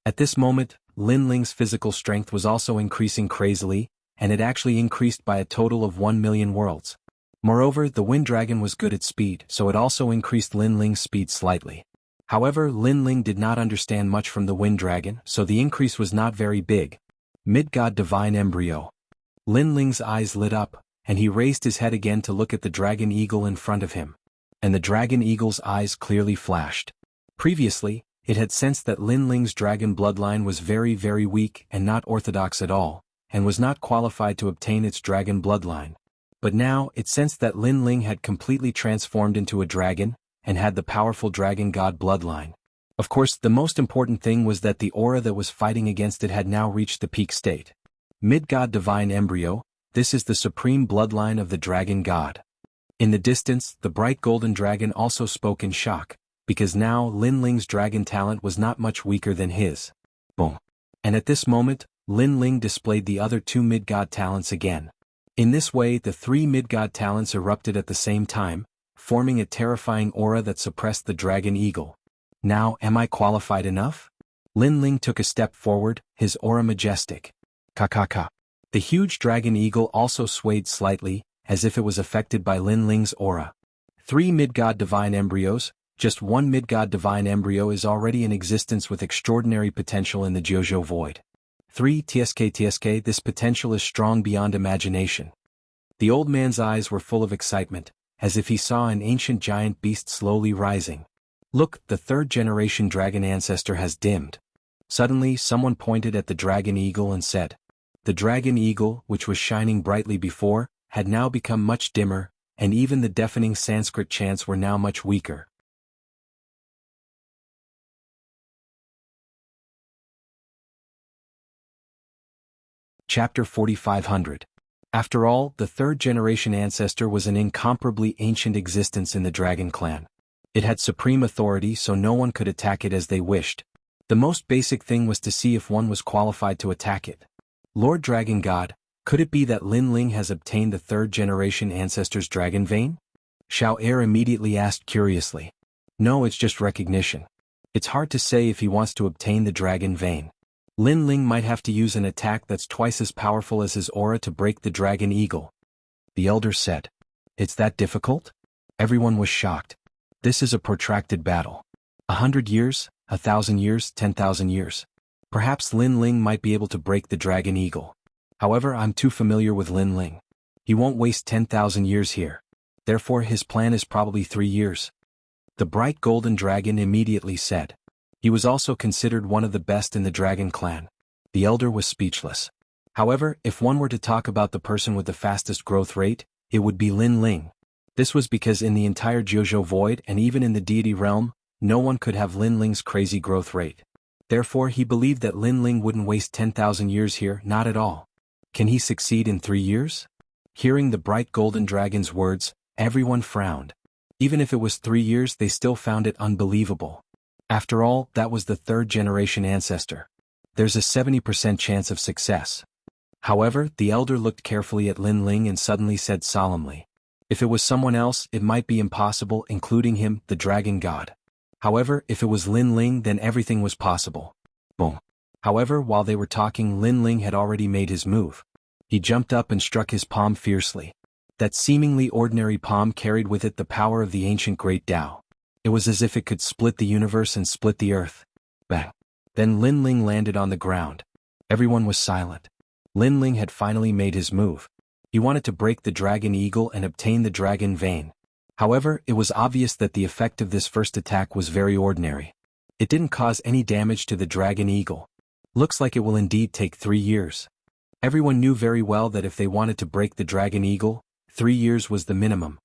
At this moment, Lin Ling's physical strength was also increasing crazily, and it actually increased by a total of 1 million worlds. Moreover, the wind dragon was good at speed, so it also increased Lin Ling's speed slightly. However, Lin Ling did not understand much from the wind dragon, so the increase was not very big. Mid-god divine embryo. Lin Ling's eyes lit up, and he raised his head again to look at the dragon eagle in front of him. And the dragon eagle's eyes clearly flashed. Previously, it had sensed that Lin Ling's dragon bloodline was very, very weak and not orthodox at all, and was not qualified to obtain its dragon bloodline. But now, it sensed that Lin Ling had completely transformed into a dragon, and had the powerful dragon god bloodline. Of course, the most important thing was that the aura that was fighting against it had now reached the peak state. Mid-god divine embryo, this is the supreme bloodline of the dragon god. In the distance, the bright golden dragon also spoke in shock, because now Lin Ling's dragon talent was not much weaker than his. Boom. And at this moment, Lin Ling displayed the other 2 mid-god talents again. In this way, the 3 mid-god talents erupted at the same time, forming a terrifying aura that suppressed the dragon eagle. Now, am I qualified enough? Lin Ling took a step forward, his aura majestic. Ka. The huge dragon eagle also swayed slightly, as if it was affected by Lin Ling's aura. 3 mid-god divine embryos, just 1 mid-god divine embryo is already in existence with extraordinary potential in the Jianghu void. 3 TSK, this potential is strong beyond imagination. The old man's eyes were full of excitement, as if he saw an ancient giant beast slowly rising. Look, the 3rd generation dragon ancestor has dimmed. Suddenly, someone pointed at the dragon eagle and said, the dragon eagle, which was shining brightly before, had now become much dimmer, and even the deafening Sanskrit chants were now much weaker. Chapter 4500. After all, the 3rd generation ancestor was an incomparably ancient existence in the dragon clan. It had supreme authority, so no one could attack it as they wished. The most basic thing was to see if one was qualified to attack it. Lord Dragon God, could it be that Lin Ling has obtained the 3rd generation ancestor's dragon vein? Xiao Er immediately asked curiously. No, it's just recognition. It's hard to say if he wants to obtain the dragon vein. Lin Ling might have to use an attack that's twice as powerful as his aura to break the dragon eagle. The elder said. It's that difficult? Everyone was shocked. This is a protracted battle. 100 years, 1,000 years, 10,000 years. Perhaps Lin Ling might be able to break the dragon eagle. However, I'm too familiar with Lin Ling. He won't waste 10,000 years here. Therefore his plan is probably 3 years. The bright golden dragon immediately said. He was also considered one of the best in the dragon clan. The elder was speechless. However, if one were to talk about the person with the fastest growth rate, it would be Lin Ling. This was because in the entire Jianghu void and even in the deity realm, no one could have Lin Ling's crazy growth rate. Therefore he believed that Lin Ling wouldn't waste 10,000 years here, not at all. Can he succeed in 3 years? Hearing the bright golden dragon's words, everyone frowned. Even if it was 3 years, they still found it unbelievable. After all, that was the 3rd generation ancestor. There's a 70% chance of success. However, the elder looked carefully at Lin Ling and suddenly said solemnly. If it was someone else, it might be impossible, including him, the dragon god. However, if it was Lin Ling, then everything was possible. Boom. However, while they were talking, Lin Ling had already made his move. He jumped up and struck his palm fiercely. That seemingly ordinary palm carried with it the power of the ancient great Tao. It was as if it could split the universe and split the earth. Bang. Then Lin Ling landed on the ground. Everyone was silent. Lin Ling had finally made his move. He wanted to break the dragon eagle and obtain the dragon vein. However, it was obvious that the effect of this first attack was very ordinary. It didn't cause any damage to the dragon eagle. Looks like it will indeed take 3 years. Everyone knew very well that if they wanted to break the dragon eagle, 3 years was the minimum.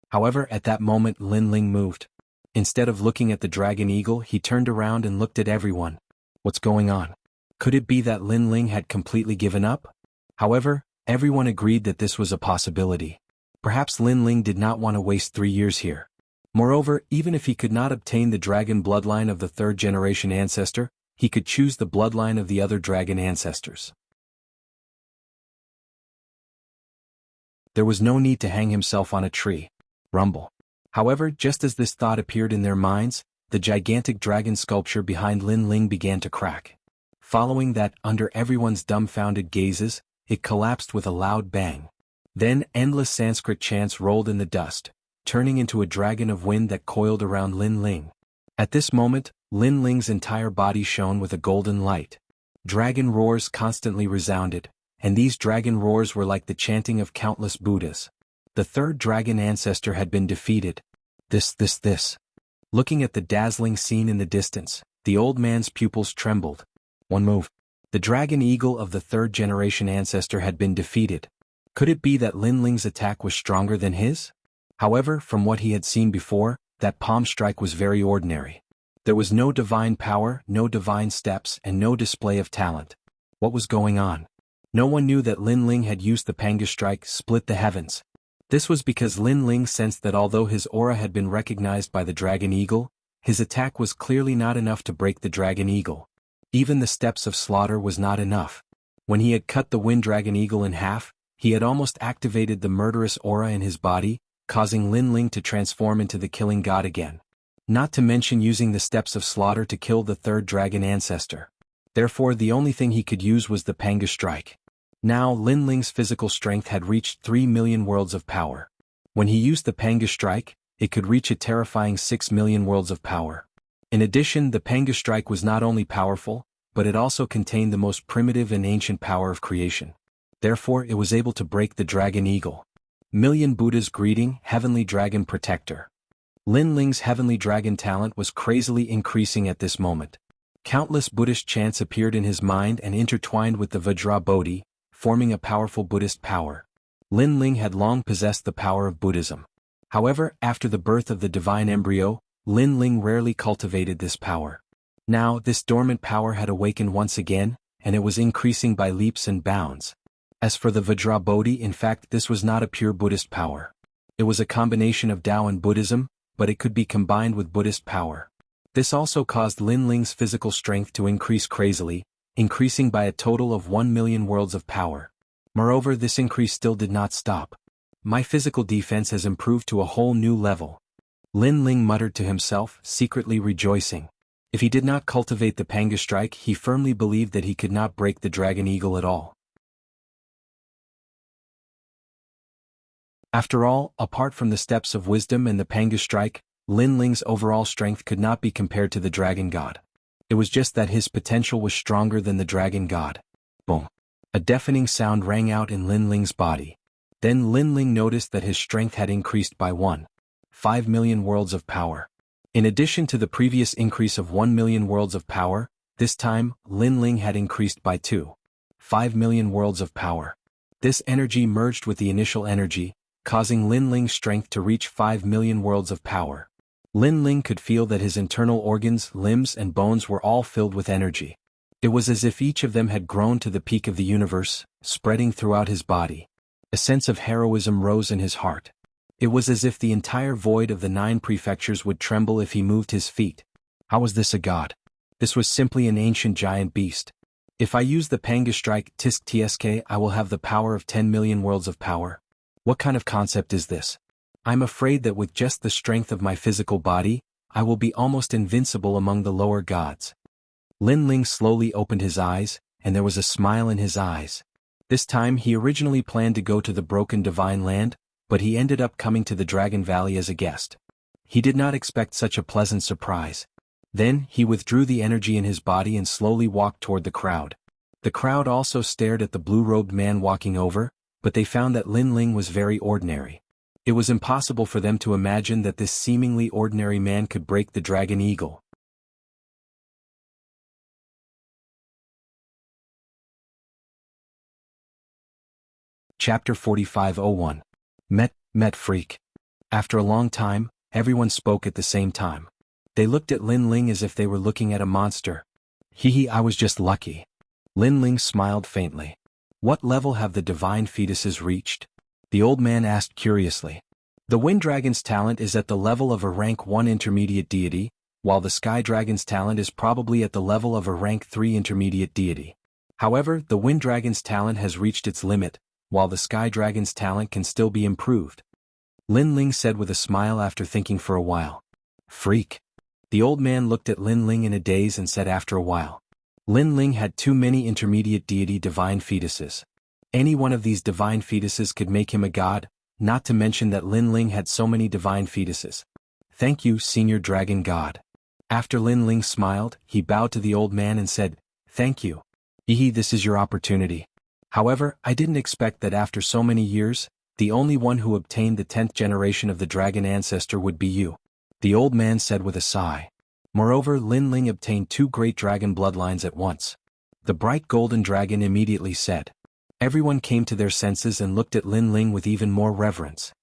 However, at that moment Lin Ling moved. Instead of looking at the dragon eagle, he turned around and looked at everyone. What's going on? Could it be that Lin Ling had completely given up? However, everyone agreed that this was a possibility. Perhaps Lin Ling did not want to waste 3 years here. Moreover, even if he could not obtain the dragon bloodline of the third-generation ancestor, he could choose the bloodline of the other dragon ancestors. There was no need to hang himself on a tree. Rumble. However, just as this thought appeared in their minds, the gigantic dragon sculpture behind Lin Ling began to crack. Following that, under everyone's dumbfounded gazes, it collapsed with a loud bang. Then endless Sanskrit chants rolled in the dust, turning into a dragon of wind that coiled around Lin Ling. At this moment, Lin Ling's entire body shone with a golden light. Dragon roars constantly resounded, and these dragon roars were like the chanting of countless Buddhas. The third dragon ancestor had been defeated. This. Looking at the dazzling scene in the distance, the old man's pupils trembled. One move. The dragon eagle of the third-generation ancestor had been defeated. Could it be that Lin Ling's attack was stronger than his? However, from what he had seen before, that palm strike was very ordinary. There was no divine power, no divine steps, and no display of talent. What was going on? No one knew that Lin Ling had used the Panga strike, split the heavens. This was because Lin Ling sensed that although his aura had been recognized by the dragon eagle, his attack was clearly not enough to break the dragon eagle. Even the steps of slaughter was not enough. When he had cut the wind dragon eagle in half, he had almost activated the murderous aura in his body, causing Lin Ling to transform into the killing god again. Not to mention using the steps of slaughter to kill the third dragon ancestor. Therefore, the only thing he could use was the Panga strike. Now, Lin Ling's physical strength had reached 3 million worlds of power. When he used the Panga strike, it could reach a terrifying 6 million worlds of power. In addition, the Panga strike was not only powerful, but it also contained the most primitive and ancient power of creation. Therefore, it was able to break the dragon eagle. Million Buddhas greeting, Heavenly Dragon Protector. Lin Ling's heavenly dragon talent was crazily increasing at this moment. Countless Buddhist chants appeared in his mind and intertwined with the Vajra Bodhi, forming a powerful Buddhist power. Lin Ling had long possessed the power of Buddhism. However, after the birth of the divine embryo, Lin Ling rarely cultivated this power. Now, this dormant power had awakened once again, and it was increasing by leaps and bounds. As for the Vajra Bodhi, in fact, this was not a pure Buddhist power. It was a combination of Tao and Buddhism, but it could be combined with Buddhist power. This also caused Lin Ling's physical strength to increase crazily, increasing by a total of 1 million worlds of power. Moreover, this increase still did not stop. My physical defense has improved to a whole new level. Lin Ling muttered to himself, secretly rejoicing. If he did not cultivate the Panga strike, he firmly believed that he could not break the dragon eagle at all. After all, apart from the steps of wisdom and the Panga strike, Lin Ling's overall strength could not be compared to the dragon god. It was just that his potential was stronger than the dragon god. Boom. A deafening sound rang out in Lin Ling's body. Then Lin Ling noticed that his strength had increased by 1.5 million worlds of power. In addition to the previous increase of 1 million worlds of power, this time, Lin Ling had increased by 2.5 million worlds of power. This energy merged with the initial energy, causing Lin Ling's strength to reach 5 million worlds of power. Lin Ling could feel that his internal organs, limbs, and bones were all filled with energy. It was as if each of them had grown to the peak of the universe, spreading throughout his body. A sense of heroism rose in his heart. It was as if the entire void of the 9 prefectures would tremble if he moved his feet. How was this a god? This was simply an ancient giant beast. If I use the Panga strike, tisk tsk, I will have the power of 10 million worlds of power. What kind of concept is this? I'm afraid that with just the strength of my physical body, I will be almost invincible among the lower gods. Lin Ling slowly opened his eyes, and there was a smile in his eyes. This time he originally planned to go to the Broken Divine Land, but he ended up coming to the Dragon Valley as a guest. He did not expect such a pleasant surprise. Then, he withdrew the energy in his body and slowly walked toward the crowd. The crowd also stared at the blue-robed man walking over, but they found that Lin Ling was very ordinary. It was impossible for them to imagine that this seemingly ordinary man could break the dragon eagle. Chapter 45:01. Met freak. After a long time, everyone spoke at the same time. They looked at Lin Ling as if they were looking at a monster. Hee, I was just lucky. Lin Ling smiled faintly. What level have the divine fetuses reached? The old man asked curiously. The Wind Dragon's talent is at the level of a rank 1 intermediate deity, while the Sky Dragon's talent is probably at the level of a rank 3 intermediate deity. However, the Wind Dragon's talent has reached its limit, while the Sky Dragon's talent can still be improved. Lin Ling said with a smile after thinking for a while. Freak. The old man looked at Lin Ling in a daze and said after a while. Lin Ling had too many intermediate deity divine fetuses. Any one of these divine fetuses could make him a god, not to mention that Lin Ling had so many divine fetuses. Thank you, Senior Dragon God. After Lin Ling smiled, he bowed to the old man and said, Thank you. This is your opportunity. However, I didn't expect that after so many years, the only one who obtained the 10th generation of the dragon ancestor would be you. The old man said with a sigh. Moreover, Lin Ling obtained 2 great dragon bloodlines at once. The bright golden dragon immediately said. Everyone came to their senses and looked at Lin Ling with even more reverence.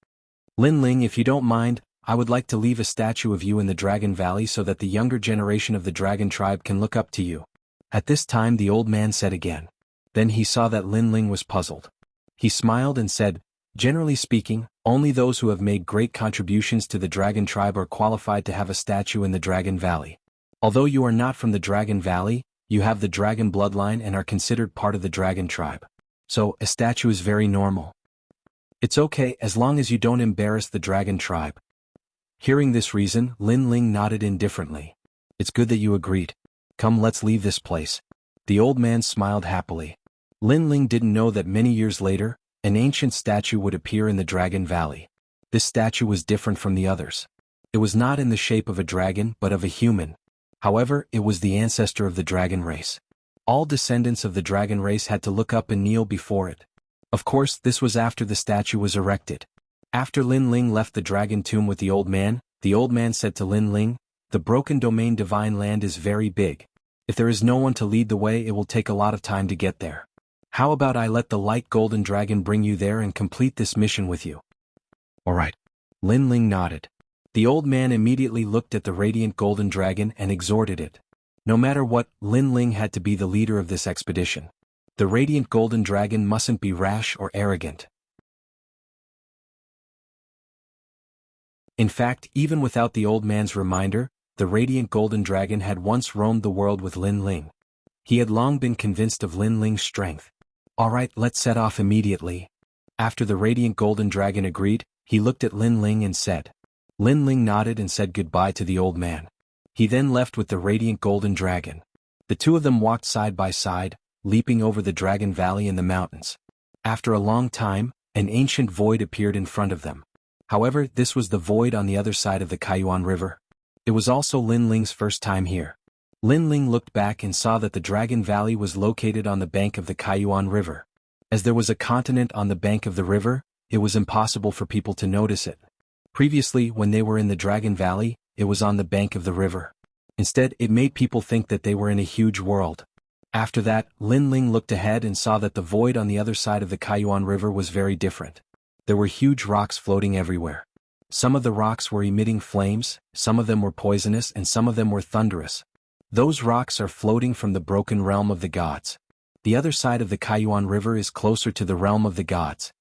Lin Ling, if you don't mind, I would like to leave a statue of you in the Dragon Valley so that the younger generation of the dragon tribe can look up to you. At this time the old man said again. Then he saw that Lin Ling was puzzled. He smiled and said, Generally speaking, only those who have made great contributions to the dragon tribe are qualified to have a statue in the Dragon Valley. Although you are not from the Dragon Valley, you have the dragon bloodline and are considered part of the dragon tribe. So, a statue is very normal. It's okay as long as you don't embarrass the dragon tribe. Hearing this reason, Lin Ling nodded indifferently. It's good that you agreed. Come, let's leave this place. The old man smiled happily. Lin Ling didn't know that many years later, an ancient statue would appear in the Dragon Valley. This statue was different from the others. It was not in the shape of a dragon but of a human. However, it was the ancestor of the dragon race. All descendants of the dragon race had to look up and kneel before it. Of course, this was after the statue was erected. After Lin Ling left the dragon tomb with the old man said to Lin Ling, The broken domain divine land is very big. If there is no one to lead the way, it will take a lot of time to get there. How about I let the light golden dragon bring you there and complete this mission with you? Alright. Lin Ling nodded. The old man immediately looked at the radiant golden dragon and exhorted it. No matter what, Lin Ling had to be the leader of this expedition. The radiant golden dragon mustn't be rash or arrogant. In fact, even without the old man's reminder, the radiant golden dragon had once roamed the world with Lin Ling. He had long been convinced of Lin Ling's strength. Alright, let's set off immediately. After the radiant golden dragon agreed, he looked at Lin Ling and said. Lin Ling nodded and said goodbye to the old man. He then left with the radiant golden dragon. The two of them walked side by side, leaping over the Dragon Valley and the mountains. After a long time, an ancient void appeared in front of them. However, this was the void on the other side of the Kaiyuan River. It was also Lin Ling's first time here. Lin Ling looked back and saw that the Dragon Valley was located on the bank of the Kaiyuan River. As there was a continent on the bank of the river, it was impossible for people to notice it. Previously, when they were in the Dragon Valley, it was on the bank of the river. Instead, it made people think that they were in a huge world. After that, Lin Ling looked ahead and saw that the void on the other side of the Kaiyuan River was very different. There were huge rocks floating everywhere. Some of the rocks were emitting flames, some of them were poisonous and some of them were thunderous. Those rocks are floating from the broken realm of the gods. The other side of the Kaiyuan River is closer to the realm of the gods.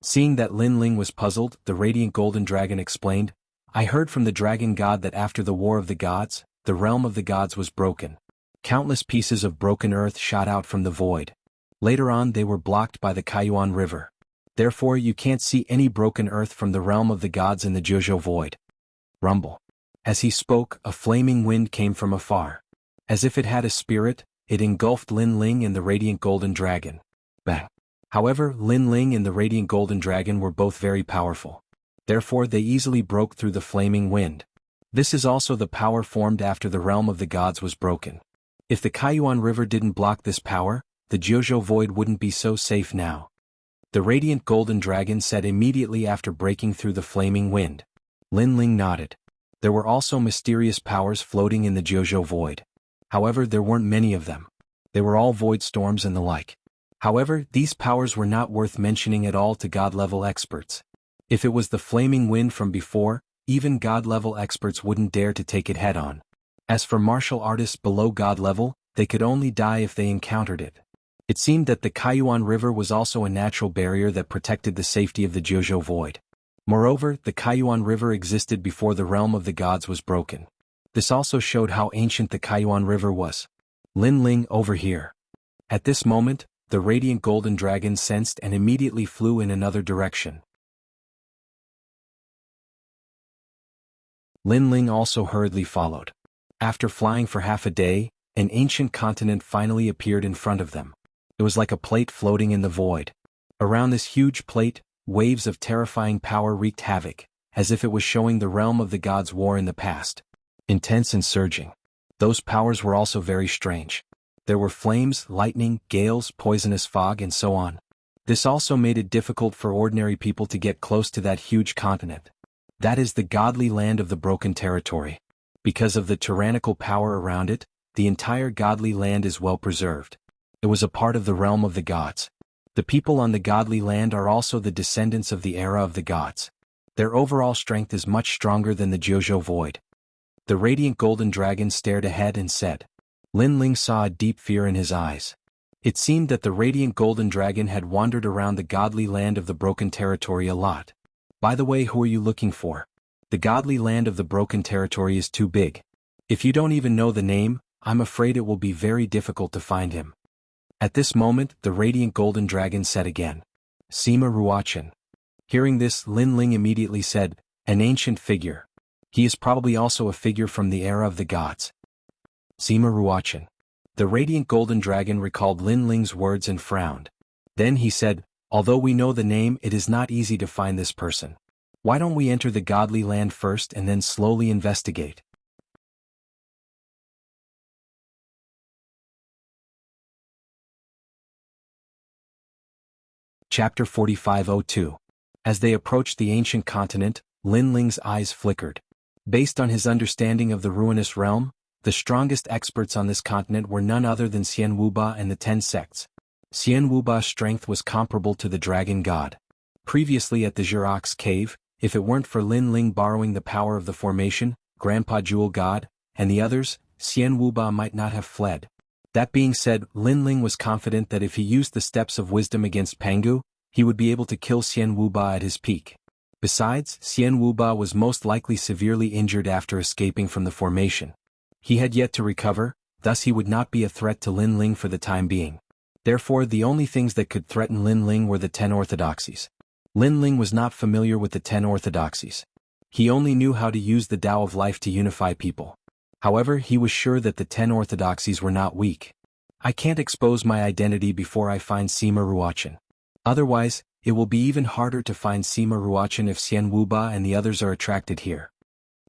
Seeing that Lin Ling was puzzled, the radiant golden dragon explained, I heard from the dragon god that after the war of the gods, the realm of the gods was broken. Countless pieces of broken earth shot out from the void. Later on they were blocked by the Kaiyuan River. Therefore you can't see any broken earth from the realm of the gods in the Jianghu void. Rumble. As he spoke, a flaming wind came from afar. As if it had a spirit, it engulfed Lin Ling and the radiant golden dragon. Bang. However, Lin Ling and the radiant golden dragon were both very powerful. Therefore they easily broke through the flaming wind. This is also the power formed after the realm of the gods was broken. If the Kaiyuan River didn't block this power, the Jianghu void wouldn't be so safe now. The radiant golden dragon said immediately after breaking through the flaming wind. Lin Ling nodded. There were also mysterious powers floating in the Jianghu void. However, there weren't many of them. They were all void storms and the like. However, these powers were not worth mentioning at all to God-level experts. If it was the flaming wind from before, even God-level experts wouldn't dare to take it head-on. As for martial artists below God level, they could only die if they encountered it. It seemed that the Kaiyuan River was also a natural barrier that protected the safety of the Jianghu void. Moreover, the Kaiyuan River existed before the realm of the gods was broken. This also showed how ancient the Kaiyuan River was. Lin Ling, over here. At this moment, the radiant golden dragon sensed and immediately flew in another direction. Lin Ling also hurriedly followed. After flying for half a day, an ancient continent finally appeared in front of them. It was like a plate floating in the void. Around this huge plate, waves of terrifying power wreaked havoc, as if it was showing the realm of the gods' war in the past. Intense and surging. Those powers were also very strange. There were flames, lightning, gales, poisonous fog, and so on. This also made it difficult for ordinary people to get close to that huge continent. That is the godly land of the broken territory. Because of the tyrannical power around it, the entire godly land is well preserved. It was a part of the realm of the gods. The people on the godly land are also the descendants of the era of the gods. Their overall strength is much stronger than the Jianghu void. The radiant golden dragon stared ahead and said. Lin Ling saw a deep fear in his eyes. It seemed that the radiant golden dragon had wandered around the godly land of the broken territory a lot. By the way, who are you looking for? The godly land of the broken territory is too big. If you don't even know the name, I'm afraid it will be very difficult to find him. At this moment, the radiant golden dragon said again. Sima Ruochen. Hearing this, Lin Ling immediately said, an ancient figure. He is probably also a figure from the era of the gods. Sima Ruochen. The radiant golden dragon recalled Lin Ling's words and frowned. Then he said, although we know the name, it is not easy to find this person. Why don't we enter the godly land first and then slowly investigate? Chapter 4502. As they approached the ancient continent, Lin Ling's eyes flickered. Based on his understanding of the ruinous realm, the strongest experts on this continent were none other than Xian Wuba and the 10 sects. Xian Wuba's strength was comparable to the dragon god. Previously at the Xerox cave, if it weren't for Lin Ling borrowing the power of the formation, Grandpa Jewel God, and the others, Xian Wuba might not have fled. That being said, Lin Ling was confident that if he used the steps of wisdom against Pangu, he would be able to kill Xian Wuba at his peak. Besides, Xian Wuba was most likely severely injured after escaping from the formation. He had yet to recover, thus he would not be a threat to Lin Ling for the time being. Therefore, the only things that could threaten Lin Ling were the 10 orthodoxies. Lin Ling was not familiar with the 10 orthodoxies. He only knew how to use the Tao of life to unify people. However, he was sure that the 10 orthodoxies were not weak. I can't expose my identity before I find Sima Ruochen. Otherwise, it will be even harder to find Sima Ruochen if Xian Wuba and the others are attracted here.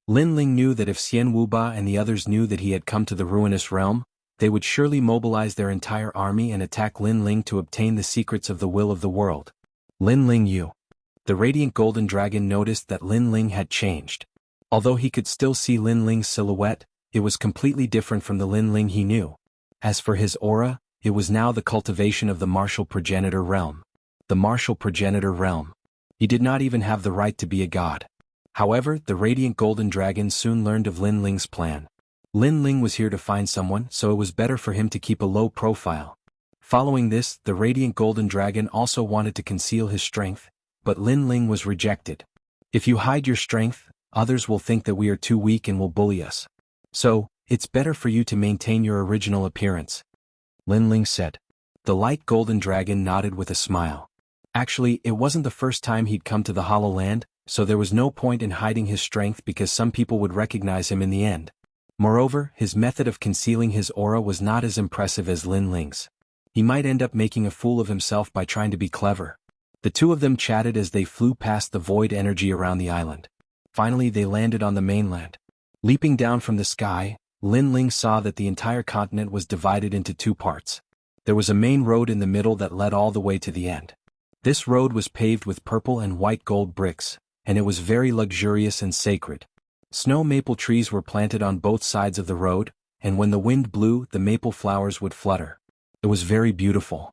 Lin Ling knew that if Xian Wuba and the others knew that he had come to the ruinous realm, they would surely mobilize their entire army and attack Lin Ling to obtain the secrets of the will of the world. Lin Ling you. The radiant golden dragon noticed that Lin Ling had changed. Although he could still see Lin Ling's silhouette, it was completely different from the Lin Ling he knew. As for his aura, it was now the cultivation of the martial progenitor realm. The martial progenitor realm. He did not even have the right to be a god. However, the radiant golden dragon soon learned of Lin Ling's plan. Lin Ling was here to find someone, so it was better for him to keep a low profile. Following this, the radiant golden dragon also wanted to conceal his strength, but Lin Ling was rejected. If you hide your strength, others will think that we are too weak and will bully us. So, it's better for you to maintain your original appearance. Lin Ling said. The light golden dragon nodded with a smile. Actually, it wasn't the first time he'd come to the Hollow Land, so there was no point in hiding his strength because some people would recognize him in the end. Moreover, his method of concealing his aura was not as impressive as Lin Ling's. He might end up making a fool of himself by trying to be clever. The two of them chatted as they flew past the void energy around the island. Finally, they landed on the mainland. Leaping down from the sky, Lin Ling saw that the entire continent was divided into two parts. There was a main road in the middle that led all the way to the end. This road was paved with purple and white gold bricks, and it was very luxurious and sacred. Snow maple trees were planted on both sides of the road, and when the wind blew, the maple flowers would flutter. It was very beautiful.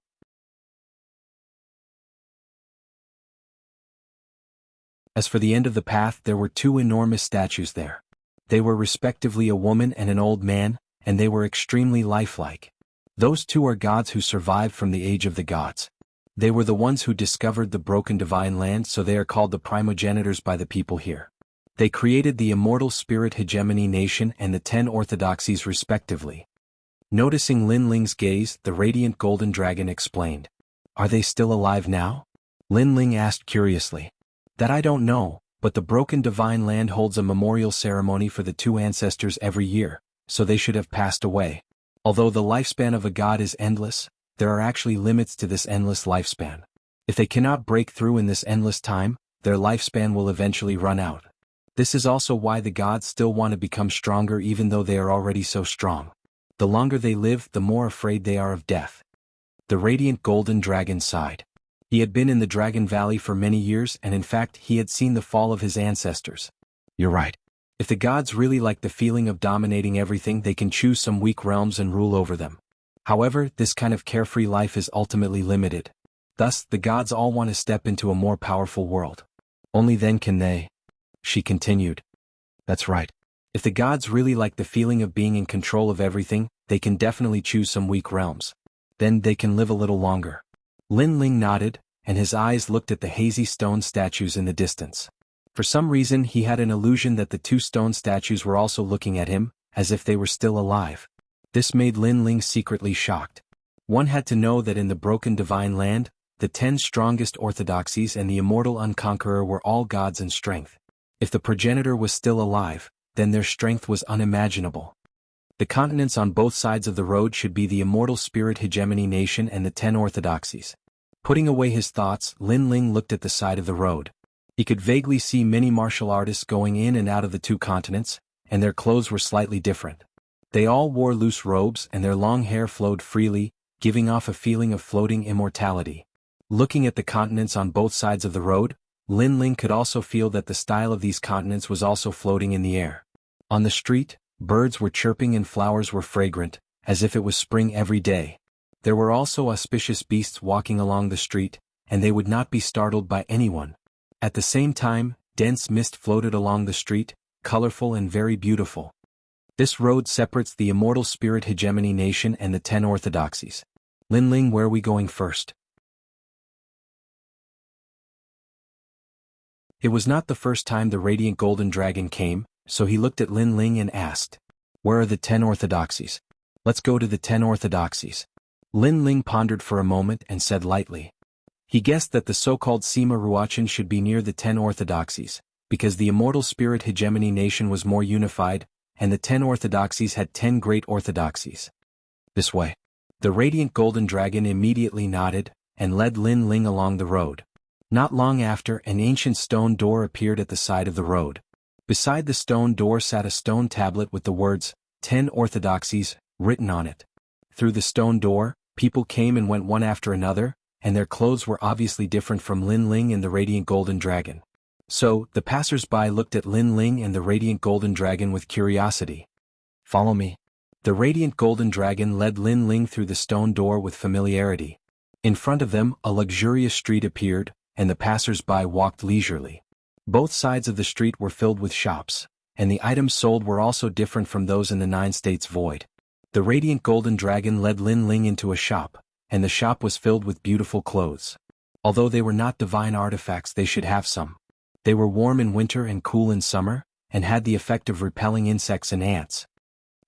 As for the end of the path, there were two enormous statues there. They were respectively a woman and an old man, and they were extremely lifelike. Those two are gods who survived from the age of the gods. They were the ones who discovered the broken divine land, so they are called the primogenitors by the people here. They created the immortal spirit hegemony nation and the 10 orthodoxies respectively. Noticing Lin Ling's gaze, the radiant golden dragon explained. Are they still alive now? Lin Ling asked curiously. That I don't know, but the broken divine land holds a memorial ceremony for the two ancestors every year, so they should have passed away. Although the lifespan of a god is endless, there are actually limits to this endless lifespan. If they cannot break through in this endless time, their lifespan will eventually run out. This is also why the gods still want to become stronger even though they are already so strong. The longer they live, the more afraid they are of death. The radiant golden dragon sighed. He had been in the Dragon Valley for many years, and in fact he had seen the fall of his ancestors. You're right. If the gods really like the feeling of dominating everything, they can choose some weak realms and rule over them. However, this kind of carefree life is ultimately limited. Thus, the gods all want to step into a more powerful world. Only then can they. She continued. That's right. If the gods really like the feeling of being in control of everything, they can definitely choose some weak realms. Then they can live a little longer. Lin Ling nodded, and his eyes looked at the hazy stone statues in the distance. For some reason he had an illusion that the two stone statues were also looking at him, as if they were still alive. This made Lin Ling secretly shocked. One had to know that in the broken divine land, the 10 strongest orthodoxies and the immortal unconqueror were all gods in strength. If the progenitor was still alive, then their strength was unimaginable. The continents on both sides of the road should be the immortal spirit hegemony nation and the 10 orthodoxies. Putting away his thoughts, Lin Ling looked at the side of the road. He could vaguely see many martial artists going in and out of the two continents, and their clothes were slightly different. They all wore loose robes and their long hair flowed freely, giving off a feeling of floating immortality. Looking at the continents on both sides of the road, Lin Ling could also feel that the style of these continents was also floating in the air. On the street, birds were chirping and flowers were fragrant, as if it was spring every day. There were also auspicious beasts walking along the street, and they would not be startled by anyone. At the same time, dense mist floated along the street, colorful and very beautiful. This road separates the immortal spirit hegemony nation and the 10 orthodoxies. Lin Ling, where are we going first? It was not the first time the radiant golden dragon came, so he looked at Lin Ling and asked, where are the 10 orthodoxies? Let's go to the 10 orthodoxies. Lin Ling pondered for a moment and said lightly. He guessed that the so-called Sima Ruachan should be near the 10 orthodoxies, because the immortal spirit hegemony nation was more unified, and the 10 orthodoxies had 10 great orthodoxies. This way. The radiant golden dragon immediately nodded, and led Lin Ling along the road. Not long after, an ancient stone door appeared at the side of the road. Beside the stone door sat a stone tablet with the words, 10 orthodoxies, written on it. Through the stone door, people came and went one after another, and their clothes were obviously different from Lin Ling and the radiant golden dragon. So, the passers-by looked at Lin Ling and the radiant golden dragon with curiosity. Follow me. The radiant golden dragon led Lin Ling through the stone door with familiarity. In front of them, a luxurious street appeared, and the passers-by walked leisurely. Both sides of the street were filled with shops, and the items sold were also different from those in the 9 states void. The radiant golden dragon led Lin Ling into a shop, and the shop was filled with beautiful clothes. Although they were not divine artifacts, they should have some. They were warm in winter and cool in summer, and had the effect of repelling insects and ants.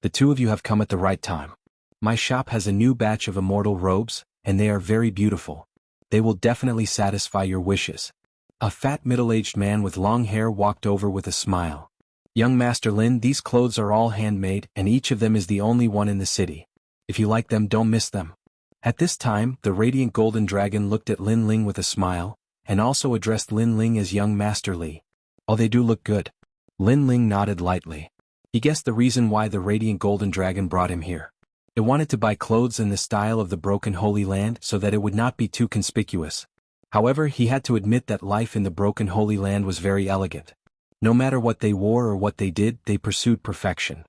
The two of you have come at the right time. My shop has a new batch of immortal robes, and they are very beautiful. They will definitely satisfy your wishes. A fat middle-aged man with long hair walked over with a smile. Young Master Lin, these clothes are all handmade, and each of them is the only one in the city. If you like them, don't miss them. At this time, the radiant golden dragon looked at Lin Ling with a smile, and also addressed Lin Ling as Young Master Li. Oh, they do look good. Lin Ling nodded lightly. He guessed the reason why the radiant golden dragon brought him here. It wanted to buy clothes in the style of the broken Holy Land so that it would not be too conspicuous. However, he had to admit that life in the broken Holy Land was very elegant. No matter what they wore or what they did, they pursued perfection.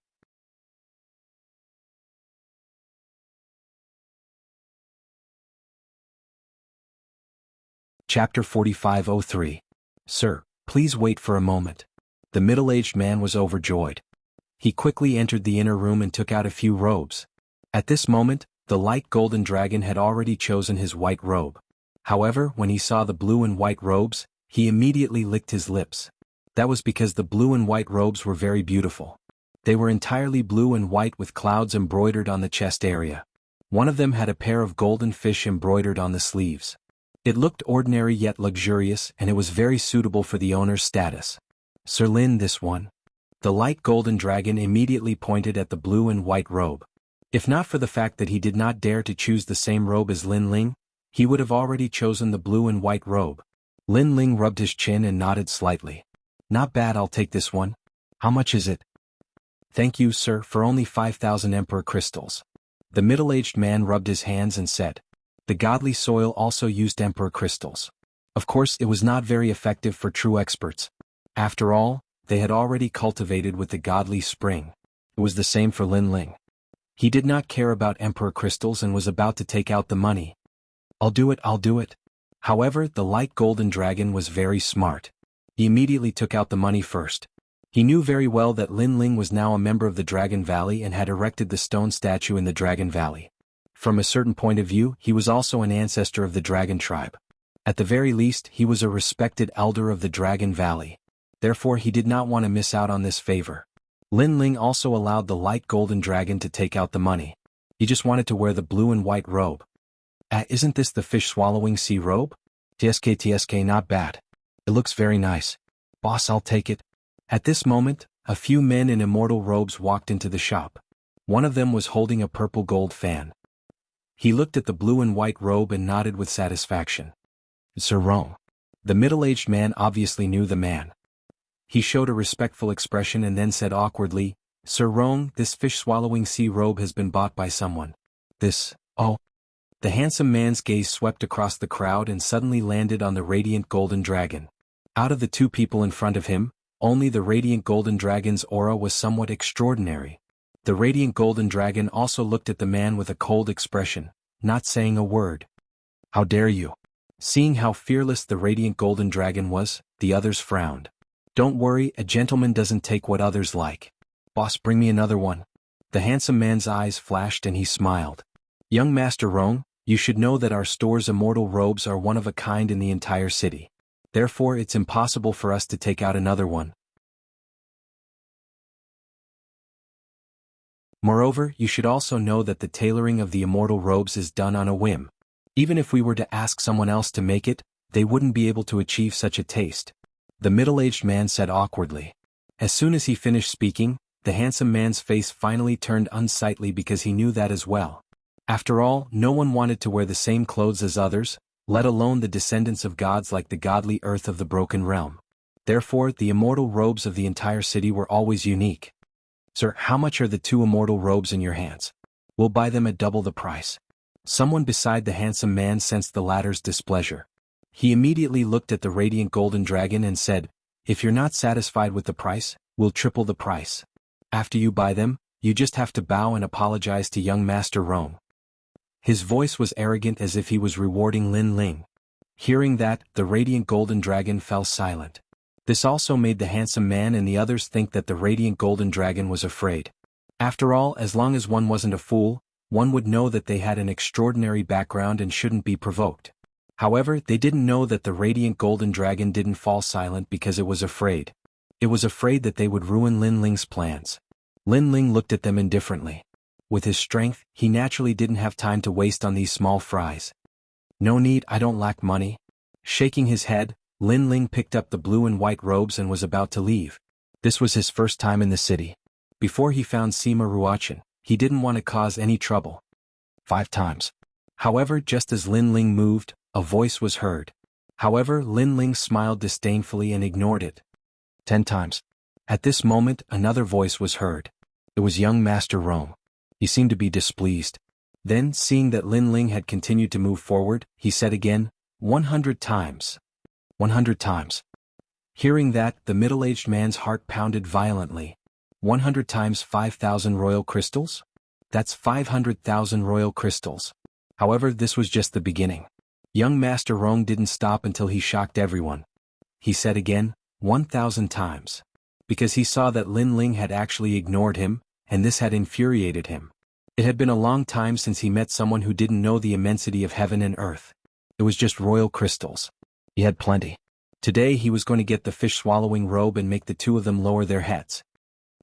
Chapter 4503. Sir, please wait for a moment. The middle-aged man was overjoyed. He quickly entered the inner room and took out a few robes. At this moment, the light golden dragon had already chosen his white robe. However, when he saw the blue and white robes, he immediately licked his lips. That was because the blue and white robes were very beautiful. They were entirely blue and white with clouds embroidered on the chest area. One of them had a pair of golden fish embroidered on the sleeves. It looked ordinary yet luxurious, and it was very suitable for the owner's status. Sir Lin, this one. The light golden dragon immediately pointed at the blue and white robe. If not for the fact that he did not dare to choose the same robe as Lin Ling, he would have already chosen the blue and white robe. Lin Ling rubbed his chin and nodded slightly. Not bad, I'll take this one. How much is it? Thank you, sir, for only 5,000 emperor crystals. The middle-aged man rubbed his hands and said. The godly soil also used emperor crystals. Of course, it was not very effective for true experts. After all, they had already cultivated with the godly spring. It was the same for Lin Ling. He did not care about emperor crystals and was about to take out the money. I'll do it. However, the light golden dragon was very smart. He immediately took out the money first. He knew very well that Lin Ling was now a member of the Dragon Valley and had erected the stone statue in the Dragon Valley. From a certain point of view, he was also an ancestor of the dragon tribe. At the very least, he was a respected elder of the Dragon Valley. Therefore, he did not want to miss out on this favor. Lin Ling also allowed the light golden dragon to take out the money. He just wanted to wear the blue and white robe. Isn't this the fish-swallowing sea robe? TSK, not bad. It looks very nice. Boss, I'll take it. At this moment, a few men in immortal robes walked into the shop. One of them was holding a purple gold fan. He looked at the blue and white robe and nodded with satisfaction. Sir Rong. The middle-aged man obviously knew the man. He showed a respectful expression and then said awkwardly, Sir Rong, this fish-swallowing sea robe has been bought by someone. Oh. The handsome man's gaze swept across the crowd and suddenly landed on the radiant golden dragon. Out of the two people in front of him, only the radiant golden dragon's aura was somewhat extraordinary. The radiant golden dragon also looked at the man with a cold expression, not saying a word. How dare you? Seeing how fearless the radiant golden dragon was, the others frowned. Don't worry, a gentleman doesn't take what others like. Boss, bring me another one. The handsome man's eyes flashed and he smiled. Young Master Rong, you should know that our store's immortal robes are one of a kind in the entire city. Therefore, it's impossible for us to take out another one. Moreover, you should also know that the tailoring of the immortal robes is done on a whim. Even if we were to ask someone else to make it, they wouldn't be able to achieve such a taste. The middle-aged man said awkwardly. As soon as he finished speaking, the handsome man's face finally turned unsightly because he knew that as well. After all, no one wanted to wear the same clothes as others, let alone the descendants of gods like the godly earth of the broken realm. Therefore, the immortal robes of the entire city were always unique. Sir, how much are the two immortal robes in your hands? We'll buy them at double the price. Someone beside the handsome man sensed the latter's displeasure. He immediately looked at the radiant golden dragon and said, If you're not satisfied with the price, we'll triple the price. After you buy them, you just have to bow and apologize to young Master Rong. His voice was arrogant as if he was rewarding Lin Ling. Hearing that, the radiant golden dragon fell silent. This also made the handsome man and the others think that the radiant golden dragon was afraid. After all, as long as one wasn't a fool, one would know that they had an extraordinary background and shouldn't be provoked. However, they didn't know that the radiant golden dragon didn't fall silent because it was afraid. It was afraid that they would ruin Lin Ling's plans. Lin Ling looked at them indifferently. With his strength, he naturally didn't have time to waste on these small fries. No need, I don't lack money. Shaking his head, Lin Ling picked up the blue and white robes and was about to leave. This was his first time in the city. Before he found Sima Ruochen, he didn't want to cause any trouble. 5 times. However, just as Lin Ling moved, a voice was heard. However, Lin Ling smiled disdainfully and ignored it. 10 times. At this moment, another voice was heard. It was young Master Rong. He seemed to be displeased. Then, seeing that Lin Ling had continued to move forward, he said again, 100 times. 100 times. Hearing that, the middle-aged man's heart pounded violently. 100 times 5,000 royal crystals? That's 500,000 royal crystals. However, this was just the beginning. Young Master Rong didn't stop until he shocked everyone. He said again, 1,000 times. Because he saw that Lin Ling had actually ignored him, and this had infuriated him. It had been a long time since he met someone who didn't know the immensity of heaven and earth. It was just royal crystals. He had plenty. Today he was going to get the fish-swallowing robe and make the two of them lower their heads.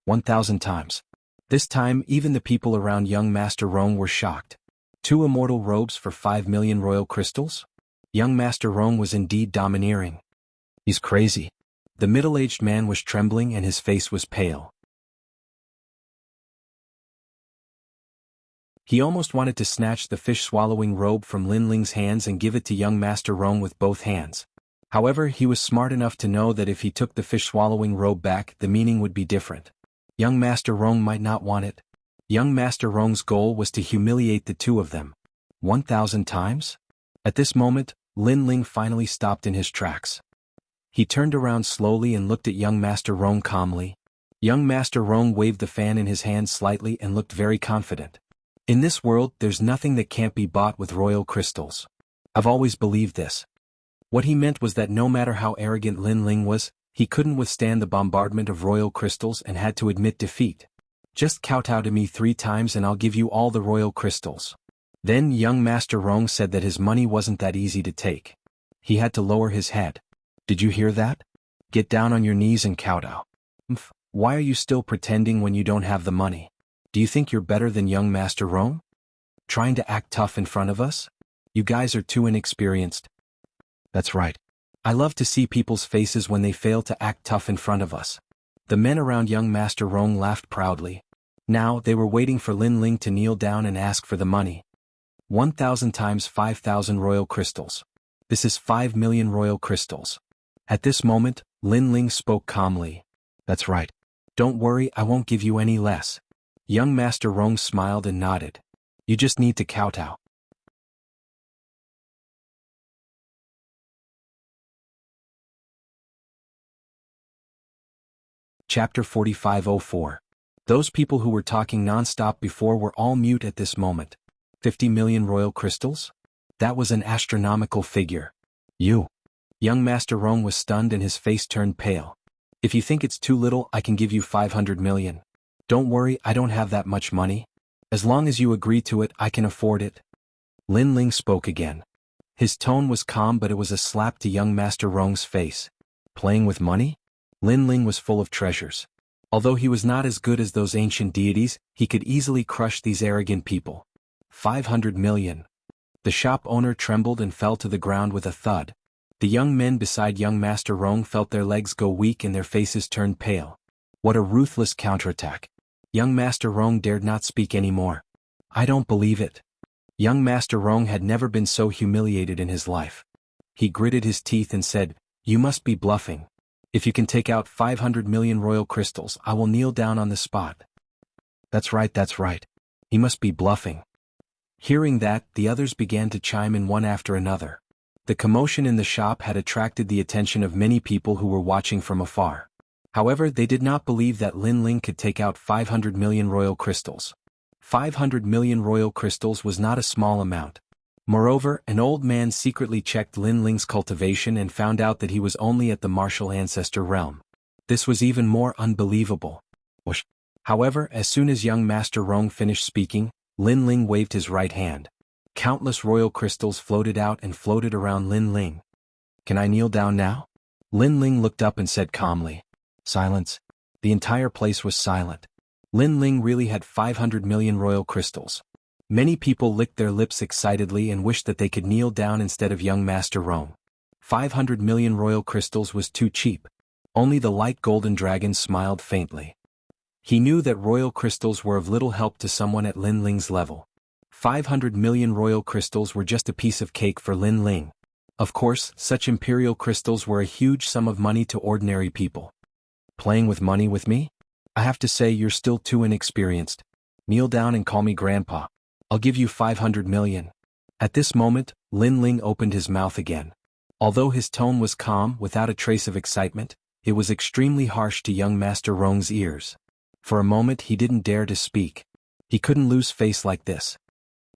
1,000 times. This time even the people around young Master Rong were shocked. 2 immortal robes for 5 million royal crystals? Young Master Rong was indeed domineering. He's crazy. The middle-aged man was trembling and his face was pale. He almost wanted to snatch the fish-swallowing robe from Lin Ling's hands and give it to young Master Rong with both hands. However, he was smart enough to know that if he took the fish-swallowing robe back, the meaning would be different. Young Master Rong might not want it. Young Master Rong's goal was to humiliate the two of them. 1,000 times? At this moment, Lin Ling finally stopped in his tracks. He turned around slowly and looked at young Master Rong calmly. Young Master Rong waved the fan in his hand slightly and looked very confident. In this world, there's nothing that can't be bought with royal crystals. I've always believed this. What he meant was that no matter how arrogant Lin Ling was, he couldn't withstand the bombardment of royal crystals and had to admit defeat. Just kowtow to me 3 times and I'll give you all the royal crystals. Then young Master Rong said that his money wasn't that easy to take. He had to lower his head. Did you hear that? Get down on your knees and kowtow. Why are you still pretending when you don't have the money? Do you think you're better than young Master Rong? Trying to act tough in front of us? You guys are too inexperienced. That's right. I love to see people's faces when they fail to act tough in front of us. The men around young Master Rong laughed proudly. Now, they were waiting for Lin Ling to kneel down and ask for the money. 1,000 times 5,000 royal crystals. This is 5 million royal crystals. At this moment, Lin Ling spoke calmly. That's right. Don't worry, I won't give you any less. Young Master Rong smiled and nodded. You just need to kowtow. Chapter 4504. Those people who were talking non-stop before were all mute at this moment. 50 million royal crystals? That was an astronomical figure. You. Young Master Rong was stunned and his face turned pale. If you think it's too little, I can give you 500 million. Don't worry, I don't have that much money. As long as you agree to it, I can afford it. Lin Ling spoke again. His tone was calm, but it was a slap to young Master Rong's face. Playing with money? Lin Ling was full of treasures. Although he was not as good as those ancient deities, he could easily crush these arrogant people. 500 million. The shop owner trembled and fell to the ground with a thud. The young men beside young Master Rong felt their legs go weak and their faces turned pale. What a ruthless counterattack. Young Master Rong dared not speak anymore. I don't believe it. Young Master Rong had never been so humiliated in his life. He gritted his teeth and said, You must be bluffing. If you can take out 500 million royal crystals, I will kneel down on the spot. That's right, that's right. He must be bluffing. Hearing that, the others began to chime in one after another. The commotion in the shop had attracted the attention of many people who were watching from afar. However, they did not believe that Lin Ling could take out 500 million royal crystals. 500 million royal crystals was not a small amount. Moreover, an old man secretly checked Lin Ling's cultivation and found out that he was only at the martial ancestor realm. This was even more unbelievable. However, as soon as young Master Rong finished speaking, Lin Ling waved his right hand. Countless royal crystals floated out and floated around Lin Ling. Can I kneel down now? Lin Ling looked up and said calmly. Silence. The entire place was silent. Lin Ling really had 500 million royal crystals. Many people licked their lips excitedly and wished that they could kneel down instead of young Master Rong. 500 million royal crystals was too cheap. Only the light golden dragon smiled faintly. He knew that royal crystals were of little help to someone at Lin Ling's level. 500 million royal crystals were just a piece of cake for Lin Ling. Of course, such imperial crystals were a huge sum of money to ordinary people. Playing with money with me? I have to say you're still too inexperienced. Kneel down and call me Grandpa. I'll give you 500 million. At this moment, Lin Ling opened his mouth again. Although his tone was calm without a trace of excitement, it was extremely harsh to young Master Rong's ears. For a moment he didn't dare to speak. He couldn't lose face like this.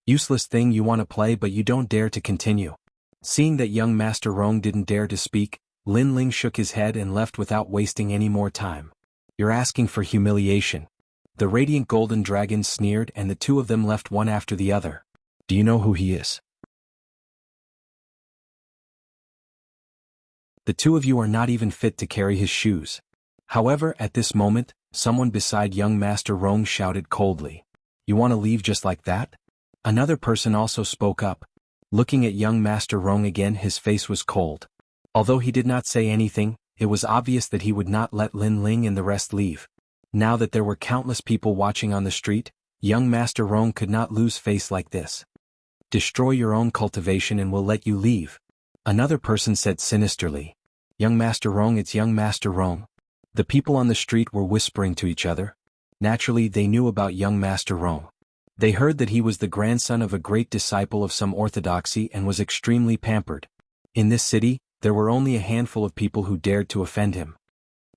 Useless thing, you want to play but you don't dare to continue. Seeing that young Master Rong didn't dare to speak, Lin Ling shook his head and left without wasting any more time. You're asking for humiliation. The radiant golden dragon sneered, and the two of them left one after the other. Do you know who he is? The two of you are not even fit to carry his shoes. However, at this moment, someone beside young Master Rong shouted coldly. You want to leave just like that? Another person also spoke up. Looking at young Master Rong again, his face was cold. Although he did not say anything, it was obvious that he would not let Lin Ling and the rest leave. Now that there were countless people watching on the street, young Master Rong could not lose face like this. Destroy your own cultivation and we'll let you leave. Another person said sinisterly. Young Master Rong, it's young Master Rong. The people on the street were whispering to each other. Naturally, they knew about young Master Rong. They heard that he was the grandson of a great disciple of some orthodoxy and was extremely pampered. In this city, there were only a handful of people who dared to offend him.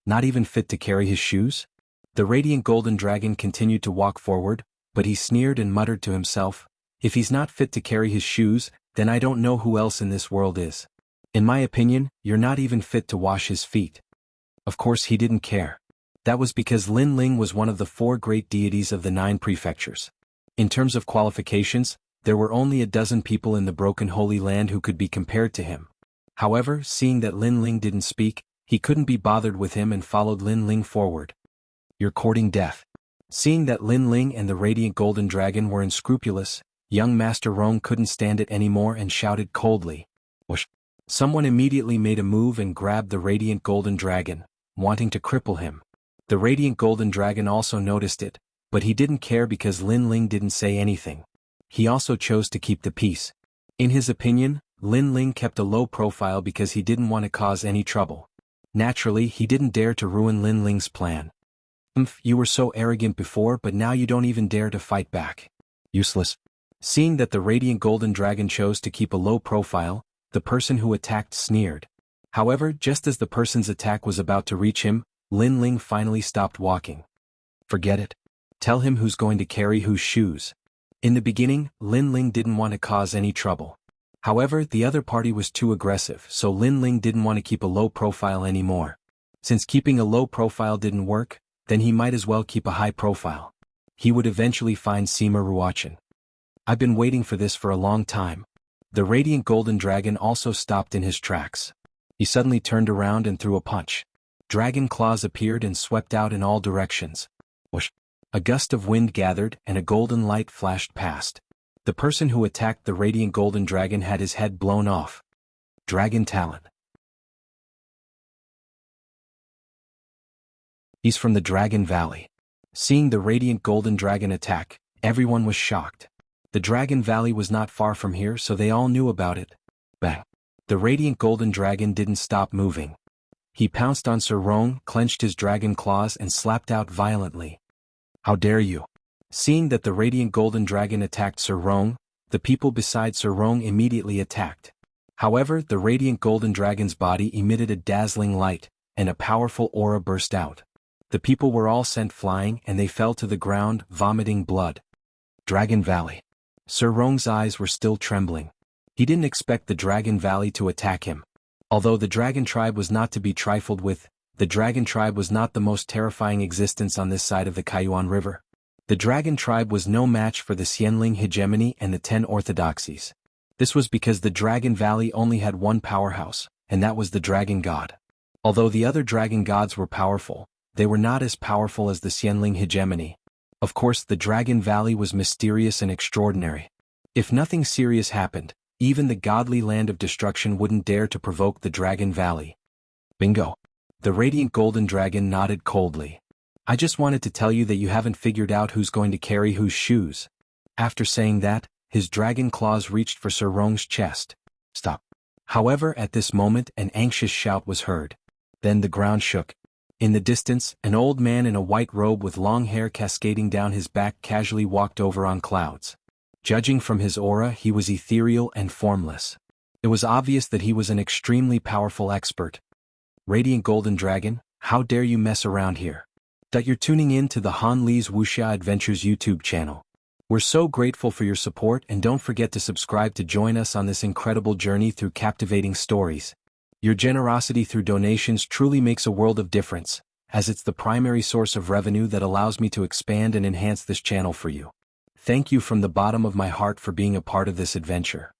Not even fit to carry his shoes? The radiant golden dragon continued to walk forward, but he sneered and muttered to himself, if he's not fit to carry his shoes, then I don't know who else in this world is. In my opinion, you're not even fit to wash his feet. Of course he didn't care. That was because Lin Ling was one of the 4 great deities of the 9 prefectures. In terms of qualifications, there were only a dozen people in the broken Holy Land who could be compared to him. However, seeing that Lin Ling didn't speak, he couldn't be bothered with him and followed Lin Ling forward. You're courting death. Seeing that Lin Ling and the radiant golden dragon were unscrupulous, young Master Rong couldn't stand it anymore and shouted coldly. Whoosh! Someone immediately made a move and grabbed the radiant golden dragon, wanting to cripple him. The radiant golden dragon also noticed it, but he didn't care because Lin Ling didn't say anything. He also chose to keep the peace. In his opinion, Lin Ling kept a low profile because he didn't want to cause any trouble. Naturally, he didn't dare to ruin Lin Ling's plan. You were so arrogant before, but now you don't even dare to fight back. Useless. Seeing that the radiant golden dragon chose to keep a low profile, the person who attacked sneered. However, just as the person's attack was about to reach him, Lin Ling finally stopped walking. Forget it. Tell him who's going to carry whose shoes. In the beginning, Lin Ling didn't want to cause any trouble. However, the other party was too aggressive, so Lin Ling didn't want to keep a low profile anymore. Since keeping a low profile didn't work, then he might as well keep a high profile. He would eventually find Sima Ruochen. I've been waiting for this for a long time. The radiant golden dragon also stopped in his tracks. He suddenly turned around and threw a punch. Dragon claws appeared and swept out in all directions. Whoosh! A gust of wind gathered and a golden light flashed past. The person who attacked the radiant golden dragon had his head blown off. Dragon talent. He's from the Dragon Valley. Seeing the radiant golden dragon attack, everyone was shocked. The Dragon Valley was not far from here, so they all knew about it. Bang! The radiant golden dragon didn't stop moving. He pounced on Sir Rong, clenched his dragon claws and slapped out violently. How dare you! Seeing that the radiant golden dragon attacked Sir Rong, the people beside Sir Rong immediately attacked. However, the radiant golden dragon's body emitted a dazzling light, and a powerful aura burst out. The people were all sent flying and they fell to the ground, vomiting blood. Dragon Valley. Sir Rong's eyes were still trembling. He didn't expect the Dragon Valley to attack him. Although the Dragon Tribe was not to be trifled with, the Dragon Tribe was not the most terrifying existence on this side of the Kaiyuan River. The Dragon Tribe was no match for the Xianling hegemony and the 10 orthodoxies. This was because the Dragon Valley only had one powerhouse, and that was the Dragon God. Although the other Dragon Gods were powerful, they were not as powerful as the Xianling hegemony. Of course, the Dragon Valley was mysterious and extraordinary. If nothing serious happened, even the godly land of destruction wouldn't dare to provoke the Dragon Valley. Bingo. The radiant golden dragon nodded coldly. I just wanted to tell you that you haven't figured out who's going to carry whose shoes. After saying that, his dragon claws reached for Sir Rong's chest. Stop. However, at this moment an anxious shout was heard. Then the ground shook. In the distance, an old man in a white robe with long hair cascading down his back casually walked over on clouds. Judging from his aura, he was ethereal and formless. It was obvious that he was an extremely powerful expert. Radiant Golden Dragon, how dare you mess around here? That you're tuning in to the Han Li's Wuxia Adventures YouTube channel. We're so grateful for your support, and don't forget to subscribe to join us on this incredible journey through captivating stories. Your generosity through donations truly makes a world of difference, as it's the primary source of revenue that allows me to expand and enhance this channel for you. Thank you from the bottom of my heart for being a part of this adventure.